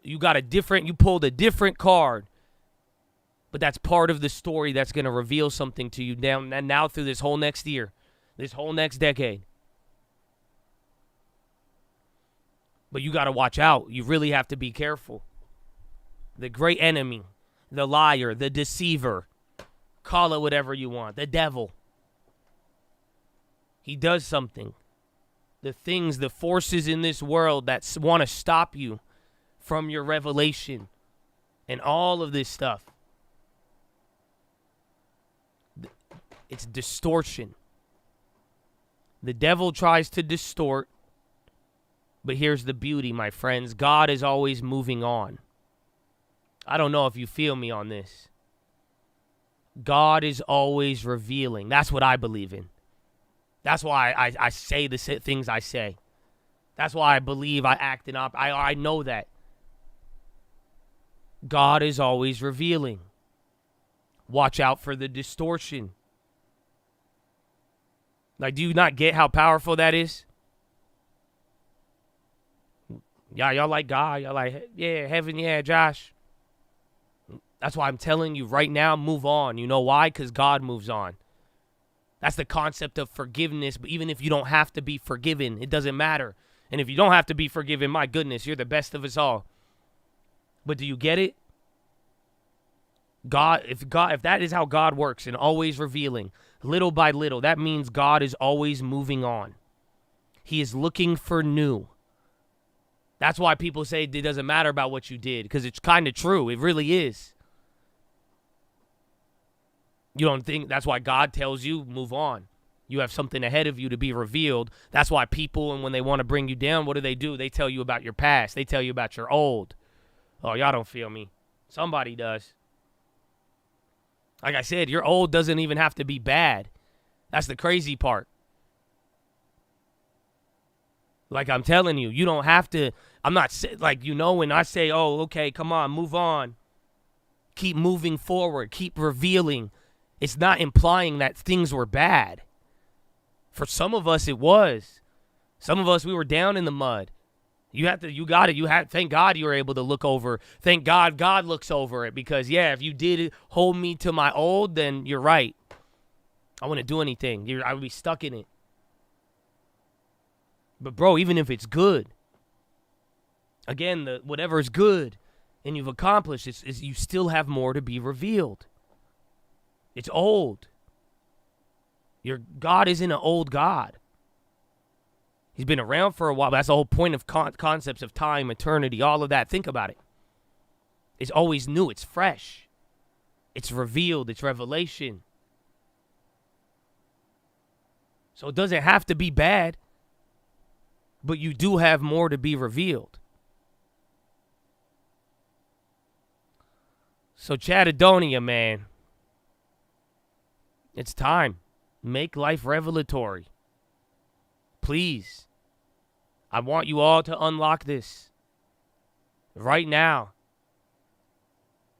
You pulled a different card. But that's part of the story that's going to reveal something to you now through this whole next year, this whole next decade. But you got to watch out. You really have to be careful. The great enemy, the liar, the deceiver, call it whatever you want, the devil. He does something. The forces in this world that want to stop you from your revelation and all of this stuff. It's distortion. The devil tries to distort. But here's the beauty, my friends. God is always moving on. I don't know if you feel me on this. God is always revealing. That's what I believe in. That's why I say the things I say. That's why I believe I act and I know that. God is always revealing. Watch out for the distortion. Like, do you not get how powerful that is? Yeah, y'all like God. Y'all like, yeah, heaven, yeah, Josh. That's why I'm telling you right now, move on. You know why? Because God moves on. That's the concept of forgiveness. But even if you don't have to be forgiven, it doesn't matter. And if you don't have to be forgiven, my goodness, you're the best of us all. But do you get it? If that is how God works and always revealing, little by little, that means God is always moving on. He is looking for new. That's why people say it doesn't matter about what you did, because it's kind of true. It really is. You don't think that's why God tells you move on. You have something ahead of you to be revealed. That's why people, and when they want to bring you down, what do? They tell you about your past. They tell you about your old. Oh, y'all don't feel me. Somebody does. Like I said, your old doesn't even have to be bad. That's the crazy part. Like I'm telling you, you don't have to. I'm not like, when I say, oh, okay, come on, move on. Keep moving forward. Keep revealing. It's not implying that things were bad. For some of us, it was. Some of us, we were down in the mud. Thank God you were able to look over. Thank God God looks over it, because, yeah, if you did hold me to my old, then you're right. I wouldn't do anything. I would be stuck in it. But, bro, even if it's good, again, whatever is good and you've accomplished, you still have more to be revealed. It's old. Your God isn't an old God. He's been around for a while. That's the whole point of concepts of time, eternity, all of that. Think about it. It's always new. It's fresh. It's revealed. It's revelation. So it doesn't have to be bad, but you do have more to be revealed. So Chattadonia, man, it's time. Make life revelatory. Please. I want you all to unlock this right now.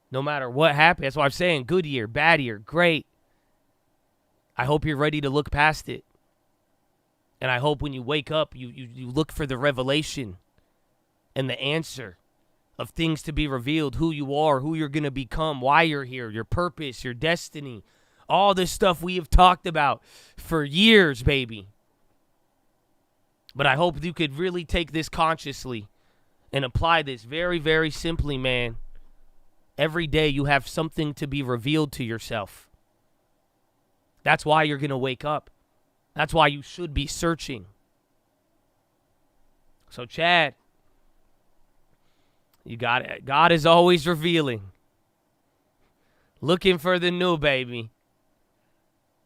No matter what happens. That's why I'm saying good year, bad year, great. I hope you're ready to look past it. And I hope when you wake up, you look for the revelation and the answer of things to be revealed, who you are, who you're going to become, why you're here, your purpose, your destiny. All this stuff we have talked about for years, baby. But I hope you could really take this consciously and apply this very, very simply, man. Every day you have something to be revealed to yourself. That's why you're going to wake up. That's why you should be searching. So, Chad, you got it. God is always revealing. Looking for the new, baby.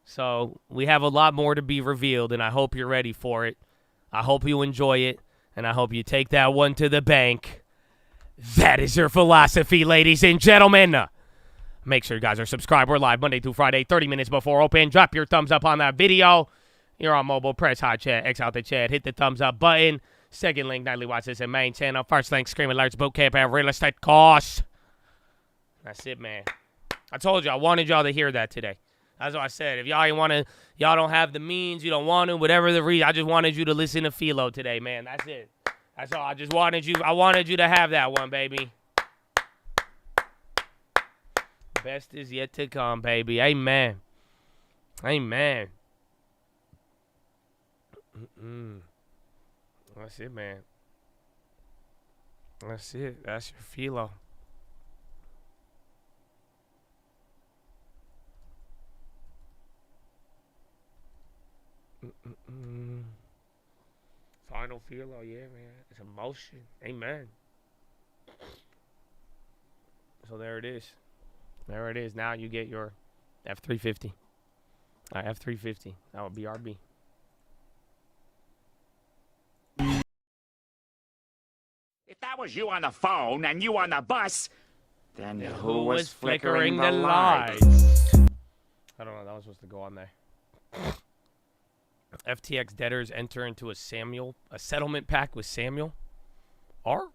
So, we have a lot more to be revealed, and I hope you're ready for it. I hope you enjoy it, and I hope you take that one to the bank. That is your philosophy, ladies and gentlemen. Make sure you guys are subscribed. We're live Monday through Friday, 30 minutes before open. Drop your thumbs up on that video. You're on mobile. Press hot chat. X out the chat. Hit the thumbs up button. Second link, Nightly Watchlist and main channel. First link, Scream Alerts, Bootcamp, and Real Estate Costs. That's it, man. I told you, I wanted y'all to hear that today. That's what I said. If y'all ain't want to, y'all don't have the means, you don't want to, whatever the reason, I just wanted you to listen to PHILO today, man. That's it. That's all. I wanted you to have that one, baby. Best is yet to come, baby. Amen. Amen. That's it, man. That's it. That's your PHILO. Final PHILO, yeah, man. It's emotion. Amen. So there it is. There it is. Now you get your F350. F350. That would be RB. If that was you on the phone and you on the bus, then who was flickering the the lights? I don't know. That was supposed to go on there. FTX debtors enter into a settlement pact with Samuel. R?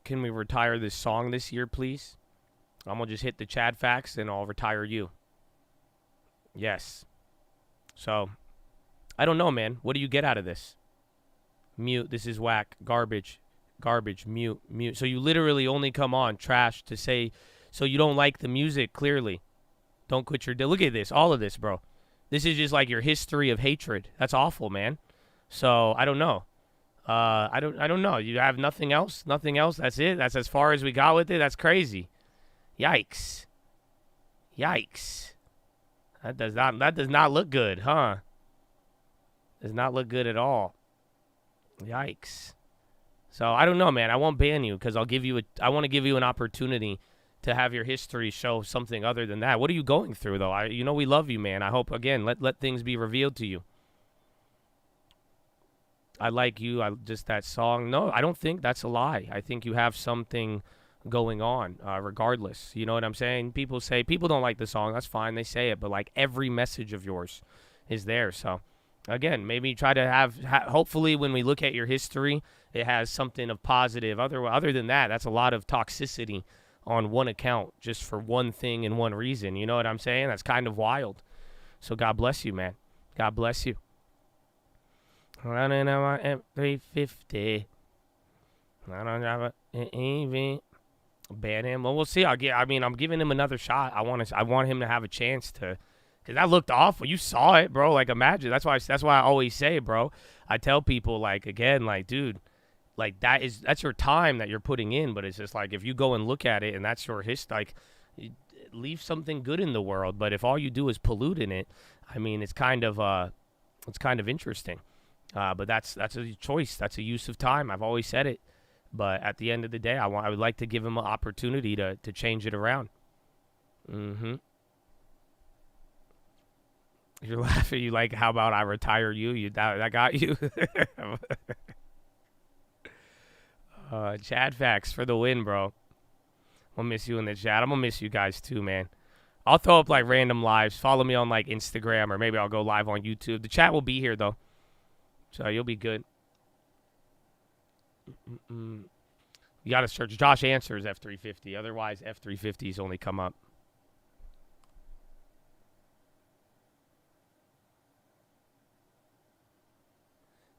Can we retire this song this year, please? I'm going to just hit the Chad facts and I'll retire you. Yes. So, I don't know, man. What do you get out of this? Mute. This is whack. Garbage. Mute. So you literally only come on trash to say... So you don't like the music, clearly. Don't quit your... Look at this. All of this, bro. This is just like your history of hatred. That's awful, man. So, I don't know. I don't know. You have nothing else? Nothing else? That's it? That's as far as we got with it? That's crazy. Yikes. That does not look good, huh? Does not look good at all. Yikes. So, I don't know, man. I won't ban you because I want to give you an opportunity to have your history show something other than that. What are you going through, though? You know we love you, man. I hope, again, let things be revealed to you. I like you. Just that song. No, I don't think that's a lie. I think you have something going on, regardless. You know what I'm saying? People say, people don't like the song. That's fine. They say it. But, like, every message of yours is there. So, again, maybe try to hopefully when we look at your history, it has something of positive. Other than that, that's a lot of toxicity on one account just for one thing and one reason. You know what I'm saying? That's kind of wild. So God bless you, man. God bless you. Running on my F350. I don't have even ban him. Well, we'll see. I'm giving him another shot. I want him to have a chance to, because that looked awful. You saw it, bro. Like, imagine. That's why I always say, bro. I tell people, like, again, like, dude, like, that's your time that you're putting in, but it's just like, if you go and look at it and that's your history, like, leave something good in the world. But if all you do is pollute in it, I mean, it's kind of interesting. But that's a choice. That's a use of time. I've always said it. But at the end of the day, I would like to give him an opportunity to change it around. You're laughing. You like, how about I retire you? That got you. Chad facts for the win, bro. I'll miss you in the chat. I'm gonna miss you guys too, man. I'll throw up like random lives. Follow me on like Instagram, or maybe I'll go live on YouTube. The chat will be here though, so you'll be good. You gotta search Josh Answers F350. Otherwise, F350s only come up.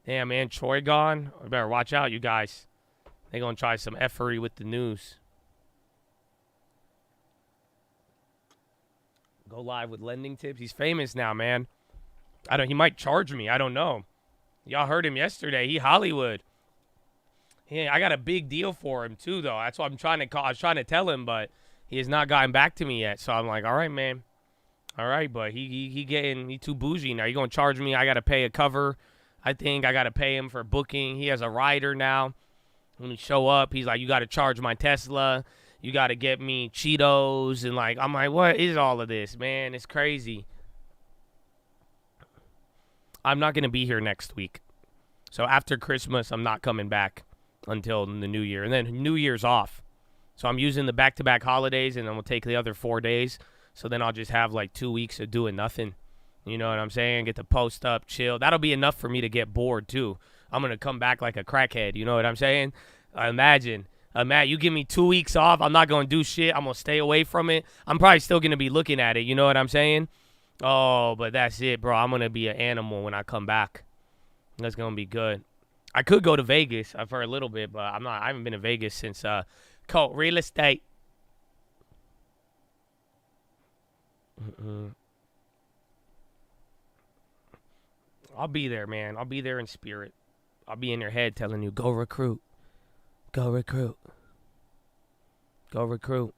Yeah, man, Troy gone. I better watch out, you guys. They gonna try some effery with the news. Go live with lending tips. He's famous now, man. He might charge me. I don't know. Y'all heard him yesterday. He Hollywood. Yeah, I got a big deal for him too, though. That's what I'm trying to call. I was trying to tell him, but he has not gotten back to me yet. So I'm like, all right, man. All right, but he too bougie now. You gonna charge me? I gotta pay a cover. I think I gotta pay him for booking. He has a rider now. When he show up, he's like, you gotta charge my Tesla. You gotta get me Cheetos, and like, I'm like, what is all of this, man? It's crazy. I'm not gonna be here next week. So after Christmas, I'm not coming back until the New Year, and then New Year's off. So I'm using the back-to-back holidays, and then we'll take the other 4 days. So then I'll just have like 2 weeks of doing nothing. You know what I'm saying? Get to post up, chill. That'll be enough for me to get bored too. I'm gonna come back like a crackhead. You know what I'm saying? Imagine, you give me 2 weeks off. I'm not gonna do shit. I'm gonna stay away from it. I'm probably still gonna be looking at it. You know what I'm saying? Oh, but that's it, bro. I'm gonna be an animal when I come back. That's gonna be good. I could go to Vegas for a little bit, but I'm not. I haven't been to Vegas since Colt real estate. I'll be there, man. I'll be there in spirit. I'll be in your head telling you, go recruit. Go recruit. Go recruit.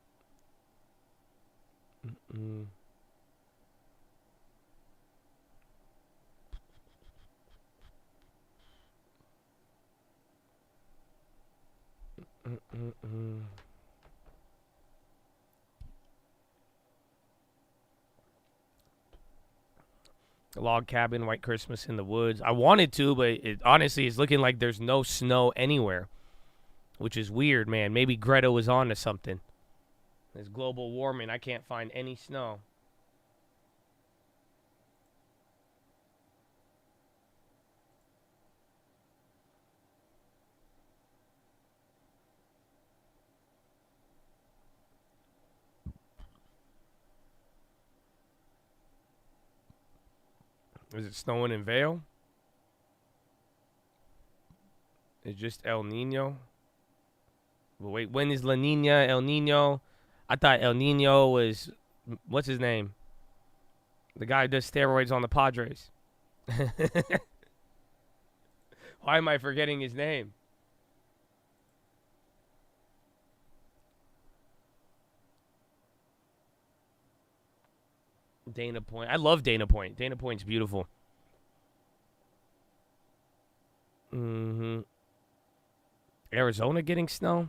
A log cabin, white Christmas in the woods. I wanted to, but it honestly is looking like there's no snow anywhere, which is weird, man. Maybe Greta was on to something. There's global warming. I can't find any snow. Is it snowing in Vail? It's just El Nino. But wait, when is La Nina, El Nino? I thought El Nino was, what's his name? The guy who does steroids on the Padres. Why am I forgetting his name? Dana Point. I love Dana Point. Dana Point's beautiful. Arizona getting snow?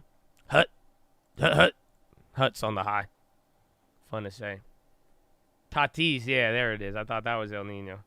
Hut's on the high. Fun to say. Tatis, yeah, there it is. I thought that was El Nino.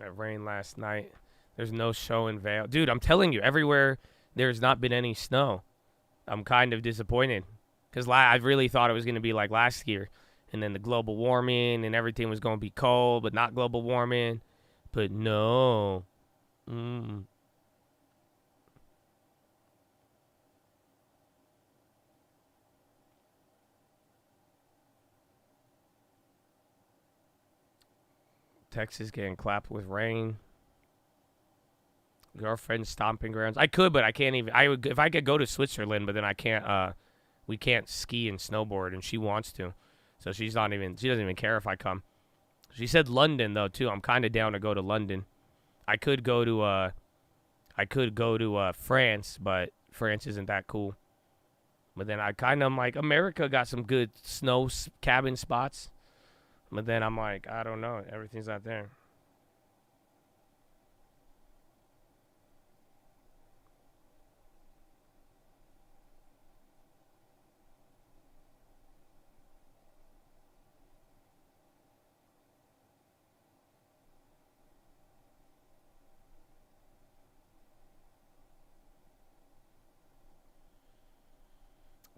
It rained last night. There's no show in Vail. Dude, I'm telling you, everywhere there's not been any snow. I'm kind of disappointed. Because I really thought it was going to be like last year. And then the global warming and everything was going to be cold, but not global warming. But no. Texas getting clapped with rain. Girlfriend stomping grounds. I could, but I can't even. I would if I could go to Switzerland, but then I can't. We can't ski and snowboard, and she wants to, so she's not even. She doesn't even care if I come. She said London though too. I'm kind of down to go to London. I could go to. France, but France isn't that cool. But then I kind of am like, America got some good snow cabin spots. But then I'm like, I don't know. Everything's not there.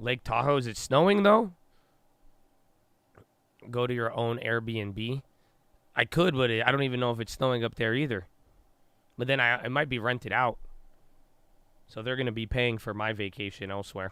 Lake Tahoe, is it snowing though? Go to your own Airbnb. I could, but I don't even know if it's snowing up there either. But then it might be rented out. So they're going to be paying for my vacation elsewhere.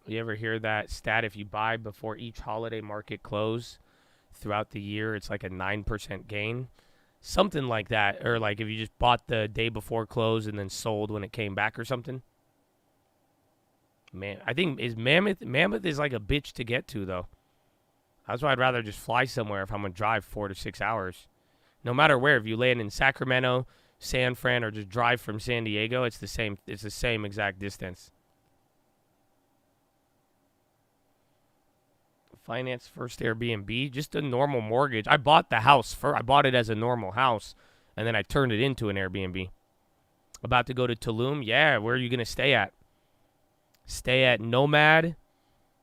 You ever hear that stat? If you buy before each holiday market close throughout the year, it's like a 9% gain. Something like that. Or like if you just bought the day before close and then sold when it came back or something. Man, I think Mammoth is like a bitch to get to, though. That's why I'd rather just fly somewhere if I'm going to drive 4 to 6 hours. No matter where. If you land in Sacramento, San Fran, or just drive from San Diego, it's the same exact distance. Finance first Airbnb, just a normal mortgage. I bought the house I bought it as a normal house, and then I turned it into an Airbnb. About to go to Tulum? Yeah, where are you going to stay at? Stay at Nomad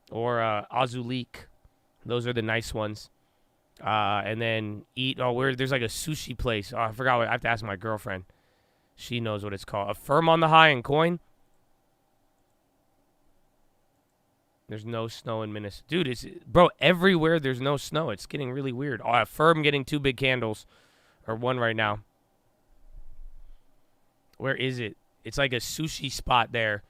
or Azulik. Those are the nice ones. And then eat. There's like a sushi place. I forgot. I have to ask my girlfriend. She knows what it's called. Affirm on the high and coin. There's no snow in Minnesota. Dude, bro, everywhere there's no snow. It's getting really weird. Affirm getting 2 big candles. Or 1 right now. Where is it? It's like a sushi spot there.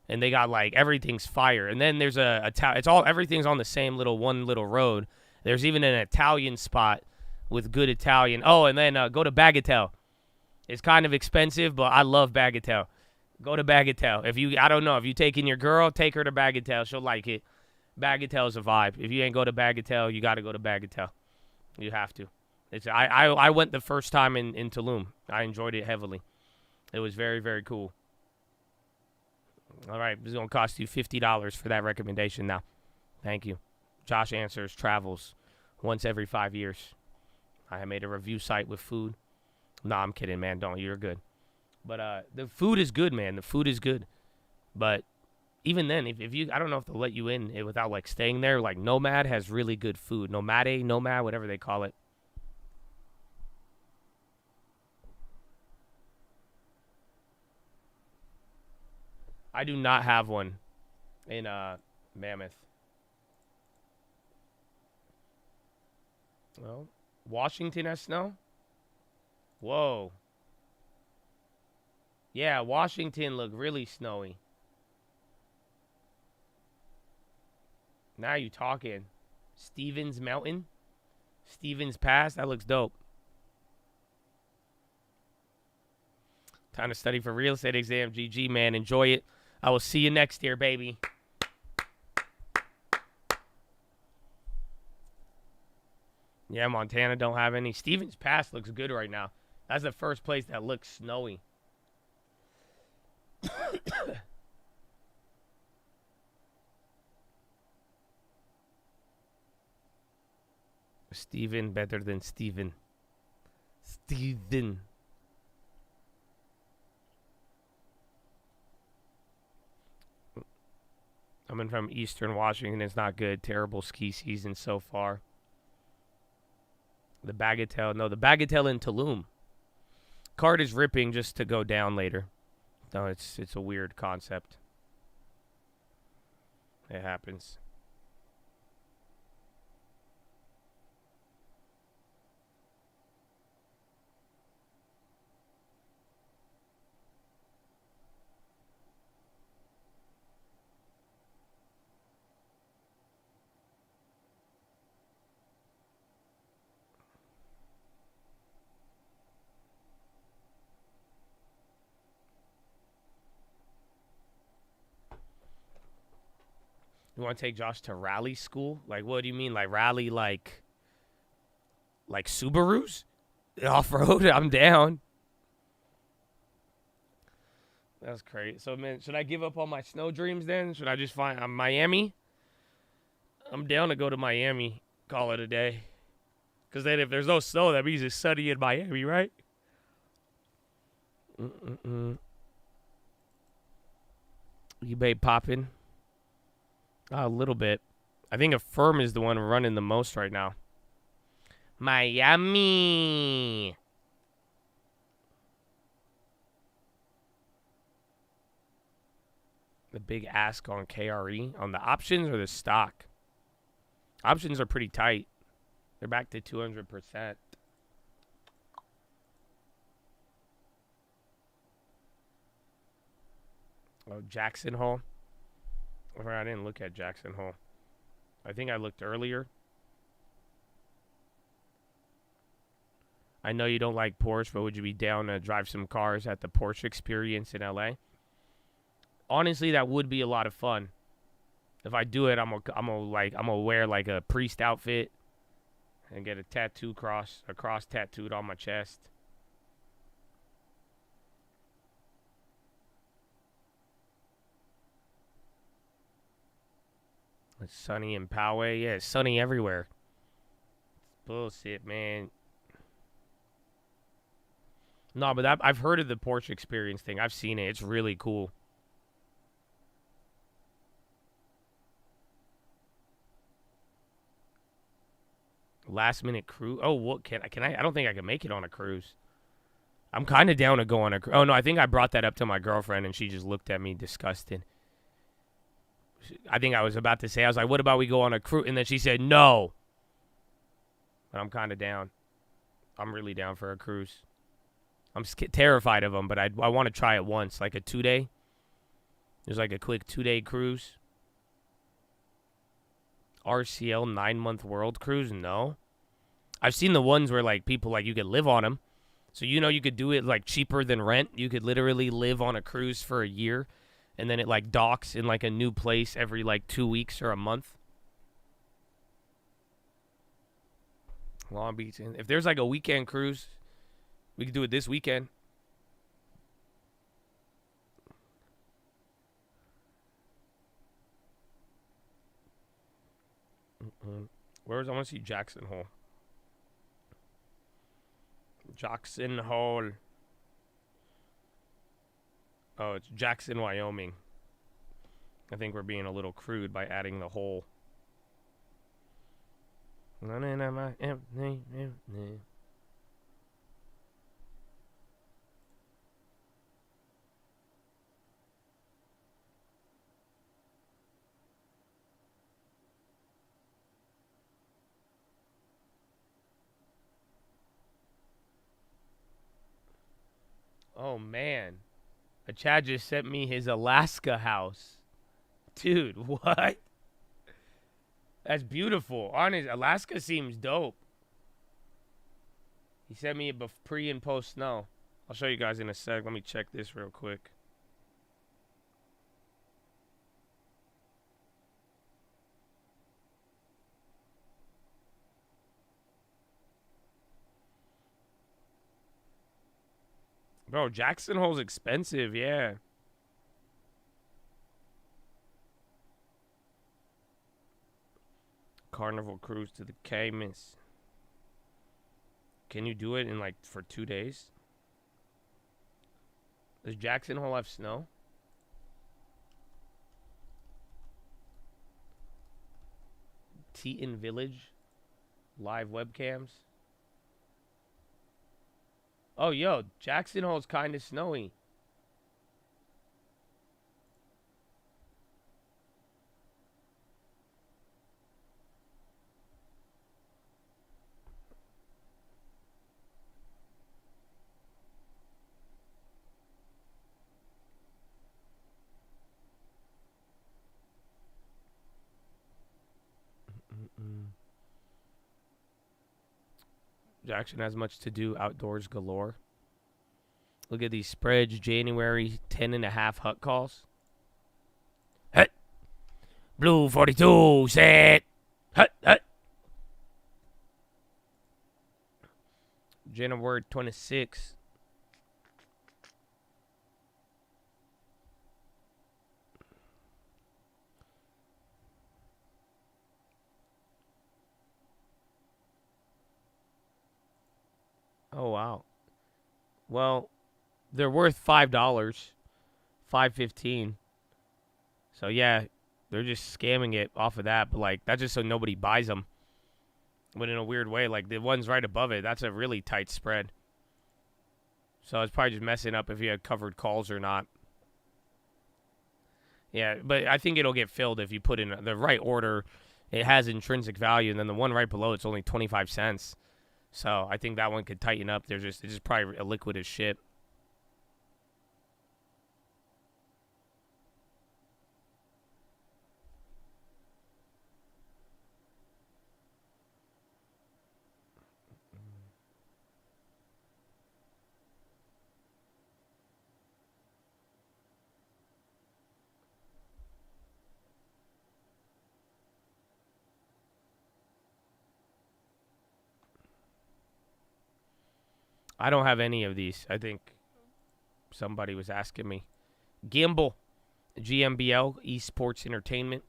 And they got like everything's fire. And then there's everything's on the same one little road. There's even an Italian spot with good Italian. Oh, and then go to Bagatelle. It's kind of expensive, but I love Bagatelle. Go to Bagatelle. If you taking your girl, take her to Bagatelle. She'll like it. Bagatelle's a vibe. If you ain't go to Bagatelle, you got to go to Bagatelle. You have to. I went the first time in Tulum. I enjoyed it heavily. It was very, very cool. All right, this is going to cost you $50 for that recommendation now. Thank you. Josh Answers travels once every 5 years. I made a review site with food. No, I'm kidding, man. You're good. But the food is good, man. The food is good. But even then, if you, I don't know if they'll let you in without like staying there. Like Nomad has really good food. Nomad, whatever they call it. I do not have one in Mammoth. Well, Washington has snow? Whoa. Yeah, Washington looked really snowy. Now you talking. Stevens Mountain? Stevens Pass? That looks dope. Time to study for real estate exam. GG, man. Enjoy it. I will see you next year, baby. Yeah, Montana don't have any. Stevens Pass looks good right now. That's the first place that looks snowy. Steven better than Steven. Steven. Coming from Eastern Washington, it's not good. Terrible ski season so far. The Bagatelle in Tulum. Card is ripping just to go down later. No, it's a weird concept. It happens. You want to take Josh to rally school? Like, what do you mean? Like, rally, like Subarus? Off-road? I'm down. That's crazy. So, man, should I give up on my snow dreams then? Should I just find Miami? I'm down to go to Miami. Call it a day. Because then if there's no snow, that means it's sunny in Miami, right? eBay popping. A little bit. I think Affirm is the one running the most right now. Miami. The big ask on KRE. On the options or the stock? Options are pretty tight. They're back to 200%. Oh, Jackson Hole. I didn't look at Jackson Hole. I think I looked earlier. I know you don't like Porsche, but would you be down to drive some cars at the Porsche Experience in LA? Honestly, that would be a lot of fun. If I do it, I'm gonna wear like a priest outfit and get a cross tattooed on my chest. It's sunny in Poway. Yeah, it's sunny everywhere. It's bullshit, man. No, but I've heard of the Porsche Experience thing. I've seen it. It's really cool. Last minute cruise. Oh, what can I? I don't think I can make it on a cruise. I'm kind of down to go on a cruise. Oh no, I think I brought that up to my girlfriend and she just looked at me disgusted. I think I was about to say, I was like, what about we go on a cruise? And then she said, no. But I'm kind of down. I'm really down for a cruise. I'm terrified of them, but I want to try it once, like a 2-day. There's like a quick 2-day cruise. RCL 9-month world cruise? No. I've seen the ones where like people like you could live on them. So you could do it like cheaper than rent. You could literally live on a cruise for a year. And then it like docks in like a new place every like 2 weeks or a month. Long Beach. If there's like a weekend cruise, we could do it this weekend. I want to see Jackson Hole. Jackson Hole. Oh, it's Jackson, Wyoming. I think we're being a little crude by adding the hole. Oh, man. A Chad just sent me his Alaska house. Dude, what? That's beautiful. Honest, Alaska seems dope. He sent me it pre and post snow. I'll show you guys in a sec. Let me check this real quick. Bro, Jackson Hole's expensive, yeah. Carnival cruise to the Caymans. Can you do it in like for 2 days? Does Jackson Hole have snow? Teton Village. Live webcams. Oh, yo, Jackson Hole's kind of snowy. Jackson has much to do, outdoors galore. Look at these spreads. January 10.5 hut calls. Hut. Blue 42 set. Hut, hut. January 26. Oh, wow. Well, They're worth $5, $5.15. So yeah, they're just scamming it off of that. But like that's just so nobody buys them. But in a weird way, like the ones right above it, that's a really tight spread. So it's probably just messing up if you had covered calls or not. Yeah, but I think it'll get filled if you put in the right order. It has intrinsic value, and then the one right below it's only 25 cents. So I think that one could tighten up. It's just probably a liquid as shit. I don't have any of these. I think somebody was asking me. Gimbal, GMBL, Esports Entertainment.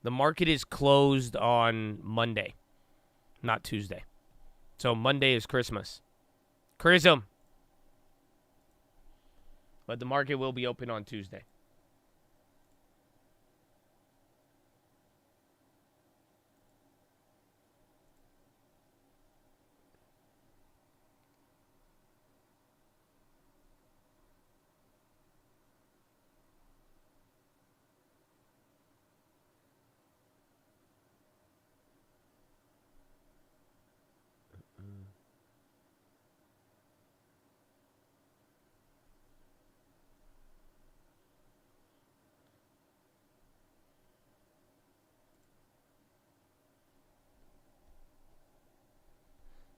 The market is closed on Monday, not Tuesday. So Monday is Christmas. Chrism. But the market will be open on Tuesday.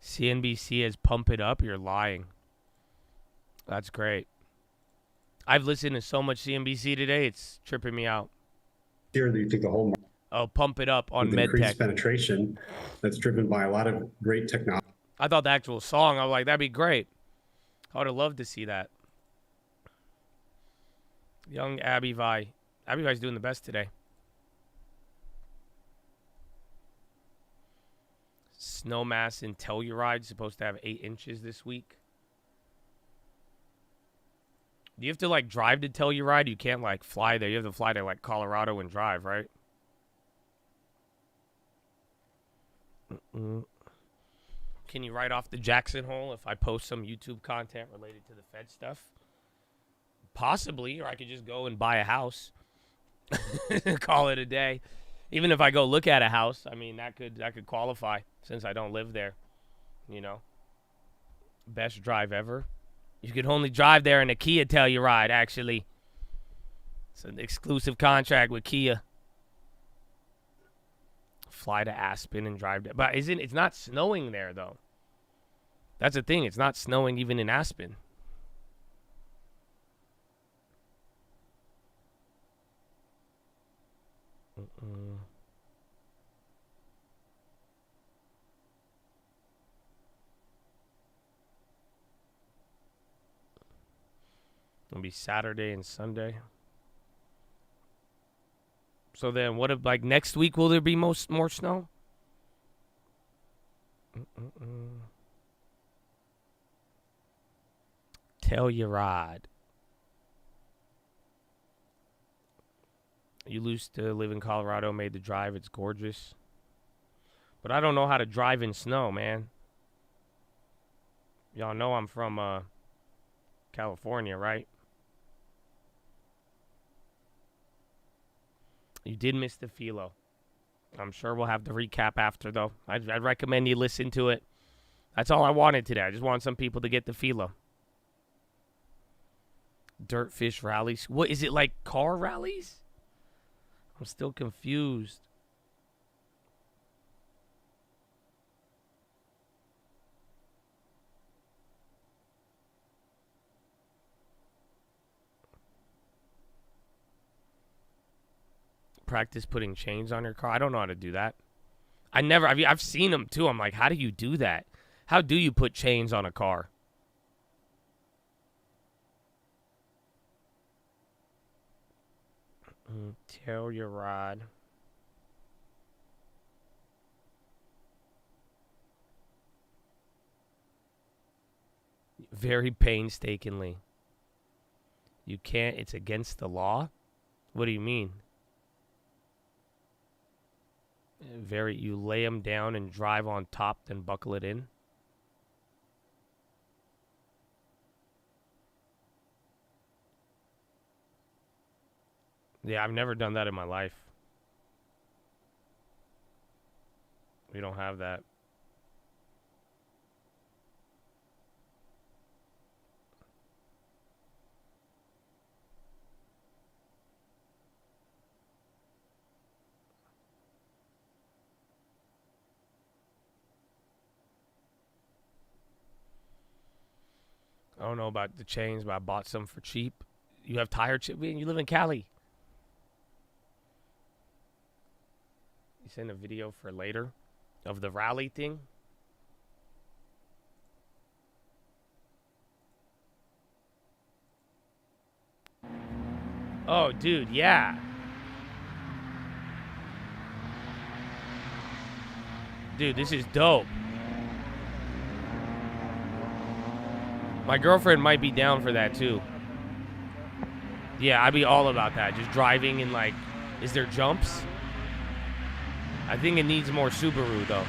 CNBC has Pump It Up. You're lying. That's great. I've listened to so much CNBC today. It's tripping me out. Here, you think the whole market. Oh, Pump It Up on with increased MedTech. penetration that's driven by a lot of great technology. I thought the actual song, I was like, that'd be great. I would have loved to see that. Young Abby Vi. Abby Vi's doing the best today. Snowmass in Telluride supposed to have 8 inches this week. Do you have to like drive to Telluride? You can't like fly there. You have to fly to like Colorado and drive, right? Can you write off the Jackson Hole if I post some YouTube content related to the Fed stuff? Possibly, or I could just go and buy a house. Call it a day. Even if I go look at a house, I mean that could qualify since I don't live there. You know. Best drive ever. You could only drive there in a Kia Telluride, actually. It's an exclusive contract with Kia. Fly to Aspen and drive there. But it's not snowing there though. That's the thing, it's not snowing even in Aspen. It'll be Saturday and Sunday. So then, what if like next week will there be more snow? Telluride. You used to live in Colorado, made the drive. It's gorgeous. But I don't know how to drive in snow, man. Y'all know I'm from California, right? You did miss the PHILO. I'm sure we'll have the recap after, though. I'd recommend you listen to it. That's all I wanted today. I just want some people to get the PHILO. Dirtfish rallies. What, is it like car rallies? I'm still confused. Practice putting chains on your car. I don't know how to do that. I've seen them too. I'm like, how do you do that? How do you put chains on a car? Telluride. Very painstakingly. You can't. It's against the law? What do you mean? You lay them down and drive on top, then buckle it in? Yeah, I've never done that in my life. We don't have that. I don't know about the chains, but I bought some for cheap. You have tire chip? You live in Cali. You send a video for later of the rally thing? Oh, dude, yeah. Dude, this is dope. My girlfriend might be down for that, too. Yeah, I'd be all about that. Just driving and, like, is there jumps? I think it needs more Subaru, though.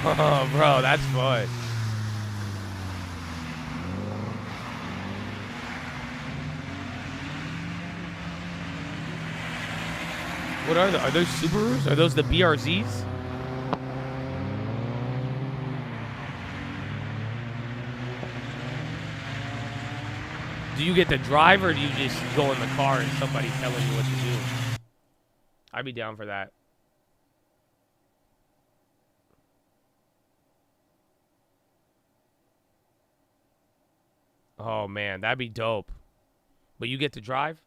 Oh, bro, that's fun. What are those? Are those Subarus? Are those the BRZs? Do you get to drive, or do you just go in the car and somebody's telling you what to do? I'd be down for that. Oh, man, that'd be dope. But you get to drive?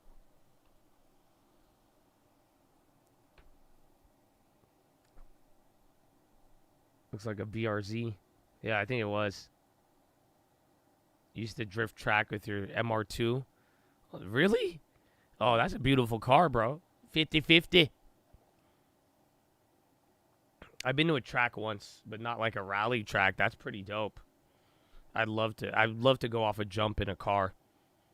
Looks like a BRZ. Yeah, I think it was. Used to drift track with your MR2. Really? Oh, that's a beautiful car, bro. 50-50. I've been to a track once, but not like a rally track. That's pretty dope. I'd love to go off a jump in a car.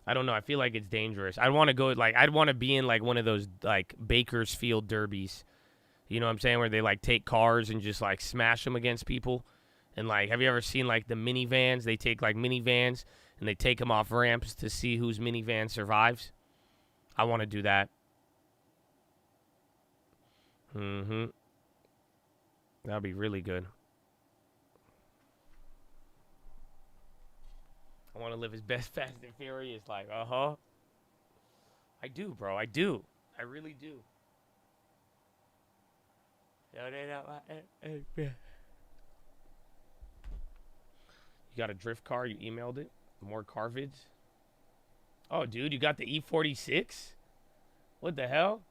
I don't know. I feel like it's dangerous. I'd want to go I'd want to be in like one of those like Bakersfield derbies. You know what I'm saying? Where they like take cars and just like smash them against people. And like, have you ever seen like the minivans? They take like minivans and they take them off ramps to see whose minivan survives. I want to do that. Mm-hmm. That'd be really good. I want to live his best Fast and Furious life. Uh-huh. I do, bro. I do. I really do. You got a drift car? You emailed it? More car vids? Oh, dude, you got the E46? What the hell?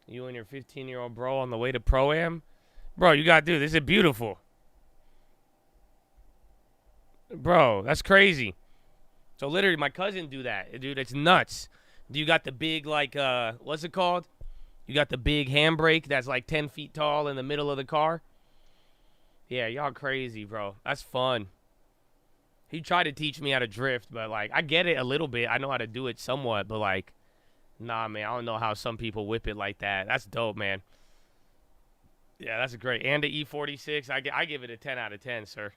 You and your 15-year-old bro on the way to Pro-Am? Bro, you got, dude, this is beautiful. Bro, that's crazy. So literally, my cousin do that. Dude, it's nuts. You got the big, like, what's it called? You got the big handbrake that's like 10 feet tall in the middle of the car. Yeah, y'all crazy, bro. That's fun. He tried to teach me how to drift, but, like, I get it a little bit. I know how to do it somewhat, but, like, nah, man. I don't know how some people whip it like that. That's dope, man. Yeah, that's great. And the E46, I give it a 10 out of 10, sir.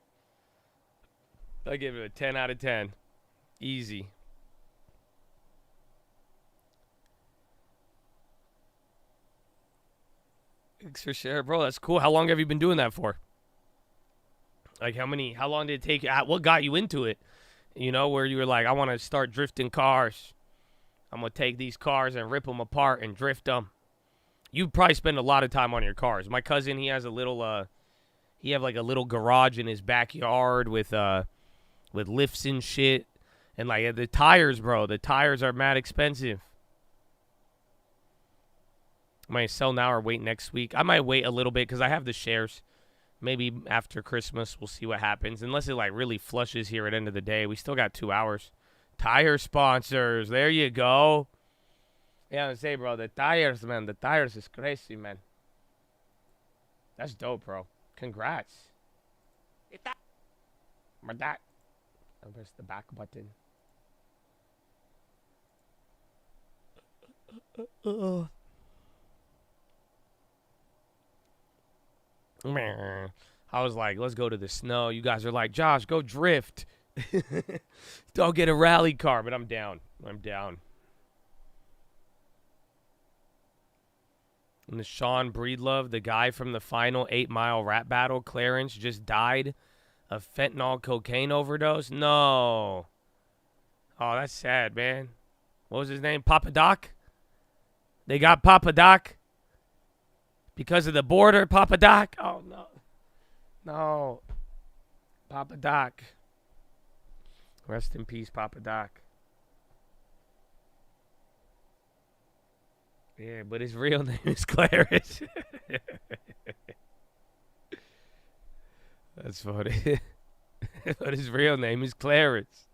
I give it a 10 out of 10. Easy. Thanks for sharing, bro. That's cool. How long have you been doing that for? Like, how long did it take you? What got you into it? You know, where you were like, I want to start drifting cars. I'm going to take these cars and rip them apart and drift them. You probably spend a lot of time on your cars. My cousin, he has a little, he have like a little garage in his backyard with lifts and shit. And like the tires, bro, the tires are mad expensive. I might sell now or wait next week. I might wait a little bit because I have the shares. Maybe after Christmas, we'll see what happens. Unless it like really flushes here at the end of the day. We still got 2 hours. Tire sponsors. There you go. Yeah, I say, bro, the tires, man. The tires is crazy, man. That's dope, bro. Congrats. Or that. I'll press the back button. I was like, let's go to the snow. You guys are like, Josh, go drift. Don't get a rally car, but I'm down. I'm down. And the Sean Breedlove, the guy from the final 8 Mile rap battle, Clarence, just died of fentanyl cocaine overdose? No. Oh, that's sad, man. What was his name? Papa Doc? They got Papa Doc? Because of the border, Papa Doc? Oh, no. No. Papa Doc. Rest in peace, Papa Doc. Yeah, but his real name is Clarence. That's funny. But his real name is Clarence.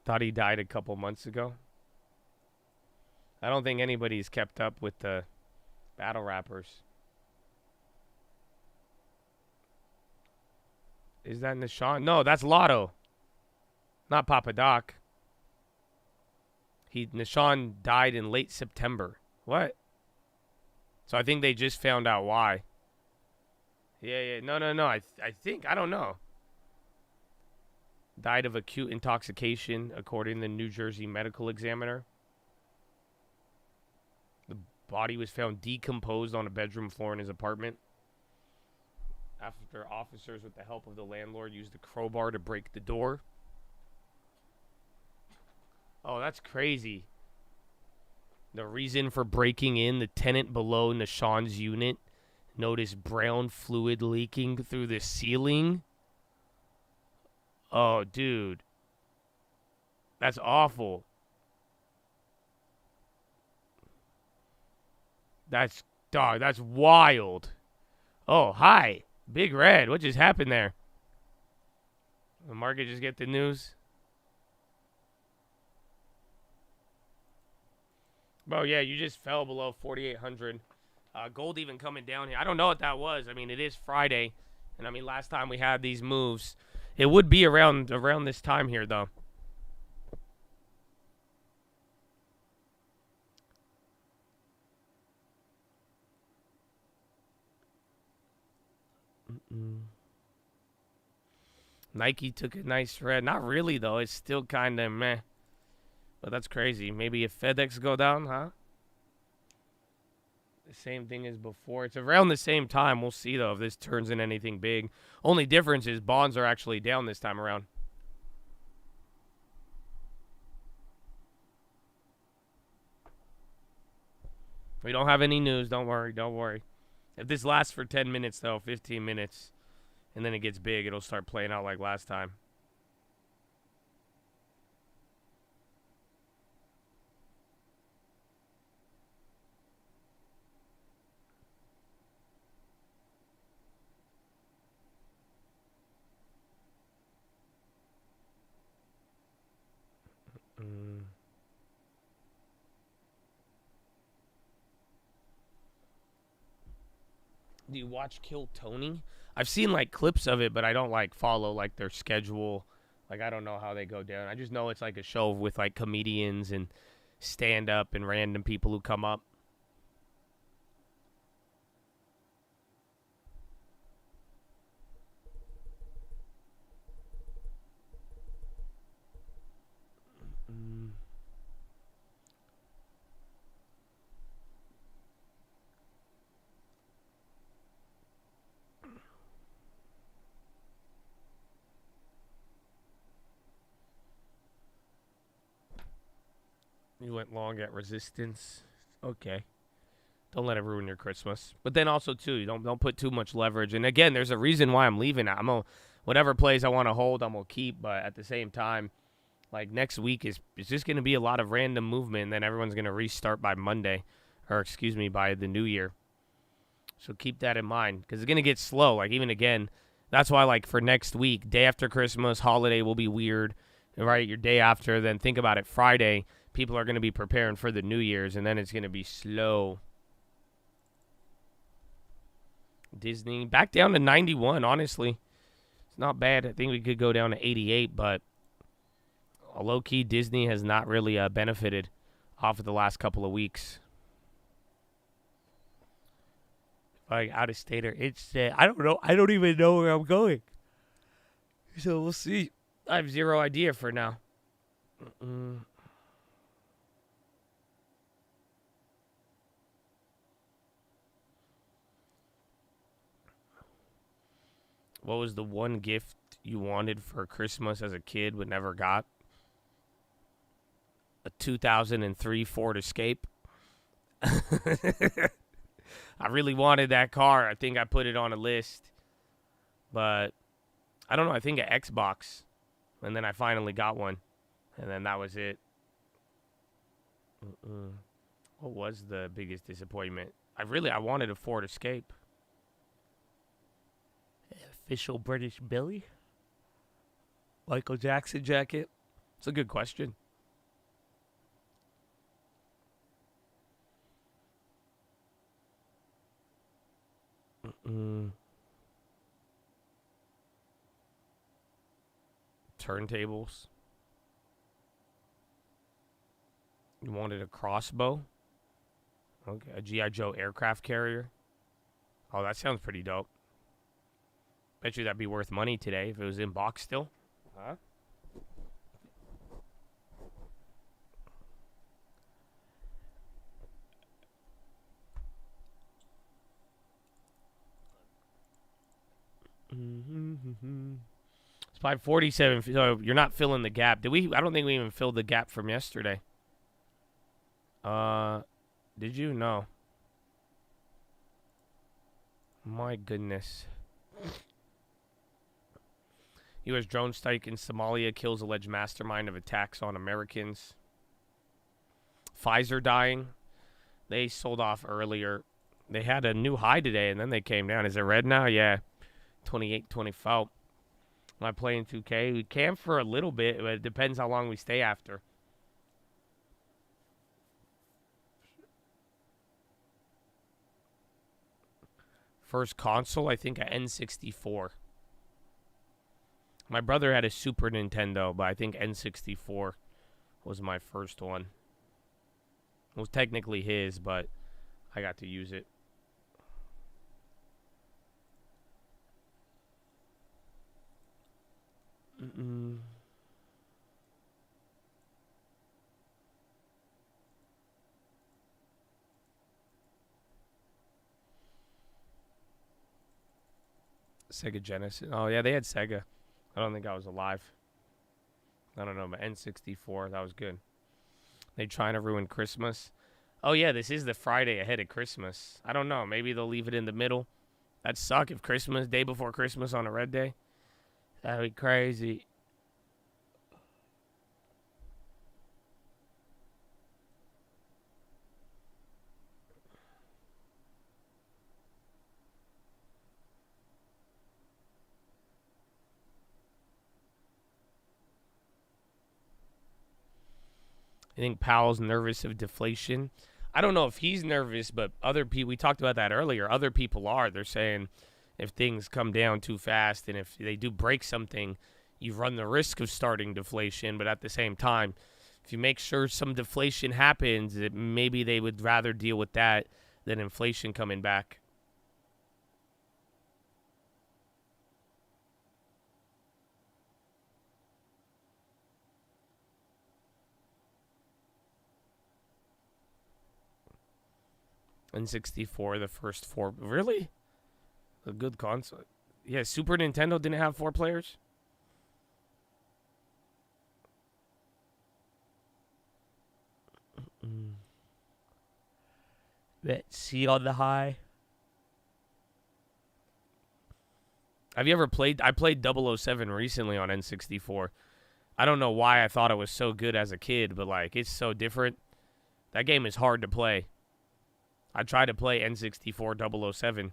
Thought he died a couple months ago. I don't think anybody's kept up with the battle rappers. Is that Nishan? No, that's Lotto. Not Papa Doc. Nishan died in late September. What? So I think they just found out why. Yeah. No. I think. I don't know. Died of acute intoxication, according to the New Jersey medical examiner. The body was found decomposed on a bedroom floor in his apartment after officers, with the help of the landlord, used a crowbar to break the door. Oh, that's crazy. The reason for breaking in, the tenant below Nishan's unit noticed brown fluid leaking through the ceiling. Oh, dude. That's awful. That's wild. Oh, hi. Big Red. What just happened there? The market just get the news? Bro, yeah, you just fell below 4,800. Gold even coming down here. I don't know what that was. I mean, it is Friday. And, I mean, last time we had these moves, it would be around this time here, though. Nike took a nice shred. Not really, though. It's still kind of meh. But that's crazy. Maybe if FedEx go down, huh? The same thing as before. It's around the same time. We'll see, though, if this turns in anything big. Only difference is bonds are actually down this time around. We don't have any news. Don't worry. Don't worry. If this lasts for 10 minutes, though, 15 minutes, and then it gets big, it'll start playing out like last time. Do you watch Kill Tony? I've seen like clips of it, but I don't like follow like their schedule. Like I don't know how they go down. I just know it's like a show with like comedians and stand up and random people who come up. You went long at resistance. Okay. Don't let it ruin your Christmas. But then also too, you don't put too much leverage. And again, there's a reason why I'm leaving. Whatever plays I want to hold, I'm gonna keep. But at the same time, like next week is just gonna be a lot of random movement. And then everyone's gonna restart by Monday, or excuse me, by the new year. So keep that in mind because it's gonna get slow. Like even again, that's why like for next week, day after Christmas, holiday will be weird, right? Your day after, then think about it. Friday. People are going to be preparing for the New Year's, and then it's going to be slow. Disney back down to 91, honestly. It's not bad. I think we could go down to 88, but low-key Disney has not really benefited off of the last couple of weeks. Like out-of-stater, it's I don't know. I don't even know where I'm going. So we'll see. I have zero idea for now. What was the one gift you wanted for Christmas as a kid but never got? A 2003 Ford Escape. I really wanted that car. I think I put it on a list. But I don't know. I think an Xbox. And then I finally got one. And then that was it. What was the biggest disappointment? I wanted a Ford Escape. Official British Billy? Michael Jackson jacket? It's a good question. Turntables. You wanted a crossbow? Okay, a G.I. Joe aircraft carrier. Oh, that sounds pretty dope. Bet you that'd be worth money today if it was in box still. Huh? It's 5:47. So you're not filling the gap. Did we? I don't think we even filled the gap from yesterday. Did you? No. My goodness. U.S. drone strike in Somalia kills alleged mastermind of attacks on Americans. Pfizer dying. They sold off earlier. They had a new high today, and then they came down. Is it red now? Yeah. 28-24. Am I playing 2K? We can for a little bit, but it depends how long we stay after. First console, I think, a N64. My brother had a Super Nintendo, but I think N64 was my first one. It was technically his, but I got to use it. Sega Genesis. Oh, yeah, they had Sega. I don't think I was alive. I don't know, but N64, that was good. They trying to ruin Christmas. Oh, yeah, this is the Friday ahead of Christmas. I don't know. Maybe they'll leave it in the middle. That'd suck if Christmas, day before Christmas on a red day. That'd be crazy. I think Powell's nervous of deflation. I don't know if he's nervous, but other people, we talked about that earlier, other people are. They're saying if things come down too fast and if they do break something, you run the risk of starting deflation. But at the same time, if you make sure some deflation happens, that maybe they would rather deal with that than inflation coming back. N64, the first 4. Really? A good console. Yeah, Super Nintendo didn't have 4 players? Let's see on the high. Have you ever played? I played 007 recently on N64. I don't know why I thought it was so good as a kid, but like it's so different. That game is hard to play. I tried to play N64 007,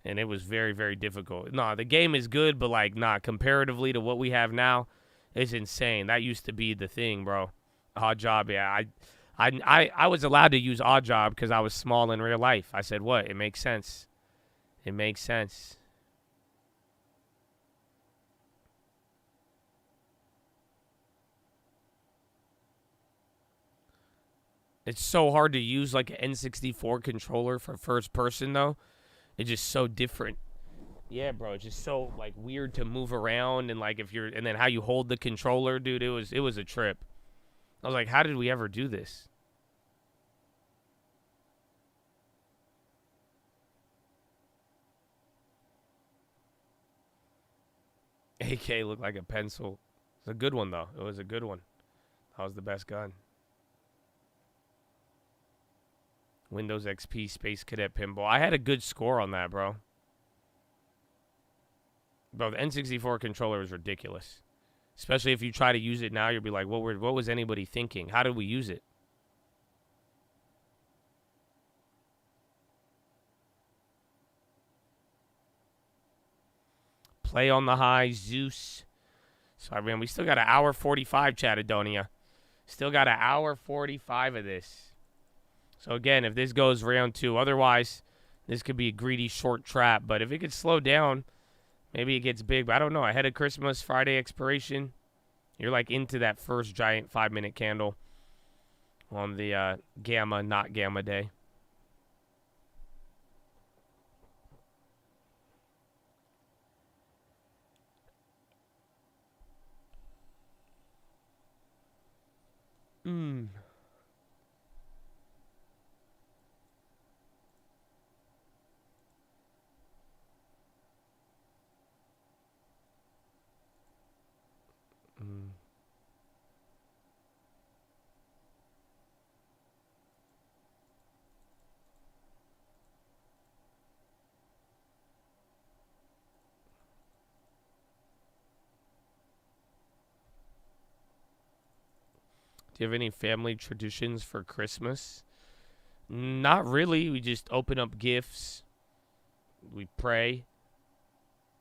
and it was very, very difficult. No, the game is good, but, like, comparatively to what we have now, it's insane. That used to be the thing, bro. Odd Job, yeah. I was allowed to use Odd Job because I was small in real life. I said, what? It makes sense. It makes sense. It's so hard to use like an N64 controller for first person though. It's just so different. Yeah, bro, it's just so like weird to move around and like if you're and then how you hold the controller, dude, it was a trip. I was like, how did we ever do this? AK looked like a pencil. It's a good one though. It was a good one. That was the best gun. Windows XP Space Cadet Pinball. I had a good score on that, bro. Bro, the N64 controller is ridiculous. Especially if you try to use it now, you'll be like, what was anybody thinking? How did we use it? Play on the high, Zeus. Sorry, man. We still got an hour 45, Chatadonia. Still got an hour 45 of this. So, again, if this goes round 2, otherwise, this could be a greedy short trap. But if it could slow down, maybe it gets big. But I don't know. Ahead of Christmas, Friday expiration, you're like into that first giant 5-minute candle on the gamma, not gamma day. Mm. Do you have any family traditions for Christmas? Not really. We just open up gifts. We pray.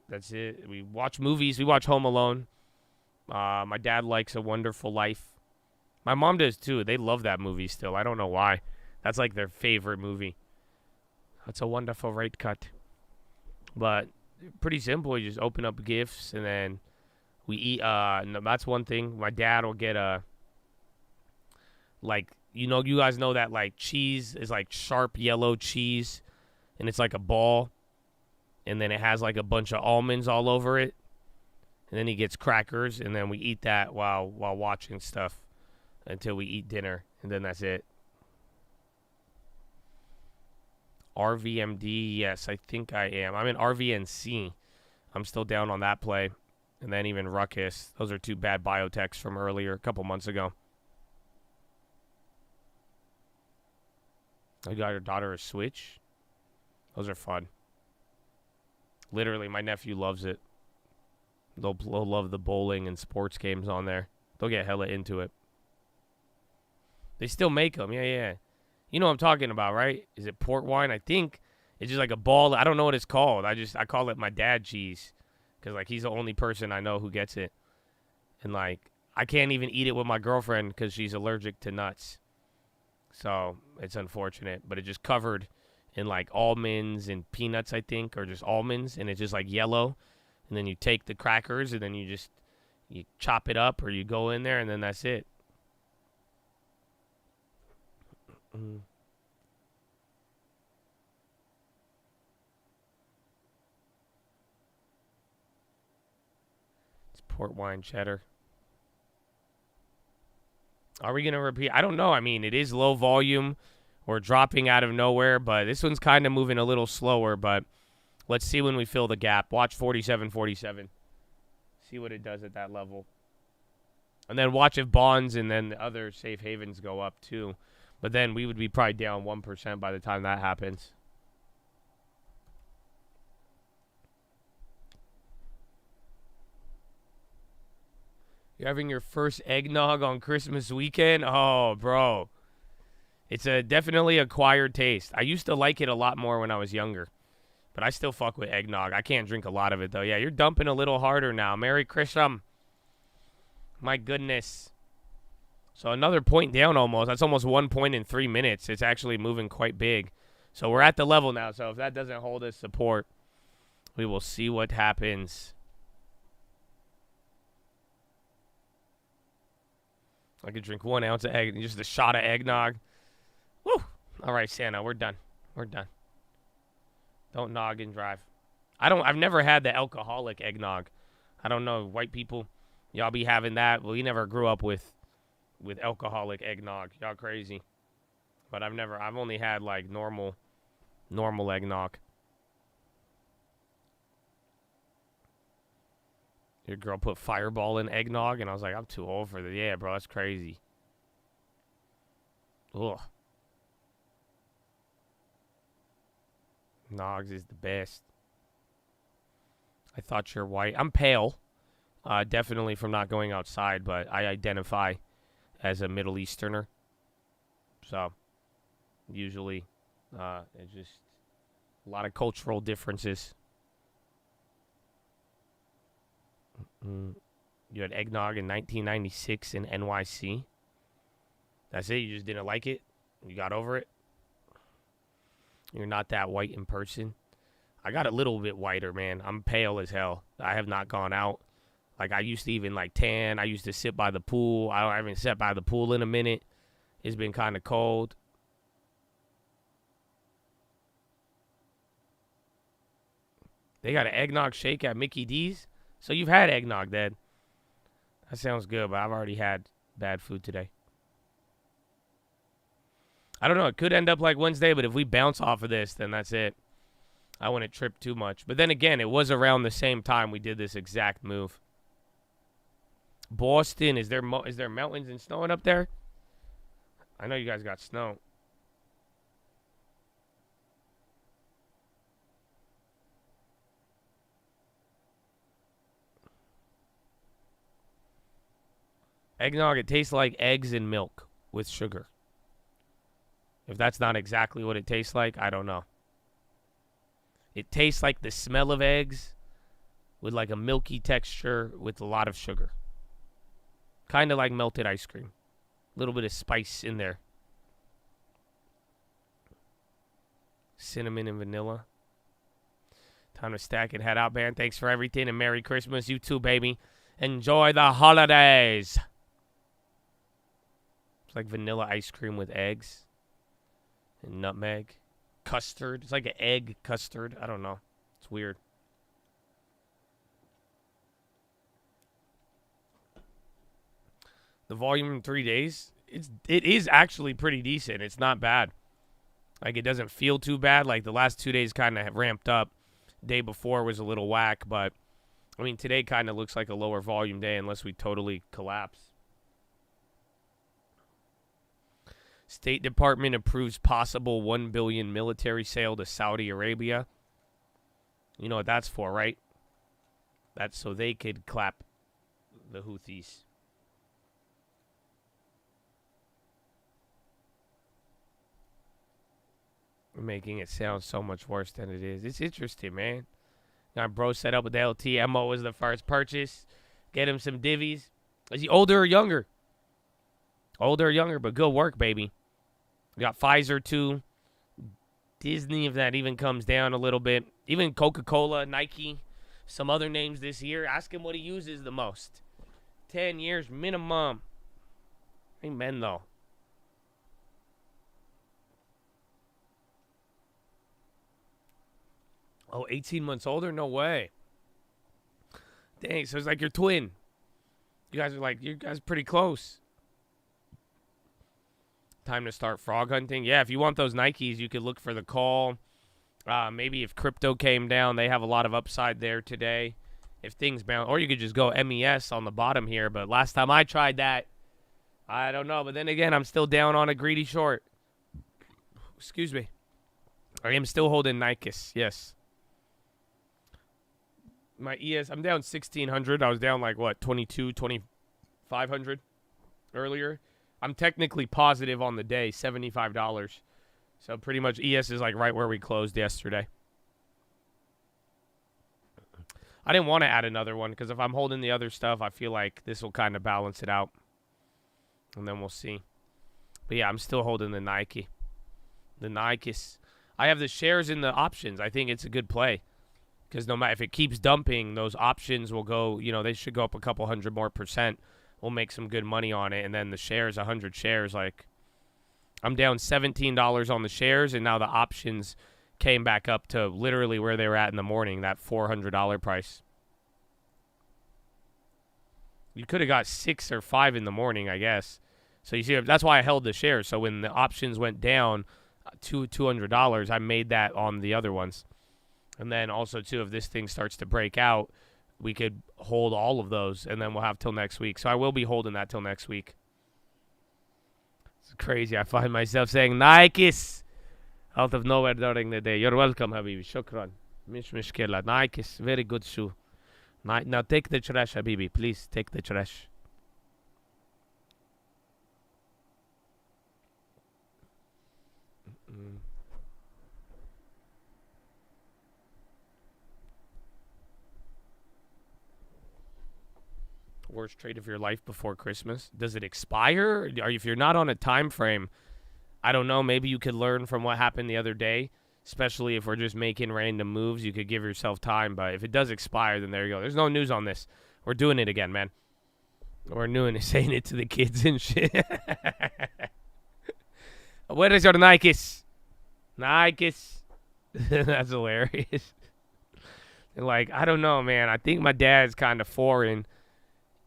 That's it. We watch movies. We watch Home Alone. My dad likes A Wonderful Life. My mom does too. They love that movie still. I don't know why. That's like their favorite movie. That's a wonderful right cut. But pretty simple. We just open up gifts and then we eat. No, that's one thing. My dad will get like, you know, you guys know that like cheese is like sharp yellow cheese and it's like a ball and then it has like a bunch of almonds all over it. And then he gets crackers and then we eat that while watching stuff until we eat dinner and then that's it. RVMD, yes, I think I am. I'm in RVNC. I'm still down on that play. And then even Ruckus. Those are 2 bad biotechs from earlier, a couple months ago. You got your daughter a Switch? Those are fun. Literally, my nephew loves it. They'll love the bowling and sports games on there. They'll get hella into it. They still make them. Yeah. You know what I'm talking about, right? Is it port wine? I think it's just like a ball. I don't know what it's called. I call it my dad cheese. Because, like, he's the only person I know who gets it. And, like, I can't even eat it with my girlfriend because she's allergic to nuts. So it's unfortunate, but it's just covered in like almonds and peanuts, I think, or just almonds, and it's just like yellow. And then you take the crackers and then you chop it up or you go in there and then that's it. It's port wine cheddar. Are we going to repeat? I don't know. I mean, it is low volume. We're dropping out of nowhere, but this one's kind of moving a little slower, but let's see when we fill the gap. Watch 47.47. See what it does at that level. And then watch if bonds and then the other safe havens go up too. But then we would be probably down 1% by the time that happens. You're having your first eggnog on Christmas weekend? Oh, bro. It's a definitely acquired taste. I used to like it a lot more when I was younger. But I still fuck with eggnog. I can't drink a lot of it, though. Yeah, you're dumping a little harder now. Merry Christmas. My goodness. So another point down almost. That's almost 1 point in 3 minutes. It's actually moving quite big. So we're at the level now. So if that doesn't hold us support, We will see what happens. I could drink 1 ounce of egg, just a shot of eggnog. Woo! All right, Santa, we're done. We're done. Don't nog and drive. I've never had the alcoholic eggnog. I don't know, white people, y'all be having that. Well, we never grew up with alcoholic eggnog. Y'all crazy. But I've only had like normal eggnog. Your girl put Fireball in eggnog, and I was like, I'm too old for that. Yeah, bro, that's crazy. Ugh. Nogs is the best. I thought you're white. I'm pale. Definitely from not going outside, but I identify as a Middle Easterner. So, usually, it's just a lot of cultural differences. You had eggnog in 1996 in NYC. That's it? You just didn't like it? You got over it? You're not that white in person? I got a little bit whiter, man. I'm pale as hell. I have not gone out. Like, I used to even, like, tan. I used to sit by the pool. I haven't sat by the pool in a minute. It's been kind of cold. They got an eggnog shake at Mickey D's? So you've had eggnog, Dad. That sounds good, but I've already had bad food today. I don't know. It could end up like Wednesday, but if we bounce off of this, then that's it. I wouldn't trip too much. But then again, it was around the same time we did this exact move. Boston, is there mountains and snowing up there? I know you guys got snow. Eggnog, it tastes like eggs and milk with sugar. If that's not exactly what it tastes like, I don't know. It tastes like the smell of eggs with like a milky texture with a lot of sugar. Kind of like melted ice cream. A little bit of spice in there. Cinnamon and vanilla. Time to stack it, head out, man. Thanks for everything and Merry Christmas. You too, baby. Enjoy the holidays. It's like vanilla ice cream with eggs and nutmeg. Custard. It's like an egg custard. I don't know. It's weird. The volume in 3 days, it is actually pretty decent. It's not bad. Like, it doesn't feel too bad. Like, the last 2 days kind of ramped up. Day before was a little whack, but I mean, today kind of looks like a lower volume day unless we totally collapse. State Department approves possible $1 billion military sale to Saudi Arabia. You know what that's for, right? That's so they could clap the Houthis. We're making it sound so much worse than it is. It's interesting, man. Got bro set up with the LT. MO was the first purchase. Get him some divvies. Is he older or younger? Older or younger, but good work, baby. We got Pfizer, too. Disney, if that even comes down a little bit. Even Coca-Cola, Nike, some other names this year. Ask him what he uses the most. 10 years minimum. Amen, though. Oh, 18 months older? No way. Dang, so it's like your twin. You guys are pretty close. Time to start frog hunting. Yeah, if you want those Nikes, you could look for the call. Maybe if crypto came down, they have a lot of upside there today. If things bounce, or you could just go MES on the bottom here. But last time I tried that, I don't know. But then again, I'm still down on a greedy short. Excuse me. I am still holding Nikes. Yes. My ES, I'm down 1,600. I was down like, what, 2,500 earlier. I'm technically positive on the day, $75. So pretty much ES is like right where we closed yesterday. I didn't want to add another one because if I'm holding the other stuff, I feel like this will kind of balance it out. And then we'll see. But yeah, I'm still holding the Nike. The Nikes. I have the shares in the options. I think it's a good play. Because no matter if it keeps dumping, those options will go, you know, they should go up a couple hundred more %. We'll make some good money on it. And then the shares, 100 shares, like I'm down $17 on the shares, and now the options came back up to literally where they were at in the morning, that $400 price. You could have got 6 or 5 in the morning, I guess. So you see, that's why I held the shares. So when the options went down to $200, I made that on the other ones. And then also, too, if this thing starts to break out, we could hold all of those, and then we'll have till next week. So I will be holding that till next week. It's crazy. I find myself saying Nikes out of nowhere during the day. You're welcome, Habibi. Shukran. Mish mishkela. Nikes. Very good shoe. Now take the trash, Habibi. Please take the trash. Worst trade of your life before Christmas? Does it expire? Or if you're not on a time frame, I don't know. Maybe you could learn from what happened the other day, especially if we're just making random moves. You could give yourself time. But if it does expire, then there you go. There's no news on this. We're doing it again, man. We're doing it, saying it to the kids and shit. Where is your Nikes? Nikes. That's hilarious. Like, I don't know, man. I think my dad's kind of foreign.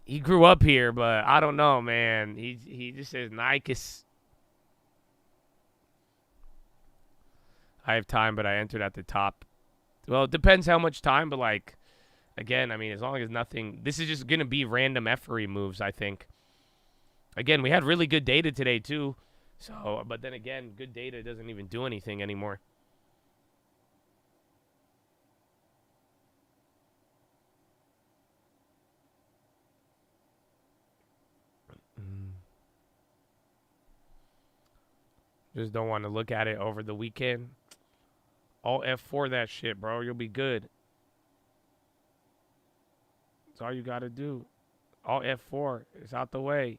He grew up here, but I don't know, man. He just says Nikes. I have time, but I entered at the top. Well, it depends how much time, but like, again, I mean, as long as nothing, this is just going to be random effery moves, I think. Again, we had really good data today, too. So, but then again, good data doesn't even do anything anymore. Just don't want to look at it over the weekend. All F4 that shit, bro. You'll be good. That's all you got to do. All F4. It's out the way.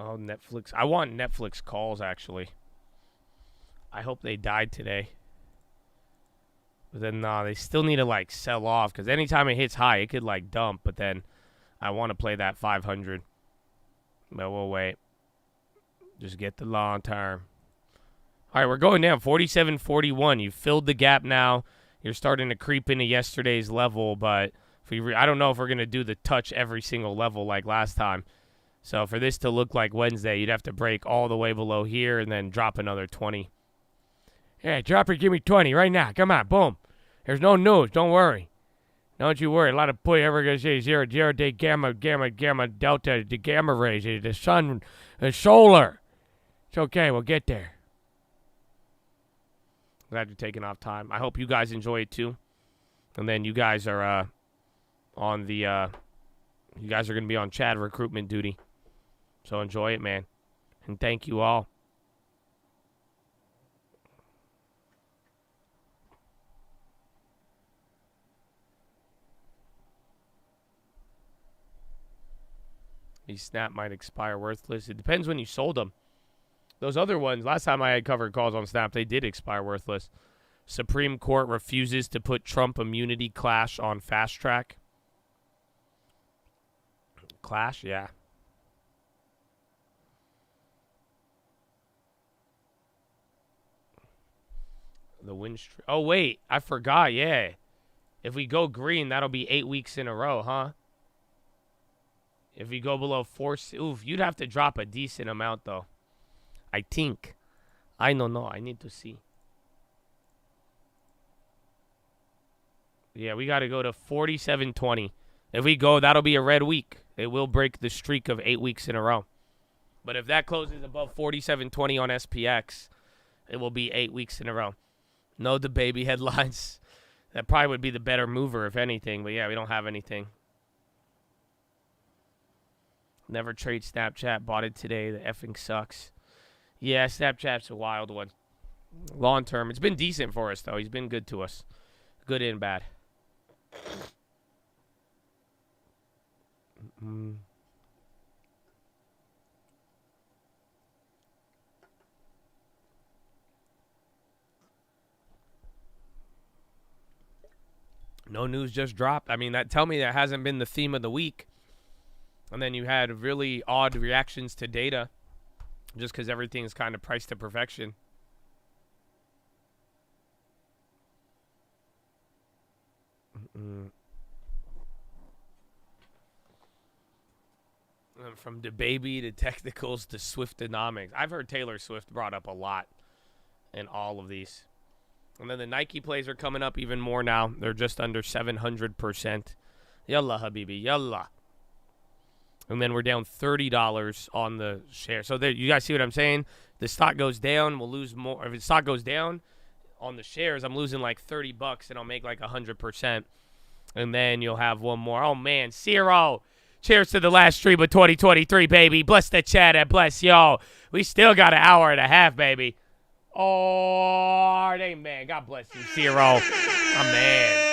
Oh, Netflix. I want Netflix calls, actually. I hope they died today. But then, nah, they still need to, like, sell off. Because anytime it hits high, it could, like, dump. But then I want to play that 500. But we'll wait. Just get the long term. All right, we're going down. 47.41. You've filled the gap now. You're starting to creep into yesterday's level. But if I don't know if we're going to do the touch every single level like last time. So for this to look like Wednesday, you'd have to break all the way below here and then drop another 20. Yeah, drop it, give me 20 right now. Come on, boom. There's no news. Don't worry. Don't you worry. A lot of put ever going to say 0, day gamma, delta, the gamma rays, the sun, the solar. It's okay. We'll get there. Glad you're taking off time. I hope you guys enjoy it too. And then you guys are on the, you guys are going to be on Chad recruitment duty. So enjoy it, man. And thank you all. These Snap might expire worthless. It depends when you sold them. Those other ones, last time I had covered calls on Snap, they did expire worthless. Supreme Court refuses to put Trump immunity clash on fast track. Clash, yeah. The win streak. Oh, wait. I forgot, yeah. If we go green, that'll be 8 weeks in a row, huh? If we go below 4... Oof, you'd have to drop a decent amount, though. I think. I don't know. I need to see. Yeah, we got to go to 47.20. If we go, that'll be a red week. It will break the streak of 8 weeks in a row. But if that closes above 47.20 on SPX, it will be 8 weeks in a row. No the baby headlines. That probably would be the better mover, if anything. But, yeah, we don't have anything. Never trade Snapchat. Bought it today. The effing sucks. Yeah, Snapchat's a wild one. Long term. It's been decent for us, though. He's been good to us. Good and bad. No news just dropped. I mean, tell me that hasn't been the theme of the week. And then you had really odd reactions to data just because everything's kind of priced to perfection. From the baby to technicals to Swiftonomics. I've heard Taylor Swift brought up a lot in all of these. And then the Nike plays are coming up even more now. They're just under 700%. Yalla, Habibi, yalla. And then we're down $30 on the share. So there, you guys see what I'm saying? The stock goes down, we'll lose more. If the stock goes down on the shares, I'm losing like $30 and I'll make like 100%. And then you'll have one more. Oh, man, zero. Cheers to the last stream of 2023, baby. Bless the chat and bless y'all. We still got an hour and a half, baby. Oh, amen. God bless you, Zero. My man.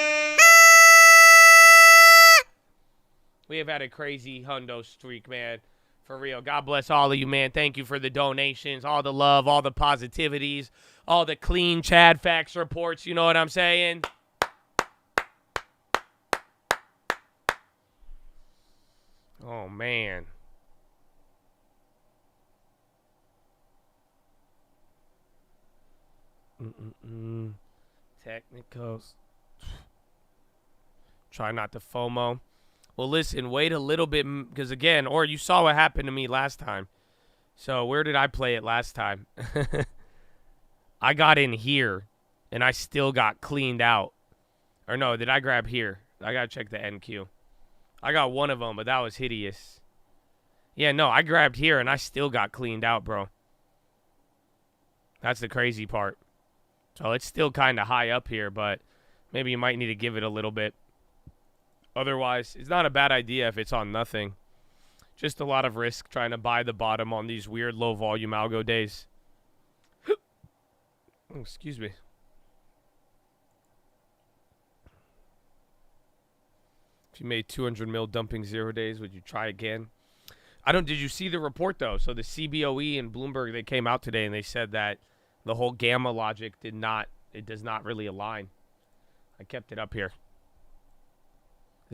We have had a crazy hundo streak, man. For real. God bless all of you, man. Thank you for the donations, all the love, all the positivities, all the clean Chad facts reports. You know what I'm saying? Oh, man. Technicals. Try not to FOMO. Well, listen, wait a little bit, because again, or you saw what happened to me last time. So where did I play it last time? I got in here, and I still got cleaned out. Or no, did I grab here? I got to check the NQ. I got one of them, but that was hideous. Yeah, no, I grabbed here, and I still got cleaned out, bro. That's the crazy part. So it's still kind of high up here, but maybe you might need to give it a little bit. Otherwise, it's not a bad idea if it's on nothing. Just a lot of risk trying to buy the bottom on these weird low-volume algo days. Oh, excuse me. If you made 200 mil dumping 0 days, would you try again? Did you see the report, though? So the CBOE and Bloomberg, they came out today and they said that the whole gamma logic does not really align. I kept it up here.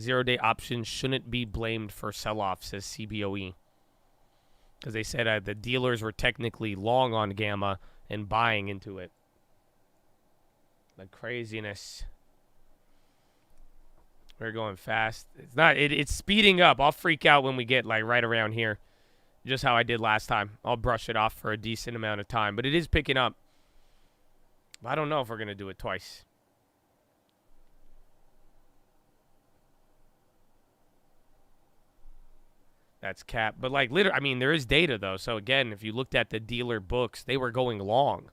0-day options shouldn't be blamed for sell-off, says CBOE. Because they said the dealers were technically long on gamma and buying into it. The craziness. We're going fast. It's not. It's speeding up. I'll freak out when we get like right around here. Just how I did last time. I'll brush it off for a decent amount of time. But it is picking up. I don't know if we're going to do it twice. That's cap. But like literally, I mean, there is data though. So again, if you looked at the dealer books, they were going long.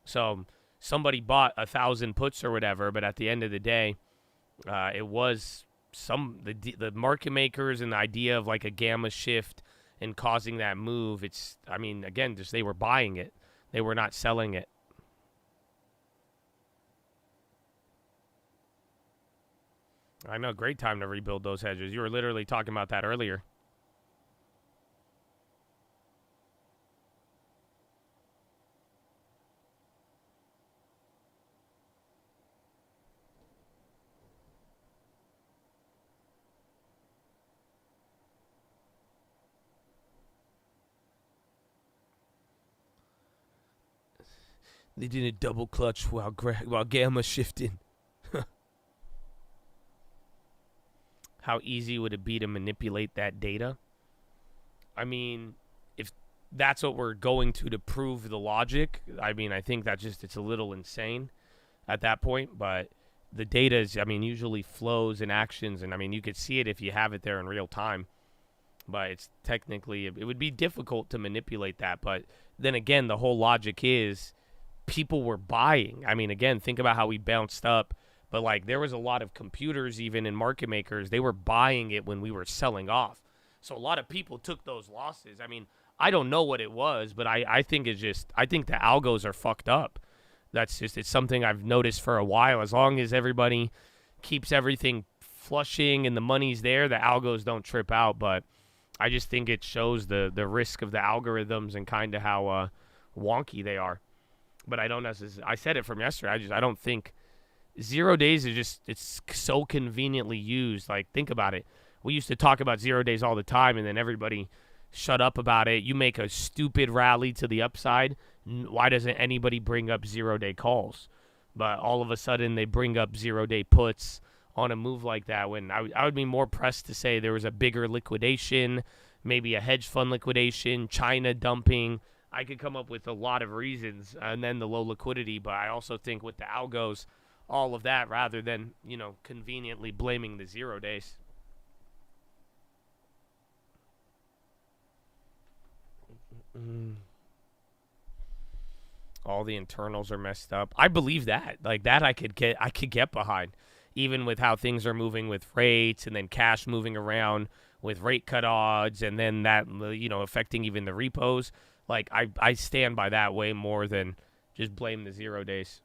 So somebody bought 1,000 puts or whatever, but at the end of the day, it was the market makers and the idea of like a gamma shift and causing that move. It's, I mean, again, just they were buying it. They were not selling it. I know, great time to rebuild those hedges. You were literally talking about that earlier. They did a double clutch while gamma shifting. How easy would it be to manipulate that data? I mean, if that's what we're going to prove the logic, I mean, I think that's just, it's a little insane at that point. But the data is, I mean, usually flows and actions, and I mean, you could see it if you have it there in real time. But it's technically, it would be difficult to manipulate that. But then again, the whole logic is people were buying. I mean, again, think about how we bounced up. But like, there was a lot of computers, even in market makers, they were buying it when we were selling off. So a lot of people took those losses. I mean, I don't know what it was, but I think it's just, I think the algos are fucked up. That's just, it's something I've noticed for a while. As long as everybody keeps everything flushing and the money's there, the algos don't trip out. But I just think it shows the risk of the algorithms and kind of how wonky they are. But I don't necessarily, I said it from yesterday. I don't think 0 days is just, it's so conveniently used. Like, think about it. We used to talk about 0 days all the time, and then everybody shut up about it. You make a stupid rally to the upside. Why doesn't anybody bring up 0 day calls? But all of a sudden they bring up 0 day puts on a move like that, when I would be more pressed to say there was a bigger liquidation, maybe a hedge fund liquidation, China dumping. I could come up with a lot of reasons, and then the low liquidity. But I also think with the algos, all of that, rather than, you know, conveniently blaming the 0 days. All the internals are messed up. I believe that. Like, that I could get behind, even with how things are moving with rates, and then cash moving around with rate cut odds, and then that, you know, affecting even the repos. Like, I stand by that way more than just blame the 0 days.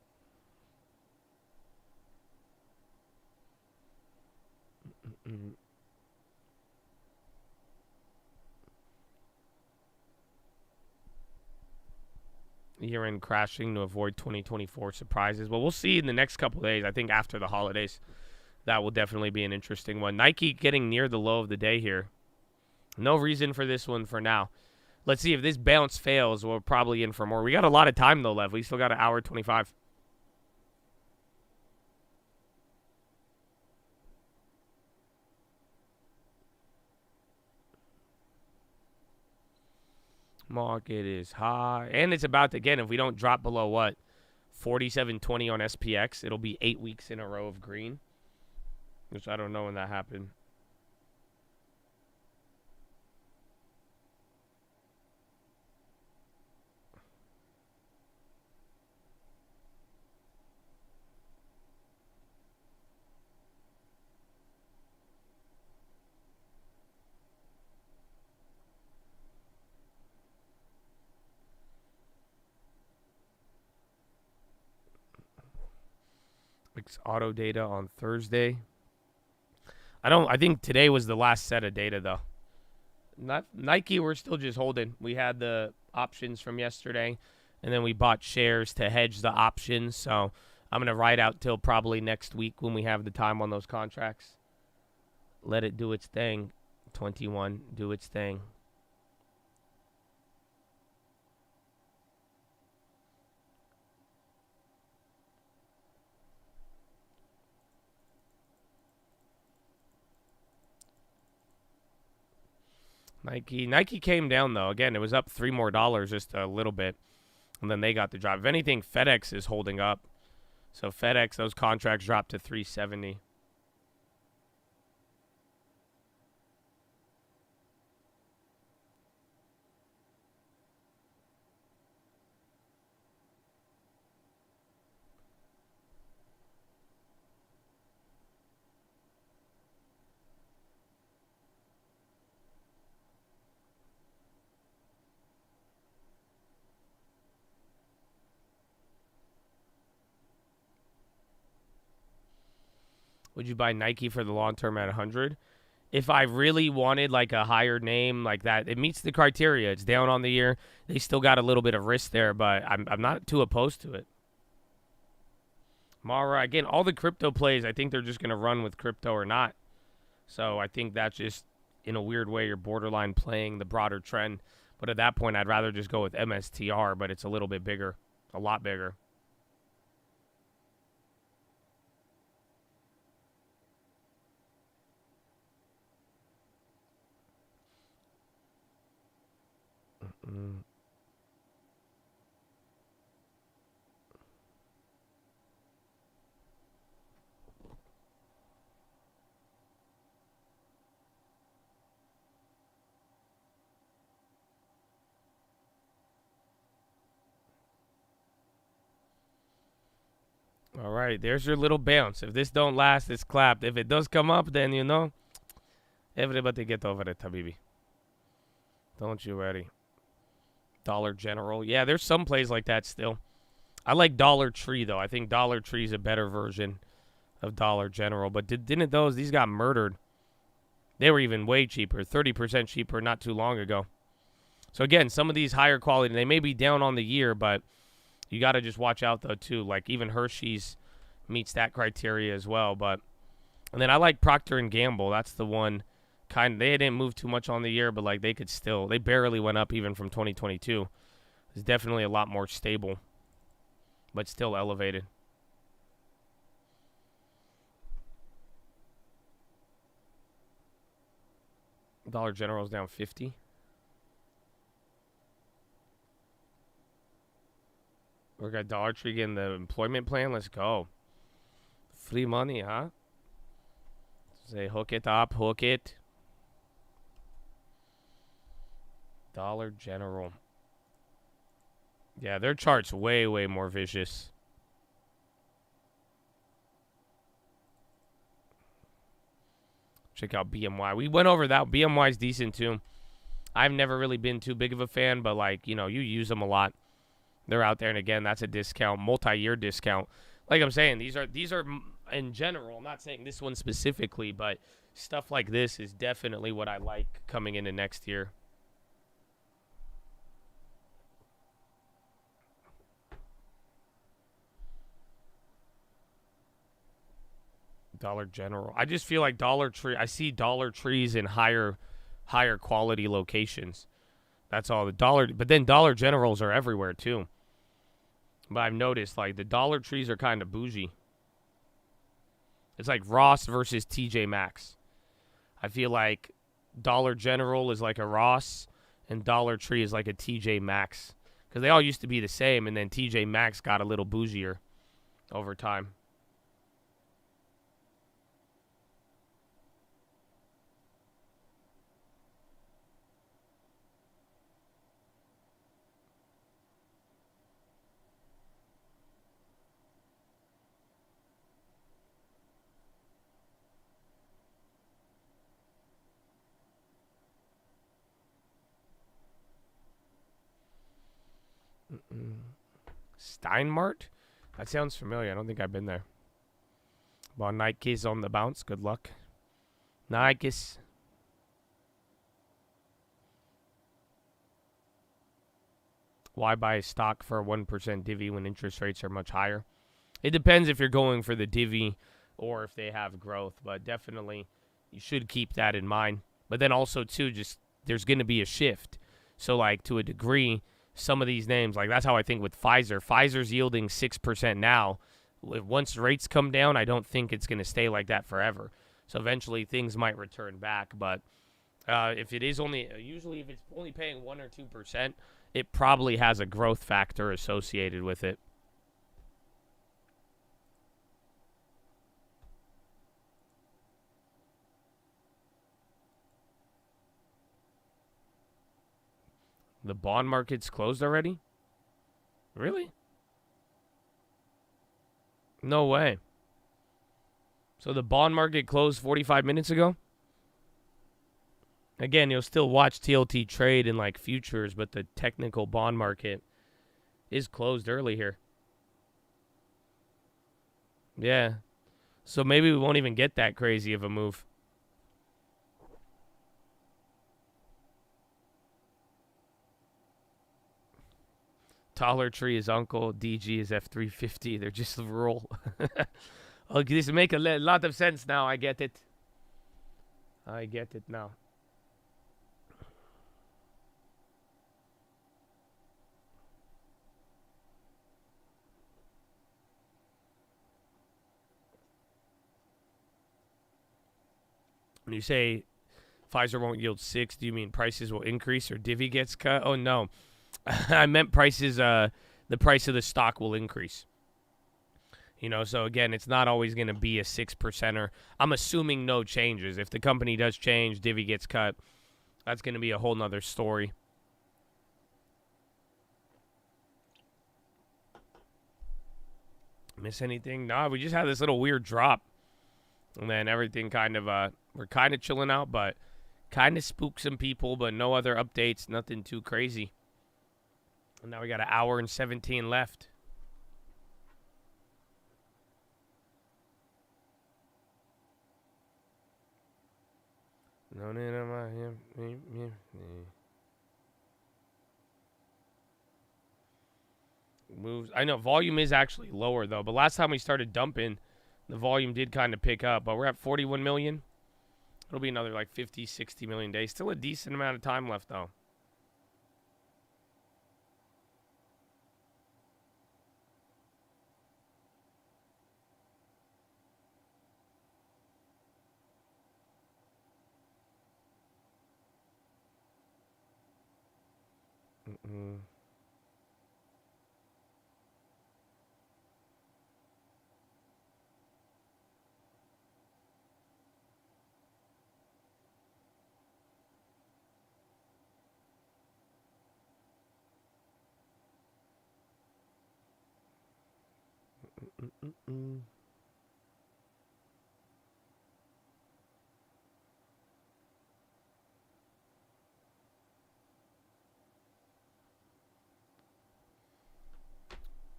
Year-end crashing to avoid 2024 surprises. Well, we'll see in the next couple of days. I think after the holidays, that will definitely be an interesting one. Nike getting near the low of the day here. No reason for this one for now. Let's see if this bounce fails. We're probably in for more. We got a lot of time, though, Lev. We still got an hour 25. Market is high. And it's about to, again, if we don't drop below what? 47.20 on SPX, it'll be 8 weeks in a row of green. Which I don't know when that happened. Auto data on Thursday. I think today was the last set of data, though. Not Nike, we're still just holding. We had the options from yesterday, and then we bought shares to hedge the options. So I'm going to ride out till probably next week when we have the time on those contracts. Let it do its thing. 21, do its thing. Nike came down, though. Again, it was up $3 more, just a little bit. And then they got the drop. If anything, FedEx is holding up. So FedEx, those contracts dropped to 370. Would you buy Nike for the long term at 100? If I really wanted like a higher name like that, it meets the criteria. It's down on the year. They still got a little bit of risk there, but I'm not too opposed to it. Mara, again, all the crypto plays, I think they're just going to run with crypto or not. So I think that's just, in a weird way, you're borderline playing the broader trend. But at that point, I'd rather just go with MSTR, but it's a little bit bigger, a lot bigger. All right, there's your little bounce. If this don't last, it's clapped. If it does come up, then you know, everybody get over it, Habibi. Don't you worry. Dollar General. Yeah, there's some plays like that still. I like Dollar Tree, though. I think Dollar Tree is a better version of Dollar General. But didn't these got murdered? They were even way cheaper, 30% cheaper not too long ago. So, again, some of these higher quality, they may be down on the year, but you got to just watch out, though, too. Like, even Hershey's meets that criteria as well. And then I like Procter & Gamble. That's the one they didn't move too much on the year, but, like, they barely went up even from 2022. It's definitely a lot more stable, but still elevated. Dollar General's down 50. We got Dollar Tree getting the employment plan. Let's go. Free money, huh? Say hook it up, hook it. Dollar General. Yeah, their chart's way, way more vicious. Check out BMY. We went over that. BMY's decent, too. I've never really been too big of a fan, but, like, you know, you use them a lot. They're out there, and again, that's a discount, multi-year discount. Like I'm saying, these are in general. I'm not saying this one specifically, but stuff like this is definitely what I like coming into next year. Dollar General. I just feel like Dollar Tree. I see Dollar Trees in higher quality locations. That's all. But then Dollar Generals are everywhere too. But I've noticed, like, the Dollar Trees are kind of bougie. It's like Ross versus TJ Maxx. I feel like Dollar General is like a Ross, and Dollar Tree is like a TJ Maxx. Because they all used to be the same, and then TJ Maxx got a little bougier over time. Steinmart? That sounds familiar. I don't think I've been there. Well, Nike's on the bounce. Good luck. Nike's. Why buy stock for a 1% divvy when interest rates are much higher? It depends if you're going for the divvy or if they have growth, but definitely you should keep that in mind. But then also, too, just there's going to be a shift. So, like, to a degree, some of these names, like that's how I think with Pfizer. Pfizer's yielding 6% now. Once rates come down, I don't think it's going to stay like that forever. So eventually things might return back. But if it is usually if it's only paying 1 or 2%, it probably has a growth factor associated with it. The bond market's closed already? Really? No way. So the bond market closed 45 minutes ago? Again, you'll still watch TLT trade in like futures, but the technical bond market is closed early here. Yeah. So maybe we won't even get that crazy of a move. Dollar Tree is uncle. DG is F350. They're just rural. Okay, this make a lot of sense now. I get it. I get it now. When you say Pfizer won't yield 6, do you mean prices will increase or divvy gets cut? Oh, no. I meant prices, the price of the stock will increase. You know, so again, it's not always going to be a 6%er. I'm assuming no changes. If the company does change, divvy gets cut, that's going to be a whole nother story. Miss anything? Nah, we just had this little weird drop. And then everything kind of, we're kind of chilling out, but kind of spooked some people, but no other updates, nothing too crazy. And now we got an hour and 17 left. No need of my moves. I know volume is actually lower though, but last time we started dumping, the volume did kind of pick up. But we're at 41 million. It'll be another like 50, 60 million days. Still a decent amount of time left though.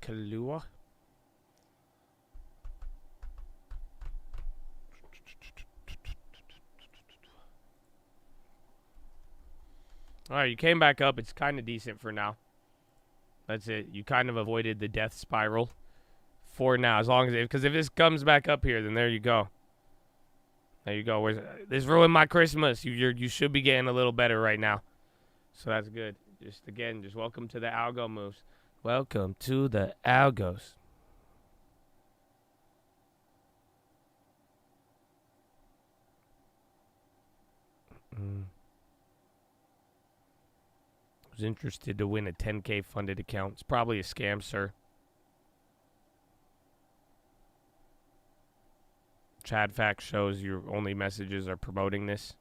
Kahlua. All right, you came back up. It's kind of decent for now. That's it. You kind of avoided the death spiral for now, as long as because if this comes back up here, then there you go. There you go. This ruined my Christmas. You should be getting a little better right now, so that's good. Just welcome to the algo moves. Welcome to the algos. Was interested to win a 10K funded account. It's probably a scam, sir. Chad Fact shows your only messages are promoting this.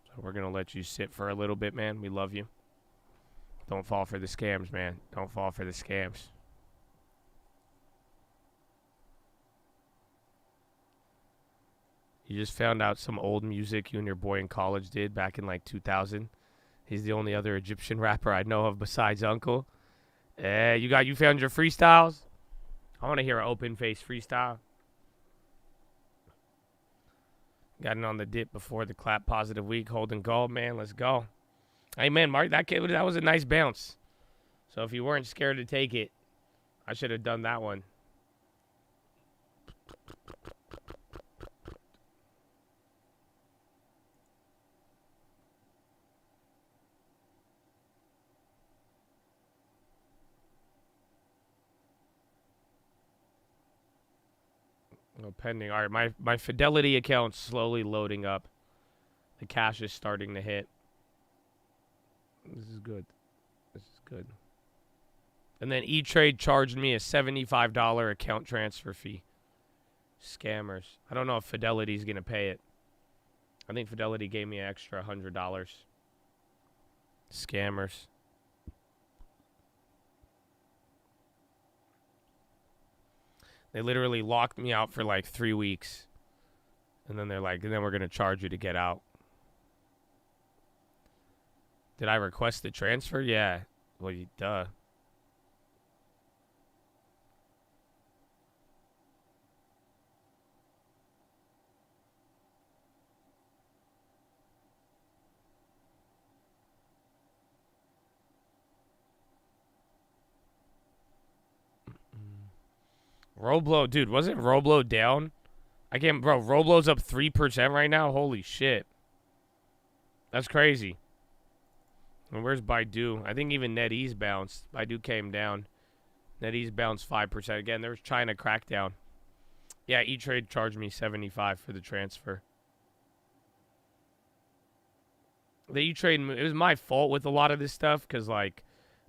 So we're going to let you sit for a little bit, man. We love you. Don't fall for the scams, man. Don't fall for the scams. You just found out some old music you and your boy in college did back in like 2000. He's the only other Egyptian rapper I know of besides Uncle. You found your freestyles? I want to hear an open face freestyle. Got it on the dip before the clap positive week. Holding gold, man. Let's go. Hey, man, Mark, that was a nice bounce. So if you weren't scared to take it, I should have done that one. Oh, pending. All right, my Fidelity account's slowly loading up. The cash is starting to hit. This is good. This is good. And then E-Trade charged me a $75 account transfer fee. Scammers. I don't know if Fidelity's going to pay it. I think Fidelity gave me an extra $100. Scammers. They literally locked me out for like 3 weeks. And then they're like, and then we're going to charge you to get out. Did I request the transfer? Yeah. Well, duh. Roblo, dude, wasn't Roblo down? I can't, bro, Roblo's up 3% right now? Holy shit. That's crazy. And where's Baidu? I think even NetEase bounced. Baidu came down. NetEase bounced 5%. Again, there was China crackdown. Yeah, E-Trade charged me $75 for the transfer. The E-Trade, it was my fault with a lot of this stuff because, like,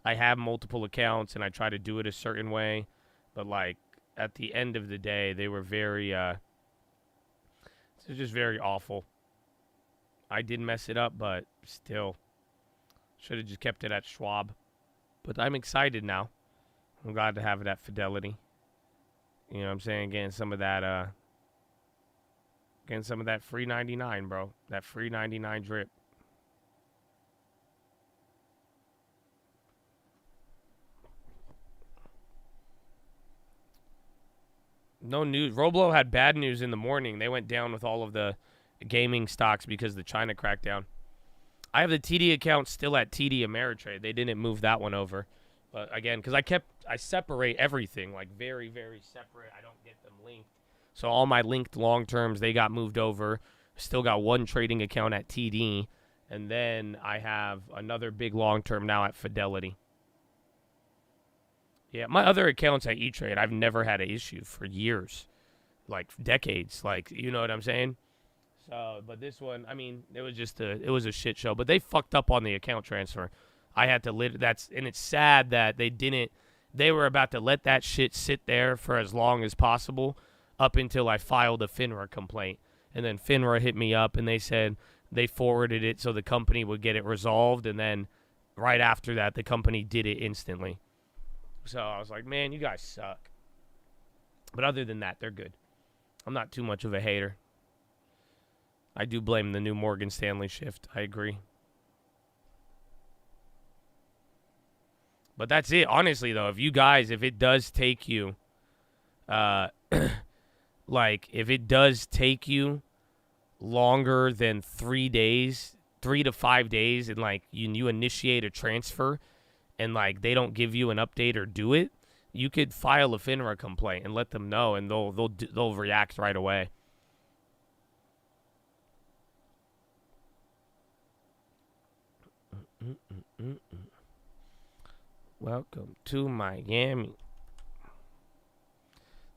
I have multiple accounts and I try to do it a certain way. But, like, at the end of the day, they were very, it's just very awful. I did mess it up, but still. Should have just kept it at Schwab. But I'm excited now. I'm glad to have it at Fidelity. You know what I'm saying? Getting some of that free 99, bro. That free 99 drip. No news. Roblo had bad news in the morning. They went down with all of the gaming stocks because of the China crackdown. I have the TD account still at TD Ameritrade. They didn't move that one over. But again, because I separate everything, like very, very separate. I don't get them linked. So all my linked long terms, they got moved over. Still got one trading account at TD. And then I have another big long term now at Fidelity. Yeah, my other accounts at E-Trade, I've never had an issue for years. Like decades. Like, you know what I'm saying? So, but this one, I mean, it was a shit show. But they fucked up on the account transfer. I had to and it's sad that they were about to let that shit sit there for as long as possible up until I filed a FINRA complaint. And then FINRA hit me up and they said they forwarded it so the company would get it resolved. And then right after that, the company did it instantly. So I was like, man, you guys suck. But other than that, they're good. I'm not too much of a hater. I do blame the new Morgan Stanley shift. I agree. But that's it. Honestly, though, if it does take you, if it does take you longer than 3 days, 3 to 5 days, and like you initiate a transfer, and like they don't give you an update or do it, you could file a FINRA complaint and let them know, and they'll react right away. Welcome to Miami.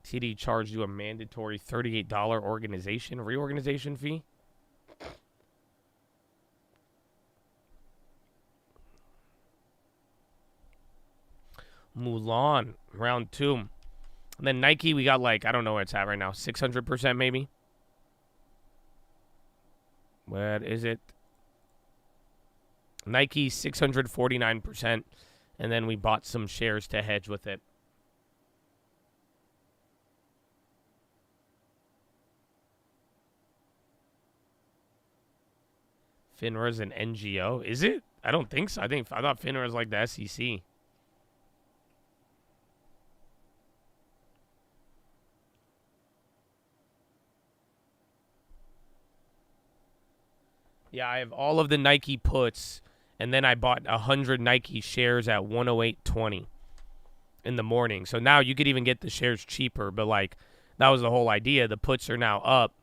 TD charged you a mandatory $38 reorganization fee. Mulan, round 2. And then Nike, we got like, I don't know where it's at right now, 600% maybe. Where is it? Nike, 649%. And then we bought some shares to hedge with it. FINRA's an NGO. Is it? I don't think so. I thought FINRA's like the SEC. Yeah, I have all of the Nike puts, and then I bought 100 Nike shares at 108.20 in the morning. So now you could even get the shares cheaper, but like that was the whole idea. The puts are now up,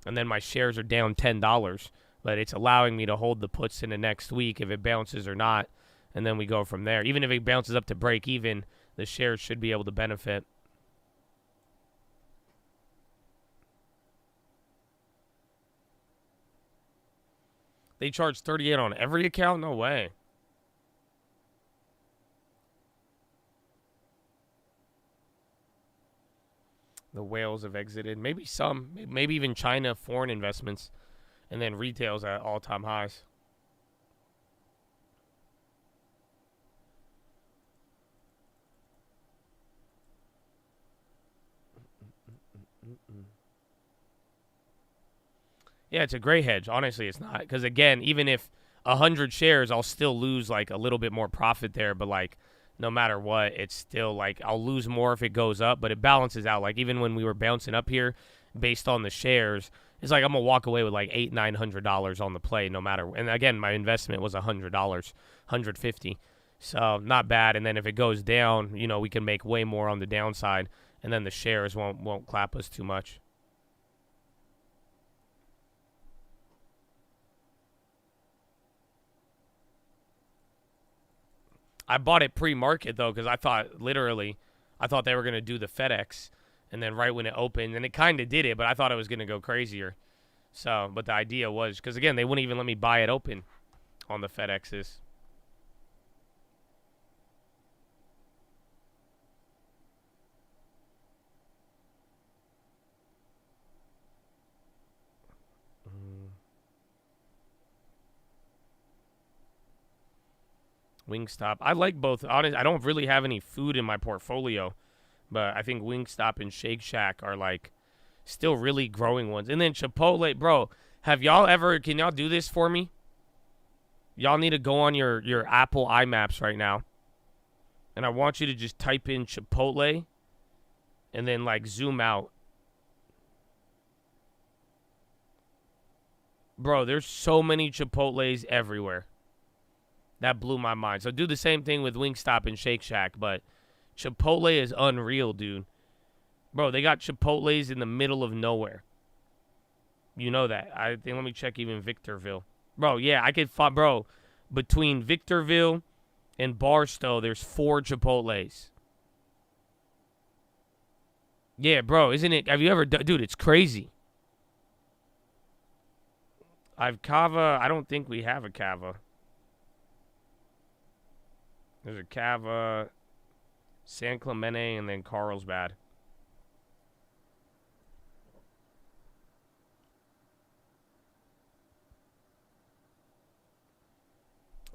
and then my shares are down $10, but it's allowing me to hold the puts in the next week if it bounces or not, and then we go from there. Even if it bounces up to break even, the shares should be able to benefit. They charge 38 on every account? No way. The whales have exited. Maybe some. Maybe even China foreign investments. And then retail's at all-time highs. Yeah, it's a great hedge. Honestly, it's not. Because, again, even if 100 shares, I'll still lose, like, a little bit more profit there. But, like, no matter what, it's still, like, I'll lose more if it goes up. But it balances out. Like, even when we were bouncing up here based on the shares, it's like I'm going to walk away with, like, $800-900 on the play no matter. And, again, my investment was $100, $150. So, not bad. And then if it goes down, you know, we can make way more on the downside. And then the shares won't clap us too much. I bought it pre-market, though, because I thought they were going to do the FedEx. And then right when it opened, and it kind of did it, but I thought it was going to go crazier. So, but the idea was, because, again, they wouldn't even let me buy it open on the FedExes. Wingstop. I like both. Honestly, I don't really have any food in my portfolio. But I think Wingstop and Shake Shack are like still really growing ones. And then Chipotle, bro, have y'all ever, can y'all do this for me? Y'all need to go on your Apple iMaps right now. And I want you to just type in Chipotle and then like zoom out. Bro, there's so many Chipotles everywhere. That blew my mind. So do the same thing with Wingstop and Shake Shack, but Chipotle is unreal, dude. Bro, they got Chipotles in the middle of nowhere. You know that. I think, let me check even Victorville. Bro, yeah, I could find, bro, between Victorville and Barstow, there's 4 Chipotles. Yeah, bro, isn't it? Have you ever, dude, it's crazy. I've Cava. I don't think we have a Cava. There's a Cava, San Clemente, and then Carlsbad.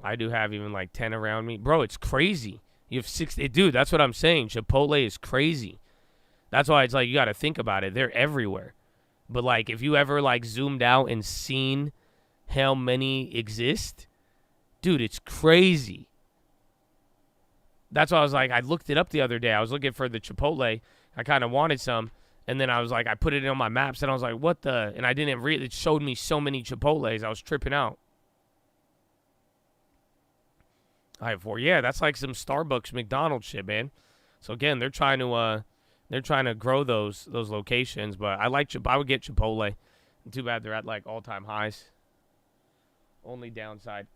I do have even like 10 around me. Bro, it's crazy. You have 60. Dude, that's what I'm saying. Chipotle is crazy. That's why it's like you got to think about it. They're everywhere. But like if you ever like zoomed out and seen how many exist, dude, it's crazy. That's why I was like, I looked it up the other day. I was looking for the Chipotle. I kind of wanted some. And then I was like, I put it on my maps and I was like, what the? And I didn't read it. Showed me so many Chipotles. I was tripping out. I have 4. Yeah, that's like some Starbucks, McDonald's shit, man. So again, they're trying to grow those locations. But I would get Chipotle. Too bad they're at like all-time highs. Only downside.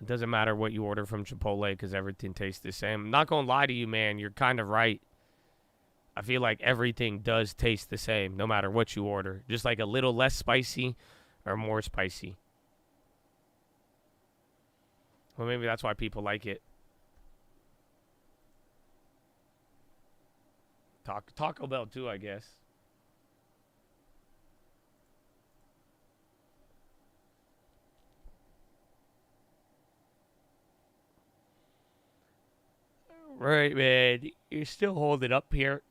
It doesn't matter what you order from Chipotle because everything tastes the same. I'm not going to lie to you, man. You're kind of right. I feel like everything does taste the same no matter what you order. Just like a little less spicy or more spicy. Well, maybe that's why people like it. Taco Bell too, I guess. Right, man. You're still holding up here.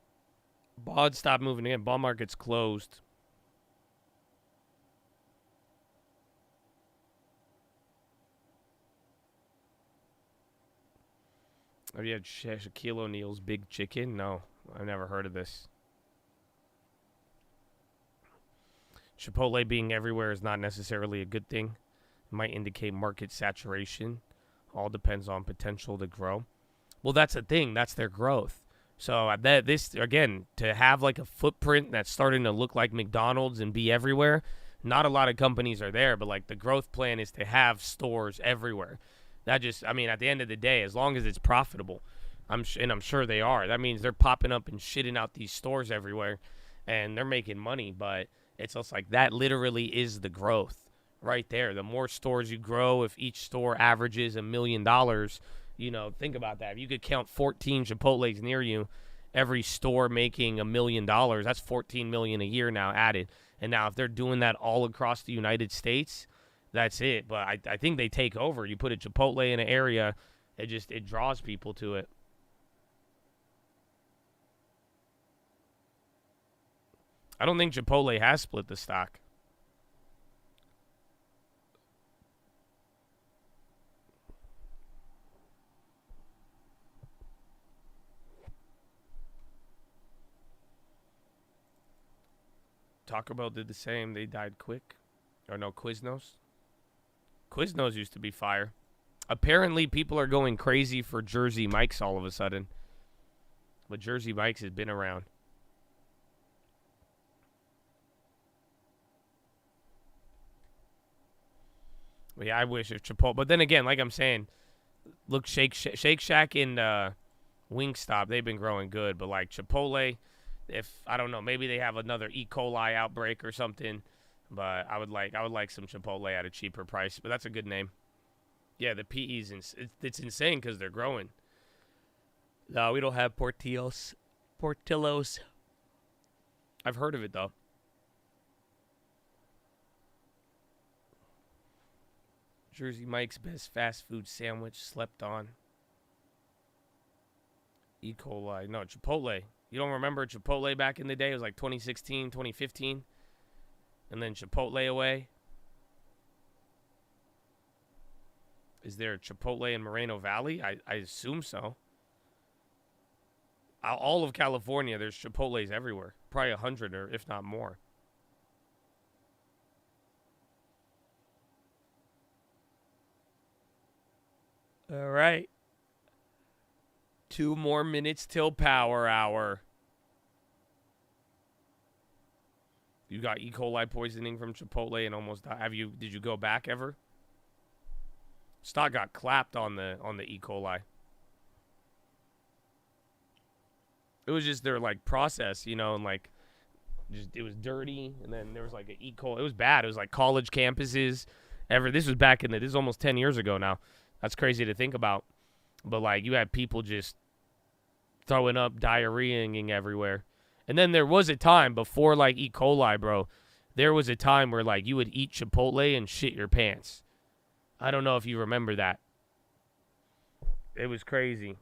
Bond stopped moving in. Bond market's closed. Have you had Shaquille O'Neal's Big Chicken? No, I've never heard of this. Chipotle being everywhere is not necessarily a good thing. It might indicate market saturation. All depends on potential to grow. Well, that's the thing. That's their growth. So this, again, to have like a footprint that's starting to look like McDonald's and be everywhere, not a lot of companies are there, but like the growth plan is to have stores everywhere. That just, I mean, at the end of the day, as long as it's profitable, I'm sure they are. That means they're popping up and shitting out these stores everywhere, and they're making money. But it's just like that literally is the growth right there. The more stores you grow, if each store averages $1 million, you know, think about that. If you could count 14 Chipotles near you, every store making $1 million, that's 14 million a year now added. And now if they're doing that all across the United States, that's it. But I think they take over. You put a Chipotle in an area, it draws people to it. I don't think Chipotle has split the stock. Taco Bell did the same. They died quick. Or no, Quiznos. Quiznos used to be fire. Apparently, people are going crazy for Jersey Mike's all of a sudden. But Jersey Mike's has been around. But yeah, I wish if Chipotle. But then again, like I'm saying, look, Shake Shack and Wingstop, they've been growing good. But like Chipotle, if I don't know, maybe they have another E. coli outbreak or something. But I would like some Chipotle at a cheaper price. But that's a good name. Yeah, the PE's it's insane because they're growing. No, we don't have Portillo's. I've heard of it though. Jersey Mike's best fast food sandwich slept on. E. coli. No, Chipotle. You don't remember Chipotle back in the day? It was like 2016, 2015. And then Chipotle away. Is there a Chipotle in Moreno Valley? I assume so. All of California, there's Chipotles everywhere. Probably 100 or if not more. All right. 2 more minutes till power hour. You got E. coli poisoning from Chipotle and almost died. Did you go back ever? Stock got clapped on the E. coli. It was just their like process, you know, and like just it was dirty, and then there was like an E. coli. It was bad. It was like college campuses. This was back in this is almost 10 years ago now. That's crazy to think about. But like you had people just throwing up, diarrheaing everywhere. And then there was a time before like E. coli, bro. There was a time where like you would eat Chipotle and shit your pants. I don't know if you remember that. It was crazy.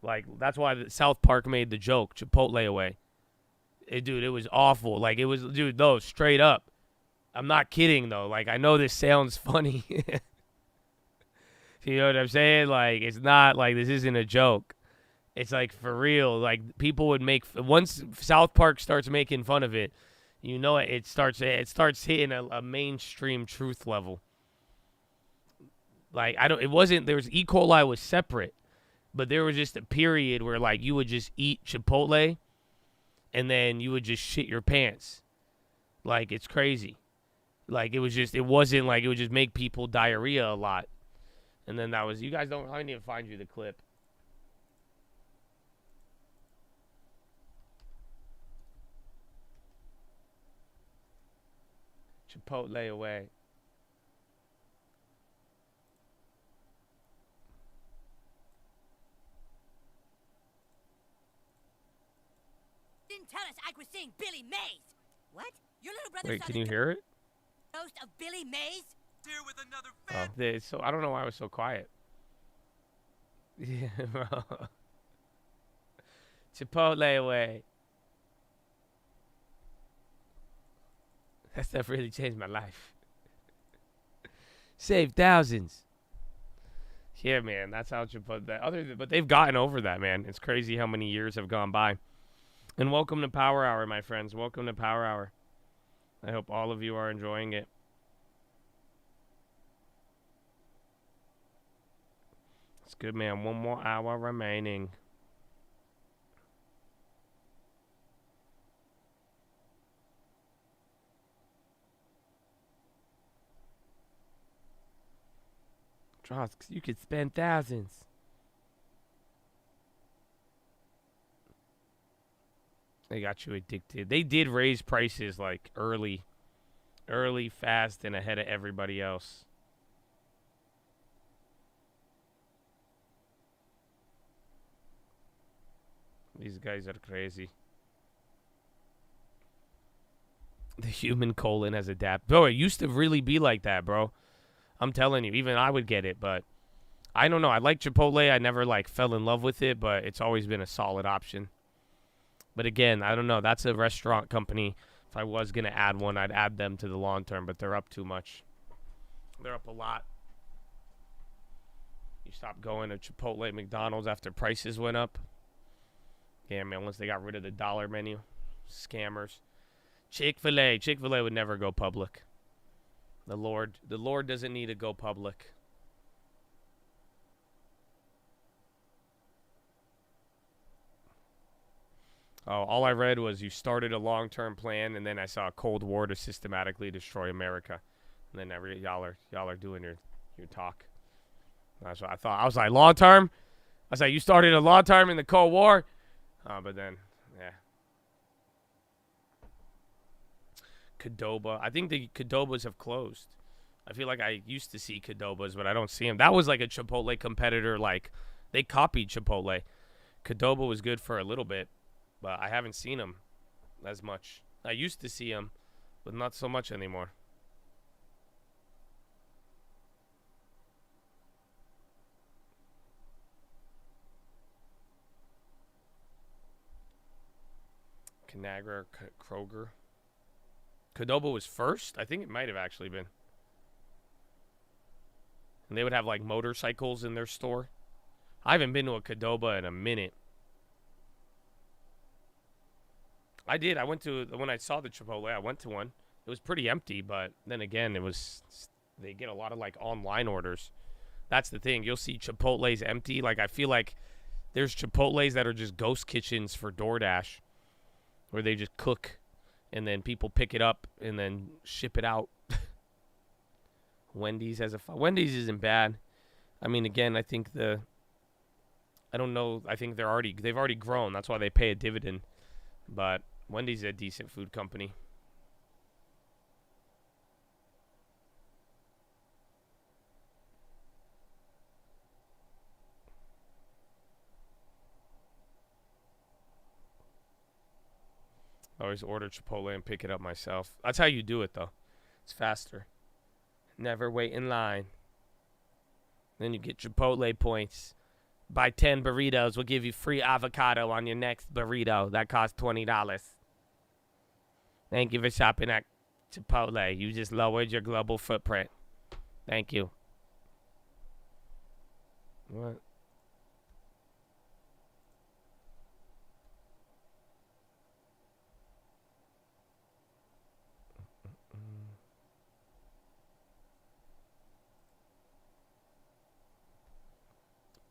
Like that's why South Park made the joke, Chipotle away. Dude, it was awful. Like it was, dude, no, straight up. I'm not kidding though. Like I know this sounds funny. You know what I'm saying? Like it's not like this isn't a joke. It's like for real. Like people would make once South Park starts making fun of it, you know it starts hitting a mainstream truth level. Like there was E. coli was separate, but there was just a period where like you would just eat Chipotle and then you would just shit your pants. Like it's crazy. Like it wasn't like it would just make people diarrhea a lot. And then I didn't even find you the clip. Chipotle away. Didn't tell us I was seeing Billy Mays. What? Your little brother. Wait, can you hear it? Ghost of Billy Mays? Here with another So I don't know why I was so quiet. Yeah, bro. Chipotle away. That stuff really changed my life. Saved thousands. Yeah, man, that's how Chipotle. But they've gotten over that, man. It's crazy how many years have gone by. And welcome to Power Hour, my friends. Welcome to Power Hour. I hope all of you are enjoying it. It's good, man. 1 more hour remaining. Charles, you could spend thousands. They got you addicted. They did raise prices like early, fast, and ahead of everybody else. These guys are crazy. The human colon has adapted. Bro, it used to really be like that, bro. I'm telling you, even I would get it, but I don't know. I like Chipotle. I never like fell in love with it, but it's always been a solid option. But again, I don't know. That's a restaurant company. If I was going to add one, I'd add them to the long term, but they're up too much. They're up a lot. You stopped going to Chipotle, McDonald's after prices went up. Yeah, man, once they got rid of the dollar menu. Scammers. Chick-fil-A. Chick-fil-A would never go public. The Lord doesn't need to go public. Oh, all I read was you started a long-term plan, and then I saw a Cold War to systematically destroy America. And then y'all are doing your talk. That's what I thought. I was like, long-term? I was like, you started a long-term in the Cold War? But then, yeah. Qdoba. I think the Qdobas have closed. I feel like I used to see Qdobas, but I don't see them. That was like a Chipotle competitor. Like, they copied Chipotle. Qdoba was good for a little bit, but I haven't seen them as much. I used to see them, but not so much anymore. Conagra, Kroger. Qdoba was first? I think it might have actually been. And they would have like motorcycles in their store. I haven't been to a Qdoba in a minute. I did. I went to, when I saw the Chipotle, I went to one. It was pretty empty, but then again, they get a lot of like online orders. That's the thing. You'll see Chipotle's empty. Like, I feel like there's Chipotle's that are just ghost kitchens for DoorDash, where they just cook and then people pick it up and then ship it out. Wendy's Wendy's isn't bad. I mean, again, I think I don't know. I think they've already grown. That's why they pay a dividend. But Wendy's is a decent food company. I always order Chipotle and pick it up myself. That's how you do it, though. It's faster. Never wait in line. Then you get Chipotle points. Buy 10 burritos. We'll give you free avocado on your next burrito. That costs $20. Thank you for shopping at Chipotle. You just lowered your global footprint. Thank you. What?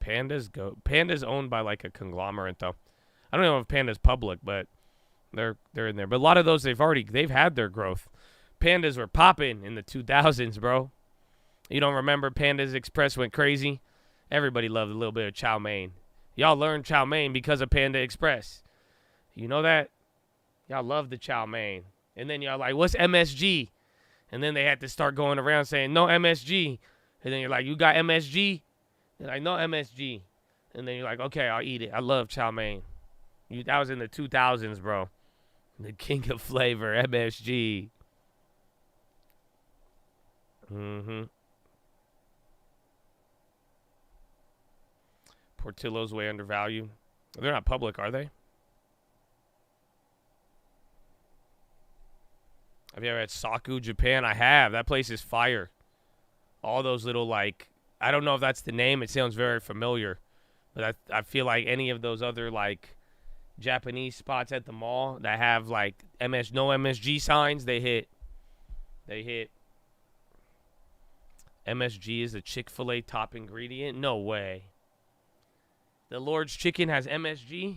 Panda's owned by like a conglomerate though. I don't know if Panda's public, but they're in there. But a lot of those they've had their growth. Pandas were popping in the 2000s, bro. You don't remember Pandas Express went crazy? Everybody loved a little bit of chow mein. Y'all learned chow mein because of Panda Express. You know that? Y'all love the chow mein. And then y'all like, what's MSG? And then they had to start going around saying, no MSG. And then you're like, you got MSG? They're like, no MSG. And then you're like, okay, I'll eat it. I love chow mein. That was in the 2000s, bro. The king of flavor, MSG. Mm-hmm. Portillo's way undervalued. They're not public, are they? Have you ever had Saku, Japan? I have. That place is fire. All those little, like, I don't know if that's the name. It sounds very familiar. But I feel like any of those other, like, Japanese spots at the mall that have, like, no MSG signs, they hit. They hit. MSG is the Chick-fil-A top ingredient? No way. The Lord's Chicken has MSG?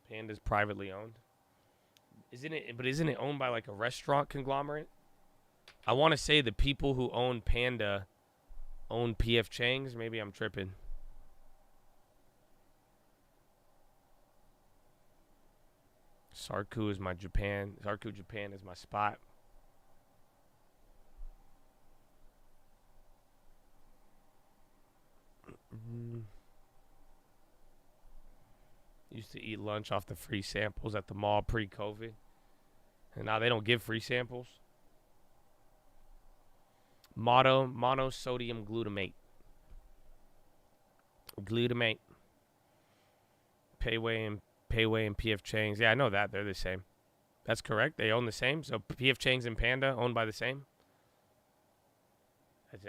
Panda's privately owned. Isn't it owned by like a restaurant conglomerate? I want to say the people who own Panda own P.F. Chang's. Maybe I'm tripping. Sarku is my Japan. Sarku Japan is my spot. Used to eat lunch off the free samples at the mall pre-COVID. And now they don't give free samples. Monosodium glutamate. Glutamate. Payway and PF Chang's. Yeah, I know that. They're the same. That's correct. They own the same. So PF Chang's and Panda owned by the same.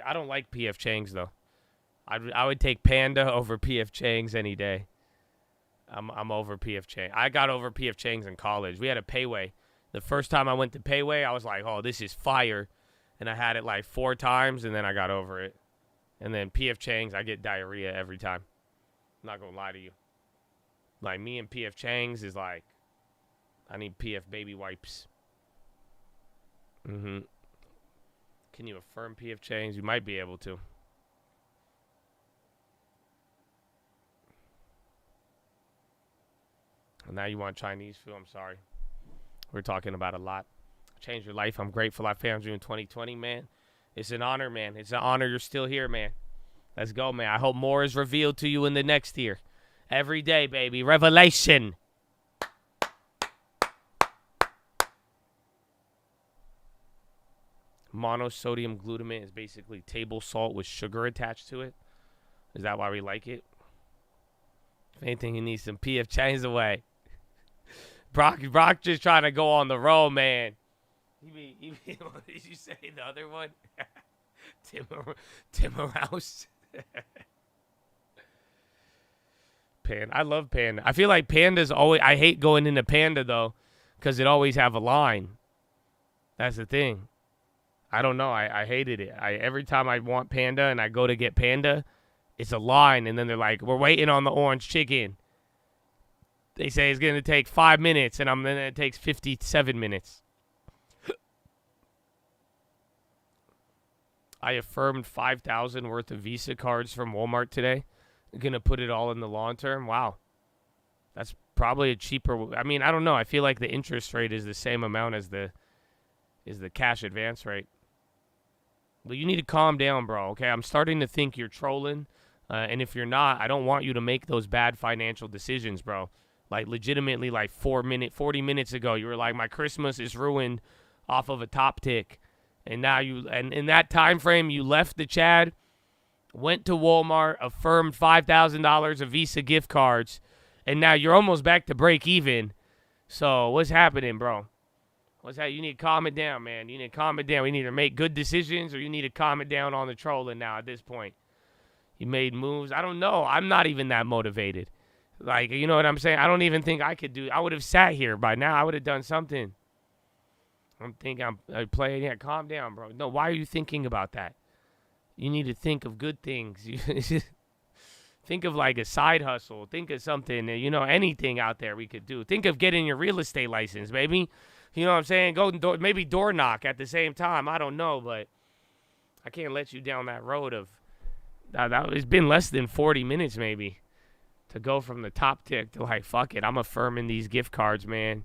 I don't like PF Chang's though. I would take Panda over PF Chang's any day. I'm over PF Chang. I got over PF Chang's in college. We had a Payway. The first time I went to Payway, I was like, oh, this is fire. And I had it like 4 times, and then I got over it. And then PF Chang's, I get diarrhea every time. I'm not going to lie to you. Like, me and PF Chang's is like, I need PF baby wipes. Mm-hmm. Can you affirm PF Chang's? You might be able to. And now you want Chinese food? I'm sorry. We're talking about a lot. Change your life. I'm grateful I found you in 2020, man. It's an honor, man. It's an honor you're still here, man. Let's go, man. I hope more is revealed to you in the next year. Every day, baby. Revelation. Monosodium glutamate is basically table salt with sugar attached to it. Is that why we like it? If anything, he needs some PF Chang's away. Brock just trying to go on the road, man. What did you say? The other one? Timber House. Panda. I love Panda. I feel like Panda's always. I hate going into Panda though, because it always have a line. That's the thing. I don't know. I hated it. Every time I want Panda and I go to get Panda, it's a line, and then they're like, "We're waiting on the orange chicken." They say it's gonna take 5 minutes, and then it takes 57 minutes. I affirmed 5,000 worth of Visa cards from Walmart today. I'm going to put it all in the long term. Wow. That's probably a cheaper. I mean, I don't know. I feel like the interest rate is the same amount as the cash advance rate. Well, you need to calm down, bro. Okay, I'm starting to think you're trolling. And if you're not, I don't want you to make those bad financial decisions, bro. Like legitimately, like 40 minutes ago, you were like, my Christmas is ruined off of a top tick. And now and in that time frame, you left the Chad, went to Walmart, affirmed $5,000 of Visa gift cards, and now you're almost back to break even. So what's happening, bro? What's that? You need to calm it down, man. You need to calm it down. We need to make good decisions, or you need to calm it down on the trolling now at this point. You made moves. I don't know. I'm not even that motivated. Like, you know what I'm saying? I don't even think I could do. I would have sat here by now. I would have done something. I'm thinking I'm playing. Yeah, calm down, bro. No, why are you thinking about that? You need to think of good things. Think of like a side hustle. Think of something, anything out there we could do. Think of getting your real estate license, baby. You know what I'm saying? Go maybe door knock at the same time. I don't know, but I can't let you down that road of it's been less than 40 minutes maybe to go from the top tick to like, fuck it, I'm affirming these gift cards, man.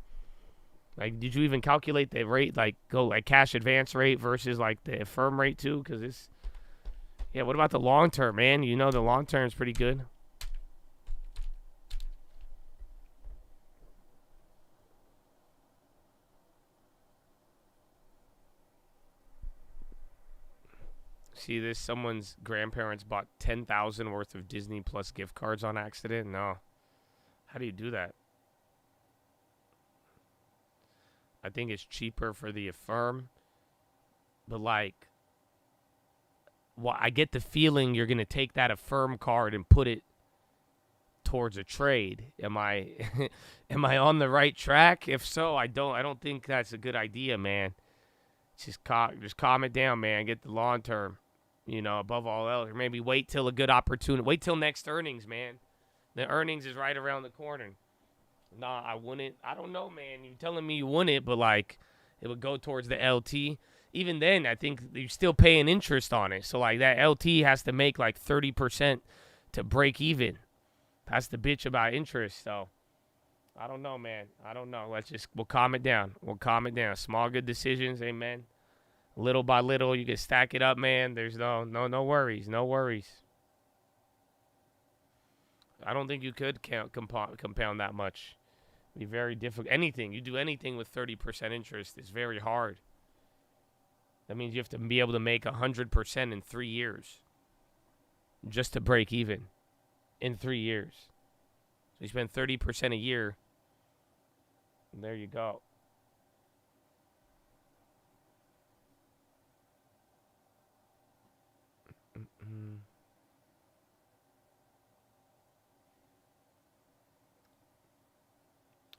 Like, did you even calculate the rate? Like, go like cash advance rate versus like the affirm rate too? Because it's, yeah. What about the long term, man? You know the long term is pretty good. See this? Someone's grandparents bought 10,000 worth of Disney Plus gift cards on accident. No, how do you do that? I think it's cheaper for the affirm, but like, well, I get the feeling you're gonna take that affirm card and put it towards a trade. Am I, am I on the right track? If so, I don't think that's a good idea, man. Just calm it down, man. Get the long term, above all else. Or maybe wait till a good opportunity. Wait till next earnings, man. The earnings is right around the corner. Nah, I wouldn't. I don't know, man. You're telling me you wouldn't, but like, it would go towards the LT. Even then, I think you're still paying interest on it. So like that LT has to make like 30% to break even. That's the bitch about interest. So I don't know, man. I don't know. We'll calm it down. We'll calm it down. Small good decisions, amen. Little by little, you can stack it up, man. There's no worries. No worries. I don't think you could compound that much. It'd be very difficult. You do anything with 30% interest is very hard. That means you have to be able to make 100% in 3 years just to break even in 3 years. So you spend 30% a year, and there you go.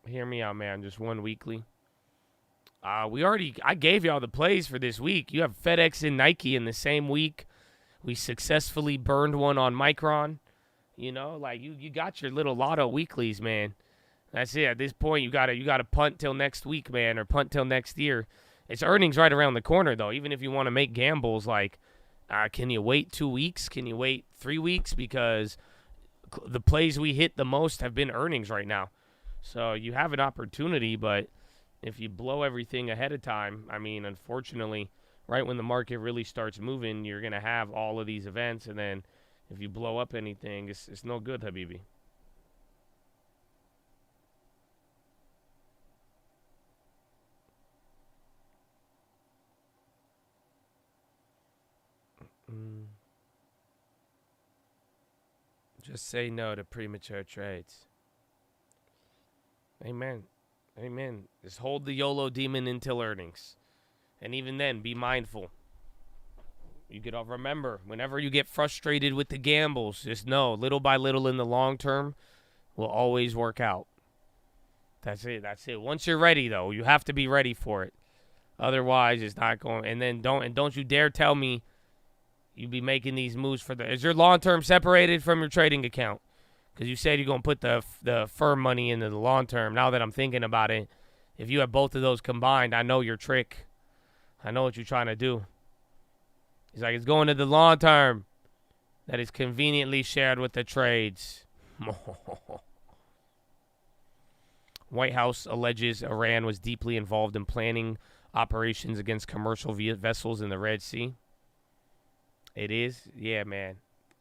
Hear me out, man. Just one weekly. I gave y'all the plays for this week. You have FedEx and Nike in the same week. We successfully burned one on Micron. Like you got your little lotto weeklies, man. That's it. At this point, you gotta punt till next week, man, or punt till next year. It's earnings right around the corner, though. Even if you want to make gambles, like, can you wait 2 weeks? Can you wait 3 weeks? Because the plays we hit the most have been earnings right now. So you have an opportunity, but if you blow everything ahead of time, I mean, unfortunately, right when the market really starts moving, you're going to have all of these events, and then if you blow up anything, it's no good, Habibi. Just say no to premature trades. Amen. Amen. Just hold the YOLO demon until earnings. And even then, be mindful. You could all remember, whenever you get frustrated with the gambles, just know, little by little in the long term, will always work out. That's it. That's it. Once you're ready, though, you have to be ready for it. Otherwise, it's not going. And then don't you dare tell me you be making these moves for the. Is your long term separated from your trading account? Because you said you're gonna put the firm money into the long term. Now that I'm thinking about it, if you have both of those combined, I know your trick. I know what you're trying to do. He's like, it's going to the long term that is conveniently shared with the trades. White House alleges Iran was deeply involved in planning operations against commercial vessels in the Red Sea. It is? Yeah, man.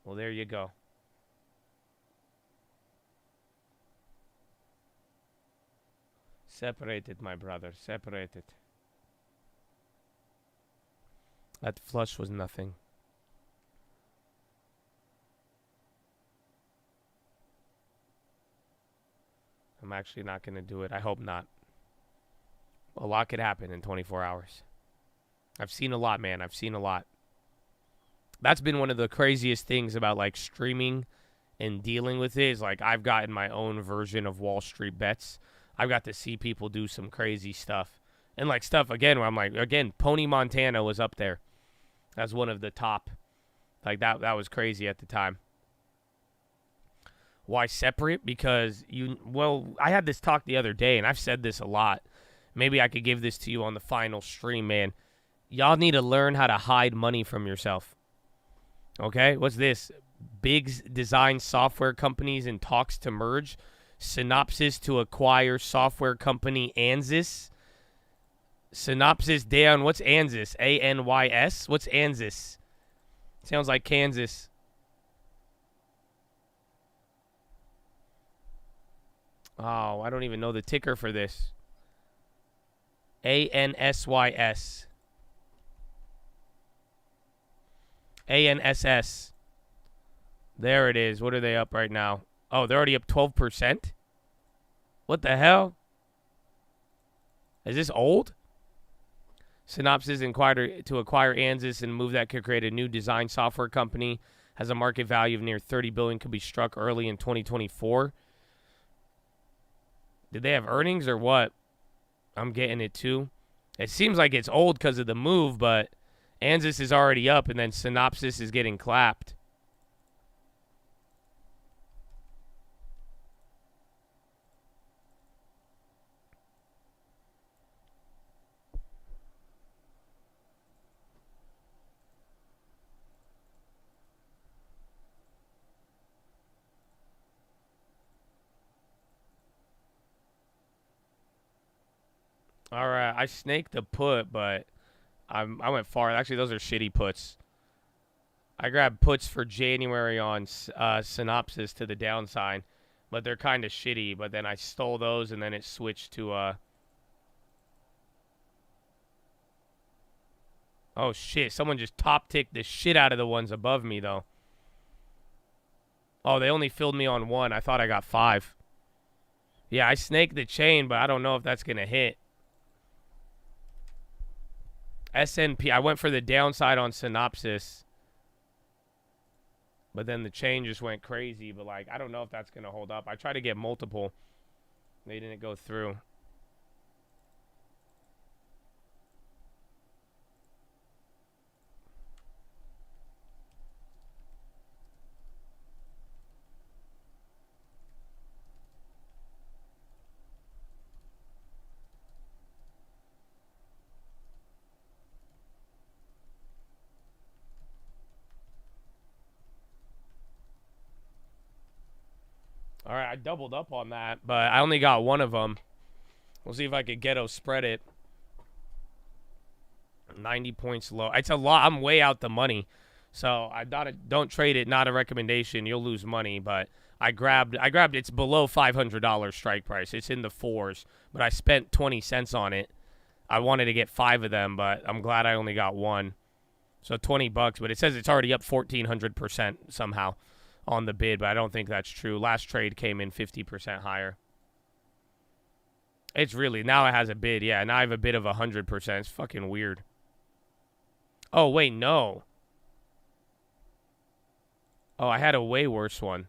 Well, there you go. Separated, my brother. Separated. That flush was nothing. I'm actually not going to do it. I hope not. A lot could happen in 24 hours. I've seen a lot, man. I've seen a lot. That's been one of the craziest things about like streaming and dealing with it is like I've gotten my own version of Wall Street bets. I've got to see people do some crazy stuff. And like stuff, again, where I'm like, again, Pony Montana was up there as one of the top. Like that was crazy at the time. Why separate? Because I had this talk the other day, and I've said this a lot. Maybe I could give this to you on the final stream, man. Y'all need to learn how to hide money from yourself. Okay? What's this? Big design software companies in talks to merge. Synopsys to acquire software company Ansys. Synopsys down. What's Ansys? A-N-Y-S? What's Ansys? Sounds like Kansas. Oh, I don't even know the ticker for this. A-N-S-Y-S. A-N-S-S. There it is. What are they up right now? Oh, they're already up 12%? What the hell? Is this old? Synopsys inquired to acquire Ansys and move that could create a new design software company. Has a market value of near $30 billion. Could be struck early in 2024. Did they have earnings or what? I'm getting it too. It seems like it's old because of the move, but Ansys is already up, and then Synopsys is getting clapped. All right, I snaked a put, but I went far. Actually, those are shitty puts. I grabbed puts for January on Synopsys to the downside, but they're kind of shitty. But then I stole those, and then it switched to oh, shit. Someone just top-ticked the shit out of the ones above me, though. Oh, they only filled me on one. I thought I got 5. Yeah, I snaked the chain, but I don't know if that's going to hit. S&P, I went for the downside on Synopsys, but then the chain just went crazy. But, like, I don't know if that's going to hold up. I tried to get multiple. They didn't go through. All right, I doubled up on that, but I only got one of them. We'll see if I could ghetto spread it. 90 points low. It's a lot. I'm way out the money. So I don't trade it. Not a recommendation. You'll lose money. But I grabbed. It's below $500 strike price. It's in the 4s. But I spent 20 cents on it. I wanted to get 5 of them, but I'm glad I only got one. So $20. But it says it's already up 1,400% somehow. on the bid, but I don't think that's true. Last trade came in 50% higher. It's really, now it has a bid. Yeah, now I have a bid of 100%. It's fucking weird. Oh, wait, no. Oh, I had a way worse one.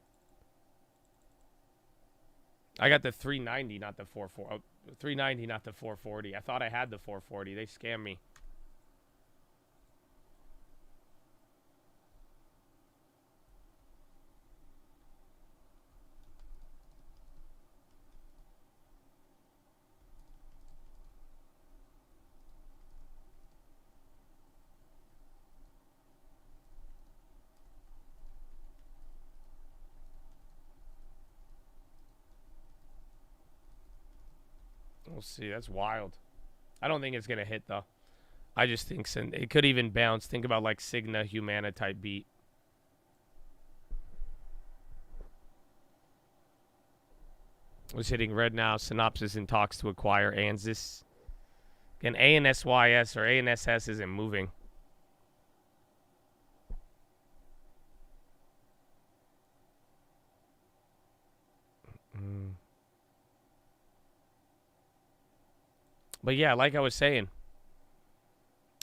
I got the 390, not the 440. Oh, 390, not the 440. I thought I had the 440. They scammed me. We'll see. That's wild. I don't think it's going to hit, though. I just think it could even bounce. Think about, like, Cigna, Humana type beat. Was hitting red now. Synopsis in talks to acquire ANSYS. Again, ANSYS or ANSS isn't moving. But yeah, like I was saying,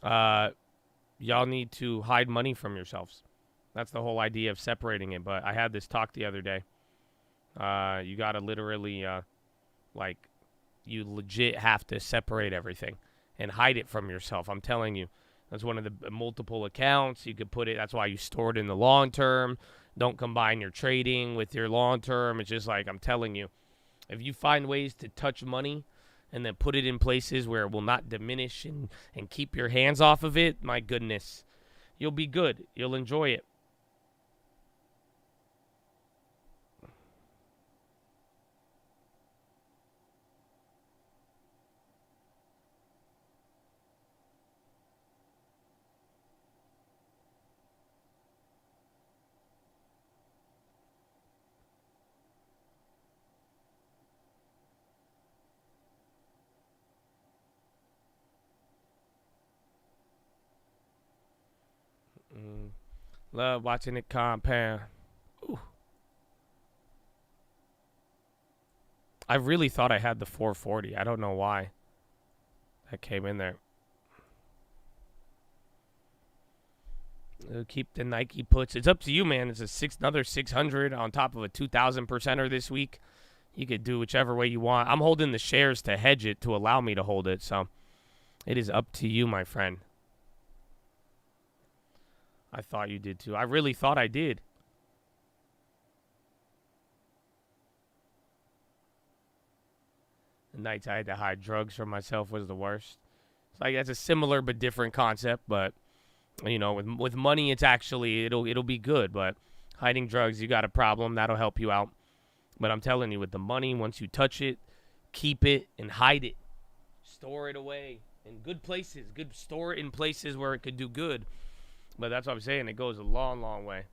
y'all need to hide money from yourselves. That's the whole idea of separating it. But I had this talk the other day. You got to literally, like, you legit have to separate everything and hide it from yourself. I'm telling you. That's one of the multiple accounts. You could put it, that's why you store it in the long term. Don't combine your trading with your long term. It's just like, I'm telling you, if you find ways to touch money and then put it in places where it will not diminish and keep your hands off of it, my goodness, you'll be good. You'll enjoy it. Love watching it compound. Ooh. I really thought I had the 440. I don't know why that came in there. Keep the Nike puts. It's up to you, man. It's another 600 on top of a 2,000%er this week. You could do whichever way you want. I'm holding the shares to hedge it to allow me to hold it. So it is up to you, my friend. I thought you did too. I really thought I did. The nights I had to hide drugs from myself was the worst. It's like that's a similar but different concept, but you know, with money it's actually it'll be good, but hiding drugs, you got a problem, that'll help you out. But I'm telling you, with the money, once you touch it, keep it and hide it. Store it away in good places. Store it in places where it could do good. But that's what I'm saying. It goes a long, long way.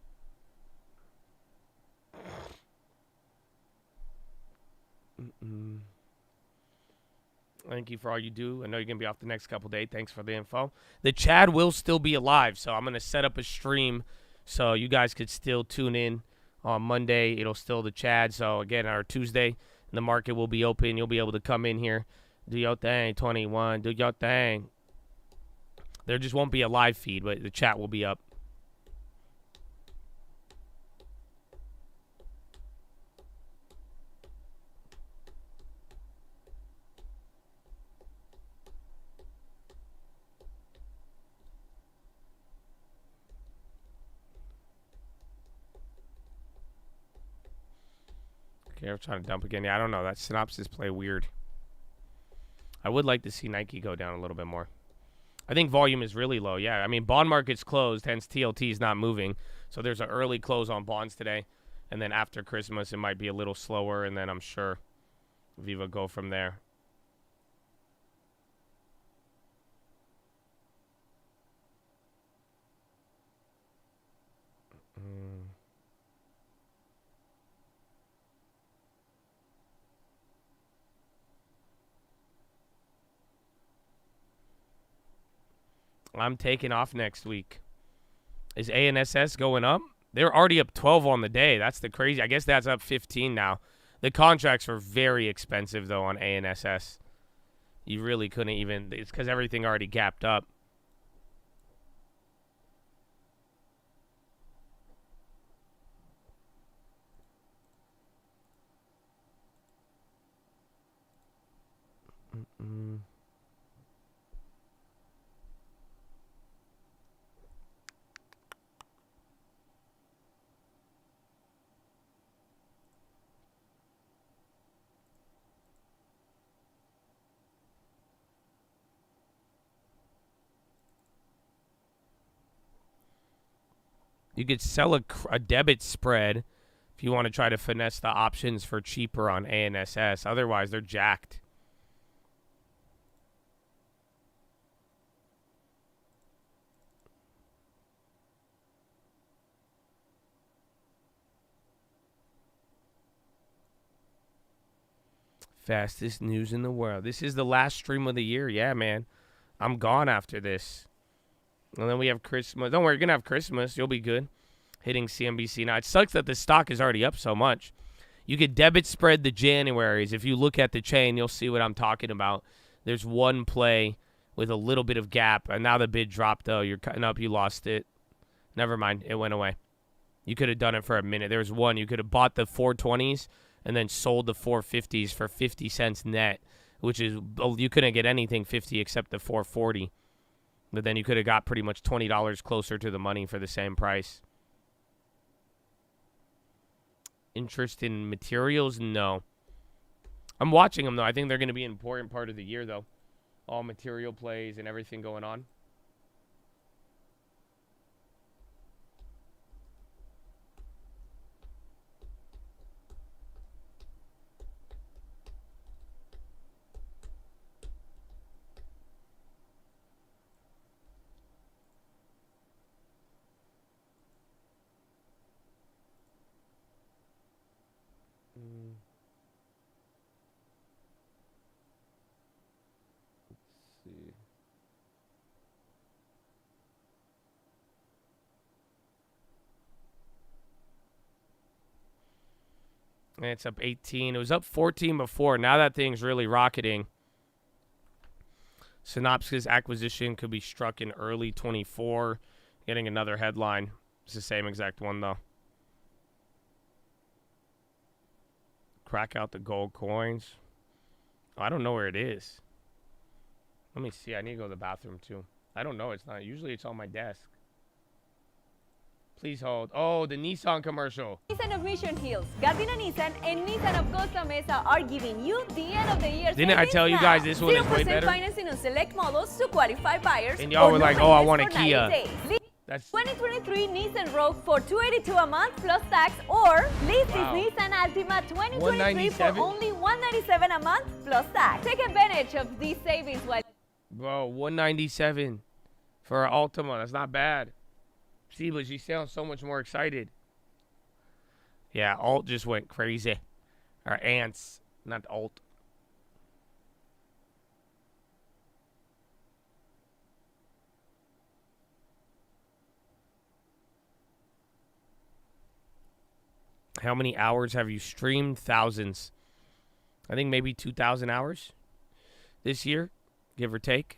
Thank you for all you do. I know you're going to be off the next couple days. Thanks for the info. The Chad will still be alive, so I'm going to set up a stream so you guys could still tune in on Monday. It'll still the Chad. So, again, our Tuesday, the market will be open. You'll be able to come in here, do your thing, 21, do your thing. There just won't be a live feed, but the chat will be up. Okay, I'm trying to dump again. Yeah, I don't know. That synopsis play weird. I would like to see Nike go down a little bit more. I think volume is really low, yeah. I mean, bond market's closed, hence TLT is not moving. So there's an early close on bonds today. And then after Christmas, it might be a little slower, and then I'm sure Viva go from there. I'm taking off next week. Is ANSS going up? They're already up 12 on the day. That's the crazy. I guess that's up 15 now. The contracts were very expensive, though, on ANSS. You really couldn't even. It's because everything already gapped up. You could sell a debit spread if you want to try to finesse the options for cheaper on ANSS. Otherwise, they're jacked. Fastest news in the world. This is the last stream of the year. Yeah, man. I'm gone after this. And then we have Christmas. Don't worry, you're going to have Christmas. You'll be good. Hitting CNBC. Now, it sucks that the stock is already up so much. You could debit spread the Januaries. If you look at the chain, you'll see what I'm talking about. There's one play with a little bit of gap. And now the bid dropped, though. You're cutting up. You lost it. Never mind. It went away. You could have done it for a minute. There was one. You could have bought the 420s and then sold the 450s for 50 cents net, which is, you couldn't get anything 50 except the 440. But then you could have got pretty much $20 closer to the money for the same price. Interest in materials? No. I'm watching them, though. I think they're going to be an important part of the year, though. All material plays and everything going on. And it's up 18. It was up 14 before. Now that thing's really rocketing. Synopsys acquisition could be struck in early 24. Getting another headline. It's the same exact one, though. Crack out the gold coins. Oh, I don't know where it is. Let me see. I need to go to the bathroom, too. I don't know. It's not. Usually it's on my desk. Please hold. Oh, the Nissan commercial. Nissan of Mission Hills, Gardena Nissan, and Nissan of Costa Mesa are giving you the end of the year. Didn't I tell you guys this one is way better? 0% financing on select models to qualify buyers. And y'all were like, oh, I want a Kia. That's 2023 Nissan Rogue for $282 a month plus tax, or lease this Nissan Altima 2023 for only $197 a month plus tax. Take advantage of these savings while. Bro, $197 for an Altima. That's not bad. See, but she sounds so much more excited. Yeah, alt just went crazy. Or ants, not alt. How many hours have you streamed? Thousands. I think maybe 2,000 hours this year, give or take.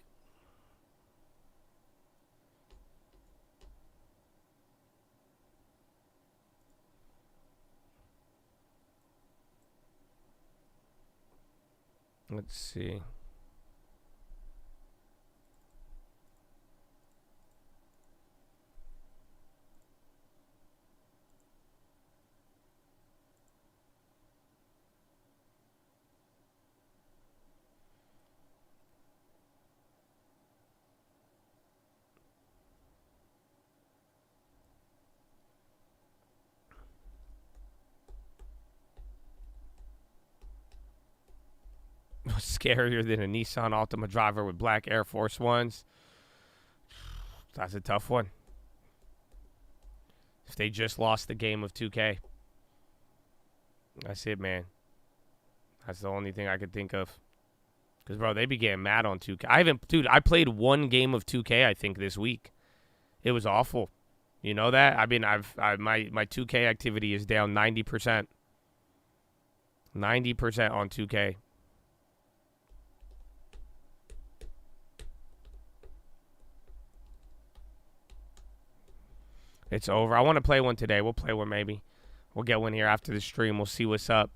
Let's see. Scarier than a Nissan Altima driver with black Air Force Ones. That's a tough one. If they just lost the game of 2K. That's it, man. That's the only thing I could think of. Because, bro, they be getting mad on 2K. Dude, I played one game of 2K, I think, this week. It was awful. You know that? I mean, my 2K activity is down 90%. 90% on 2K. It's over. I want to play one today. We'll play one maybe. We'll get one here after the stream. We'll see what's up.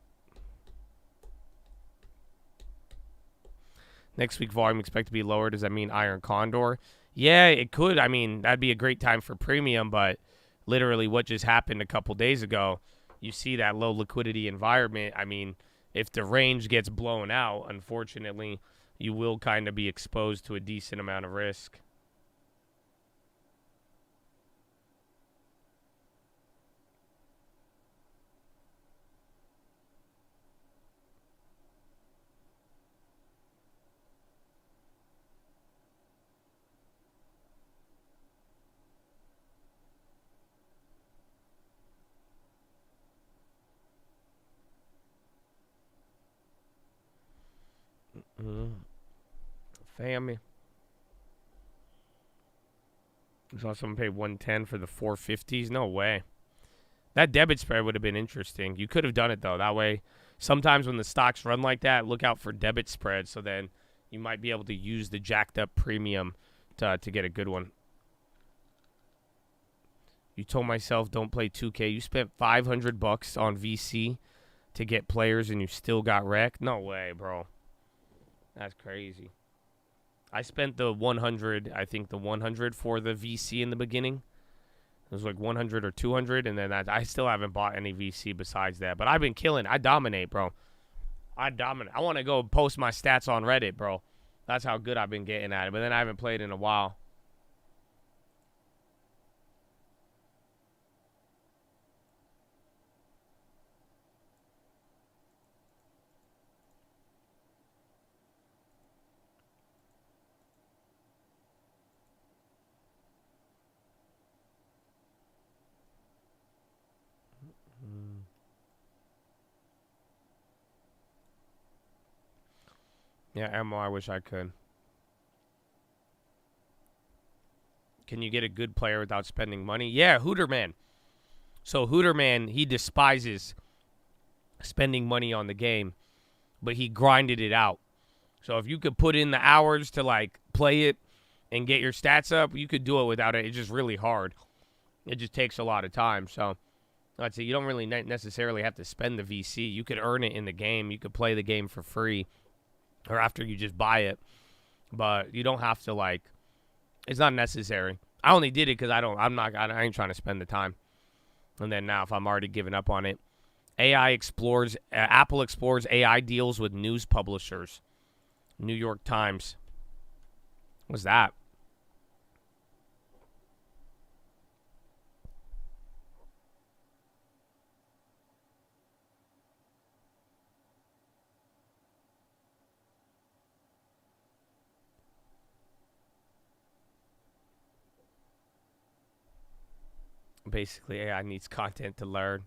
Next week volume expect to be lower. Does that mean Iron Condor? Yeah, it could. I mean, that'd be a great time for premium, but literally what just happened a couple days ago, you see that low liquidity environment. I mean, if the range gets blown out, unfortunately, you will kind of be exposed to a decent amount of risk. Family. I saw someone pay 110 for the 450s. No way. That debit spread would have been interesting. You could have done it though. That way, sometimes when the stocks run like that, look out for debit spread. So then you might be able to use the jacked up premium to get a good one. You told myself don't play 2K. You spent $500 on VC to get players and you still got wrecked? No way, bro. That's crazy. I spent the 100, I think the 100 for the VC in the beginning. It was like 100 or 200, and then I still haven't bought any VC besides that. But I've been killing. I dominate, bro. I dominate. I want to go post my stats on Reddit, bro. That's how good I've been getting at it. But then I haven't played in a while. Yeah, Emma, I wish I could. Can you get a good player without spending money? Yeah, Hooterman. So Hooterman, he despises spending money on the game, but he grinded it out. So if you could put in the hours to like play it and get your stats up, you could do it without it. It's just really hard. It just takes a lot of time. So I'd say you don't really necessarily have to spend the VC. You could earn it in the game. You could play the game for free. Or after you just buy it. But you don't have to, like, it's not necessary. I only did it because I ain't trying to spend the time. And then now if I'm already giving up on it. Apple explores AI deals with news publishers. New York Times. What's that? Basically, AI needs content to learn.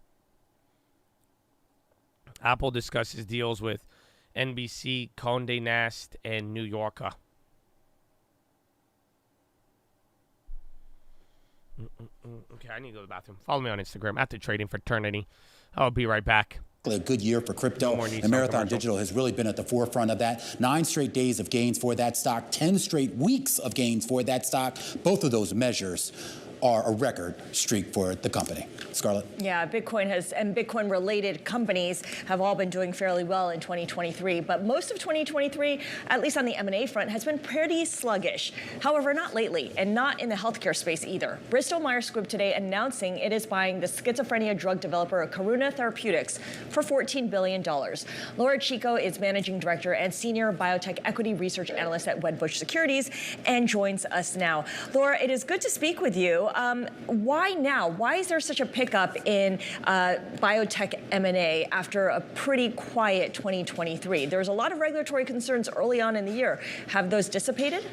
Apple discusses deals with NBC, Condé Nast, and New Yorker. Okay, I need to go to the bathroom. Follow me on Instagram at the Trading Fraternity. I'll be right back. A good year for crypto, and Marathon Digital has really been at the forefront of that. 9 straight days of gains for that stock, 10 straight weeks of gains for that stock. Both of those measures are a record streak for the company. Scarlett? Yeah, Bitcoin and Bitcoin-related companies have all been doing fairly well in 2023, but most of 2023, at least on the M&A front, has been pretty sluggish. However, not lately, and not in the healthcare space either. Bristol Myers Squibb today announcing it is buying the schizophrenia drug developer Karuna Therapeutics for $14 billion. Laura Chico is managing director and senior biotech equity research analyst at Wedbush Securities and joins us now. Laura, it is good to speak with you. Why now? Why is there such a pickup in biotech M&A after a pretty quiet 2023? There was a lot of regulatory concerns early on in the year. Have those dissipated?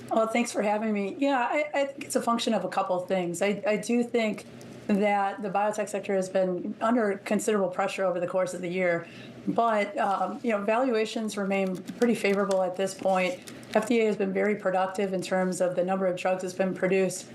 Well, thanks for having me. Yeah, I think it's a function of a couple of things. I do think that the biotech sector has been under considerable pressure over the course of the year, but valuations remain pretty favorable at this point. FDA has been very productive in terms of the number of drugs that's been produced.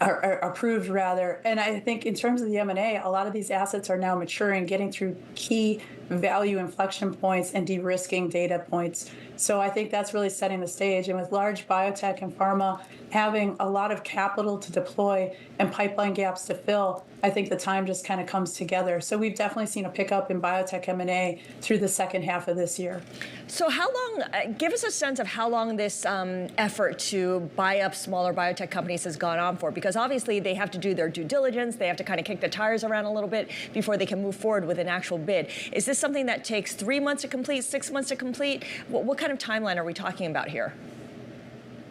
are approved rather. And I think in terms of the M&A, a lot of these assets are now maturing, getting through key value inflection points and de-risking data points. So I think that's really setting the stage. And with large biotech and pharma having a lot of capital to deploy and pipeline gaps to fill, I think the time just kind of comes together. So we've definitely seen a pickup in biotech M&A through the second half of this year. So how long, give us a sense of how long this effort to buy up smaller biotech companies has gone on for, because obviously they have to do their due diligence, they have to kind of kick the tires around a little bit before they can move forward with an actual bid. Is this something that takes 3 months to complete, 6 months to complete? What kind of timeline are we talking about here?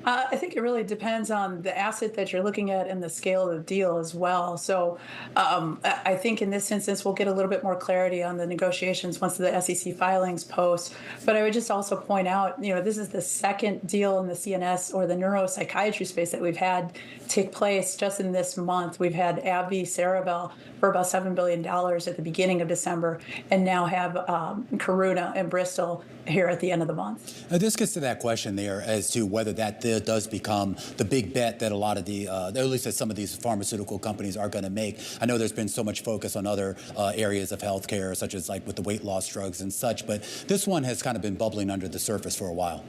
I think it really depends on the asset that you're looking at and the scale of the deal as well. So I think in this instance, we'll get a little bit more clarity on the negotiations once the SEC filings post. But I would just also point out, this is the second deal in the CNS or the neuropsychiatry space that we've had take place just in this month. We've had AbbVie, Cerevel for about $7 billion at the beginning of December, and now have Karuna and Bristol here at the end of the month. This gets to that question there as to whether that does become the big bet that a lot of at least that some of these pharmaceutical companies are going to make. I know there's been so much focus on other areas of healthcare, such as like with the weight loss drugs and such, but this one has kind of been bubbling under the surface for a while.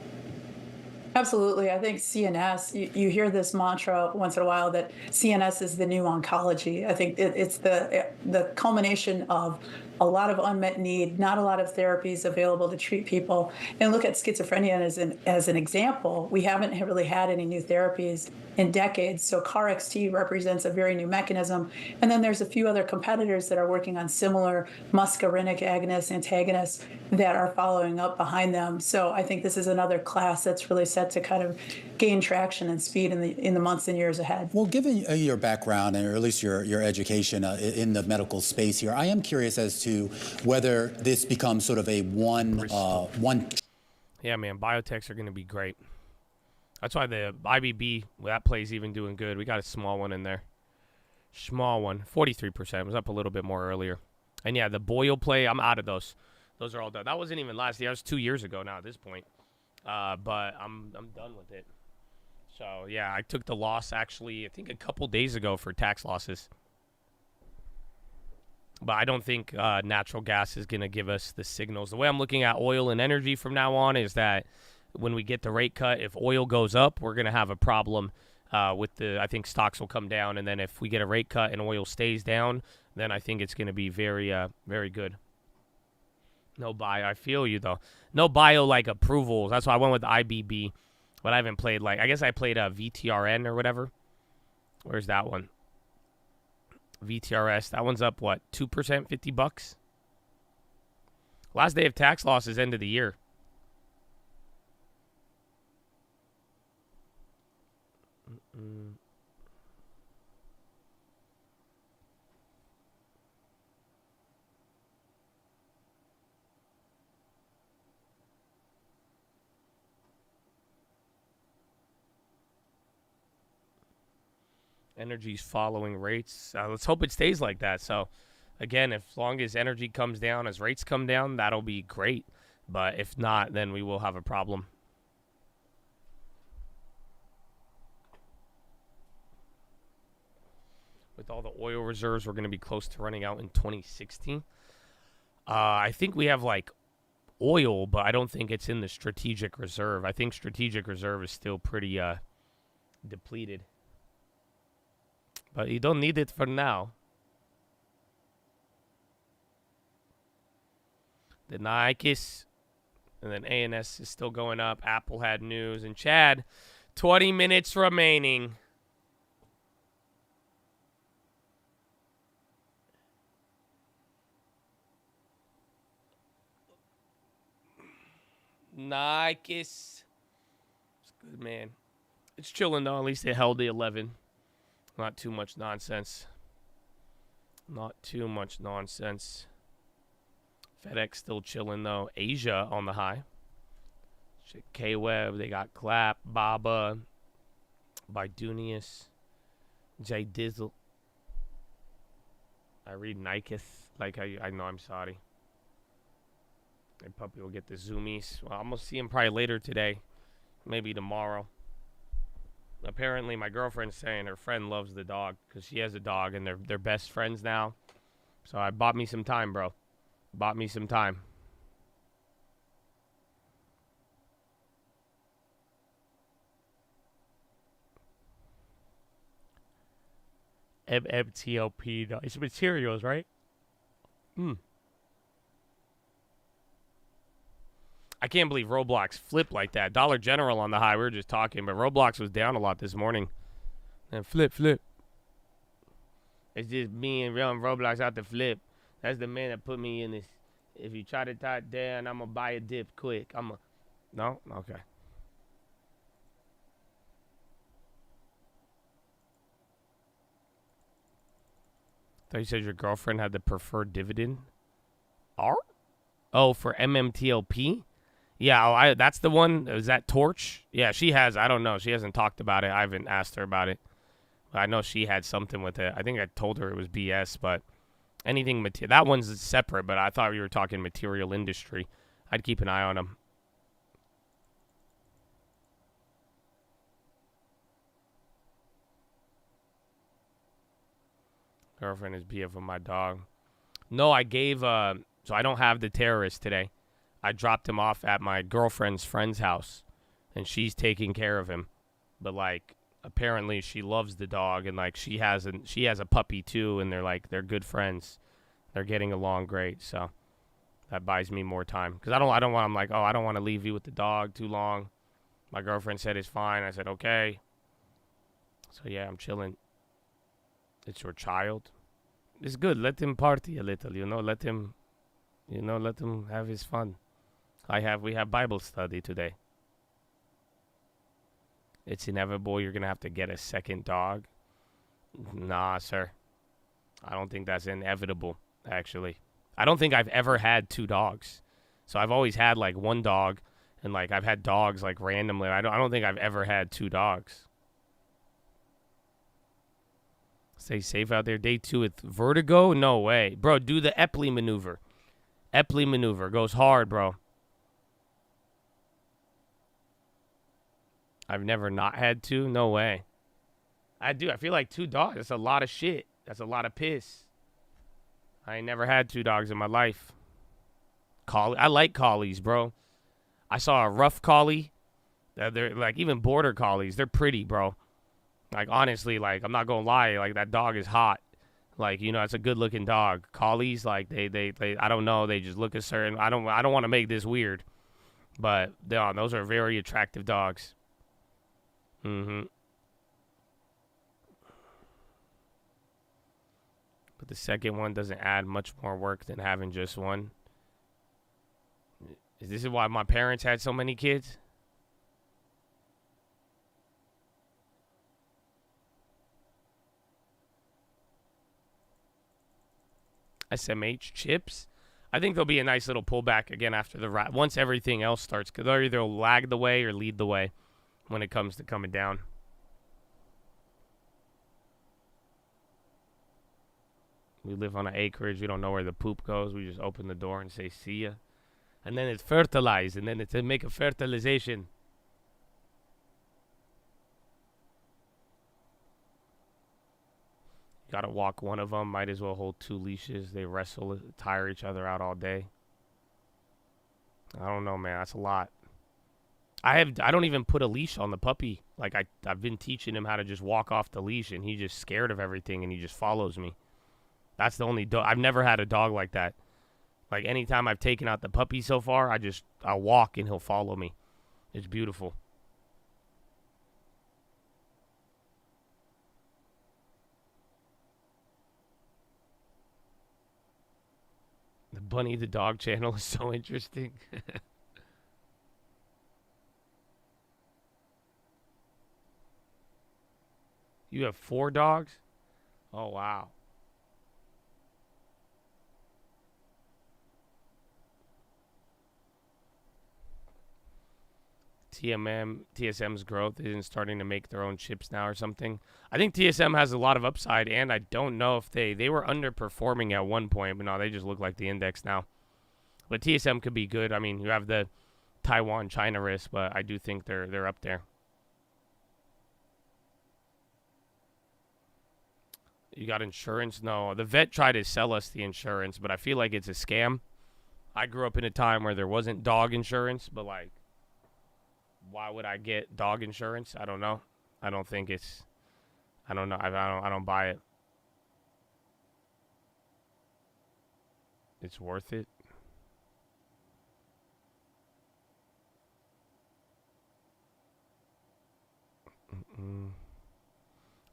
Absolutely. I think CNS, you hear this mantra once in a while that CNS is the new oncology. I think it's the culmination of a lot of unmet need, not a lot of therapies available to treat people. And look at schizophrenia as an example. We haven't really had any new therapies in decades. So KarXT represents a very new mechanism. And then there's a few other competitors that are working on similar muscarinic agonists, antagonists that are following up behind them. So I think this is another class that's really set to kind of gain traction and speed in the months and years ahead. Well, given your background, or at least your education in the medical space here, I am curious as to whether this becomes sort of a one. Yeah, man, biotechs are going to be great. That's why the IBB, that play's even doing good. We got a small one in there. Small one, 43%. It was up a little bit more earlier. And yeah, the Boyle play, I'm out of those. Those are all done. That wasn't even last year. That was 2 years ago now at this point. But I'm done with it. So yeah, I took the loss actually, I think a couple days ago for tax losses. But I don't think natural gas is going to give us the signals. The way I'm looking at oil and energy from now on is that when we get the rate cut, if oil goes up, we're going to have a problem with I think stocks will come down. And then if we get a rate cut and oil stays down, then I think it's going to be very, very good. No bio. I feel you, though. No bio, like, approvals. That's why I went with the IBB. But I haven't played, I guess I played a VTRN or whatever. Where's that one? VTRS. That one's up, what, 2%, $50? Last day of tax losses, end of the year. Energy's following rates. Let's hope it stays like that. So, again, as long as energy comes down, as rates come down, that'll be great. But if not, then we will have a problem. With all the oil reserves, we're going to be close to running out in 2016. I think we have, oil, but I don't think it's in the strategic reserve. I think strategic reserve is still pretty depleted. But you don't need it for now. The NIIIIIIIIIKEEEEEesssss, and then ANS is still going up. Apple had news. And Chad, 20 minutes remaining. NIIIIIIIIKEEEEEESSSS. It's good, man. It's chilling, though. At least they held the 11. Not too much nonsense. Not too much nonsense. FedEx still chilling, though. Asia on the high. K-Web, they got Clap, Baba, Bidunius, J Dizzle. I read Niketh like I know I'm sorry. And Puppy will get the zoomies. Well, I'm going to see him probably later today. Maybe tomorrow. Apparently, my girlfriend's saying her friend loves the dog because she has a dog and they're best friends now. So I bought me some time, bro. Bought me some time. MMTLP. It's materials, right? I can't believe Roblox flipped like that. Dollar General on the high. We were just talking, but Roblox was down a lot this morning. And flip. It's just me and Roblox out to flip. That's the man that put me in this. If you try to type down, I'm going to buy a dip quick. No? Okay. I thought you said your girlfriend had the preferred dividend. Oh, for MMTLP? Yeah, that's the one. Is that Torch? Yeah, she has. I don't know. She hasn't talked about it. I haven't asked her about it. I know she had something with it. I think I told her it was BS, but anything material. That one's separate, but I thought you were talking material industry. I'd keep an eye on them. Girlfriend is BF with my dog. No, I gave, so I don't have the terrorist today. I dropped him off at my girlfriend's friend's house, and she's taking care of him. But, like, apparently she loves the dog, and, like, she has a puppy, too, and they're good friends. They're getting along great, so that buys me more time. Because I don't want, I'm like, I don't want to leave you with the dog too long. My girlfriend said it's fine. I said, okay. So, yeah, I'm chilling. It's your child. It's good. Let him party a little, let him have his fun. We have Bible study today. It's inevitable you're going to have to get a second dog. Nah, sir. I don't think that's inevitable, actually. I don't think I've ever had two dogs. So I've always had, like, one dog, and, like, I've had dogs, like, randomly. I don't think I've ever had two dogs. Stay safe out there. Day 2 with vertigo? No way. Bro, do the Epley maneuver. Epley maneuver. Goes hard, bro. I've never not had two. No way. I do. I feel like two dogs. That's a lot of shit. That's a lot of piss. I ain't never had two dogs in my life. Collie. I like collies, bro. I saw a rough collie. They're like even border collies. They're pretty, bro. Like honestly, like I'm not gonna lie. Like that dog is hot. Like it's a good looking dog. Collies, like they I don't know. They just look a certain. I don't want to make this weird, but those are very attractive dogs. But the second one doesn't add much more work than having just one. This is why my parents had so many kids? SMH chips? I think there'll be a nice little pullback again after the once everything else starts. Because they'll either lag the way or lead the way when it comes to coming down. We live on an acreage. We don't know where the poop goes. We just open the door and say, see ya. And then it's fertilized. And then it's to make a fertilization. Got to walk one of them. Might as well hold two leashes. They wrestle, tire each other out all day. I don't know, man. That's a lot. I don't even put a leash on the puppy. Like, I've been teaching him how to just walk off the leash, and he's just scared of everything, and he just follows me. That's the only dog. I've never had a dog like that. Like, anytime I've taken out the puppy so far, I'll walk, and he'll follow me. It's beautiful. The Bunny the Dog channel is so interesting. You have 4 dogs? Oh, wow. TSM's growth isn't starting to make their own chips now or something. I think TSM has a lot of upside, and I don't know if they were underperforming at one point, but no, they just look like the index now. But TSM could be good. I mean, you have the Taiwan-China risk, but I do think they're up there. You got insurance? No. The vet tried to sell us the insurance, but I feel like it's a scam. I grew up in a time where there wasn't dog insurance, but like, why would I get dog insurance? I don't know. I don't think it's. I don't know. I don't buy it. It's worth it.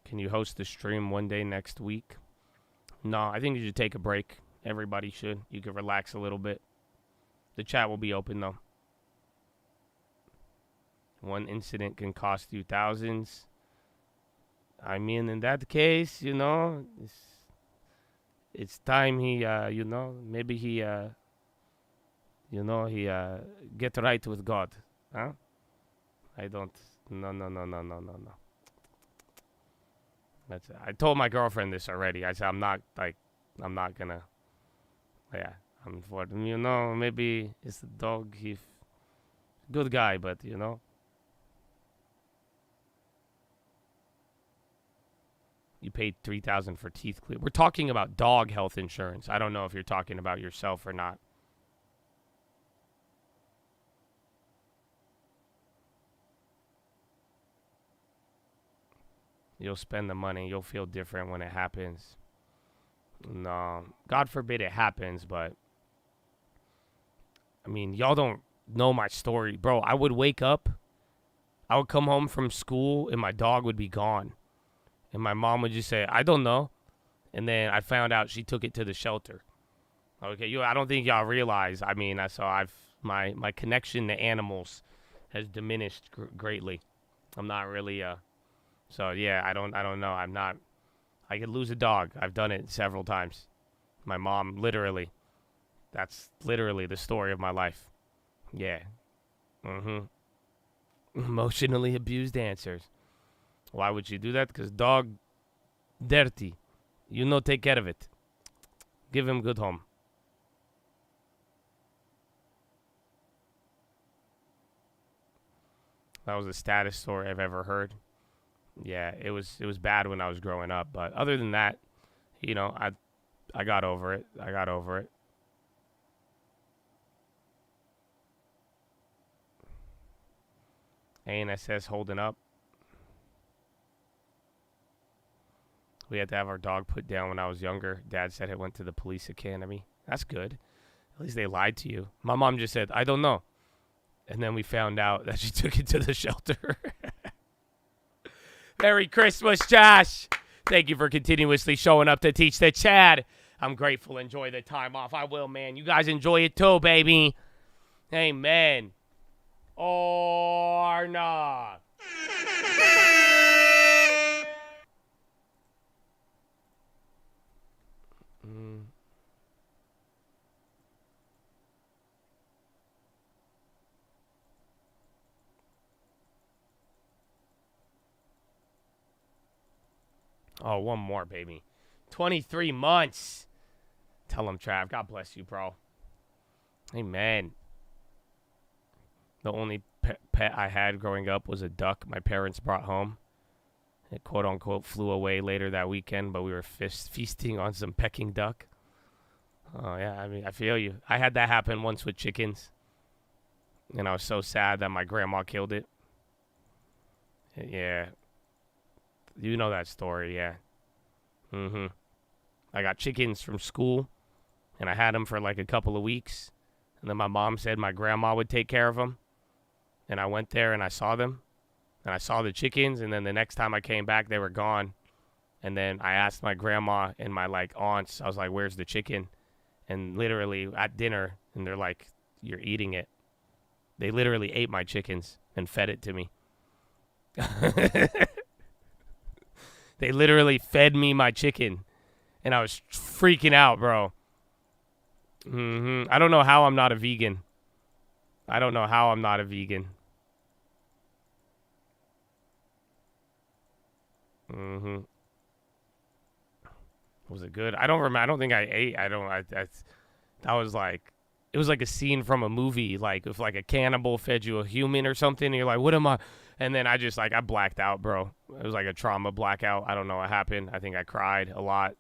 Can you host the stream one day next week? No, I think you should take a break. Everybody should. You could relax a little bit. The chat will be open, though. One incident can cost you thousands. I mean, in that case, you know, it's time he, you know, maybe he, you know, he get right with God. Huh? I don't. No. That's. I told my girlfriend this already. I said I'm not gonna. Yeah, I'm for them. You know, maybe it's the dog. He's good guy, but you know. You paid $3,000 for teeth clear. We're talking about dog health insurance. I don't know if you're talking about yourself or not. You'll spend the money. You'll feel different when it happens. No. God forbid it happens, but... I mean, y'all don't know my story. Bro, I would wake up. I would come home from school, and my dog would be gone. And my mom would just say, I don't know. And then I found out she took it to the shelter. Okay, I don't think y'all realize. I mean, my connection to animals has diminished greatly. I'm not really... So yeah, I don't know. I'm not. I could lose a dog. I've done it several times. My mom, literally. That's literally the story of my life. Yeah. Emotionally abused answers. Why would you do that? Because dog dirty. You know, take care of it. Give him good home. That was the saddest story I've ever heard. Yeah, it was bad when I was growing up, but other than that, you know, I got over it. I got over it. ANSS holding up. We had to have our dog put down when I was younger. Dad said it went to the police academy. That's good. At least they lied to you. My mom just said, I don't know. And then we found out that she took it to the shelter. Merry Christmas, Josh. Thank you for continuously showing up to teach the Chad. I'm grateful. Enjoy the time off. I will, man. You guys enjoy it too, baby. Amen. Or not. Oh, one more, baby. 23 months. Tell him, Trav. God bless you, bro. Amen. The only pet I had growing up was a duck my parents brought home. It quote-unquote flew away later that weekend, but we were feasting on some Peking duck. Oh, yeah, I mean, I feel you. I had that happen once with chickens. And I was so sad that my grandma killed it. Yeah. You know that story, yeah. I got chickens from school, and I had them for like a couple of weeks. And then my mom said my grandma would take care of them. And I went there, and I saw them. And I saw the chickens, and then the next time I came back, they were gone. And then I asked my grandma and my, like, aunts, I was like, where's the chicken? And literally at dinner, and they're like, you're eating it. They literally ate my chickens and fed it to me. They literally fed me my chicken, and I was freaking out, bro. I don't know how I'm not a vegan. I don't know how I'm not a vegan. Was it good? I don't remember. I don't think I ate. That was like it was like a scene from a movie, like if like a cannibal fed you a human or something, and you're like, what am I? And then I just like, I blacked out, bro. It was like a trauma blackout. I don't know what happened. I think I cried a lot,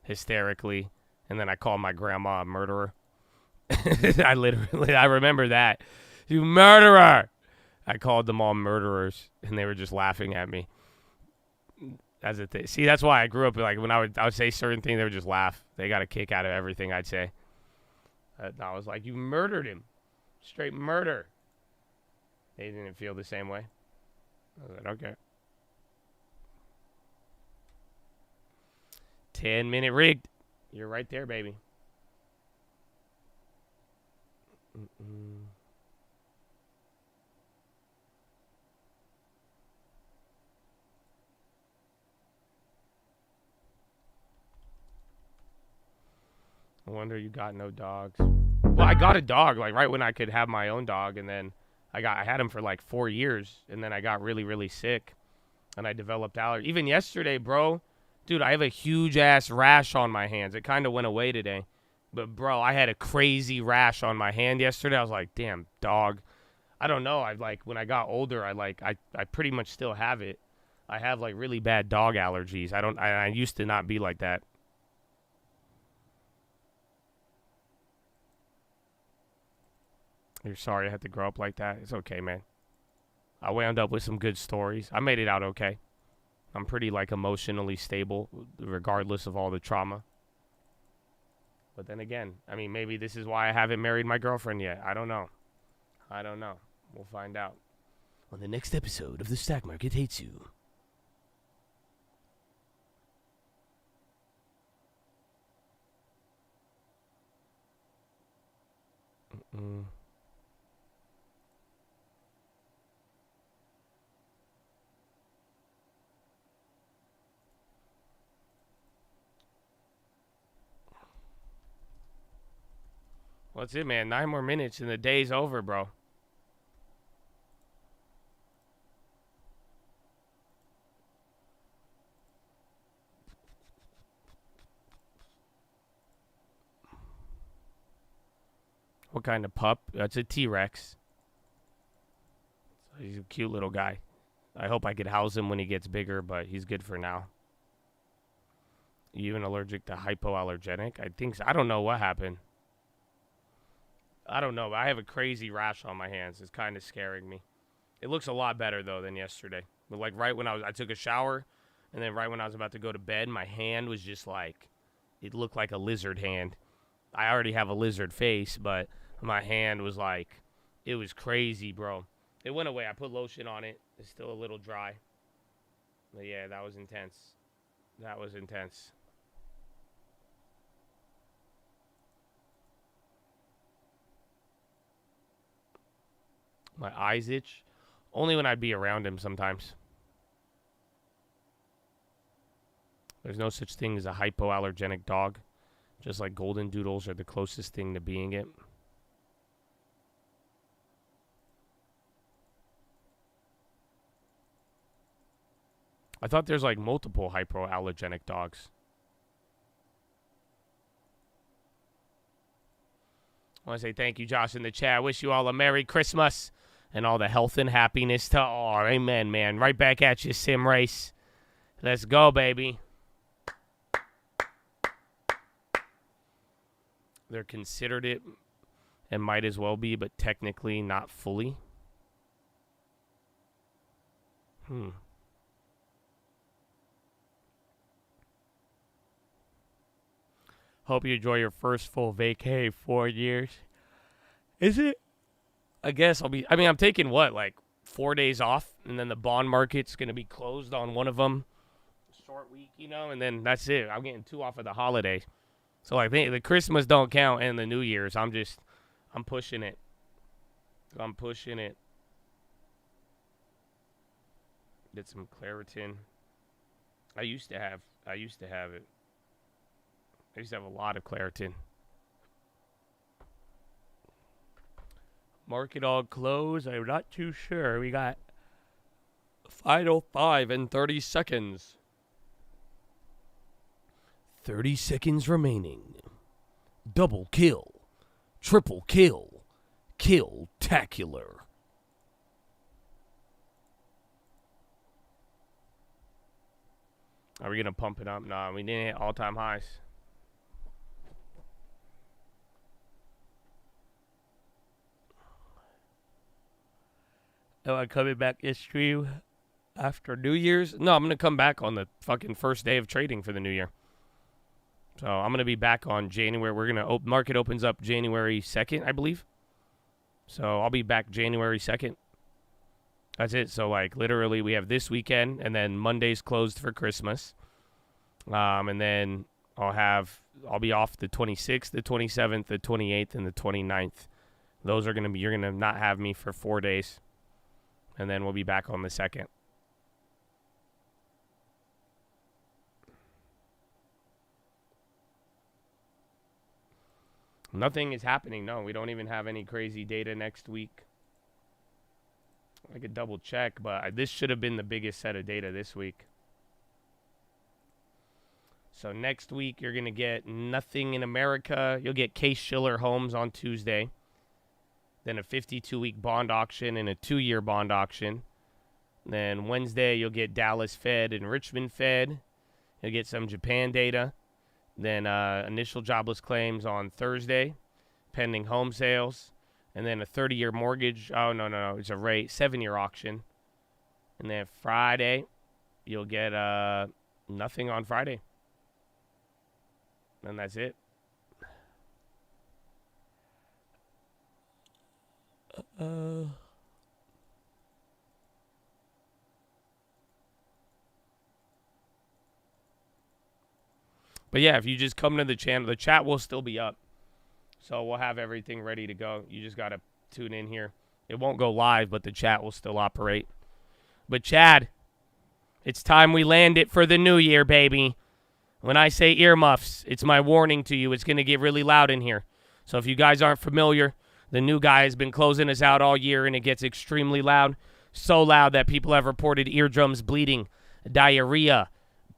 hysterically, and then I called my grandma a murderer. I remember that. You murderer! I called them all murderers, and they were just laughing at me. As a thing. See, that's why I grew up, like, when I would say certain things, they would just laugh. They got a kick out of everything I'd say. I was like, you murdered him. Straight murder. They didn't feel the same way. I was like, okay. 10-minute rigged. You're right there, baby. I wonder you got no dogs. Well, I got a dog, like, right when I could have my own dog, and then I had him for, like, 4 years, and then I got really, really sick, and I developed allergies. Even yesterday, bro, dude, I have a huge-ass rash on my hands. It kind of went away today. But, bro, I had a crazy rash on my hand yesterday. I was like, damn, dog. I don't know. When I got older, I pretty much still have it. I have, like, really bad dog allergies. I used to not be like that. You're sorry I had to grow up like that. It's okay, man. I wound up with some good stories. I made it out okay. I'm pretty, like, emotionally stable, regardless of all the trauma. But then again, I mean, maybe this is why I haven't married my girlfriend yet. I don't know. We'll find out on the next episode of The Stock Market Hates You. Well, that's it, man. 9 more minutes and the day's over, bro. What kind of pup? That's a T-Rex. He's a cute little guy. I hope I could house him when he gets bigger, but he's good for now. You even allergic to hypoallergenic? I think so. I don't know what happened. I don't know. I have a crazy rash on my hands. It's kind of scaring me. It looks a lot better, though, than yesterday. But, like, right when I took a shower, and then right when I was about to go to bed, my hand was just like, it looked like a lizard hand. I already have a lizard face, but my hand was like, it was crazy, bro. It went away. I put lotion on it. It's still a little dry. But, yeah, that was intense. That was intense. My eyes itch. Only when I'd be around him sometimes. There's no such thing as a hypoallergenic dog. Just like golden doodles are the closest thing to being it. I thought there's like multiple hypoallergenic dogs. I want to say thank you, Josh, in the chat. I wish you all a Merry Christmas and all the health and happiness to all. Amen, man. Right back at you, Sim Race. Let's go, baby. They're considered it and might as well be, but technically not fully. Hope you enjoy your first full vacay 4 years. Is it? I guess I'm taking like 4 days off, and then the bond market's going to be closed on one of them. Short week, and then that's it. I'm getting 2 off of the holidays. So like the Christmas don't count and the New Year's. I'm pushing it. I'm pushing it. Get some Claritin. I used to have it. I used to have a lot of Claritin. Market all closed. I'm not too sure. We got final 5 and 30 seconds. 30 seconds remaining. Double kill. Triple kill. Kill-tacular. Are we going to pump it up? Nah, we didn't hit all-time highs. Am I coming back this stream after New Year's? No, I'm going to come back on the fucking first day of trading for the new year. So I'm going to be back on January. We're going to market opens up January 2nd, I believe. So I'll be back January 2nd. That's it. So, like, literally we have this weekend, and then Monday's closed for Christmas. And then I'll be off the 26th, the 27th, the 28th, and the 29th. Those are going to be, you're going to not have me for 4 days. And then we'll be back on the 2nd. Nothing is happening. No, we don't even have any crazy data next week. I could double check, but this should have been the biggest set of data this week. So next week, you're going to get nothing in America. You'll get Case-Shiller Homes on Tuesday. Then a 52-week bond auction and a 2-year bond auction. Then Wednesday, you'll get Dallas Fed and Richmond Fed. You'll get some Japan data. Then initial jobless claims on Thursday, pending home sales. And then a 30-year mortgage. Oh, no. It's a rate. 7-year auction. And then Friday, you'll get nothing on Friday. And that's it. But yeah, if you just come to the channel, the chat will still be up. So we'll have everything ready to go. You just got to tune in here. It won't go live, but the chat will still operate. But Chad, it's time we land it for the new year, baby. When I say earmuffs, it's my warning to you. It's going to get really loud in here. So if you guys aren't familiar, the new guy has been closing us out all year, and it gets extremely loud. So loud that people have reported eardrums bleeding, diarrhea,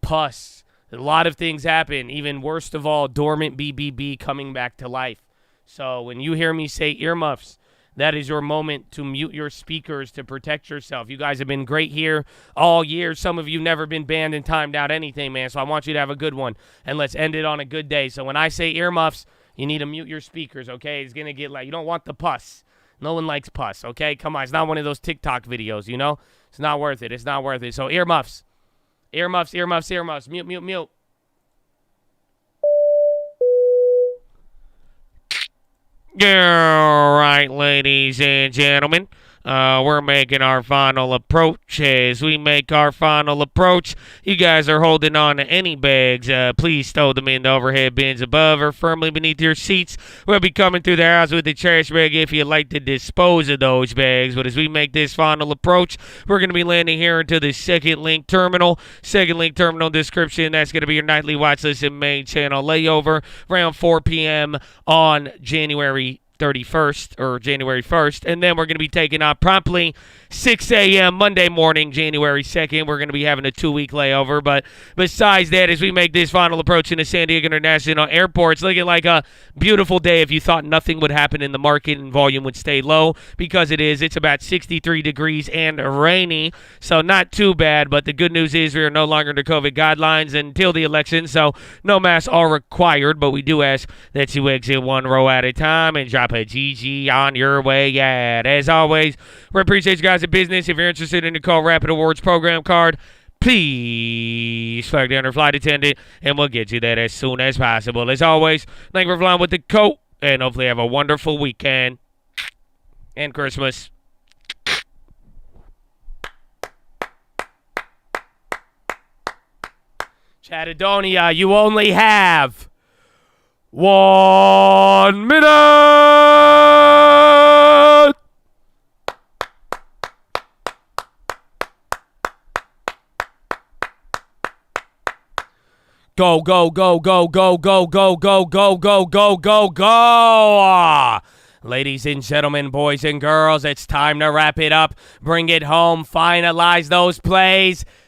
pus. A lot of things happen. Even worst of all, dormant BBB coming back to life. So when you hear me say earmuffs, that is your moment to mute your speakers to protect yourself. You guys have been great here all year. Some of you never been banned and timed out anything, man. So I want you to have a good one. And let's end it on a good day. So when I say earmuffs, you need to mute your speakers, okay? It's going to get like, you don't want the pus. No one likes pus, okay? Come on, it's not one of those TikTok videos, you know? It's not worth it. It's not worth it. So earmuffs. Earmuffs, earmuffs, earmuffs. Mute, mute, mute. All right, ladies and gentlemen. We're making our final approach. As we make our final approach, you guys are holding on to any bags. Please stow them in the overhead bins above or firmly beneath your seats. We'll be coming through the house with the trash bag if you'd like to dispose of those bags. But as we make this final approach, we're going to be landing here into the second link terminal. Second link terminal description. That's going to be your nightly watch list and main channel layover around 4 p.m. on January 31st or January 1st, and then we're going to be taking off promptly 6 a.m. Monday morning, January 2nd. We're going to be having a 2-week layover, but besides that, as we make this final approach into San Diego International Airport, it's looking like a beautiful day. If you thought nothing would happen in the market and volume would stay low, because it is. It's about 63 degrees and rainy, so not too bad, but the good news is we are no longer under COVID guidelines until the election, so no masks are required, but we do ask that you exit one row at a time and drop a GG on your way out. As always, we appreciate you guys in business. If you're interested in the Call Rapid Awards program card, please flag down our flight attendant, and we'll get you that as soon as possible. As always, thank you for flying with the coat, and hopefully have a wonderful weekend and Christmas. Chattadonia, you only have 1 minute! Go, go, go, go, go, go, go, go, go, go, go, go, go! Ladies and gentlemen, boys and girls, it's time to wrap it up. Bring it home. Finalize those plays.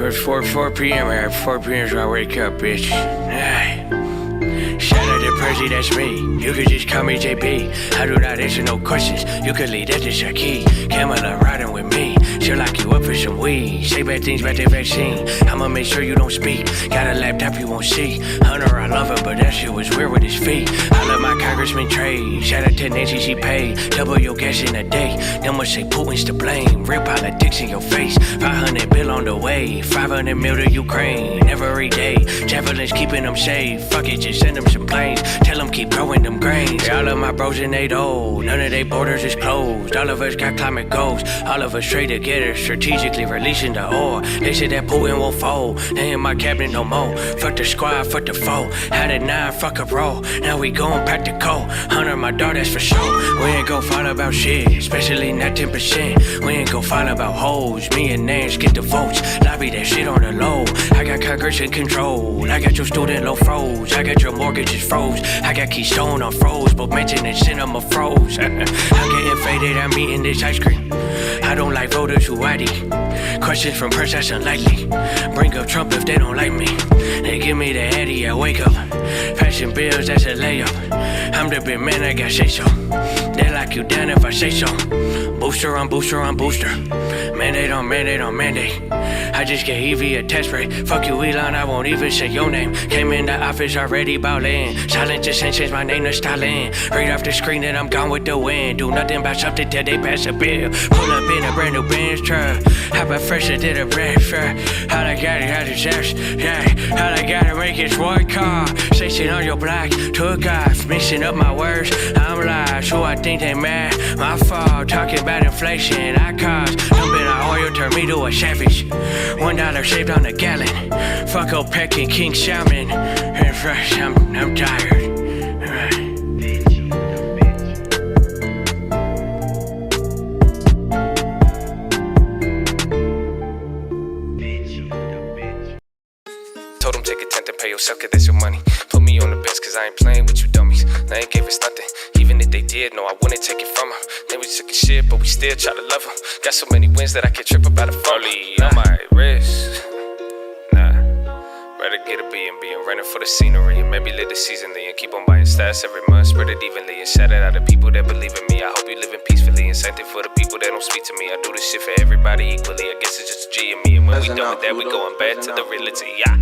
4 p.m. At 4 p.m. so I wake up, bitch. Shout out to Percy, that's me. You could just call me JP. I do not answer no questions. You could leave that to Shaki. Camilla riding with me. She'll lock you up for some weed. Say bad things about the vaccine. I'ma make sure you don't speak. Got a laptop you won't see. Hunter, I love her, but that shit was weird with his feet. I love my Congressman Trey. Shout out to Nancy, she paid. Double your gas in a day. Them must say Putin's to blame. Real politics in your face. 500 bill on the way. 500 mil to Ukraine. Every day. Javelins keeping them safe. Fuck it, just send them some planes. Tell them keep growing them grains. All of my bros and they old. None of they borders is closed. All of us got climate goals. All of us trade together. Strategically releasing the ore. They said that Putin won't fold. They ain't my cabinet no more. Fuck the squad, fuck the foe. Had a 9, fuck a roll. Now we going back to cold. Hunter, my dog, that's for sure. We ain't gon' fight about shit. Especially not 10%. We ain't gon' fight about hoes. Me and Nance get the votes. Lobby that shit on the low. I got Congress in control. I got your student low froze. I got your mortgages froze. I got Keystone on froze. But mentioning cinema froze. I'm getting faded, I'm eating this ice cream. I don't like voters who ID. Questions from press, that's unlikely. Bring up Trump if they don't like me. They give me the Eddie, I wake up. Passing bills, that's a layup. I'm the big man, I got say so. They lock you down if I say so. Booster on booster on booster. Mandate on mandate on mandate. I just get Evie a test spray. Fuck you, Elon, I won't even say your name. Came in the office already ballin'. Silent just ain't changed my name to Stalin. Read off the screen that I'm gone with the wind. Do nothing about something till they pass a bill. Pull up in a brand new Benz truck. Hop up fresh did a breakfast. How I got it, how to sex. Yeah, how I gotta make it one car. Say shit on your block. Took off, mixing up my words. I'm live, so I think they mad. My fault, talking about inflation. I caused dumping our oil, turned me to a savage. $1 saved on a gallon. Fuck OPEC and King Salmon. And fresh, I'm tired. Told him take a tent and pay yourself, cause that's your money. Put me on the bench, cause I ain't playing with you dummies. They ain't gave us nothing, even if they did, no, I wouldn't take it from her. Then we took a shit, but we still try to love her. Got so many wins that I can't trip about a fully on my wrist. Nah, rather get a B&B and rent it for the scenery. And maybe live the season and keep on buying stats every month. Spread it evenly and shout it out to people that believe in me. I hope you living peacefully and same thing for the people that don't speak to me. I do this shit for everybody equally. I guess it's just a G and me. And when we done with that, we going back to the reality. Yeah.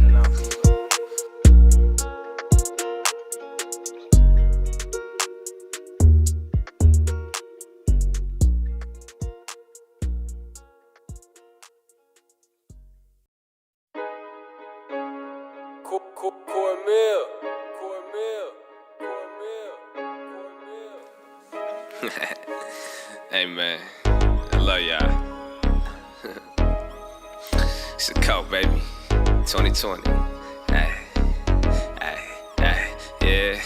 Hey man, I love y'all. It's a cult, baby. 2020. Ay, yeah.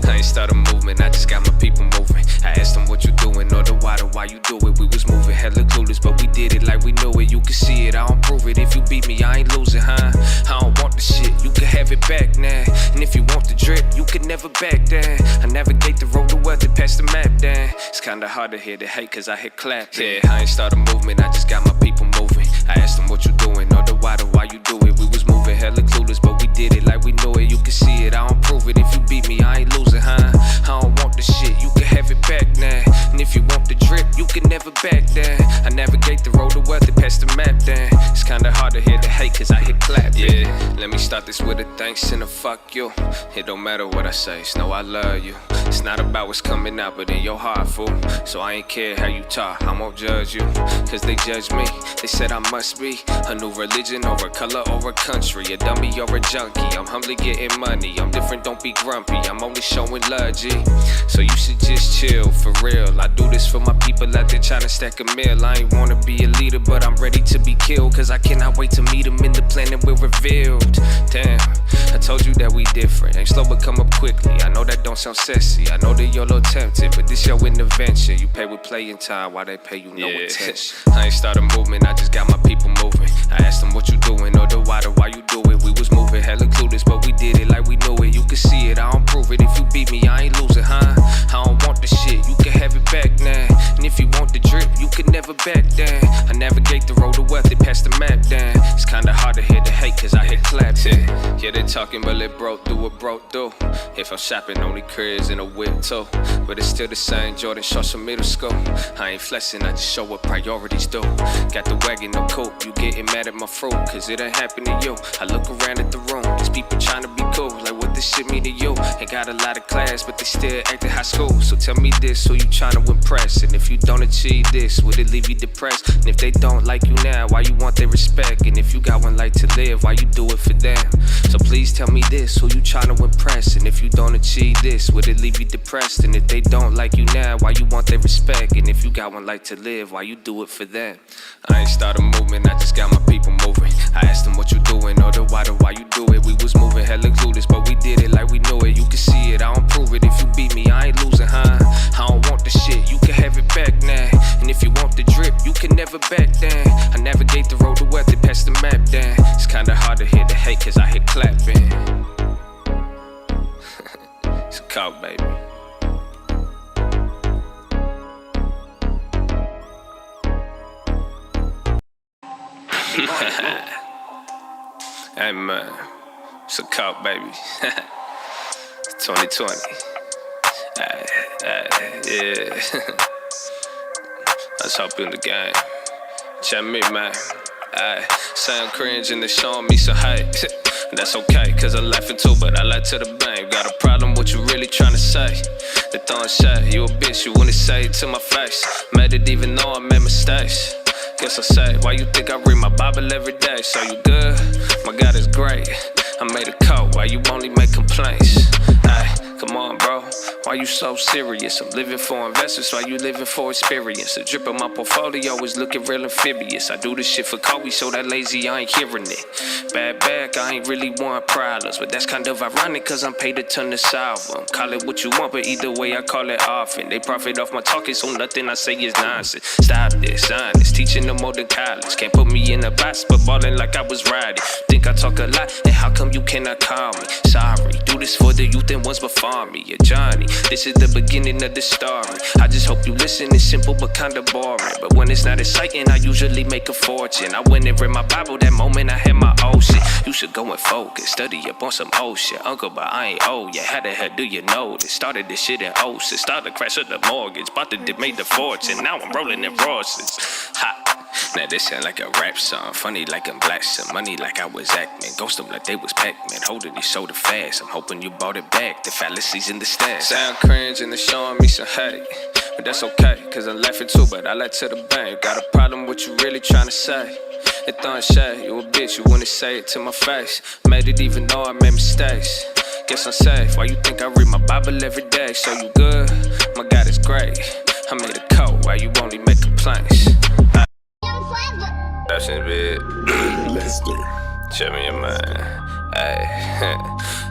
I ain't start a movement, I just got my people moving. I asked them what you doing, or the why you do it. We was moving hella clueless, but we did it like we knew it. You can see it, I don't prove it. If you beat me, I ain't losing, huh? I don't want the shit, you can have it back now. And if you want the drip, you can never back down. I navigate the road to wealth and pass the map down. It's kinda hard to hear the hate, cause I hit clap. Yeah, I ain't start a movement, I just got my people moving. I asked them what you doing, or the why you do it. We was moving hella clueless, but we did it like we knew it. You can see it, I don't prove it. If you beat me, I ain't losing, huh? I don't want the shit, you can have it back now. And if you want the drip, you can never back down. I navigate the road to wealth and pass the map down. It's kinda hard to hear the hate, cause I hit clap. Yeah, let me start this with a thanks and a fuck you. It don't matter what I say, it's no I love you. It's not about what's coming out, but in your heart, fool. So I ain't care how you talk, I won't judge you. Cause they judge me, they said I must be a new religion or a color or a country, a dummy or a junkie. I'm humbly getting money, I'm different, don't be grumpy. I'm only showing love, G. So you should just chill, for real. I do this for my people out there trying to stack a meal. I ain't wanna be a leader, but I'm ready to be killed. Cause I cannot wait to meet them in the planet we're revealed. Damn, I told you that we different. Ain't slow but come up quickly. I know that don't sound sexy, I know that you're a little tempted, but this your intervention. You pay with playing time while they pay you no attention. I ain't start a movement, I just got my people moving. I asked them what you doing, or the why you do it. We was moving hella clueless, but we did it like we knew it. You can see it, I don't prove it. If you beat me, I ain't losing, huh? I don't want the shit, you can have it back now. And if you want the drip, you can never back down. I navigate the road to wealth and pass the map down. It's kinda hard to hate, cause I hit claps. Yeah, they talking, but it broke through what broke through. If I'm shopping, only cribs and a whip too. But it's still the same Jordan shorts from middle school. I ain't flexing, I just show what priorities do. Got the wagon, no coupe, you getting mad at my fruit, cause it ain't happen to you. I look around at the room, these people trying to be cool, like what this shit mean to you? Ain't got a lot of class, but they still act in high school. So tell me this, who you trying to impress? And if you don't achieve this, would it leave you depressed? And if they don't like you now, why you want their respect? And if you got one life to live, why you do it for them? So please tell me this, who you trying to impress? And if you don't achieve this, would it leave you depressed? And if they don't like you now, why you want their respect? And if you got one life to live, why you do it for them? I ain't start a movement, I just got my people moving. I asked them what you doing, or the why you do it. We was moving hella clueless, but we did it like we knew it. You can see it, I don't prove it. If you beat me, I ain't losing, huh? I don't want the shit, you can have it back now. And if you want the drip, you can never back down. I navigate the road to wealth and pass the map down. It's kinda hard to hear the hate, cause I hit clapping. It's a call, baby. Hey man, it's a cop, baby. 2020. Yeah. Let's hop in the game. Check me, man. Say I'm cringe and they showing me some hate. That's okay, cause I'm laughing too, but I like to the bank. Got a problem, what you really trying to say? They throwing shade, you a bitch, you wouldn't say it to my face. Made it even though I made mistakes. Guess I say, why you think I read my Bible every day? So you good? My God is great. I made a coat, why you only make complaints? Ay, come on, bro. Why you so serious? I'm living for investors, why you living for experience? The drip of my portfolio is looking real amphibious. I do this shit for Kobe, so that lazy I ain't hearing it. Bad back, I ain't really want problems, but that's kind of ironic, cause I'm paid a ton to solve them. Call it what you want, but either way I call it often. They profit off my talking, so nothing I say is nonsense. Stop this, honest, teaching them more than college. Can't put me in a box, but ballin' like I was riding. Think I talk a lot, and how come you cannot call me? Sorry, do this for the youth and ones before me. Yeah, Johnny, this is the beginning of the story. I just hope you listen, it's simple but kinda boring. But when it's not exciting, I usually make a fortune. I went and read my Bible, that moment I had my old shit. You should go and focus, study up on some old shit. Uncle, but I ain't old yet, how the hell do you know this? Started this shit in 06, started the crash of the mortgage. Bought the dip, made the fortune, now I'm rolling in Rosses. Ha! Now this sound like a rap song. Funny like I'm black, some money like I was Ackman. Ghost them like they was Pac-Man. Holding these soda fast, I'm hoping you bought it back. The fallacies in the stash. Sound cringe and they're showing me some hate. But that's okay, cause I'm laughing too, but I like to the bank. Got a problem, what you really trying to say? They throwing shade, you a bitch, you wouldn't say it to my face. Made it even though I made mistakes. Guess I'm safe, why you think I read my Bible every day? So you good? My God is great. I made a coat, why you only make complaints? That's in bed. Lester. Check me in mind.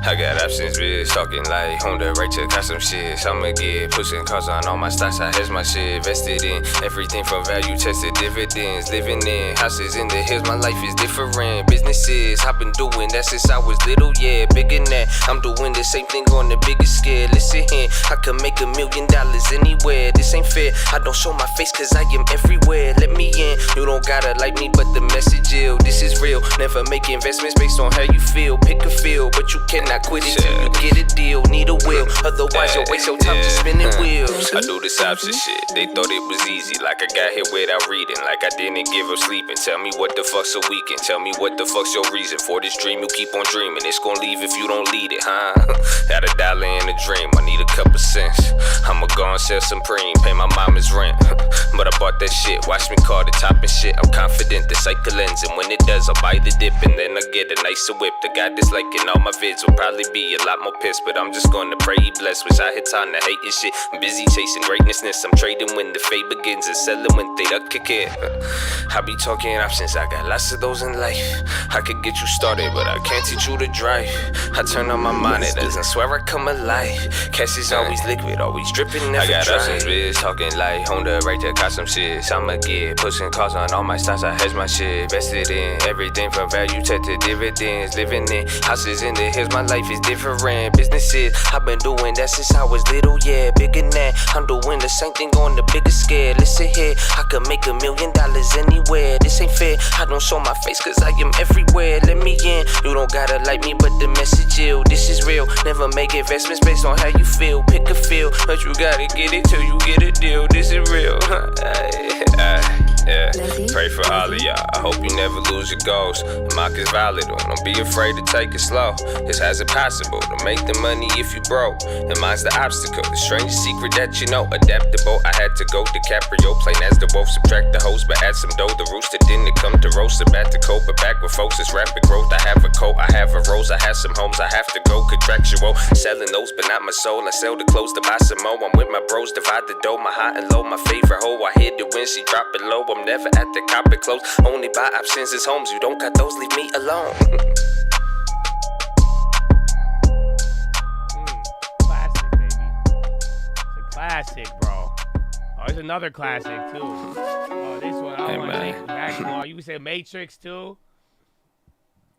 I got options, bitch. Talking like Honda, right to custom shit. I'ma get pushing cars on all my stocks. I has my shit vested in everything from value tested dividends. Living in houses in the hills, my life is different. Businesses I've been doing that since I was little, yeah. Bigger than that, I'm doing the same thing on the biggest scale. Listen here, I could make $1 million anywhere. This ain't fair, I don't show my face cause I am everywhere. Let me in, you don't gotta like me, but the message ill. This is real, never make investments based on how you feel. Pick a field, but you cannot quit it till you get a deal. Need a will, otherwise you'll waste your time just spinning wheels. I do this opposite shit, they thought it was easy. Like I got here without reading, like I didn't give up sleeping. Tell me what the fuck's a weekend, tell me what the fuck's your reason for this dream you keep on dreaming. It's gon' leave if you don't lead it, huh? Had $1 in a dream, I need a couple cents. I'ma go and sell some Supreme, pay my mama's rent. But I bought that shit, watch me call the top and shit. I'm confident the cycle ends, and when it does, I'll buy the dip and then I get a nicer whip. The guy disliking all my vids will probably be a lot more pissed, but I'm just gonna pray he blessed. Wish I had time to hate his shit. I'm busy chasing greatnessness. I'm trading when the fade begins and selling when they don't kick it. I be talking options, I got lots of those in life. I could get you started, but I can't teach you to drive. I turn on my monitors and swear I come alive. Cash is always liquid, always dripping, never dry. I got options, bitch, talking like Honda, right there, got some shit. I'ma get pushing cars on all my stocks. I hedge my shit, vested in in. Everything from value to dividends. Living in houses in the hills, my life is different. Businesses, I've been doing that since I was little, yeah. Bigger than that, I'm doing the same thing on the bigger scale. Listen here, I could make $1 million anywhere. This ain't fair, I don't show my face cause I am everywhere. Let me in, you don't gotta like me, but the message ill. This is real, never make investments based on how you feel. Pick a field, but you gotta get it till you get a deal. This is real. Yeah. Pray for all of y'all. I hope you never lose your goals. The mock is valid. Don't be afraid to take it slow. It's as it possible to make the money if you broke. And mine's the obstacle, the strangest secret that you know. Adaptable, I had to go DiCaprio, plain as the wolf. Subtract the host, but add some dough. The rooster didn't come to roast. About to cope, but back with folks, it's rapid growth. I have a coat, I have a rose, I have some homes. I have to go contractual. Selling those, but not my soul. I sell the clothes to buy some more. I'm with my bros, divide the dough. My high and low, my favorite hoe. I hit it when she drop it low. I'm never at the cop it close. Only buy options as homes. You don't got those, leave me alone. Classic, baby. It's a classic, bro. Oh, it's another classic too. Oh, this one I want to take you back. Oh, you said Matrix too.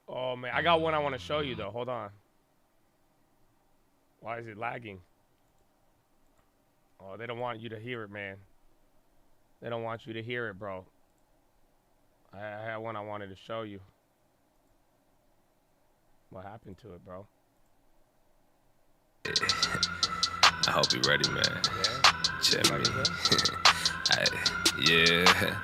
Oh man, I got one I want to show you though. Hold on. Why is it lagging? Oh, they don't want you to hear it, man. They don't want you to hear it, bro. I had one I wanted to show you. What happened to it, bro? I hope you're ready, man. Yeah. Check me. Yeah.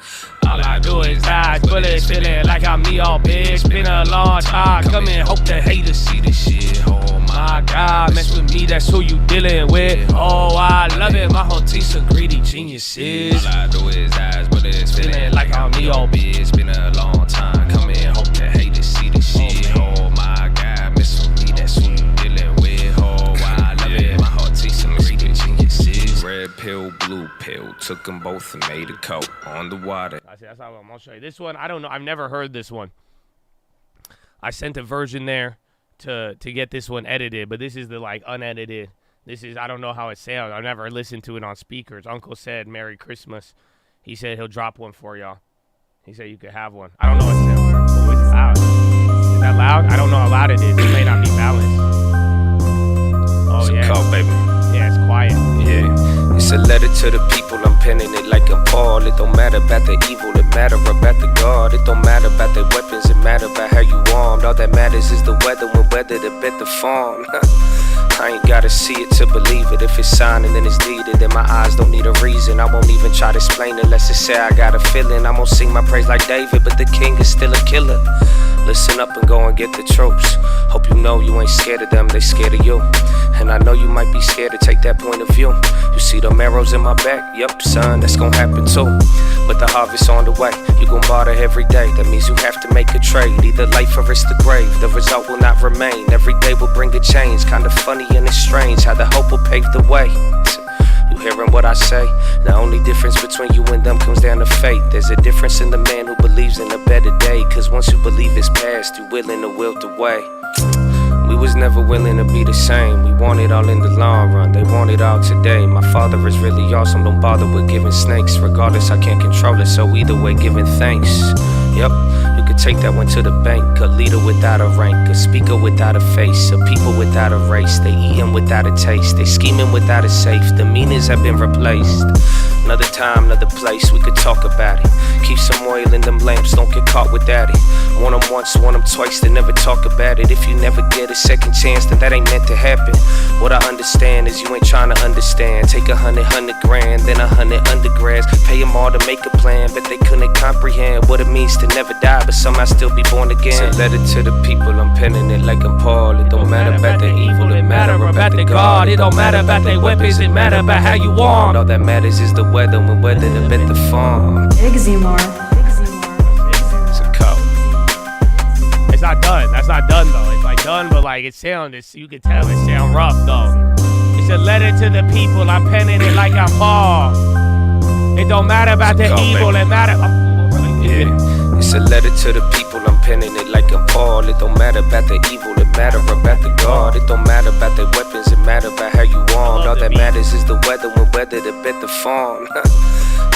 All I do is dodge bullets, feeling like I'm Neo, bitch. Been a long time coming, hope the haters see this shit. Oh my God, mess with me, that's who you dealing with. Oh, I love it, my whole team some greedy geniuses. All I do is dodge bullets, feeling like I'm Neo, bitch. Been a long time coming, hope the haters see this shit. Oh my God, mess with me, that's who you dealing with. Oh, I love it, my whole team some greedy geniuses. Red pill, blue pill, took them both and made a coat on the water. That's not what I'm gonna show you. This one, I don't know. I've never heard this one. I sent a version there to get this one edited, but this is the like unedited. This is, I don't know how it sounds. I've never listened to it on speakers. Uncle said Merry Christmas. He said he'll drop one for y'all. He said you could have one. I don't know what it sounds. Oh, it's loud. Is that loud? I don't know how loud it is. It may not be balanced. Oh, Some yeah. coat, baby. Yeah, it's quiet. Yeah. It's a letter to the people. I'm penning it like I'm Paul. It don't matter about the evil. It matter about the God. It don't matter about the weapons. It matter about how you armed. All that matters is the weather. When weather to bet the farm. I ain't gotta see it to believe it. If it's signing, then it's needed. Then my eyes don't need a reason. I won't even try to explain it unless it say I got a feeling. I'm gonna sing my praise like David, but the king is still a killer. Listen up and go and get the troops. Hope you know you ain't scared of them, they scared of you. And I know you might be scared to take that point of view. You see them arrows in my back? Yup, son, that's gonna happen too. But the harvest's on the way. You gon' barter every day. That means you have to make a trade. Either life or it's the grave. The result will not remain. Every day will bring a change. Kinda funny and it's strange how the hope will pave the way. You hearing what I say? The only difference between you and them comes down to faith. There's a difference in the man who believes in a better day. Cause once you believe it's past, you willing to wilt away. We was never willing to be the same. We want it all in the long run. They want it all today. My father is really awesome. Don't bother with giving snakes. Regardless, I can't control it. So either way, giving thanks. Yep. You could take that one to the bank. A leader without a rank, a speaker without a face, a people without a race. They eating without a taste, they scheming without a safe. The meanings have been replaced. Another time, another place, we could talk about it. Keep some oil in them lamps, don't get caught without it. Want them once, want them twice, they never talk about it. If you never get a second chance, then that ain't meant to happen. What I understand is you ain't trying to understand. Take 100 grand, then 100 undergrads. Pay them all to make a plan, but they couldn't comprehend what it means to never die, but somehow still be born again. It's a letter to the people, I'm penning it like I'm Paul. It don't matter about the evil, it matter about the God. It don't matter about their weapons, it matter about how you armed. All that matters is the weather, when weather to bet the farm. It's a coat. It's not done. That's not done though. It's like done, but like it sounds. You can tell it sound rough though. It's a letter to the people. I'm penning it like I'm Paul. It don't matter about the evil. It matter. Yeah. It's a letter to the people. I'm penning it like I'm Paul. It don't matter about the evil. It matter about the God. It don't matter about the weapons. It matter about how you armed. All that matters is the weather, when weather to bet the farm.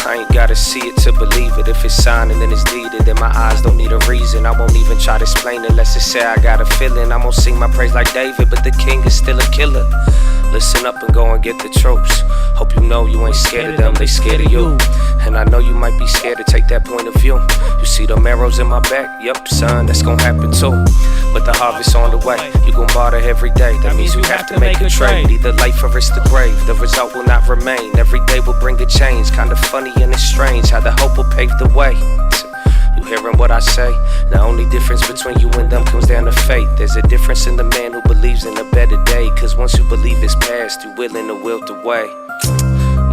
I ain't gotta see it to believe it. If it's signed and then it's deeded, then my eyes don't need a reason. I won't even try to explain it unless it say I got a feeling. I'm gonna sing my praise like David, but the king is still a killer. Listen up and go and get the tropes. Hope you know you ain't scared of them, they scared of you. And I know you might be scared to take that point of view. You see them arrows in my back? Yup, son, that's gonna happen too. But the harvest on the way, you gon' barter every day. That means you have to make a trade, either life or it's the grave. The result will not remain, every day will bring a change. Kinda funny and it's strange how the hope will pave the way. You hearing what I say? The only difference between you and them comes down to faith. There's a difference in the man who believes in a better day. Cause once you believe it's past, you willing to wilt away.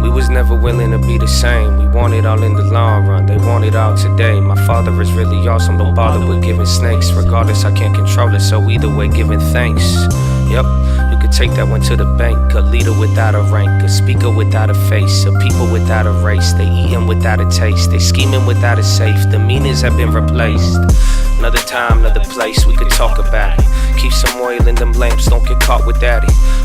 We was never willing to be the same. We want it all in the long run, they want it all today. My father is really awesome, don't bother with giving snakes. Regardless, I can't control it, so either way, giving thanks. Yep, you could take that one to the bank. A leader without a rank, a speaker without a face, a people without a race. They eating without a taste, they scheming without a safe. The meanings have been replaced. Another time, another place, we could talk about it. Keep some oil in them lamps, don't get caught with that.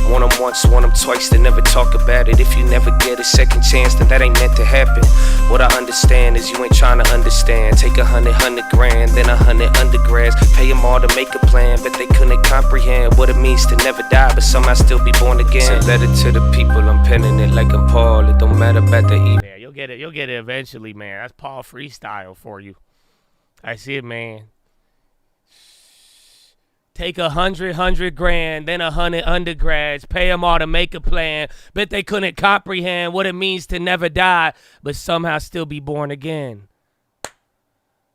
Want them once, want them twice, they never talk about it. If you never get a second chance, then that ain't meant to happen. What I understand is you ain't trying to understand. Take 100 grand, then 100 undergrads. Pay them all to make a plan, but they couldn't comprehend what it means to never die, but somehow still be born again. It's a letter to the people, I'm penning it like I'm Paul. It don't matter about the email. Yeah, you'll get it eventually, man. That's Paul freestyle for you. I see it, man. Take 100 grand, then 100 undergrads, pay them all to make a plan, but they couldn't comprehend what it means to never die, but somehow still be born again.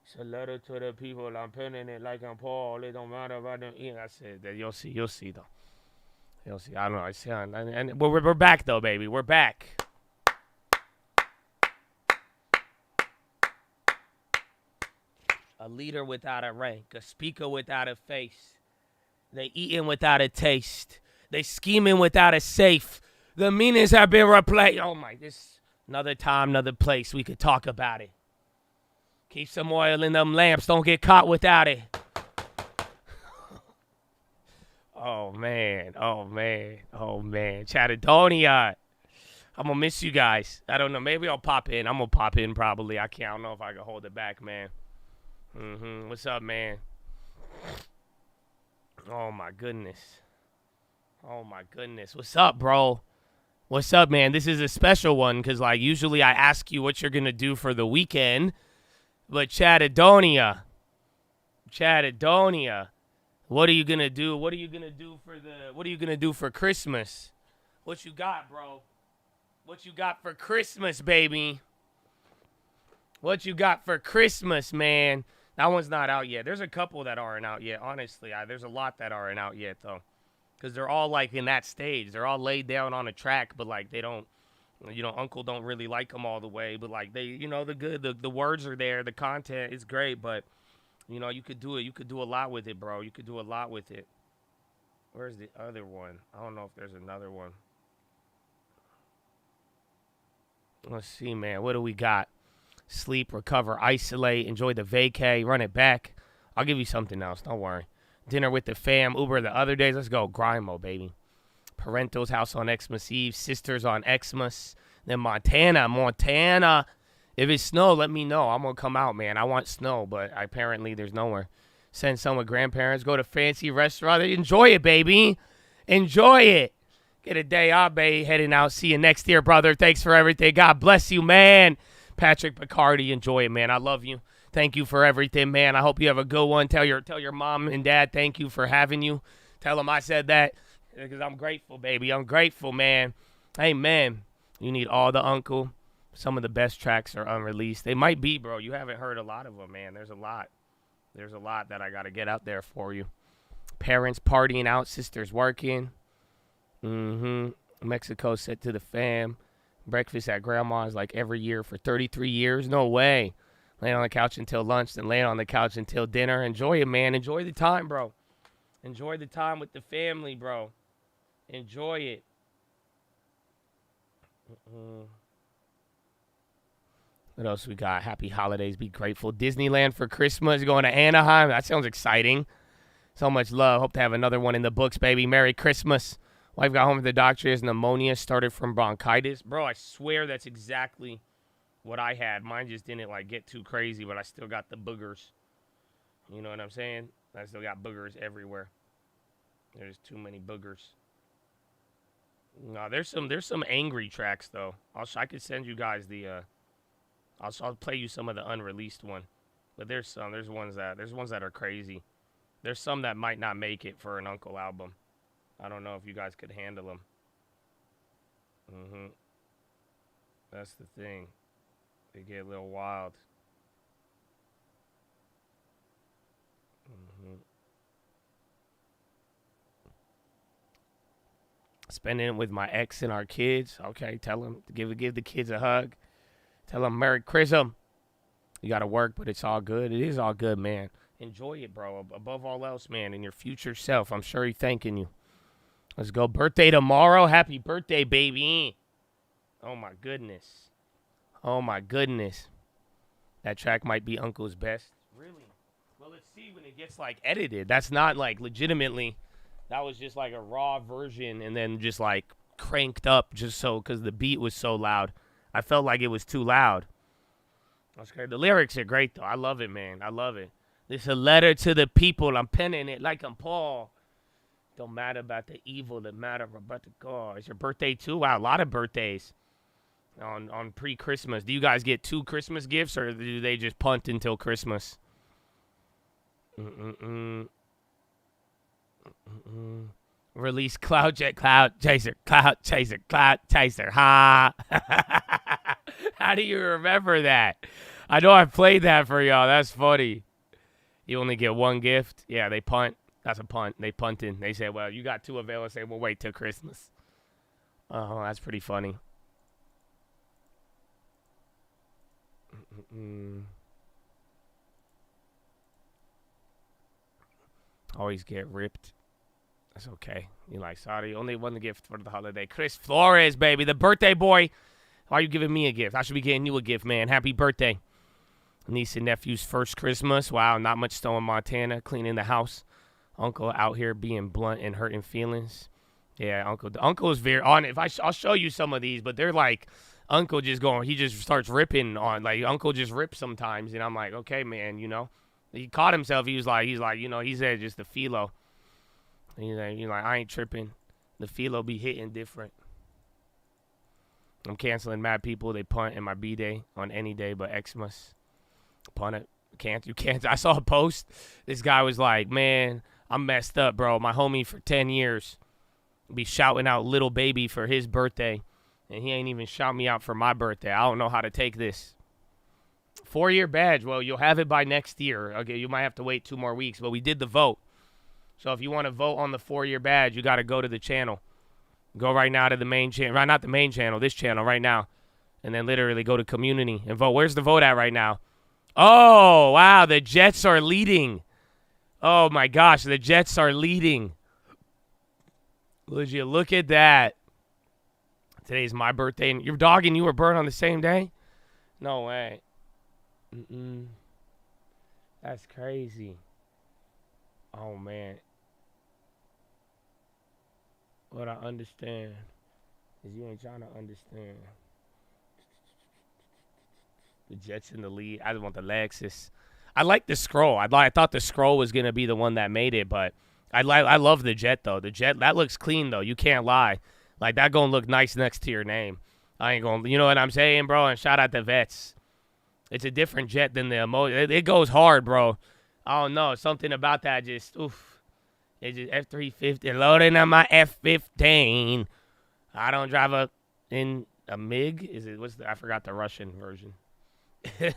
It's a letter to the people, I'm penning it like I'm Paul, it don't matter about them. Yeah, I said that. You'll see though. You'll see. I don't know. I see. And we're back though, baby. We're back. A leader without a rank, a speaker without a face. They eating without a taste. They scheming without a safe. The meanings have been replaced. Oh my, this another time, another place. We could talk about it. Keep some oil in them lamps. Don't get caught without it. Oh man. Chatadonia. I'm gonna miss you guys. I don't know. Maybe I'll pop in. I'm gonna pop in probably. I don't know if I can hold it back, man. What's up, man? Oh my goodness. What's up, bro? What's up, man? This is a special one because, like, usually I ask you what you're going to do for the weekend. But Chatadonia. What are you going to do? What are you going to do for Christmas? What you got, bro? What you got for Christmas, baby? What you got for Christmas, man? That one's not out yet. There's a couple that aren't out yet, honestly. There's a lot that aren't out yet, though. Because they're all, like, in that stage. They're all laid down on a track, but, like, they don't, Uncle don't really like them all the way. But, like, they, the words are there. The content is great, but, you could do it. You could do a lot with it, bro. You could do a lot with it. Where's the other one? I don't know if there's another one. Let's see, man. What do we got? Sleep, recover, isolate, enjoy the vacay, run it back. I'll give you something else. Don't worry. Dinner with the fam, Uber the other days. Let's go. Grind mode, baby. Parental's house on Xmas Eve. Sisters on Xmas. Then Montana. If it's snow, let me know. I'm going to come out, man. I want snow, but apparently there's nowhere. Send some with grandparents. Go to fancy restaurant. Enjoy it, baby. Enjoy it. Get a day off, baby. Heading out. See you next year, brother. Thanks for everything. God bless you, man. Patrick Picardi, enjoy it, man. I love you. Thank you for everything, man. I hope you have a good one. Tell your mom and dad thank you for having you. Tell them I said that because I'm grateful, baby. I'm grateful, man. Hey, man, you need all the uncle. Some of the best tracks are unreleased. They might be, bro. You haven't heard a lot of them, man. There's a lot. There's a lot that I got to get out there for you. Parents partying out, sisters working. Mexico set to the fam. Breakfast at grandma's like every year for 33 years. No way. Laying on the couch until lunch, then laying on the couch until dinner. Enjoy it, man. Enjoy the time, bro. Enjoy the time with the family, bro. Enjoy it. What else we got? Happy holidays. Be grateful. Disneyland for Christmas. Going to Anaheim. That sounds exciting. So much love. Hope to have another one in the books, baby. Merry Christmas. Wife got home from the doctor. Has pneumonia. Started from bronchitis. Bro, I swear that's exactly what I had. Mine just didn't like get too crazy, but I still got the boogers. You know what I'm saying? I still got boogers everywhere. There's too many boogers. No, there's some angry tracks though. I could send you guys the I'll play you some of the unreleased one. But there's ones that are crazy. There's some that might not make it for an Uncle album. I don't know if you guys could handle them. That's the thing. They get a little wild. Spending it with my ex and our kids. Okay, tell them to give the kids a hug. Tell them Merry Christmas. You got to work, but it's all good. It is all good, man. Enjoy it, bro. Above all else, man, and your future self. I'm sure he's thanking you. Let's go. Birthday tomorrow. Happy birthday, baby. Oh, my goodness. Oh, my goodness. That track might be Uncle's best. Really? Well, let's see when it gets, like, edited. That's not, like, legitimately. That was just, like, a raw version and then just, like, cranked up just so because the beat was so loud. I felt like it was too loud. Okay, the lyrics are great, though. I love it, man. I love it. This a letter to the people. I'm penning it like I'm Paul. Don't matter about the evil. That matter about the God. It's your birthday, too? Wow, a lot of birthdays on pre-Christmas. Do you guys get 2 Christmas gifts, or do they just punt until Christmas? Release Cloud Chaser. Ha! How do you remember that? I know I played that for y'all. That's funny. You only get 1 gift? Yeah, they punt. That's a punt. They punted. They said, well, you got 2 available. Say, we'll wait till Christmas. Oh, that's pretty funny. Always get ripped. That's okay. You like, sorry, only 1 gift for the holiday. Chris Flores, baby, the birthday boy. Why are you giving me a gift? I should be getting you a gift, man. Happy birthday. Niece and nephew's first Christmas. Wow, not much snow in Montana. Cleaning the house. Uncle out here being blunt and hurting feelings. Yeah, Uncle is very on it. I'll show you some of these, but they're like, Uncle just going, he just starts ripping on, like, Uncle just rips sometimes, and I'm like, okay, man, you know. He caught himself. He's like, you know, he said just the philo. He's like, I ain't tripping. The philo be hitting different. I'm canceling mad people. They punt in my B-day on any day but Xmas. Punt it. You can't. I saw a post. This guy was like, man, I'm messed up, bro. My homie for 10 years be shouting out Little Baby for his birthday, and he ain't even shout me out for my birthday. I don't know how to take this. 4-year badge. Well, you'll have it by next year. Okay, you might have to wait 2 more weeks, but we did the vote. So if you want to vote on the 4-year badge, you got to go to the channel. Go right now to the main channel. Right, not the main channel, this channel right now. And then literally go to community and vote. Where's the vote at right now? Oh, wow, the Jets are leading. Oh, my gosh, the Jets are leading. Would you look at that? Today's my birthday. And your dog and you were born on the same day? No way. That's crazy. Oh, man. What I understand is you ain't trying to understand. The Jets in the lead. I just want the Lexus. I like the scroll. I thought the scroll was going to be the one that made it, but I love the Jet, though. The Jet, that looks clean, though. You can't lie. Like, that going to look nice next to your name. I ain't going to, you know what I'm saying, bro? And shout out the vets. It's a different Jet than the emoji. It goes hard, bro. I don't know. Something about that just, oof. It's just F-350 loading on my F-15. I don't drive in a MiG. Is it? I forgot the Russian version. We're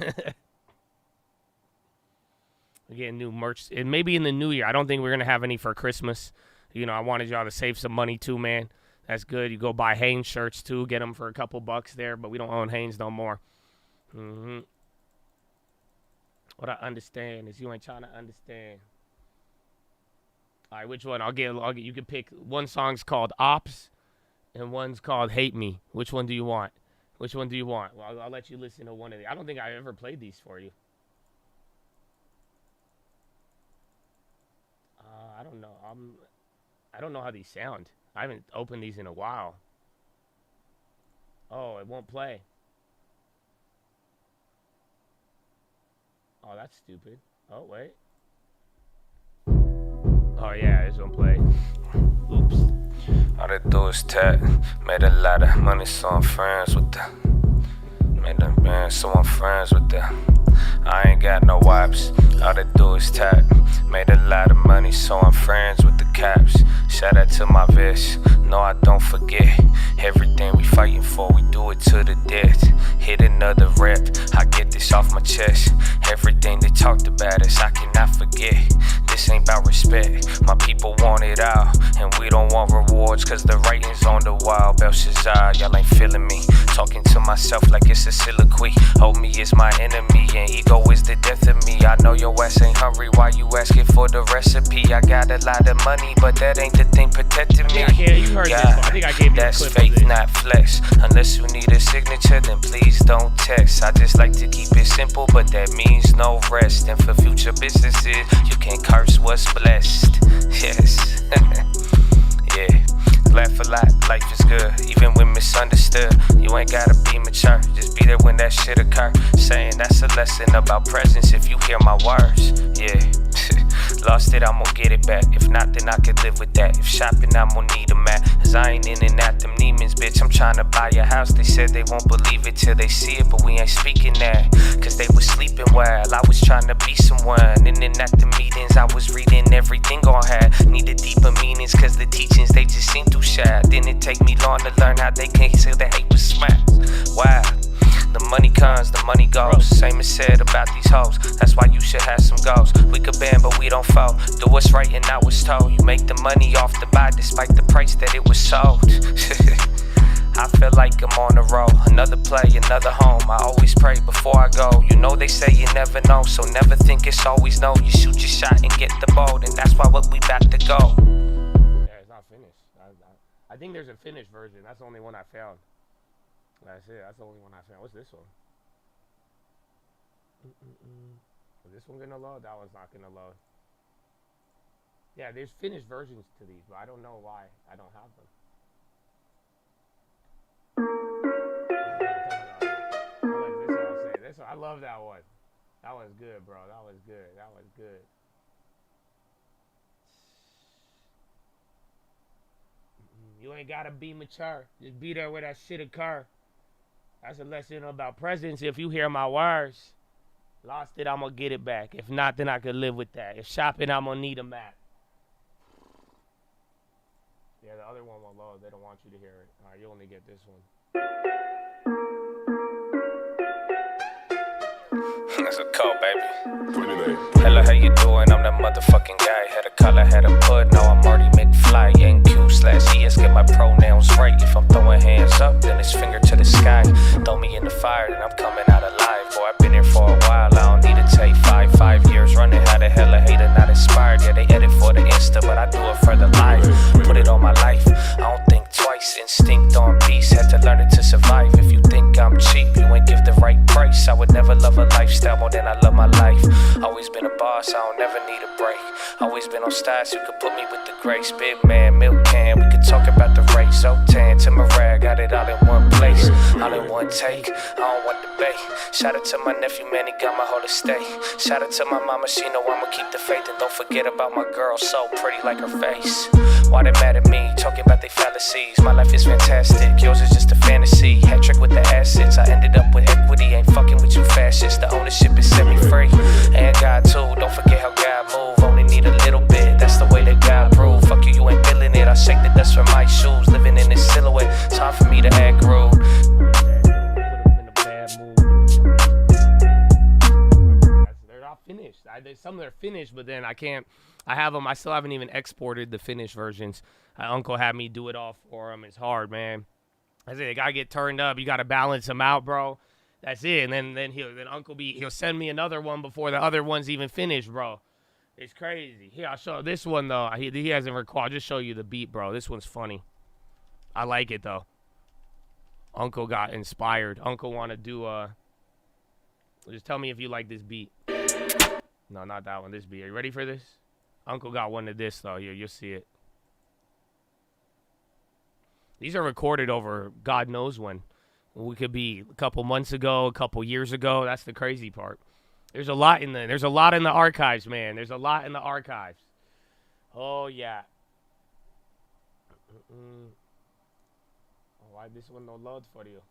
getting new merch. And maybe in the new year. I don't think we're going to have any for Christmas. You know, I wanted y'all to save some money too, man. That's good. You go buy Hanes shirts too. Get them for a couple bucks there. But we don't own Hanes no more. What I understand is you ain't trying to understand. All right, which one? I'll get. You can pick. One song's called Ops, and one's called Hate Me. Which one do you want? Which one do you want? Well, I'll let you listen to one of these. I don't think I ever played these for you. I don't know. I don't know how these sound. I haven't opened these in a while. Oh, it won't play. Oh, that's stupid. Oh, wait. Oh, yeah, this one play. Oops. All they do is tap. Made a lot of money, so I'm friends with them. Made a band, so I'm friends with them. I ain't got no wipes. All they do is tap. Made a lot of money, so I'm friends with the caps. Shout out to my vest. No, I don't forget. Everything we fighting for, we do it to the death. Hit another rep, I get this off my chest. Everything they talked about us, I cannot forget. This ain't about respect, my people want it all. And we don't want rewards, cause the writing's on the wall. Belshazzar, y'all ain't feeling me. Talking to myself like it's a soliloquy. Homie is my enemy, and ego is the death of me. I know your ass ain't hungry, why you asking for the recipe? I got a lot of money, but that ain't the thing protecting me. Yeah, you heard this one. I think I gave you that's a clip fake, not flex. Unless you need a signature, then please don't text. I just like to keep it simple, but that means no rest. And for future businesses, you can curse what's blessed. Yes. Yeah. Laugh a lot, life is good, even when misunderstood. You ain't gotta be mature, just be there when that shit occur. Saying that's a lesson about presence if you hear my words. Yeah. Lost it, I'm gonna get it back. If not, then I could live with that. If shopping, I'm gonna need a mat. Cause I ain't in and out them demons, bitch. I'm trying to buy a house. They said they won't believe it till they see it, but we ain't speaking that. Cause they was sleeping while I was trying to be someone. In and at the meetings, I was reading everything on had. Needed deeper meanings, cause the teachings, they just seem too shy. Didn't take me long to learn how they can't say the hate was smacked. Wow. The money comes, the money goes. Same as said about these hoes. That's why you should have some goals. We could bend, but we don't fold. Do what's right and not what's told. You make the money off the buy despite the price that it was sold. I feel like I'm on a roll. Another play, another home. I always pray before I go. You know they say you never know, so never think it's always no. You shoot your shot and get the ball, and that's why what we about to go. Yeah, it's not finished. I think there's a finished version. That's the only one I found. That's it. That's the only one I found. What's this one? Is this one gonna load? That one's not gonna load. Yeah, there's finished versions to these, but I don't know why I don't have them. This one, I love that one. That one's good, bro. That was good. That was good. You ain't gotta be mature. Just be there where that shit occur. That's a lesson about presence. If you hear my words, lost it, I'm gonna get it back. If not, then I could live with that. If shopping, I'm gonna need a map. Yeah, the other one won't load. They don't want you to hear it. All right, you only get this one. That's a call, baby. Hello, how you doing? I'm that motherfucking guy. Had a color, had a put. Now I'm Marty McFly. NQ/ES, get my pronouns right. If I'm throwing hands up, then it's finger to the sky. Throw me in the fire, then I'm coming out alive. Boy, I've been here for a while. I don't need to take 5 years running. How the hell a hater not inspired? Yeah, they edit for the Insta, but I do it for the life. Put it on my life. I don't think twice. Instinct on beast. Had to learn it to survive. If you think I'm cheap, you ain't give the right price. I would never love a lifestyle more than I love my life. Always been a boss, I don't never need a break. Always been on styles, you could put me with the grace. Big man, milk can, we could talk about the race. Zoltan to Marag, got it all in one place. All in one take, I don't want debate. Shout out to my nephew, man, he got my whole estate. Shout out to my mama, she know I'ma keep the faith. And don't forget about my girl, so pretty like her face. Why they mad at me, talking about they fallacies. My life is fantastic, yours is just a fantasy. Hat trick with the assets, I ended up with equity. Ain't fucking with you fascists, the ownership is set me free. And God too, don't forget how God move. Only need a little bit, that's the way that God prove. Fuck you, you ain't feeling it. I shake the dust from my shoes, living in this silhouette. It's hard for me to act rude. They're not finished. Some of them are finished, but then I can't. I have them. I still haven't even exported the finished versions. Uncle had me do it all for him. It's hard, man. That's it. They gotta get turned up. You gotta balance them out, bro. That's it. And then Uncle he'll send me another one before the other one's even finished, bro. It's crazy. Here, I'll show this one though. He hasn't recorded. I'll just show you the beat, bro. This one's funny. I like it though. Uncle got inspired. Uncle want to do just tell me if you like this beat. No, not that one. This beat. Are you ready for this? Uncle got one of this though. Here, you'll see it. These are recorded over God knows when. We could be a couple months ago, a couple years ago. That's the crazy part. There's a lot in the archives, man. There's a lot in the archives. Oh yeah. Why this one no load for you?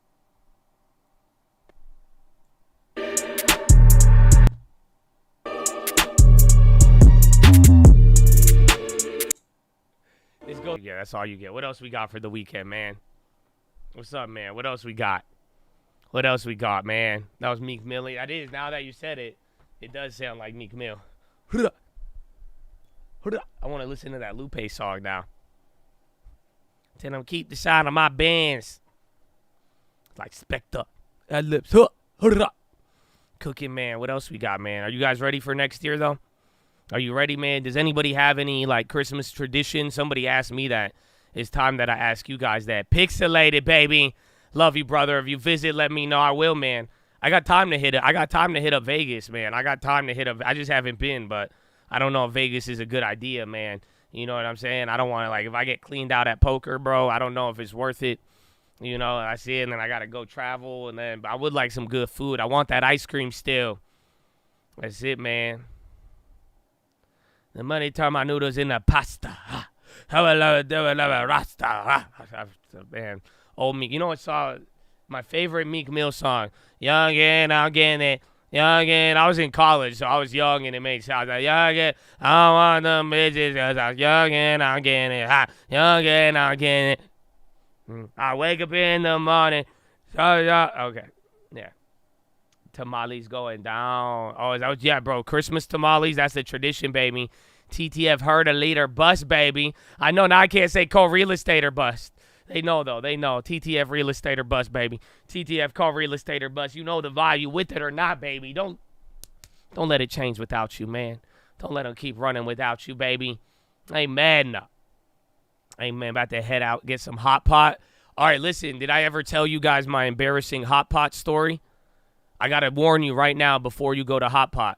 Let's go. Yeah, that's all you get. What else we got for the weekend, man? What's up, man? What else we got? What else we got, man? That was Meek Mill. That is, now that you said it, it does sound like Meek Mill. I want to listen to that Lupe song now. Tell them keep the shine of my bands. Like Spectre. Ad lips. Cooking, man. What else we got, man? Are you guys ready for next year, though? Are you ready, man? Does anybody have any, like, Christmas tradition? Somebody asked me that. It's time that I ask you guys that. Pixelated, baby. Love you, brother. If you visit, let me know. I will, man. I got time to hit it. I got time to hit up Vegas, man. I got time to hit up. I just haven't been, but I don't know if Vegas is a good idea, man. You know what I'm saying? I don't want to, like, if I get cleaned out at poker, bro, I don't know if it's worth it. You know, I see it, and then I got to go travel, and then I would like some good food. I want that ice cream still. That's it, man. The money turn my noodles into pasta. How I love it, rasta. Man, old Meek. You know what song? My favorite Meek Mill song. Young and I'm getting it. Young and I was in college, so I was young and it made sounds like young and I don't want them bitches. I was young and I'm getting it. Young and I'm getting it. I wake up in the morning. Okay. Yeah. Tamales going down. Oh, is that what, yeah, bro. Christmas tamales, that's the tradition, baby. TTF heard a leader bust, baby. I know now I can't say co-real estate or bust. They know, though. They know. TTF real estate or bust, baby. TTF co-real estate or bust. You know the value with it or not, baby. Don't let it change without you, man. Don't let them keep running without you, baby. Amen. Amen. About to head out, get some hot pot. All right, listen. Did I ever tell you guys my embarrassing hot pot story? I got to warn you right now before you go to hot pot.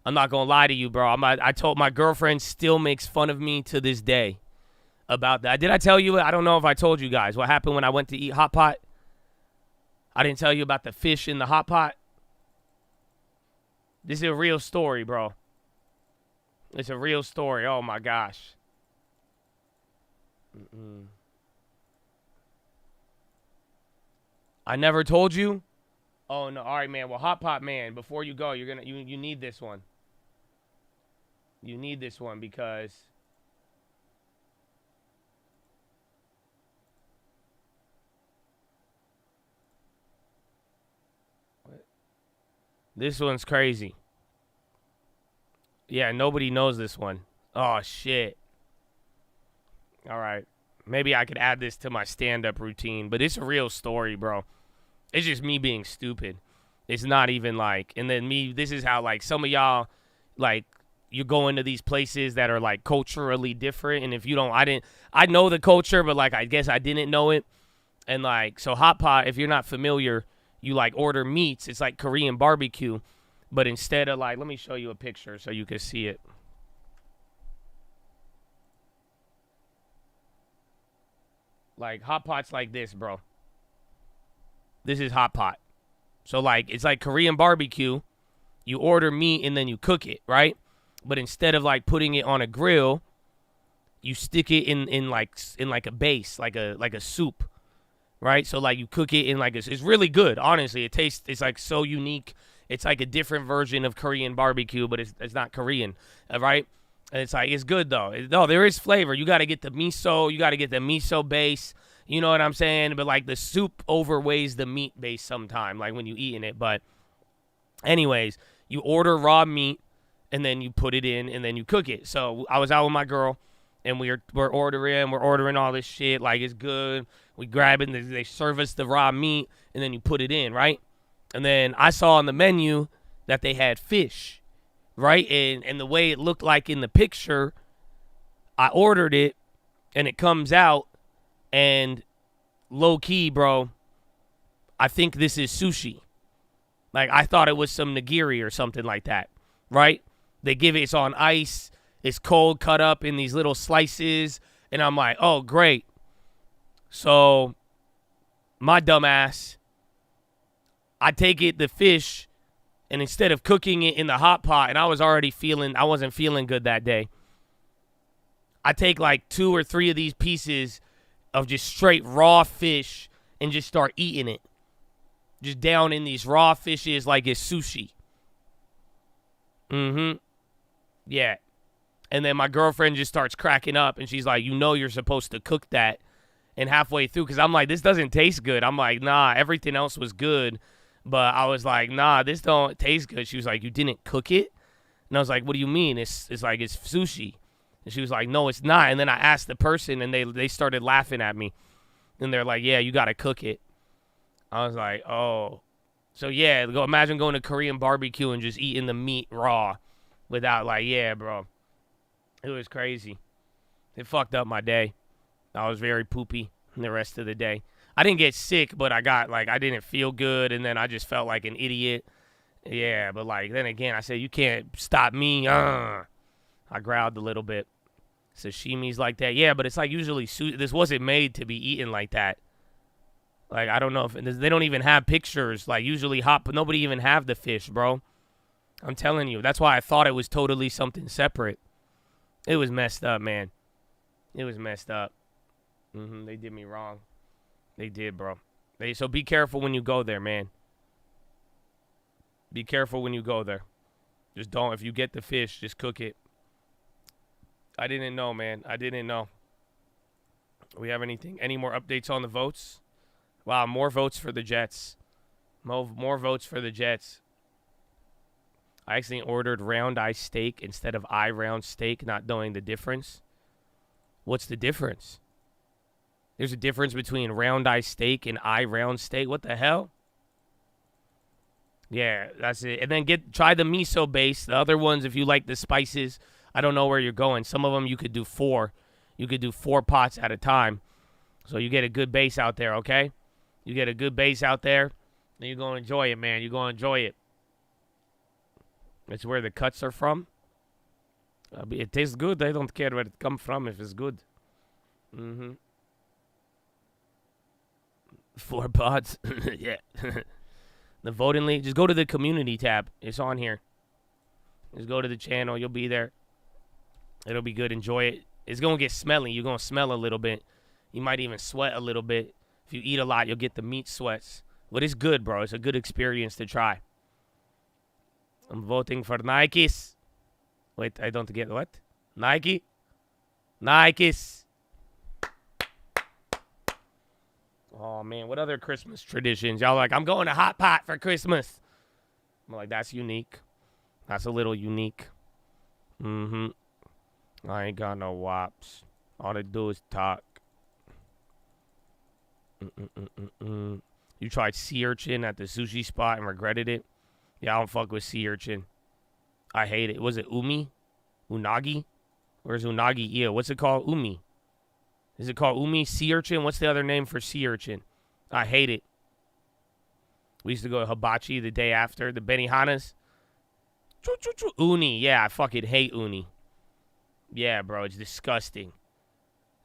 I'm not going to lie to you, bro. I told my girlfriend still makes fun of me to this day about that. Did I tell you? I don't know if I told you guys what happened when I went to eat hot pot. I didn't tell you about the fish in the hot pot. This is a real story, bro. It's a real story. Oh, my gosh. I never told you? Oh, no. All right, man. Well, hot pot, man, before you go, you need this one. You need this one because this one's crazy. Yeah, nobody knows this one. Oh, shit. All right. Maybe I could add this to my stand-up routine, but it's a real story, bro. It's just me being stupid. It's not even like, and then me, this is how, like, some of y'all, like, you go into these places that are, like, culturally different, and if you don't, I know the culture, but, like, I guess I didn't know it. And, like, so hot pot, if you're not familiar, you, like, order meats. It's like Korean barbecue, but instead of, like, let me show you a picture so you can see it. Like, hot pot's like this, bro. This is hot pot. So, like, it's like Korean barbecue. You order meat and then you cook it, right? But instead of, like, putting it on a grill, you stick it in like a base, like a soup, right? So, like, you cook it in, like, it's really good, honestly. It's, like, so unique. It's, like, a different version of Korean barbecue, but it's not Korean, right? And it's, like, it's good, though. No, there is flavor. You got to get the miso. You got to get the miso base. You know what I'm saying? But, like, the soup overweighs the meat base sometime, like, when you eating it. But anyways, you order raw meat, and then you put it in, and then you cook it. So I was out with my girl, and we're ordering all this shit. Like, it's good. We grab it, and they serve us the raw meat, and then you put it in, right? And then I saw on the menu that they had fish, right? And the way it looked like in the picture, I ordered it, and it comes out, and low-key, bro, I think this is sushi. Like, I thought it was some nigiri or something like that, right? They give it, it's on ice, it's cold, cut up in these little slices, and I'm like, oh, great. So, my dumb ass, I take it, the fish, And instead of cooking it in the hot pot, and I wasn't feeling good that day, I take like 2 or 3 of these pieces of just straight raw fish and just start eating it. Just down in these raw fishes like it's sushi. Yeah. And then my girlfriend just starts cracking up, and she's like, you know you're supposed to cook that. And halfway through, because I'm like, this doesn't taste good. I'm like, nah, everything else was good. But I was like, nah, this don't taste good. She was like, you didn't cook it? And I was like, what do you mean? It's like it's sushi. And she was like, no, it's not. And then I asked the person, and they started laughing at me. And they're like, yeah, you got to cook it. I was like, oh. So, yeah, imagine going to Korean barbecue and just eating the meat raw without, like, yeah, bro. It was crazy. It fucked up my day. I was very poopy the rest of the day. I didn't get sick, but I didn't feel good, and then I just felt like an idiot. Yeah, but, like, then again, I said, you can't stop me. I growled a little bit. Sashimi's like that. Yeah, but it's like usually this wasn't made to be eaten like that. Like, I don't know if they don't even have pictures. Like, usually but nobody even have the fish, bro. I'm telling you. That's why I thought it was totally something separate. It was messed up, man. It was messed up. They did me wrong. They did, bro. So be careful when you go there, man. Be careful when you go there. Just don't. If you get the fish, just cook it. I didn't know, man. I didn't know. We have any more updates on the votes? Wow, more votes for the Jets. More votes for the Jets. I actually ordered round eye steak instead of eye round steak, not knowing the difference. What's the difference? There's a difference between round eye steak and eye round steak. What the hell? Yeah, that's it. And then try the miso base. The other ones, if you like the spices, I don't know where you're going. Some of them you could do 4. You could do 4 pots at a time. So you get a good base out there, okay? You get a good base out there, then you're going to enjoy it, man. You're going to enjoy it. It's where the cuts are from. It tastes good. I don't care where it comes from if it's good. 4 pots. Yeah. The voting link. Just go to the community tab. It's on here. Just go to the channel. You'll be there. It'll be good. Enjoy it. It's going to get smelly. You're going to smell a little bit. You might even sweat a little bit. If you eat a lot, you'll get the meat sweats. But it's good, bro. It's a good experience to try. I'm voting for Nikes. Wait, I don't get what? Nike? Nikes. Oh, man. What other Christmas traditions? Y'all like, I'm going to Hot Pot for Christmas. I'm like, that's unique. That's a little unique. I ain't got no wops. All they do is talk. You tried sea urchin at the sushi spot and regretted it? Yeah, I don't fuck with sea urchin. I hate it. Was it umi? Unagi? Where's unagi? Yeah, what's it called? Umi. Is it called umi? Sea urchin? What's the other name for sea urchin? I hate it. We used to go to hibachi the day after. The Benihanas. Uni. Yeah, I fucking hate uni. Yeah, bro, it's disgusting.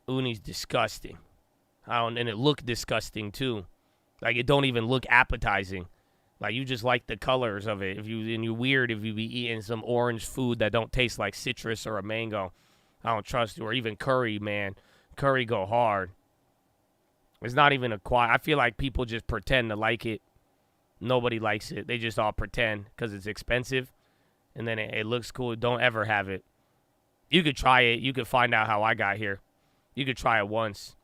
Uni's disgusting. And it looked disgusting, too. Like, it don't even look appetizing. Like, you just like the colors of it. And you're weird if you be eating some orange food that don't taste like citrus or a mango. I don't trust you. Or even curry, man. Curry go hard. It's not even I feel like people just pretend to like it. Nobody likes it. They just all pretend because it's expensive. And then it looks cool. Don't ever have it. You could try it. You could find out how I got here. You could try it once.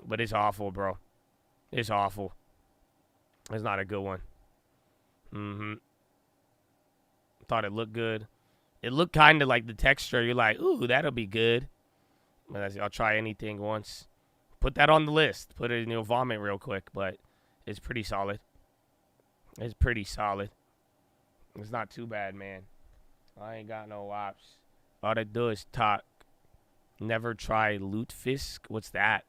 But it's awful, bro. It's awful. It's not a good one. Thought it looked good. It looked kind of like the texture. You're like, ooh, that'll be good. But I'll try anything once. Put that on the list. Put it in your vomit real quick. But it's pretty solid. It's pretty solid. It's not too bad, man. I ain't got no ops. All they do is talk. Never try lutefisk. What's that?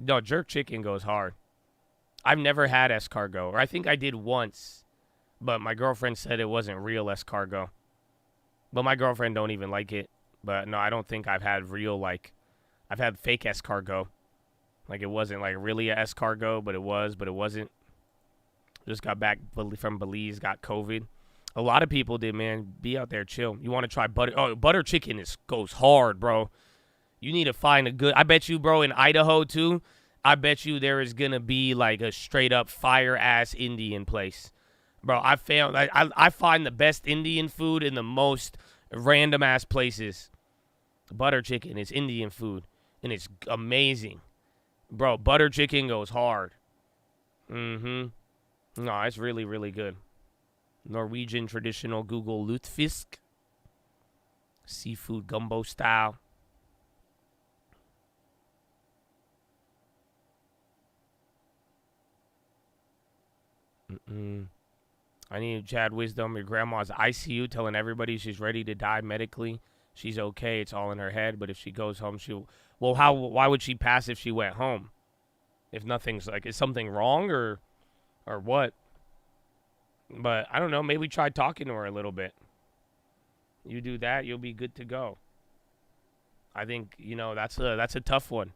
No, jerk chicken goes hard. I've never had escargot. Or I think I did once. But my girlfriend said it wasn't real escargot. But my girlfriend don't even like it. But no, I don't think I've had real, like... I've had fake escargot. Like, it wasn't, like, really a escargot, but it was, but it wasn't. Just got back from Belize, got COVID. A lot of people did, man. Be out there, chill. You want to try butter? Oh, butter chicken goes hard, bro. You need to find a good. I bet you, bro, in Idaho too. I bet you there is gonna be like a straight up fire ass Indian place, bro. I find the best Indian food in the most random ass places. Butter chicken is Indian food, and it's amazing, bro. Butter chicken goes hard. No, it's really, really good. Norwegian traditional Google lutefisk. Seafood gumbo style. I need Chad Wisdom. Your grandma's ICU telling everybody she's ready to die medically. She's okay. It's all in her head. But if she goes home, well, why would she pass if she went home? If nothing's like, is something wrong or what? But I don't know. Maybe try talking to her a little bit. You do that, you'll be good to go. I think, that's a tough one.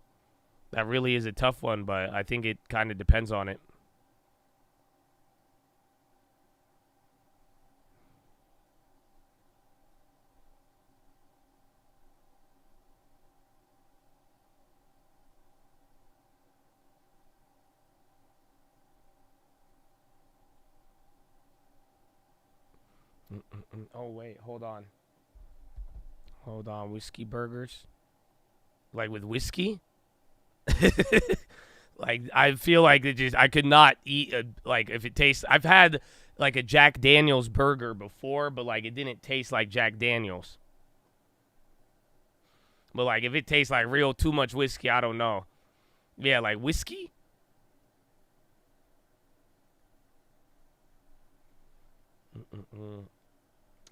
That really is a tough one, but I think it kind of depends on it. Oh, wait, hold on. Whiskey burgers? Like with whiskey? Like, I feel like I could not eat, if it tastes, I've had, like, a Jack Daniels burger before, but, like, it didn't taste like Jack Daniels. But, like, if it tastes like real too much whiskey, I don't know. Yeah, like whiskey?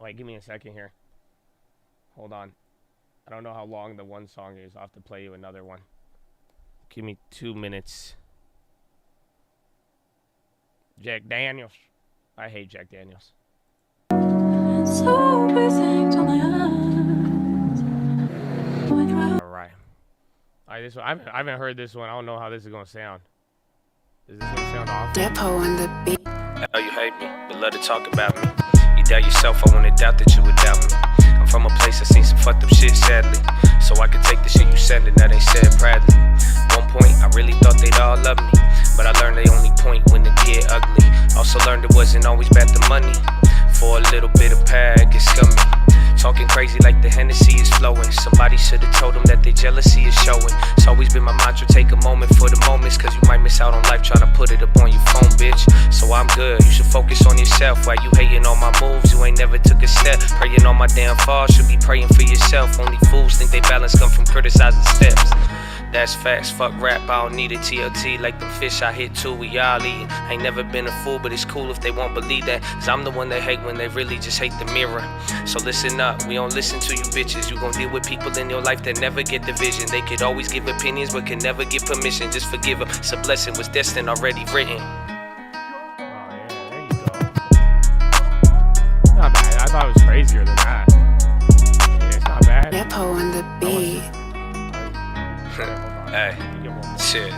Wait, give me a second here. Hold on. I don't know how long the one song is. I'll have to play you another one. Give me 2 minutes. Jack Daniels. I hate Jack Daniels. Alright. This one, I haven't heard this one. I don't know how this is going to sound. Is this going to sound awful? Depot on the beat. I know you hate me, but love to talk about me. You doubt yourself, I wouldn't doubt that you would doubt me. I'm from a place that seen some fucked up shit, sadly. So I could take the shit you sending, that ain't said proudly. One point, I really thought they'd all love me. But I learned they only point when they get ugly. Also learned it wasn't always about the money. For a little bit of power, it gets scummy. Talking crazy like the Hennessy is flowing. Somebody should have told them that their jealousy is showing. It's always been my mantra, take a moment for the moments. Cause you might miss out on life trying to put it up on your phone, bitch. So I'm good, you should focus on yourself. While you hating on my moves, you ain't never took a step. Praying on my damn fall, should be praying for yourself. Only fools think they balance come from criticizing steps. That's facts, fuck rap, I don't need a TLT. Like them fish I hit too, we all eatin'. Ain't never been a fool, but it's cool if they won't believe that. Cause I'm the one they hate when they really just hate the mirror. So listen up, we don't listen to you bitches. You gon' deal with people in your life that never get the vision. They could always give opinions, but can never get permission. Just forgive them, it's a blessing, was destined, already written. Not bad, I thought it was crazier than that. Yeah, it's not bad. Depot on the beat. Hey, shit.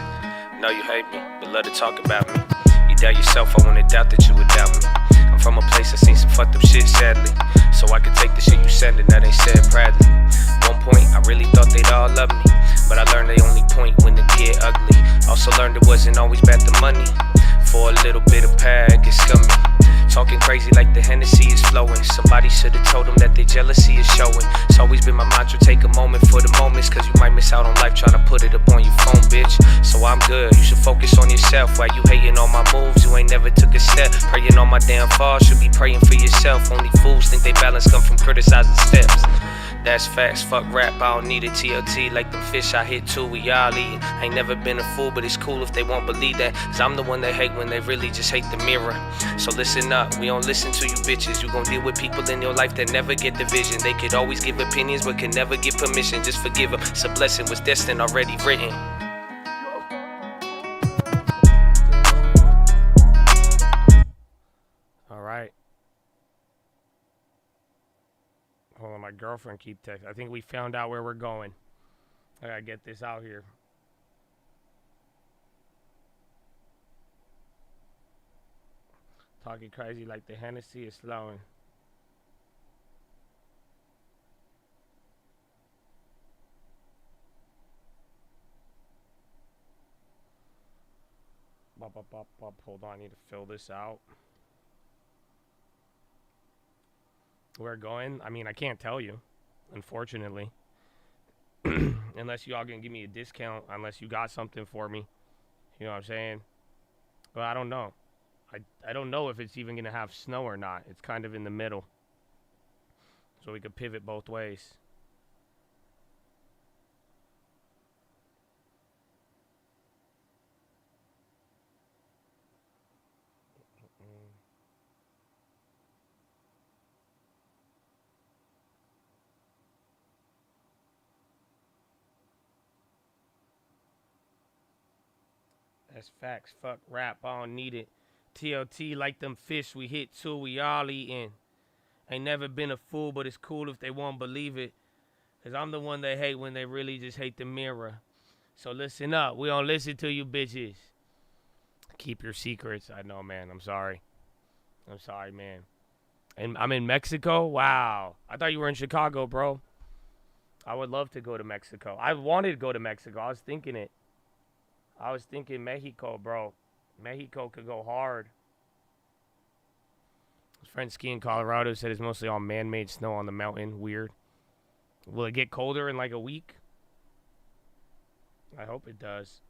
Know you hate me, but love to talk about me. You doubt yourself, I wouldn't doubt that you would doubt me. I'm from a place that seen some fucked up shit, sadly. So I could take the shit you sending, that ain't said proudly. One point, I really thought they'd all love me. But I learned they only point when they get ugly. Also learned it wasn't always about the money. For a little bit of power, it gets scummy. Talking crazy like the Hennessy is flowing. Somebody should have told them that their jealousy is showing. It's always been my mantra, take a moment for the moments. Cause you might miss out on life trying to put it up on your phone, bitch. So I'm good, you should focus on yourself. While you hating on my moves, you ain't never took a step. Praying on my damn fall, should be praying for yourself. Only fools think they balance come from criticizing steps. That's facts, fuck rap, I don't need a TLT. Like them fish I hit too, we all eatin'. Ain't never been a fool, but it's cool if they won't believe that. Cause I'm the one they hate when they really just hate the mirror. So listen up, we don't listen to you bitches. You gon' deal with people in your life that never get the vision. They could always give opinions, but can never get permission. Just forgive them, it's a blessing, was destined, already written. Alright. Hold on, my girlfriend keep texting. I think we found out where we're going. I gotta get this out here. Talking crazy like the Hennessy is flowing. Hold on, I need to fill this out. We're going. I mean, I can't tell you, unfortunately. Unless y'all can give me a discount, unless you got something for me. You know what I'm saying? But I don't know. I don't know if it's even going to have snow or not. It's kind of in the middle. So we could pivot both ways. That's facts. Fuck rap. I don't need it. TLT like them fish we hit too. We all eating. Ain't never been a fool, but it's cool if they won't believe it. Cause I'm the one they hate when they really just hate the mirror. So listen up. We don't listen to you bitches. Keep your secrets. I know, man. I'm sorry. I'm sorry, man. And I'm in Mexico? Wow. I thought you were in Chicago, bro. I would love to go to Mexico. I wanted to go to Mexico. I was thinking it. I was thinking Mexico, bro. Mexico could go hard. His friend skiing in Colorado said it's mostly all man-made snow on the mountain. Weird. Will it get colder in like a week? I hope it does.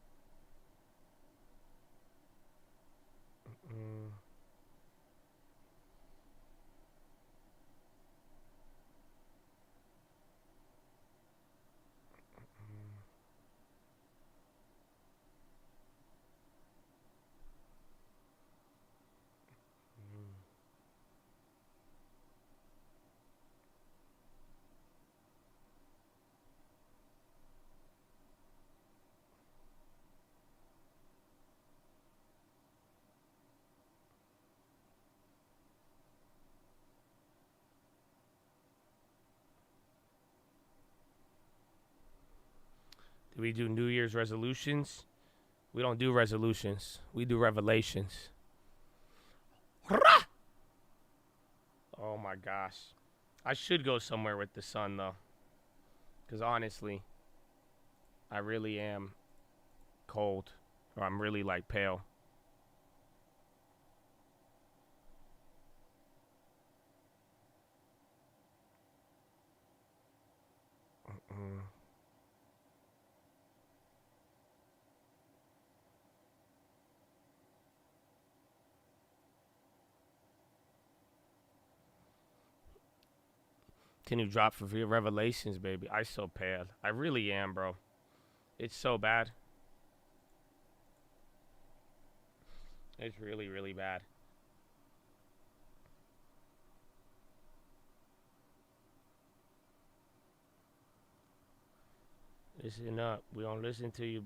Do we do New Year's resolutions? We don't do resolutions. We do revelations. Oh my gosh. I should go somewhere with the sun though. Because honestly, I really am cold. Or I'm really like pale. Can you drop for your revelations, baby? I so pale. I really am, bro. It's so bad. It's really, really bad. Listen up. We don't listen to you.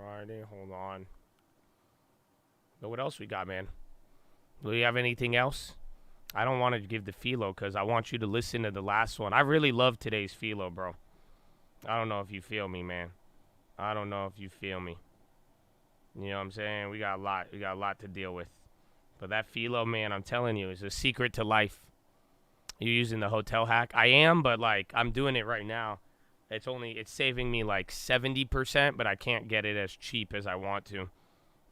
Alrighty, hold on. But what else we got, man? Do you have anything else? I don't want to give the philo because I want you to listen to the last one. I really love today's philo, bro. I don't know if you feel me, man. I don't know if you feel me. You know what I'm saying? We got a lot. We got a lot to deal with. But that philo, man, I'm telling you, is a secret to life. You're using the hotel hack? I am, but like I'm doing it right now. It's saving me like 70%, but I can't get it as cheap as I want to.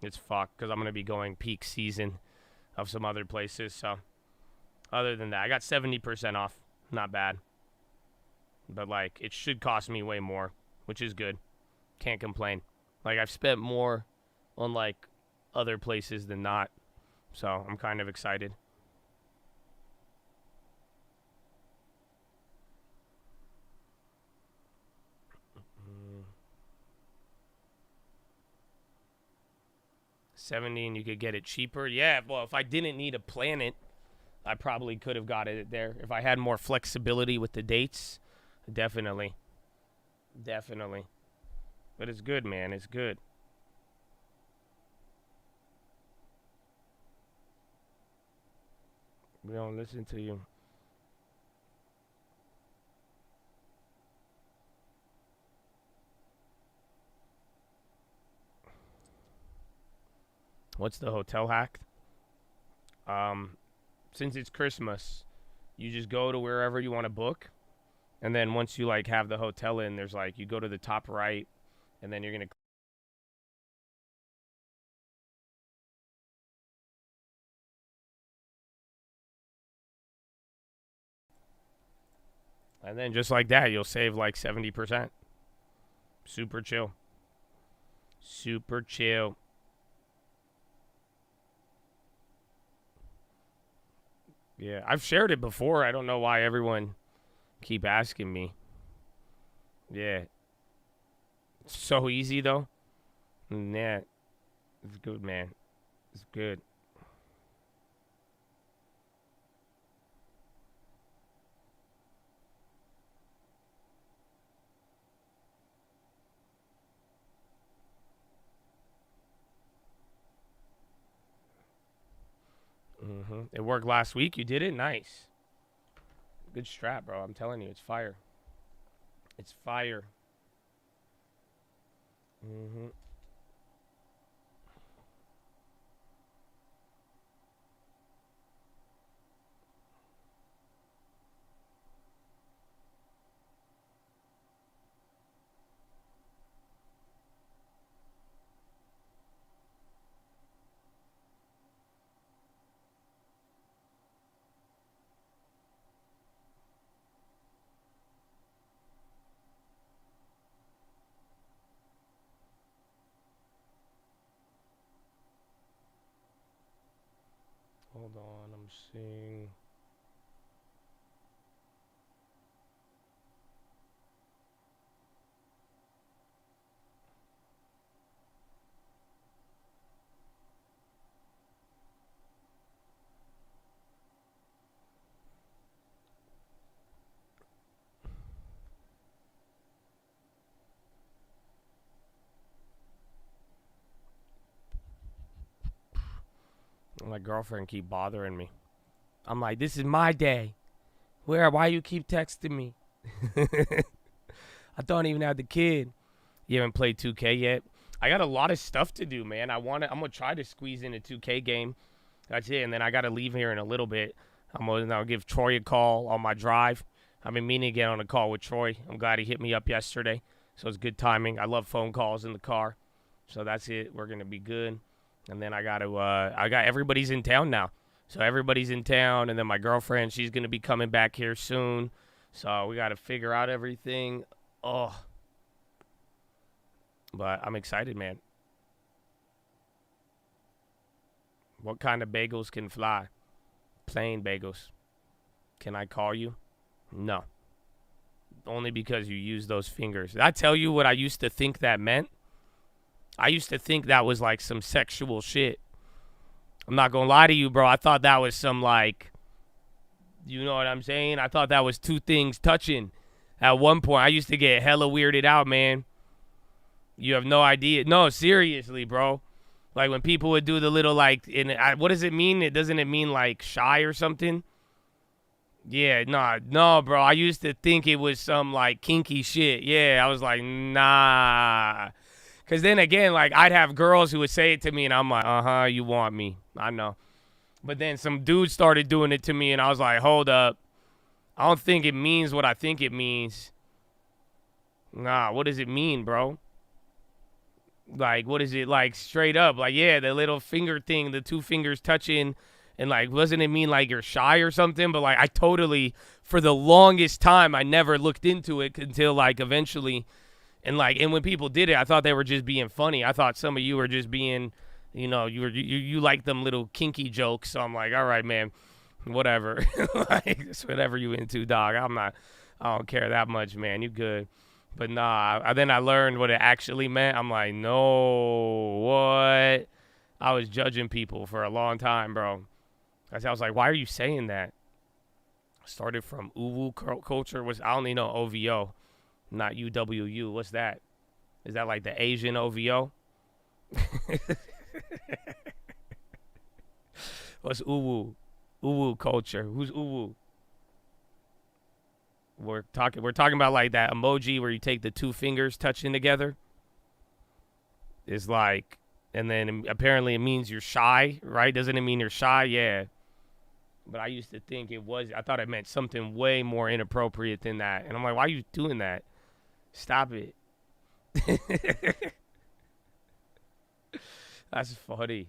It's fucked because I'm going to be going peak season of some other places. So other than that, I got 70% off. Not bad. But like it should cost me way more, which is good. Can't complain. Like I've spent more on like other places than not. So I'm kind of excited. $70 and you could get it cheaper. Yeah, well, if I didn't need a planet, I probably could have got it there. If I had more flexibility with the dates, definitely. Definitely. But it's good, man. It's good. We don't listen to you. What's the hotel hack? Since it's Christmas, you just go to wherever you want to book. And then once you like have the hotel in, there's like, you go to the top right and then you're going to. And then just like that, you'll save like 70%. Super chill. Super chill. Yeah, I've shared it before. I don't know why everyone keep asking me. Yeah. It's so easy, though. Yeah. It's good, man. It's good. It worked last week. You did it? Nice. Good strap, bro. I'm telling you, it's fire. It's fire. Hold on, I'm seeing. My girlfriend keep bothering me. I'm like, this is my day. Why you keep texting me? I don't even have the kid. You haven't played 2K yet? I got a lot of stuff to do, man. I'm gonna try to squeeze in a 2K game. That's it. And then I gotta leave here in a little bit. I'll give Troy a call on my drive. I've been meaning to get on a call with Troy. I'm glad he hit me up yesterday. So it's good timing. I love phone calls in the car. So that's it. We're gonna be good. And then I got everybody's in town now. So everybody's in town, and then my girlfriend, she's going to be coming back here soon. So we got to figure out everything. Oh. But I'm excited, man. What kind of bagels can fly? Plain bagels. Can I call you? No. Only because you use those fingers. Did I tell you what I used to think that meant? I used to think that was like some sexual shit. I'm not gonna lie to you, bro. I thought that was some like, you know what I'm saying? I thought that was two things touching. At one point, I used to get hella weirded out, man. You have no idea. No, seriously, bro. Like when people would do the little like, what does it mean? Doesn't it mean like shy or something? Yeah, no, bro. I used to think it was some like kinky shit. Yeah, I was like, nah. Because then again, like, I'd have girls who would say it to me, and I'm like, you want me. I know. But then some dude started doing it to me, and I was like, hold up. I don't think it means what I think it means. Nah, what does it mean, bro? Like, what is it, like, straight up? Like, yeah, the little finger thing, the two fingers touching, and, like, doesn't it mean, like, you're shy or something? But, like, I totally, for the longest time, I never looked into it until, like, eventually... And when people did it, I thought they were just being funny. I thought some of you were just being, you know, you like them little kinky jokes. So I'm like, all right, man, whatever. Like, it's whatever you into, dog. I don't care that much, man. You good. But nah, then I learned what it actually meant. I'm like, no, what? I was judging people for a long time, bro. I was like, why are you saying that? Started from uwu culture. I only know OVO. Not UWU. What's that? Is that like the Asian OVO? What's uwu? Uwu culture. Who's uwu? We're talking about like that emoji where you take the two fingers touching together. It's like And then apparently it means you're shy, right? Doesn't it mean you're shy? Yeah. But I used to think it was, I thought it meant something way more inappropriate than that. And I'm like, why are you doing that? Stop it. That's funny.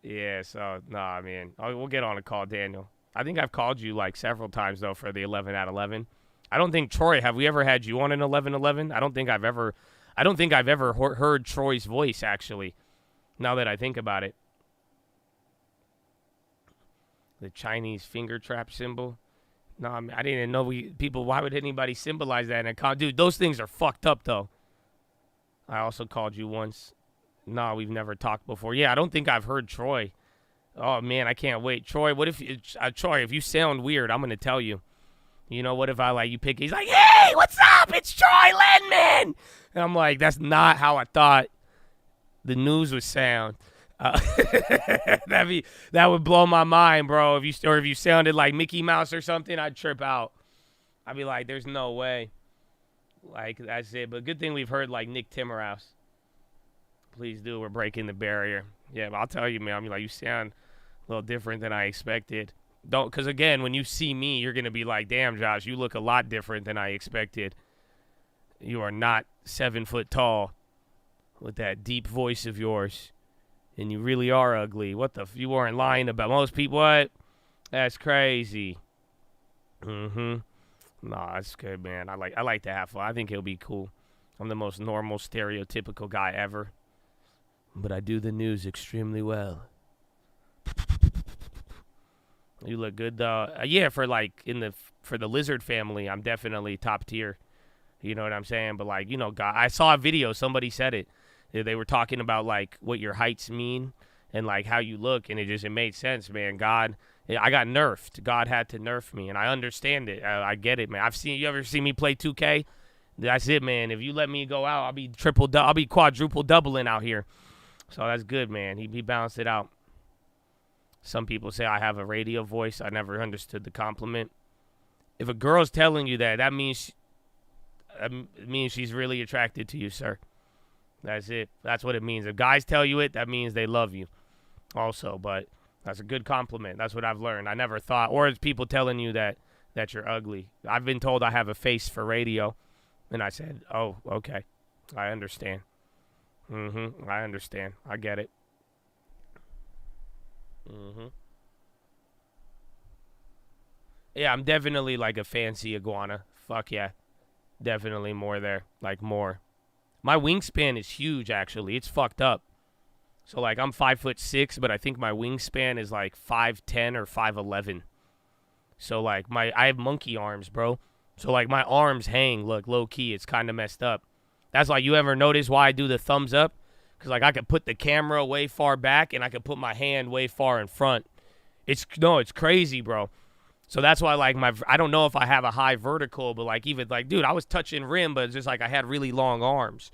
Yeah, so, nah, man. We'll get on a call, Daniel. I think I've called you like several times, though, for the 11 at 11. I don't think, Troy, have we ever had you on an 11-11? I don't think I've ever heard Troy's voice, actually, now that I think about it. The Chinese finger trap symbol. No, I didn't even know people, why would anybody symbolize that in a con? Dude, those things are fucked up, though. I also called you once. No, we've never talked before. Yeah, I don't think I've heard Troy. Oh, man, I can't wait. Troy, what if, Troy, if you sound weird, I'm going to tell you. You know, what if I, you pick, he's like, hey, what's up? It's Troy Lenman. And I'm like, that's not how I thought the news would sound. That would blow my mind, bro. If you sounded like Mickey Mouse or something, I'd trip out. I'd be like, there's no way. Like, that's it. But good thing we've heard like Nick Timmerhouse. Please do. We're breaking the barrier. Yeah, but I'll tell you, man. I'm like, you sound a little different than I expected. Because again, when you see me, you're gonna be like, damn, Josh, you look a lot different than I expected. You are not 7 foot tall with that deep voice of yours. And you really are ugly. What the you weren't lying about most people. What? That's crazy. No, that's good, man. I like to have fun. I think he'll be cool. I'm the most normal, stereotypical guy ever. But I do the news extremely well. You look good though. Yeah, for the lizard family, I'm definitely top tier. You know what I'm saying? But God, I saw a video. Somebody said it. They were talking about what your heights mean and how you look, and it made sense, man. God, I got nerfed. God had to nerf me, and I understand it. I get it, man. You ever see me play 2K? That's it, man. If you let me go out, I'll be quadruple doubling out here. So that's good, man. He balanced it out. Some people say I have a radio voice. I never understood the compliment. If a girl's telling you that means she's really attracted to you, sir. That's it. That's what it means. If guys tell you it, that means they love you also. But that's a good compliment. That's what I've learned. I never thought, or it's people telling you that you're ugly. I've been told I have a face for radio. And I said, oh, okay. I understand. I understand. I get it. Yeah, I'm definitely a fancy iguana. Fuck yeah. Definitely more there. More. My wingspan is huge, actually. It's fucked up. So, I'm 5'6", but I think my wingspan is 5'10" or 5'11". So, I have monkey arms, bro. So, my arms hang, low key. It's kind of messed up. That's you ever notice why I do the thumbs up? Because, I could put the camera way far back, and I could put my hand way far in front. It's crazy, bro. So that's why, I don't know if I have a high vertical, but, dude, I was touching rim, but it's just, I had really long arms.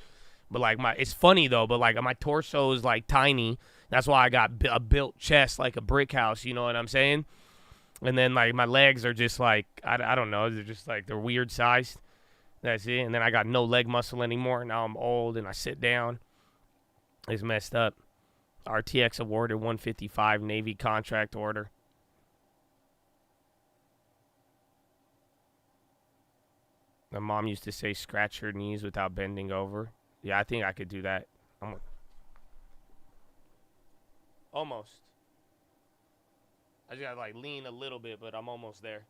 But, it's funny, though, but, my torso is, tiny. That's why I got a built chest like a brick house, you know what I'm saying? And then, my legs are just, I don't know, they're just, they're weird sized. That's it. And then I got no leg muscle anymore. Now I'm old, and I sit down. It's messed up. RTX awarded 155 Navy contract order. My mom used to say, scratch her knees without bending over. Yeah, I think I could do that. Almost. I just gotta lean a little bit, but I'm almost there.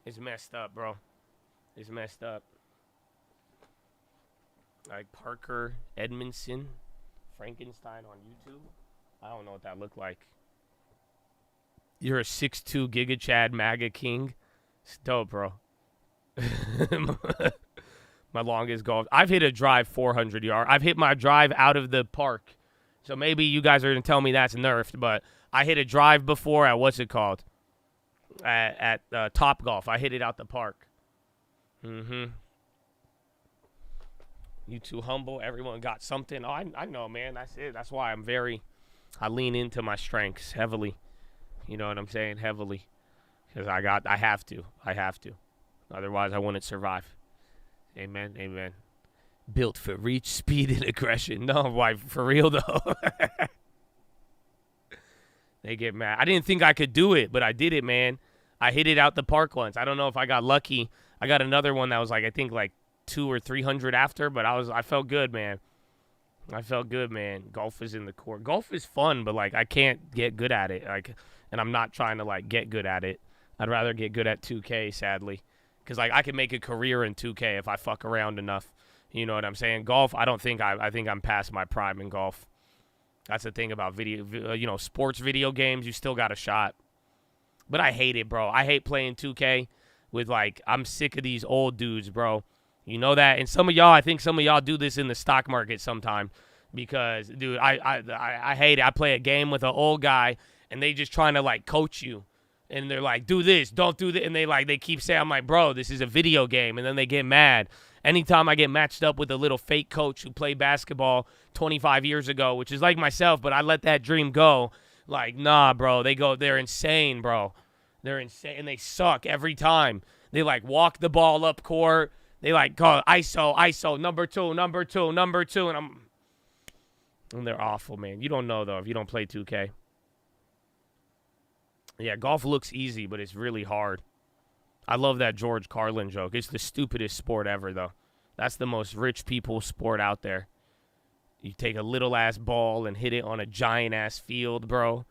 It's messed up, bro. It's messed up. Parker Edmondson, Frankenstein on YouTube. I don't know what that looked like. You're a 6'2" Giga Chad MAGA King. It's dope, bro. My longest golf. I've hit a drive 400 yards. I've hit my drive out of the park. So maybe you guys are going to tell me that's nerfed, but I hit a drive before at what's it called? At Top Golf. I hit it out the park. You too humble. Everyone got something. Oh, I know, man. That's it. That's why I lean into my strengths heavily. You know what I'm saying? Heavily. Because I have to. Otherwise, I wouldn't survive. Amen. Amen. Built for reach, speed, and aggression. No, why, for real, though. They get mad. I didn't think I could do it, but I did it, man. I hit it out the park once. I don't know if I got lucky. I got another one that was like, I think like 200 or 300 after, but I felt good, man. I felt good, man. Golf is in the court. Golf is fun, but like I can't get good at it. Like, and I'm not trying to like get good at it. I'd rather get good at 2K, sadly, because like I can make a career in 2K if I fuck around enough. You know what I'm saying? Golf, I don't think I think I'm past my prime in golf. That's the thing about video, sports video games. You still got a shot. But I hate it, bro. I hate playing 2K with, like, I'm sick of these old dudes, bro. You know that? And I think some of y'all do this in the stock market sometime because, dude, I hate it. I play a game with an old guy, and they just trying to, like, coach you. And they're like, do this, don't do that. And they keep saying, I'm like, bro, this is a video game. And then they get mad. Anytime I get matched up with a little fake coach who played basketball 25 years ago, which is like myself, but I let that dream go. Like, nah, bro. They're insane, bro. They're insane, and they suck every time. They, like, walk the ball up court. They, like, call ISO, number two. And they're awful, man. You don't know, though, if you don't play 2K. Yeah, golf looks easy, but it's really hard. I love that George Carlin joke. It's the stupidest sport ever, though. That's the most rich people sport out there. You take a little-ass ball and hit it on a giant-ass field, bro.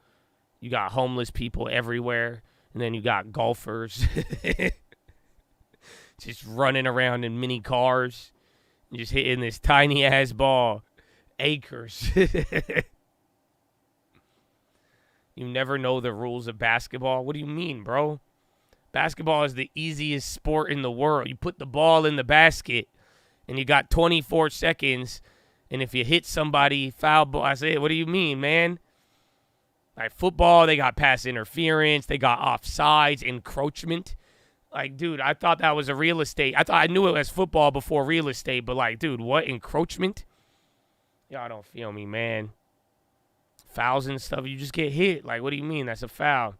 You got homeless people everywhere. And then you got golfers just running around in mini cars. Just hitting this tiny-ass ball. Acres. You never know the rules of basketball. What do you mean, bro? Basketball is the easiest sport in the world. You put the ball in the basket, and you got 24 seconds, and if you hit somebody, foul ball. I say, what do you mean, man? Like football, they got pass interference. They got offsides, encroachment. Like, dude, I thought that was a real estate. I knew it was football before real estate, but, like, dude, what, encroachment? Y'all don't feel me, man. Fouls and stuff, you just get hit. Like, what do you mean? That's a foul.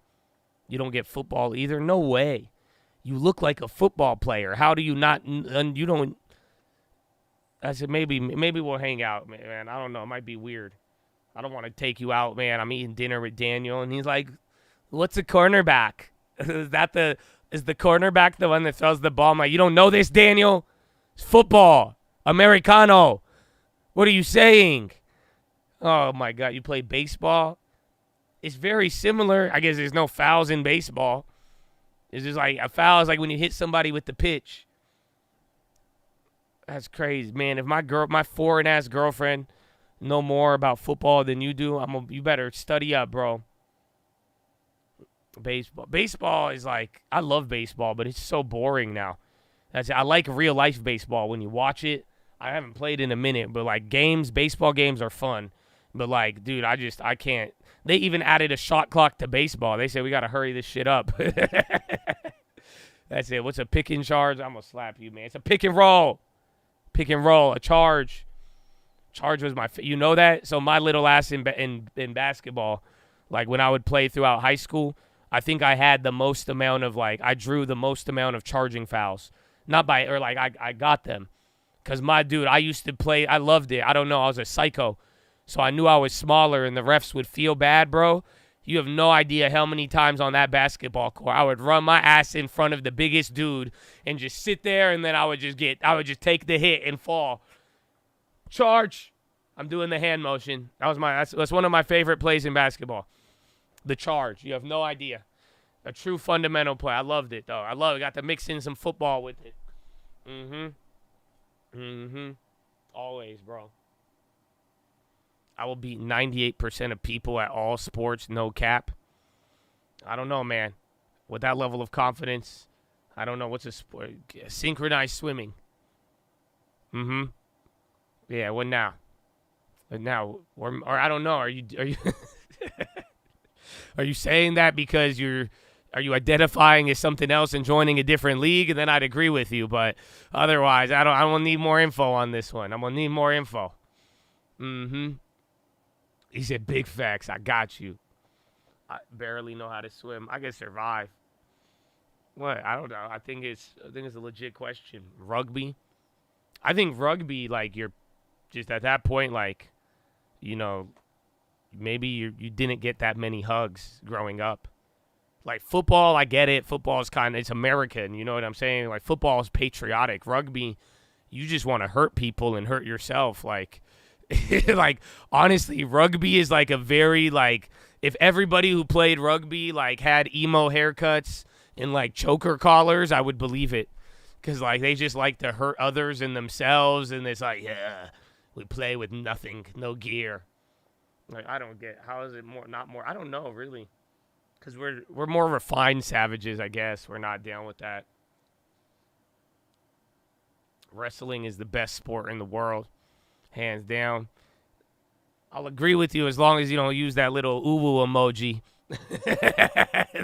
You don't get football either? No way. You look like a football player. How do you not? You don't. I said maybe we'll hang out, man. I don't know. It might be weird. I don't want to take you out, man. I'm eating dinner with Daniel, and he's like, "What's a cornerback? Is the cornerback the one that throws the ball?" I'm like, "You don't know this, Daniel? It's football, Americano. What are you saying?" Oh my God, you play baseball? It's very similar. I guess there's no fouls in baseball. It's just like a foul is like when you hit somebody with the pitch. That's crazy, man. If my foreign-ass girlfriend know more about football than you do, you better study up, bro. Baseball is like, I love baseball, but it's so boring now. I like real-life baseball when you watch it. I haven't played in a minute, but like baseball games are fun. But like, dude, I can't. They even added a shot clock to baseball. They said we got to hurry this shit up. That's it. What's a pick and charge? I'm going to slap you, man. It's a pick and roll. Pick and roll. A charge. Charge was you know that? So my little ass in basketball, like when I would play throughout high school, I think I had the most amount of I drew the most amount of charging fouls. I got them. Because I used to play. I loved it. I don't know. I was a psycho. So I knew I was smaller and the refs would feel bad, bro. You have no idea how many times on that basketball court I would run my ass in front of the biggest dude and just sit there, and then I would just take the hit and fall. Charge. I'm doing the hand motion. That's one of my favorite plays in basketball. The charge. You have no idea. A true fundamental play. I loved it, though. I love it. Got to mix in some football with it. Always, bro. I will beat 98% of people at all sports, no cap. I don't know, man. With that level of confidence, I don't know what's a sport. Synchronized swimming. Yeah, what now? Or I don't know. Are you are you saying that because are you identifying as something else and joining a different league? And then I'd agree with you, but otherwise, I don't need more info on this one. I'm gonna need more info. He said, big facts. I got you. I barely know how to swim. I can survive. What? I don't know. I think it's a legit question. Rugby? I think rugby, like, you're just at that point, like, you know, maybe you didn't get that many hugs growing up. Like, football, I get it. Football is it's American, you know what I'm saying? Like, football is patriotic. Rugby, you just want to hurt people and hurt yourself. Like, like, honestly, rugby is like a very, like, if everybody who played rugby, like, had emo haircuts and, like, choker collars, I would believe it. Because, like, they just like to hurt others and themselves, and it's like, yeah, we play with nothing, no gear. Like, I don't get, how is it not more? I don't know, really. Because we're more refined savages, I guess. We're not down with that. Wrestling is the best sport in the world, hands down. I'll agree with you as long as you don't use that little uwu emoji.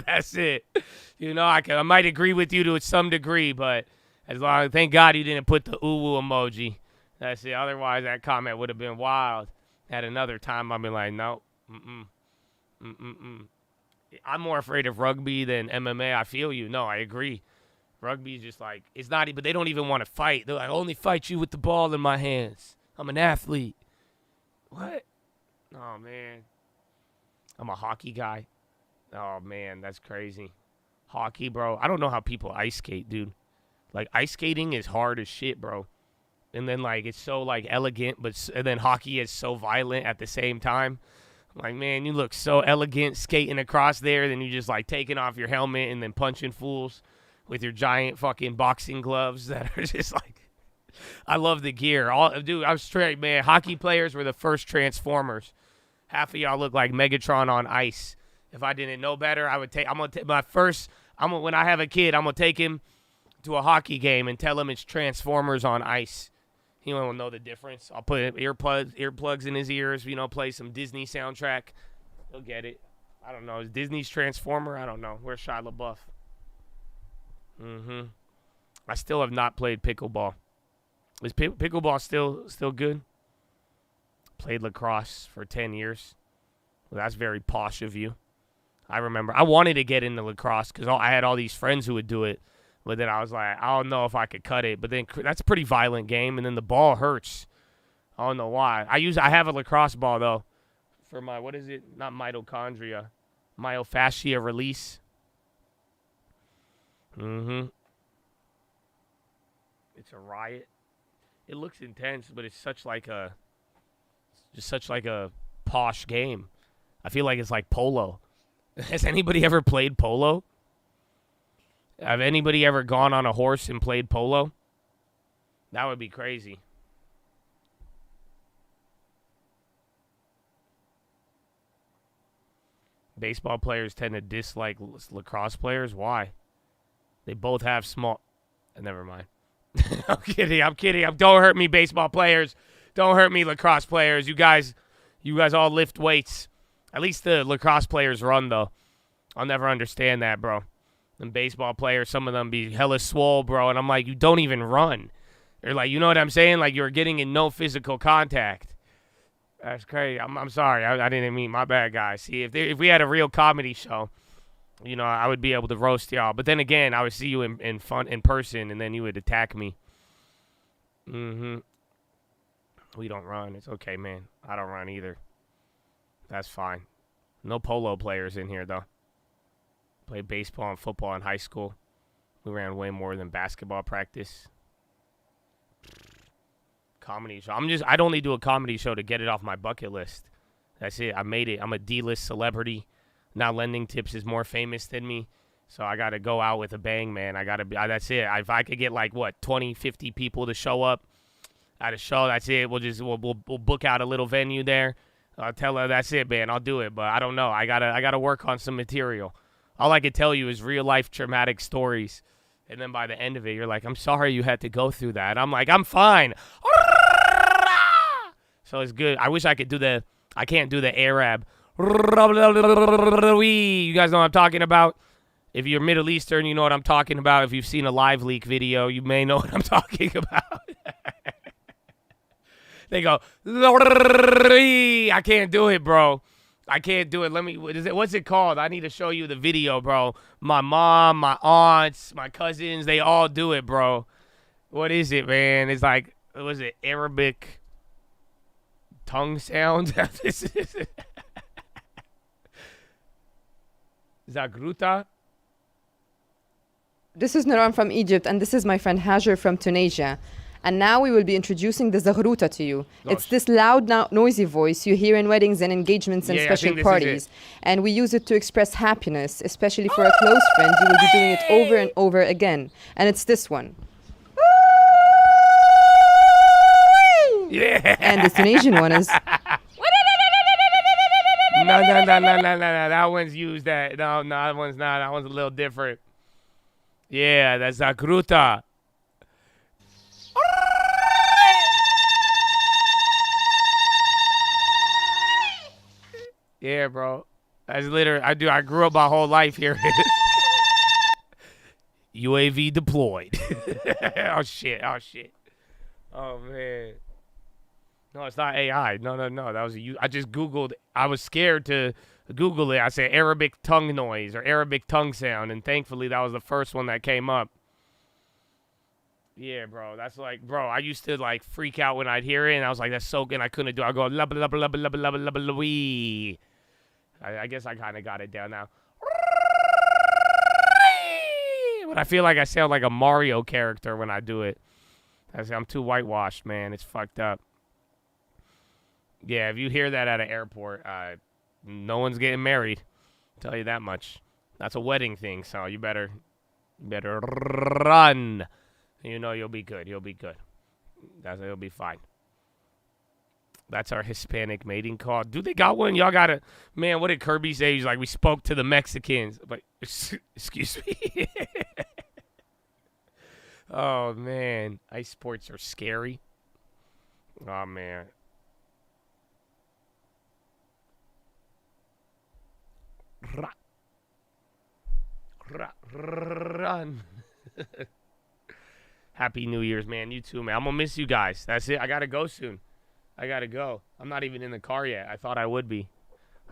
That's it. You know, I might agree with you to some degree, but as long as, thank God you didn't put the uwu emoji. That's it. Otherwise, that comment would have been wild. At another time, I'd be like, no, I'm more afraid of rugby than MMA. I feel you. No, I agree. Rugby is just like, it's not, but they don't even want to fight. They're like, I only fight you with the ball in my hands. I'm an athlete. What? Oh, man. I'm a hockey guy. Oh, man, that's crazy. Hockey, bro. I don't know how people ice skate, dude. Like, ice skating is hard as shit, bro. And then, like, it's so, like, elegant, and then hockey is so violent at the same time. I'm like, man, you look so elegant skating across there, then you just, like, taking off your helmet and then punching fools with your giant fucking boxing gloves that are just, like, I love the gear. Dude, I'm straight, man. Hockey players were the first Transformers. Half of y'all look like Megatron on ice. If I didn't know better, I would take, when I have a kid, I'm going to take him to a hockey game and tell him it's Transformers on ice. He won't know the difference. I'll put earplugs in his ears, you know, play some Disney soundtrack. He'll get it. I don't know. Is Disney's Transformer? I don't know. Where's Shia LaBeouf? I still have not played pickleball. Is pickleball still good? Played lacrosse for 10 years. Well, that's very posh of you. I remember. I wanted to get into lacrosse because I had all these friends who would do it. But then I was like, I don't know if I could cut it. But then that's a pretty violent game, and then the ball hurts. I don't know why. I have a lacrosse ball, though, for my, what is it? Not mitochondria. Myofascia release. It's a riot. It looks intense, but it's such like a posh game. I feel like it's like polo. Has anybody ever played polo? Have anybody ever gone on a horse and played polo? That would be crazy. Baseball players tend to dislike lacrosse players. Why? They both have small... Never mind. I'm kidding. Don't hurt me, baseball players. Don't hurt me, lacrosse players. You guys all lift weights. At least the lacrosse players run, though. I'll never understand that, bro. And baseball players, some of them be hella swole, bro. And I'm like, you don't even run. They're like, you know what I'm saying? Like, you're getting in no physical contact. That's crazy. I'm sorry. I didn't mean, my bad, guys. See, if we had a real comedy show, you know, I would be able to roast y'all. But then again, I would see you in person, and then you would attack me. We don't run. It's okay, man. I don't run either. That's fine. No polo players in here, though. Played baseball and football in high school. We ran way more than basketball practice. Comedy show. I'd only do a comedy show to get it off my bucket list. That's it. I made it. I'm a D-list celebrity. Now Lending Tips is more famous than me. So I got to go out with a bang, man. That's it. If I could get 20, 50 people to show up at a show, that's it. We'll book out a little venue there. I'll tell her that's it, man. I'll do it. But I don't know. I gotta work on some material. All I could tell you is real life traumatic stories. And then by the end of it, you're like, I'm sorry you had to go through that. I'm like, I'm fine. So it's good. I wish I could I can't do the Arab. You guys know what I'm talking about? If you're Middle Eastern, you know what I'm talking about. If you've seen a Live Leak video, you may know what I'm talking about. They go, I can't do it, bro. I can't do it. What's it called? I need to show you the video, bro. My mom, my aunts, my cousins, they all do it, bro. What is it, man? It's like, was it Arabic tongue sound? Zagruta? This is Naran from Egypt, and this is my friend Hajar from Tunisia. And now we will be introducing the Zaghruta to you. It's this loud, noisy voice you hear in weddings and engagements and special parties. And we use it to express happiness, especially for a close friend. You will be doing it over and over again. And it's this one. Yeah. And the Tunisian one is... No. That one's used that. No, that one's not. That one's a little different. Yeah, that's Zagruta. Yeah, bro. That's literally, I grew up my whole life here. UAV deployed. Oh, shit. Oh, man. No, it's not AI. No. That was I just Googled. I was scared to Google it. I said Arabic tongue noise or Arabic tongue sound, and thankfully that was the first one that came up. Yeah, bro. That's like, bro, I used to like freak out when I'd hear it, and I was like, that's so good. And I couldn't do it. I go, lubba, lubba, lubba, lubba, lubba, lubba, lubba. I guess I kind of got it down now. But I feel like I sound like a Mario character when I do it. I'm too whitewashed, man. It's fucked up. Yeah, if you hear that at an airport, no one's getting married. I'll tell you that much. That's a wedding thing, so you better run. You know you'll be good. You'll be good. You'll be fine. That's our Hispanic mating call. Do they got one? Y'all got to... Man, what did Kirby say? He's like, we spoke to the Mexicans. But, excuse me. Oh, man. Ice sports are scary. Oh, man. Run. Happy New Year's, man. You too, man. I'm going to miss you guys. That's it. I got to go soon. I got to go. I'm not even in the car yet. I thought I would be.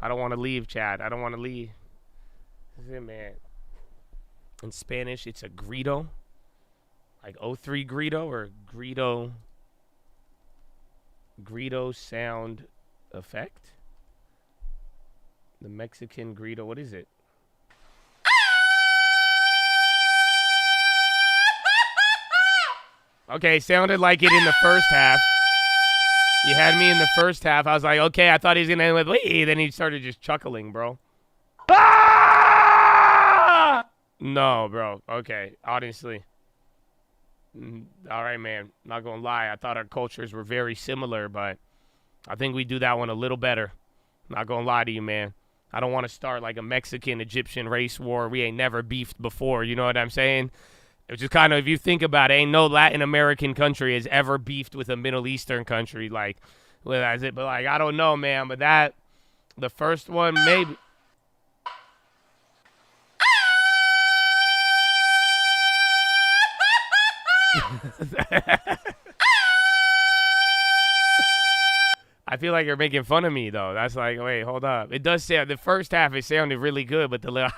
I don't want to leave, Chad. I don't want to leave. This is it, man. In Spanish, it's a grito. Like 03 grito or grito sound effect. The Mexican grito. What is it? Okay, sounded like it in the first half. You had me in the first half. I was like, okay, I thought he was going to end with, wee. Then he started just chuckling, bro. Ah! No, bro. Okay, honestly. All right, man. Not going to lie. I thought our cultures were very similar, but I think we do that one a little better. Not going to lie to you, man. I don't want to start like a Mexican-Egyptian race war. We ain't never beefed before. You know what I'm saying? Which is kind of, if you think about it, ain't no Latin American country has ever beefed with a Middle Eastern country. Like, well, that's it. But, like, I don't know, man. But that, the first one, maybe. I feel like you're making fun of me, though. That's like, wait, hold up. It does sound, the first half, it sounded really good, but the little.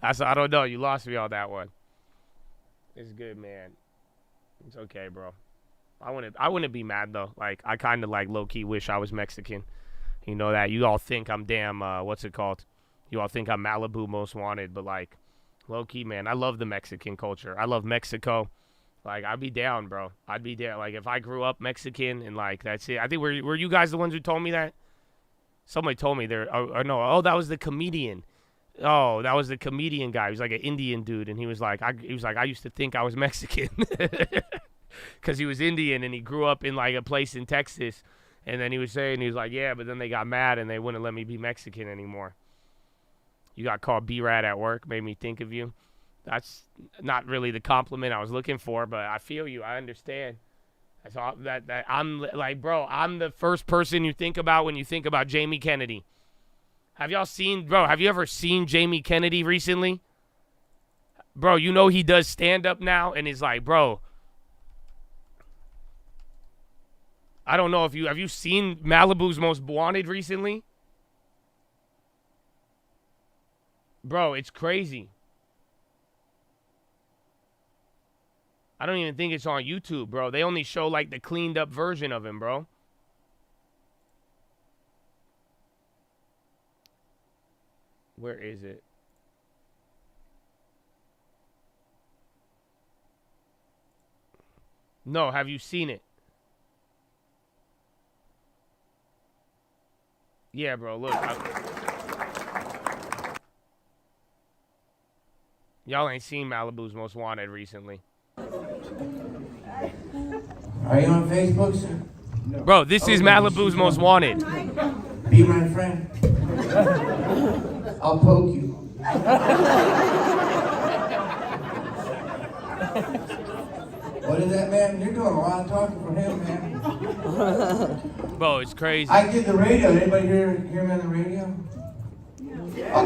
I don't know. You lost me on that one. It's good, man. It's okay, bro. I wouldn't be mad, though. Like, I kind of, like, low-key wish I was Mexican. You know that. You all think I'm damn, what's it called? You all think I'm Malibu Most Wanted. But, like, low-key, man, I love the Mexican culture. I love Mexico. Like, I'd be down, bro. I'd be down. Like, if I grew up Mexican and, like, that's it. I think, were you guys the ones who told me that? Somebody told me there. Or no. Oh, that was the comedian. Oh, that was the comedian guy. He was like an Indian dude, and he was like, I used to think I was Mexican because he was Indian and he grew up in like a place in Texas, and then he was like, yeah, but then they got mad and they wouldn't let me be Mexican anymore. You got called B-Rat at work, made me think of you. That's not really the compliment I was looking for, but I feel you. I understand. That's all that I'm like, bro. I'm the first person you think about when you think about Jamie Kennedy. Have y'all seen, bro, have you ever seen Jamie Kennedy recently? Bro, you know he does stand-up now, and it's like, bro, I don't know if have you seen Malibu's Most Wanted recently? Bro, it's crazy. I don't even think it's on YouTube, bro. They only show, like, the cleaned up version of him, bro. Where is it? No, have you seen it? Yeah, bro, look. Y'all ain't seen Malibu's Most Wanted recently. Are you on Facebook, sir? Bro, this is Malibu's Most Wanted. Be my friend. I'll poke you. What is that, man? You're doing a lot of talking for him, man. Bro, it's crazy. I did the radio. Anybody hear me on the radio?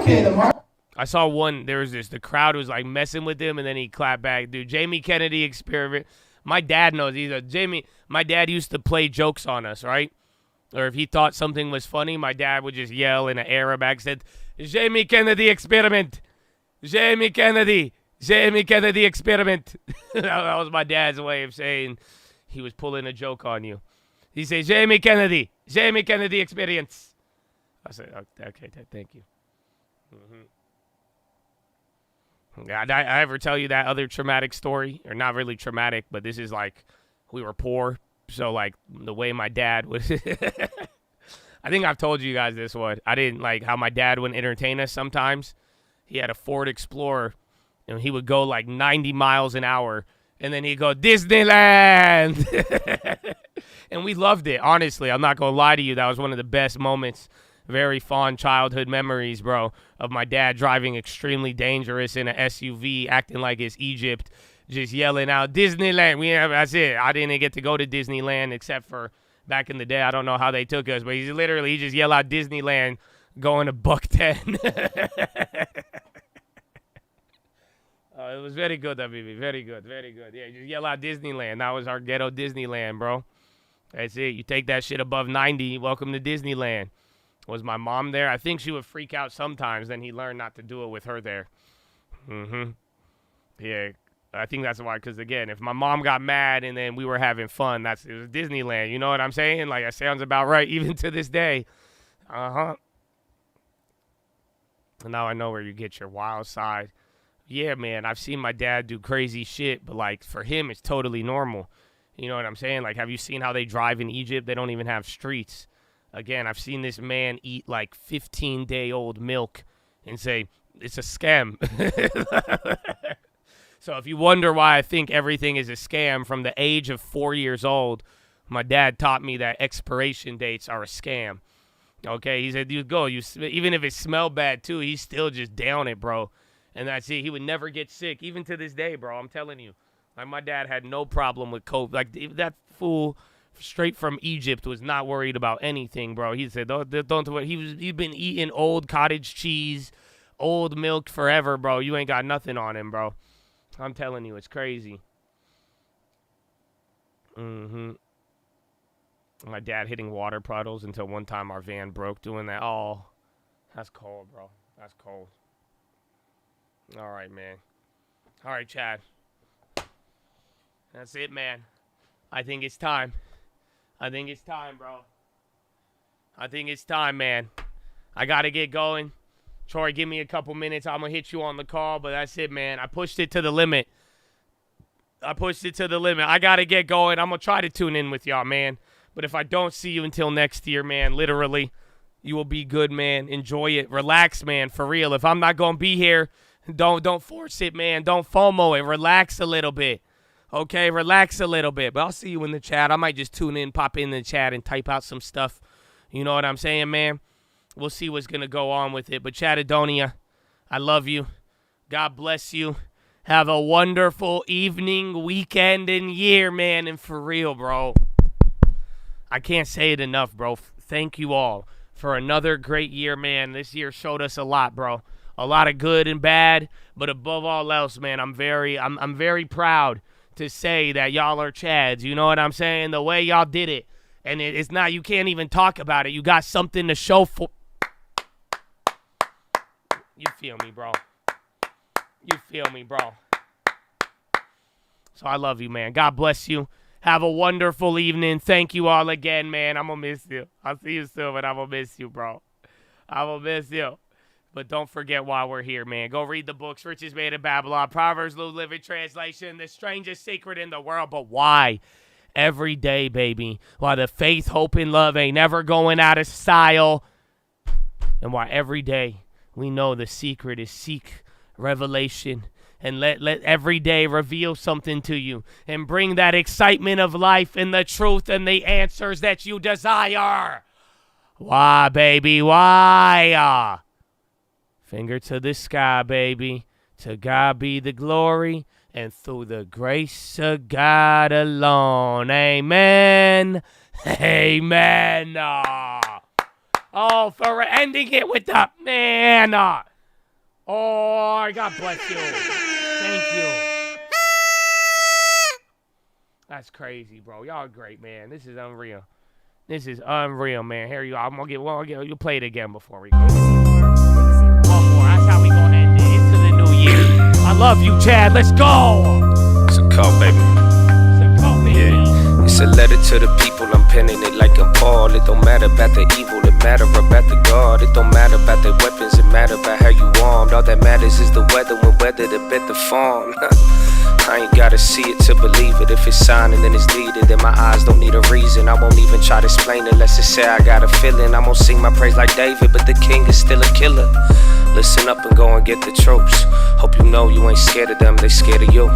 Okay, I saw one, there was this, the crowd was like messing with him and then he clapped back. Dude, Jamie Kennedy experiment. My dad knows. My dad used to play jokes on us, right? Or if he thought something was funny, my dad would just yell in an Arab accent, Jamie Kennedy experiment. Jamie Kennedy. Jamie Kennedy experiment. That was my dad's way of saying he was pulling a joke on you. He said, Jamie Kennedy experience. I said, okay, thank you. Did I ever tell you that other traumatic story? Or not really traumatic, but this is like, we were poor. So, like, the way my dad would... I think I've told you guys this one. I didn't like how my dad would entertain us sometimes. He had a Ford Explorer, and he would go like 90 miles an hour, and then he'd go, Disneyland! And we loved it, honestly. I'm not going to lie to you. That was one of the best moments. Very fond childhood memories, bro, of my dad driving extremely dangerous in an SUV, acting like it's Egypt, just yelling out, Disneyland. That's it. I didn't get to go to Disneyland except for back in the day. I don't know how they took us, but he just yell out Disneyland going to $1.10. It was very good, Habibi. Very good, very good. Yeah, just yell out Disneyland. That was our ghetto Disneyland, bro. That's it. You take that shit above 90, welcome to Disneyland. Was my mom there? I think she would freak out sometimes. Then he learned not to do it with her there. Yeah, I think that's why. Because, again, if my mom got mad and then we were having fun, it was Disneyland. You know what I'm saying? Like, that sounds about right even to this day. And now I know where you get your wild side. Yeah, man, I've seen my dad do crazy shit, but, like, for him, it's totally normal. You know what I'm saying? Like, have you seen how they drive in Egypt? They don't even have streets. Again, I've seen this man eat, like, 15-day-old milk and say, it's a scam. So if you wonder why I think everything is a scam from the age of 4 years old, my dad taught me that expiration dates are a scam. Okay, he said, even if it smelled bad, too, he's still just down it, bro. And that's it. He would never get sick, even to this day, bro. I'm telling you. Like, my dad had no problem with COVID. Like, that fool straight from Egypt was not worried about anything, bro. He said, don't worry. He'd been eating old cottage cheese, old milk forever, bro. You ain't got nothing on him, bro. I'm telling you, it's crazy. My dad hitting water puddles until one time our van broke doing that. Oh, that's cold, bro. That's cold. All right, man. All right, Chad. That's it, man. I think it's time. I think it's time, bro. I think it's time, man. I got to get going. Troy, give me a couple minutes. I'm going to hit you on the call, but that's it, man. I pushed it to the limit. I got to get going. I'm going to try to tune in with y'all, man. But if I don't see you until next year, man, literally, you will be good, man. Enjoy it. Relax, man, for real. If I'm not going to be here, don't force it, man. Don't FOMO it. Relax a little bit. Okay, relax a little bit. But I'll see you in the chat. I might just tune in, pop in the chat, and type out some stuff. You know what I'm saying, man? We'll see what's going to go on with it. But Chattadonia, I love you. God bless you. Have a wonderful evening, weekend, and year, man. And for real, bro, I can't say it enough, bro. Thank you all for another great year, man. This year showed us a lot, bro. A lot of good and bad. But above all else, man, I'm very proud to say that y'all are Chads. You know what I'm saying? The way y'all did it. And it's not, you can't even talk about it. You got something to show for. You feel me, bro? You feel me, bro? So I love you, man. God bless you. Have a wonderful evening. Thank you all again, man. I'm going to miss you. I'll see you soon, but I'm going to miss you, bro. I'm going to miss you. But don't forget while we're here, man. Go read the books. Riches Made in Babylon. Proverbs New Living Translation. The Strangest Secret in the World. But why? Every day, baby. Why the faith, hope, and love ain't never going out of style. And why every day we know the secret is seek revelation. And let every day reveal something to you and bring that excitement of life and the truth and the answers that you desire. Why, baby? Why? Finger to the sky, baby. To God be the glory and through the grace of God alone. Amen. Amen. Oh, for ending it with the man. Oh, God bless you. Thank you. That's crazy, bro. Y'all are great, man. This is unreal. This is unreal, man. Here you go. I'm gonna get you play it again before we go. One more. That's how we gonna end it into the new year. I love you, Chad. Let's go. It's a call, baby. It's a call, baby. Yeah. It's a letter to the people. I'm penning it like I'm Paul. It don't matter about the evil. It matter about the God. It don't matter about the weapons. It matter about how you armed. All that matters is the weather. When weather to bet the farm. I ain't gotta see it to believe it. If it's signing, then it's needed. Then my eyes don't need a reason. I won't even try to explain it unless it say I got a feeling. I'm gonna sing my praise like David, but the king is still a killer. Listen up and go and get the troops. Hope you know you ain't scared of them, they scared of you.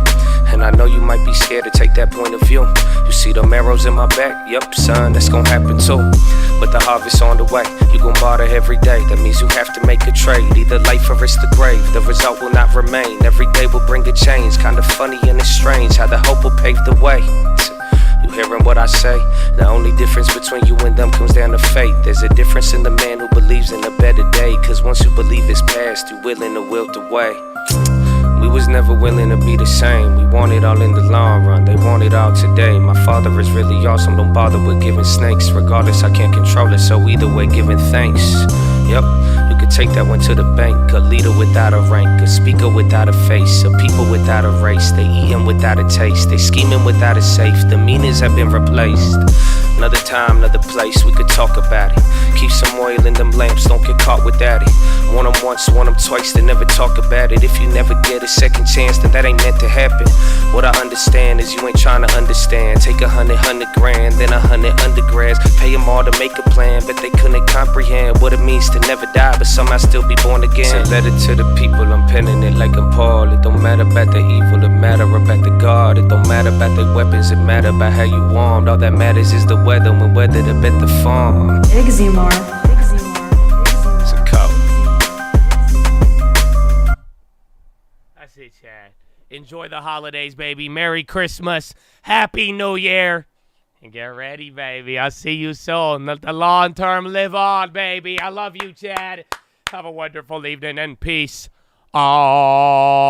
And I know you might be scared to take that point of view. You see them arrows in my back? Yup, son, that's gonna happen too. But the harvest's on the way. You gon' barter every day. That means you have to make a trade. Either life or it's the grave. The result will not remain. Every day will bring a change. Kinda funny and it's strange how the hope will pave the way. You hearing what I say? The only difference between you and them comes down to faith. There's a difference in the man who believes in a better day. Cause once you believe it's past, you're willing to wilt away. We was never willing to be the same. We want it all in the long run. They want it all today. My father is really awesome. Don't bother with giving snakes. Regardless, I can't control it. So either way, giving thanks. Yep, you could take that one to the bank. A leader without a rank. A speaker without a face. A people without a race. They eating without a taste. They scheming without a safe. The meanings have been replaced. Another time, another place, we could talk about it. Keep some oil in them lamps, don't get caught without it. Want them once, want them twice, they never talk about it. If you never get a second chance, then that ain't meant to happen. What I understand is you ain't trying to understand. Take 100 grand, then 100 undergrads. Pay them all to make a plan, but they couldn't comprehend what it means to never die, but somehow still be born again. It's a letter to the people, I'm penning it like I'm Paul. It don't matter about the evil, it matter about the God. It don't matter about the weapons, it matter about how you armed. All that matters is the weather, when weather to bet the farm. Eximor. It's a call. That's it, Chad. Enjoy the holidays, baby. Merry Christmas. Happy New Year. And get ready, baby. I'll see you soon. Let the long term live on, baby. I love you, Chad. Have a wonderful evening and peace. Oh.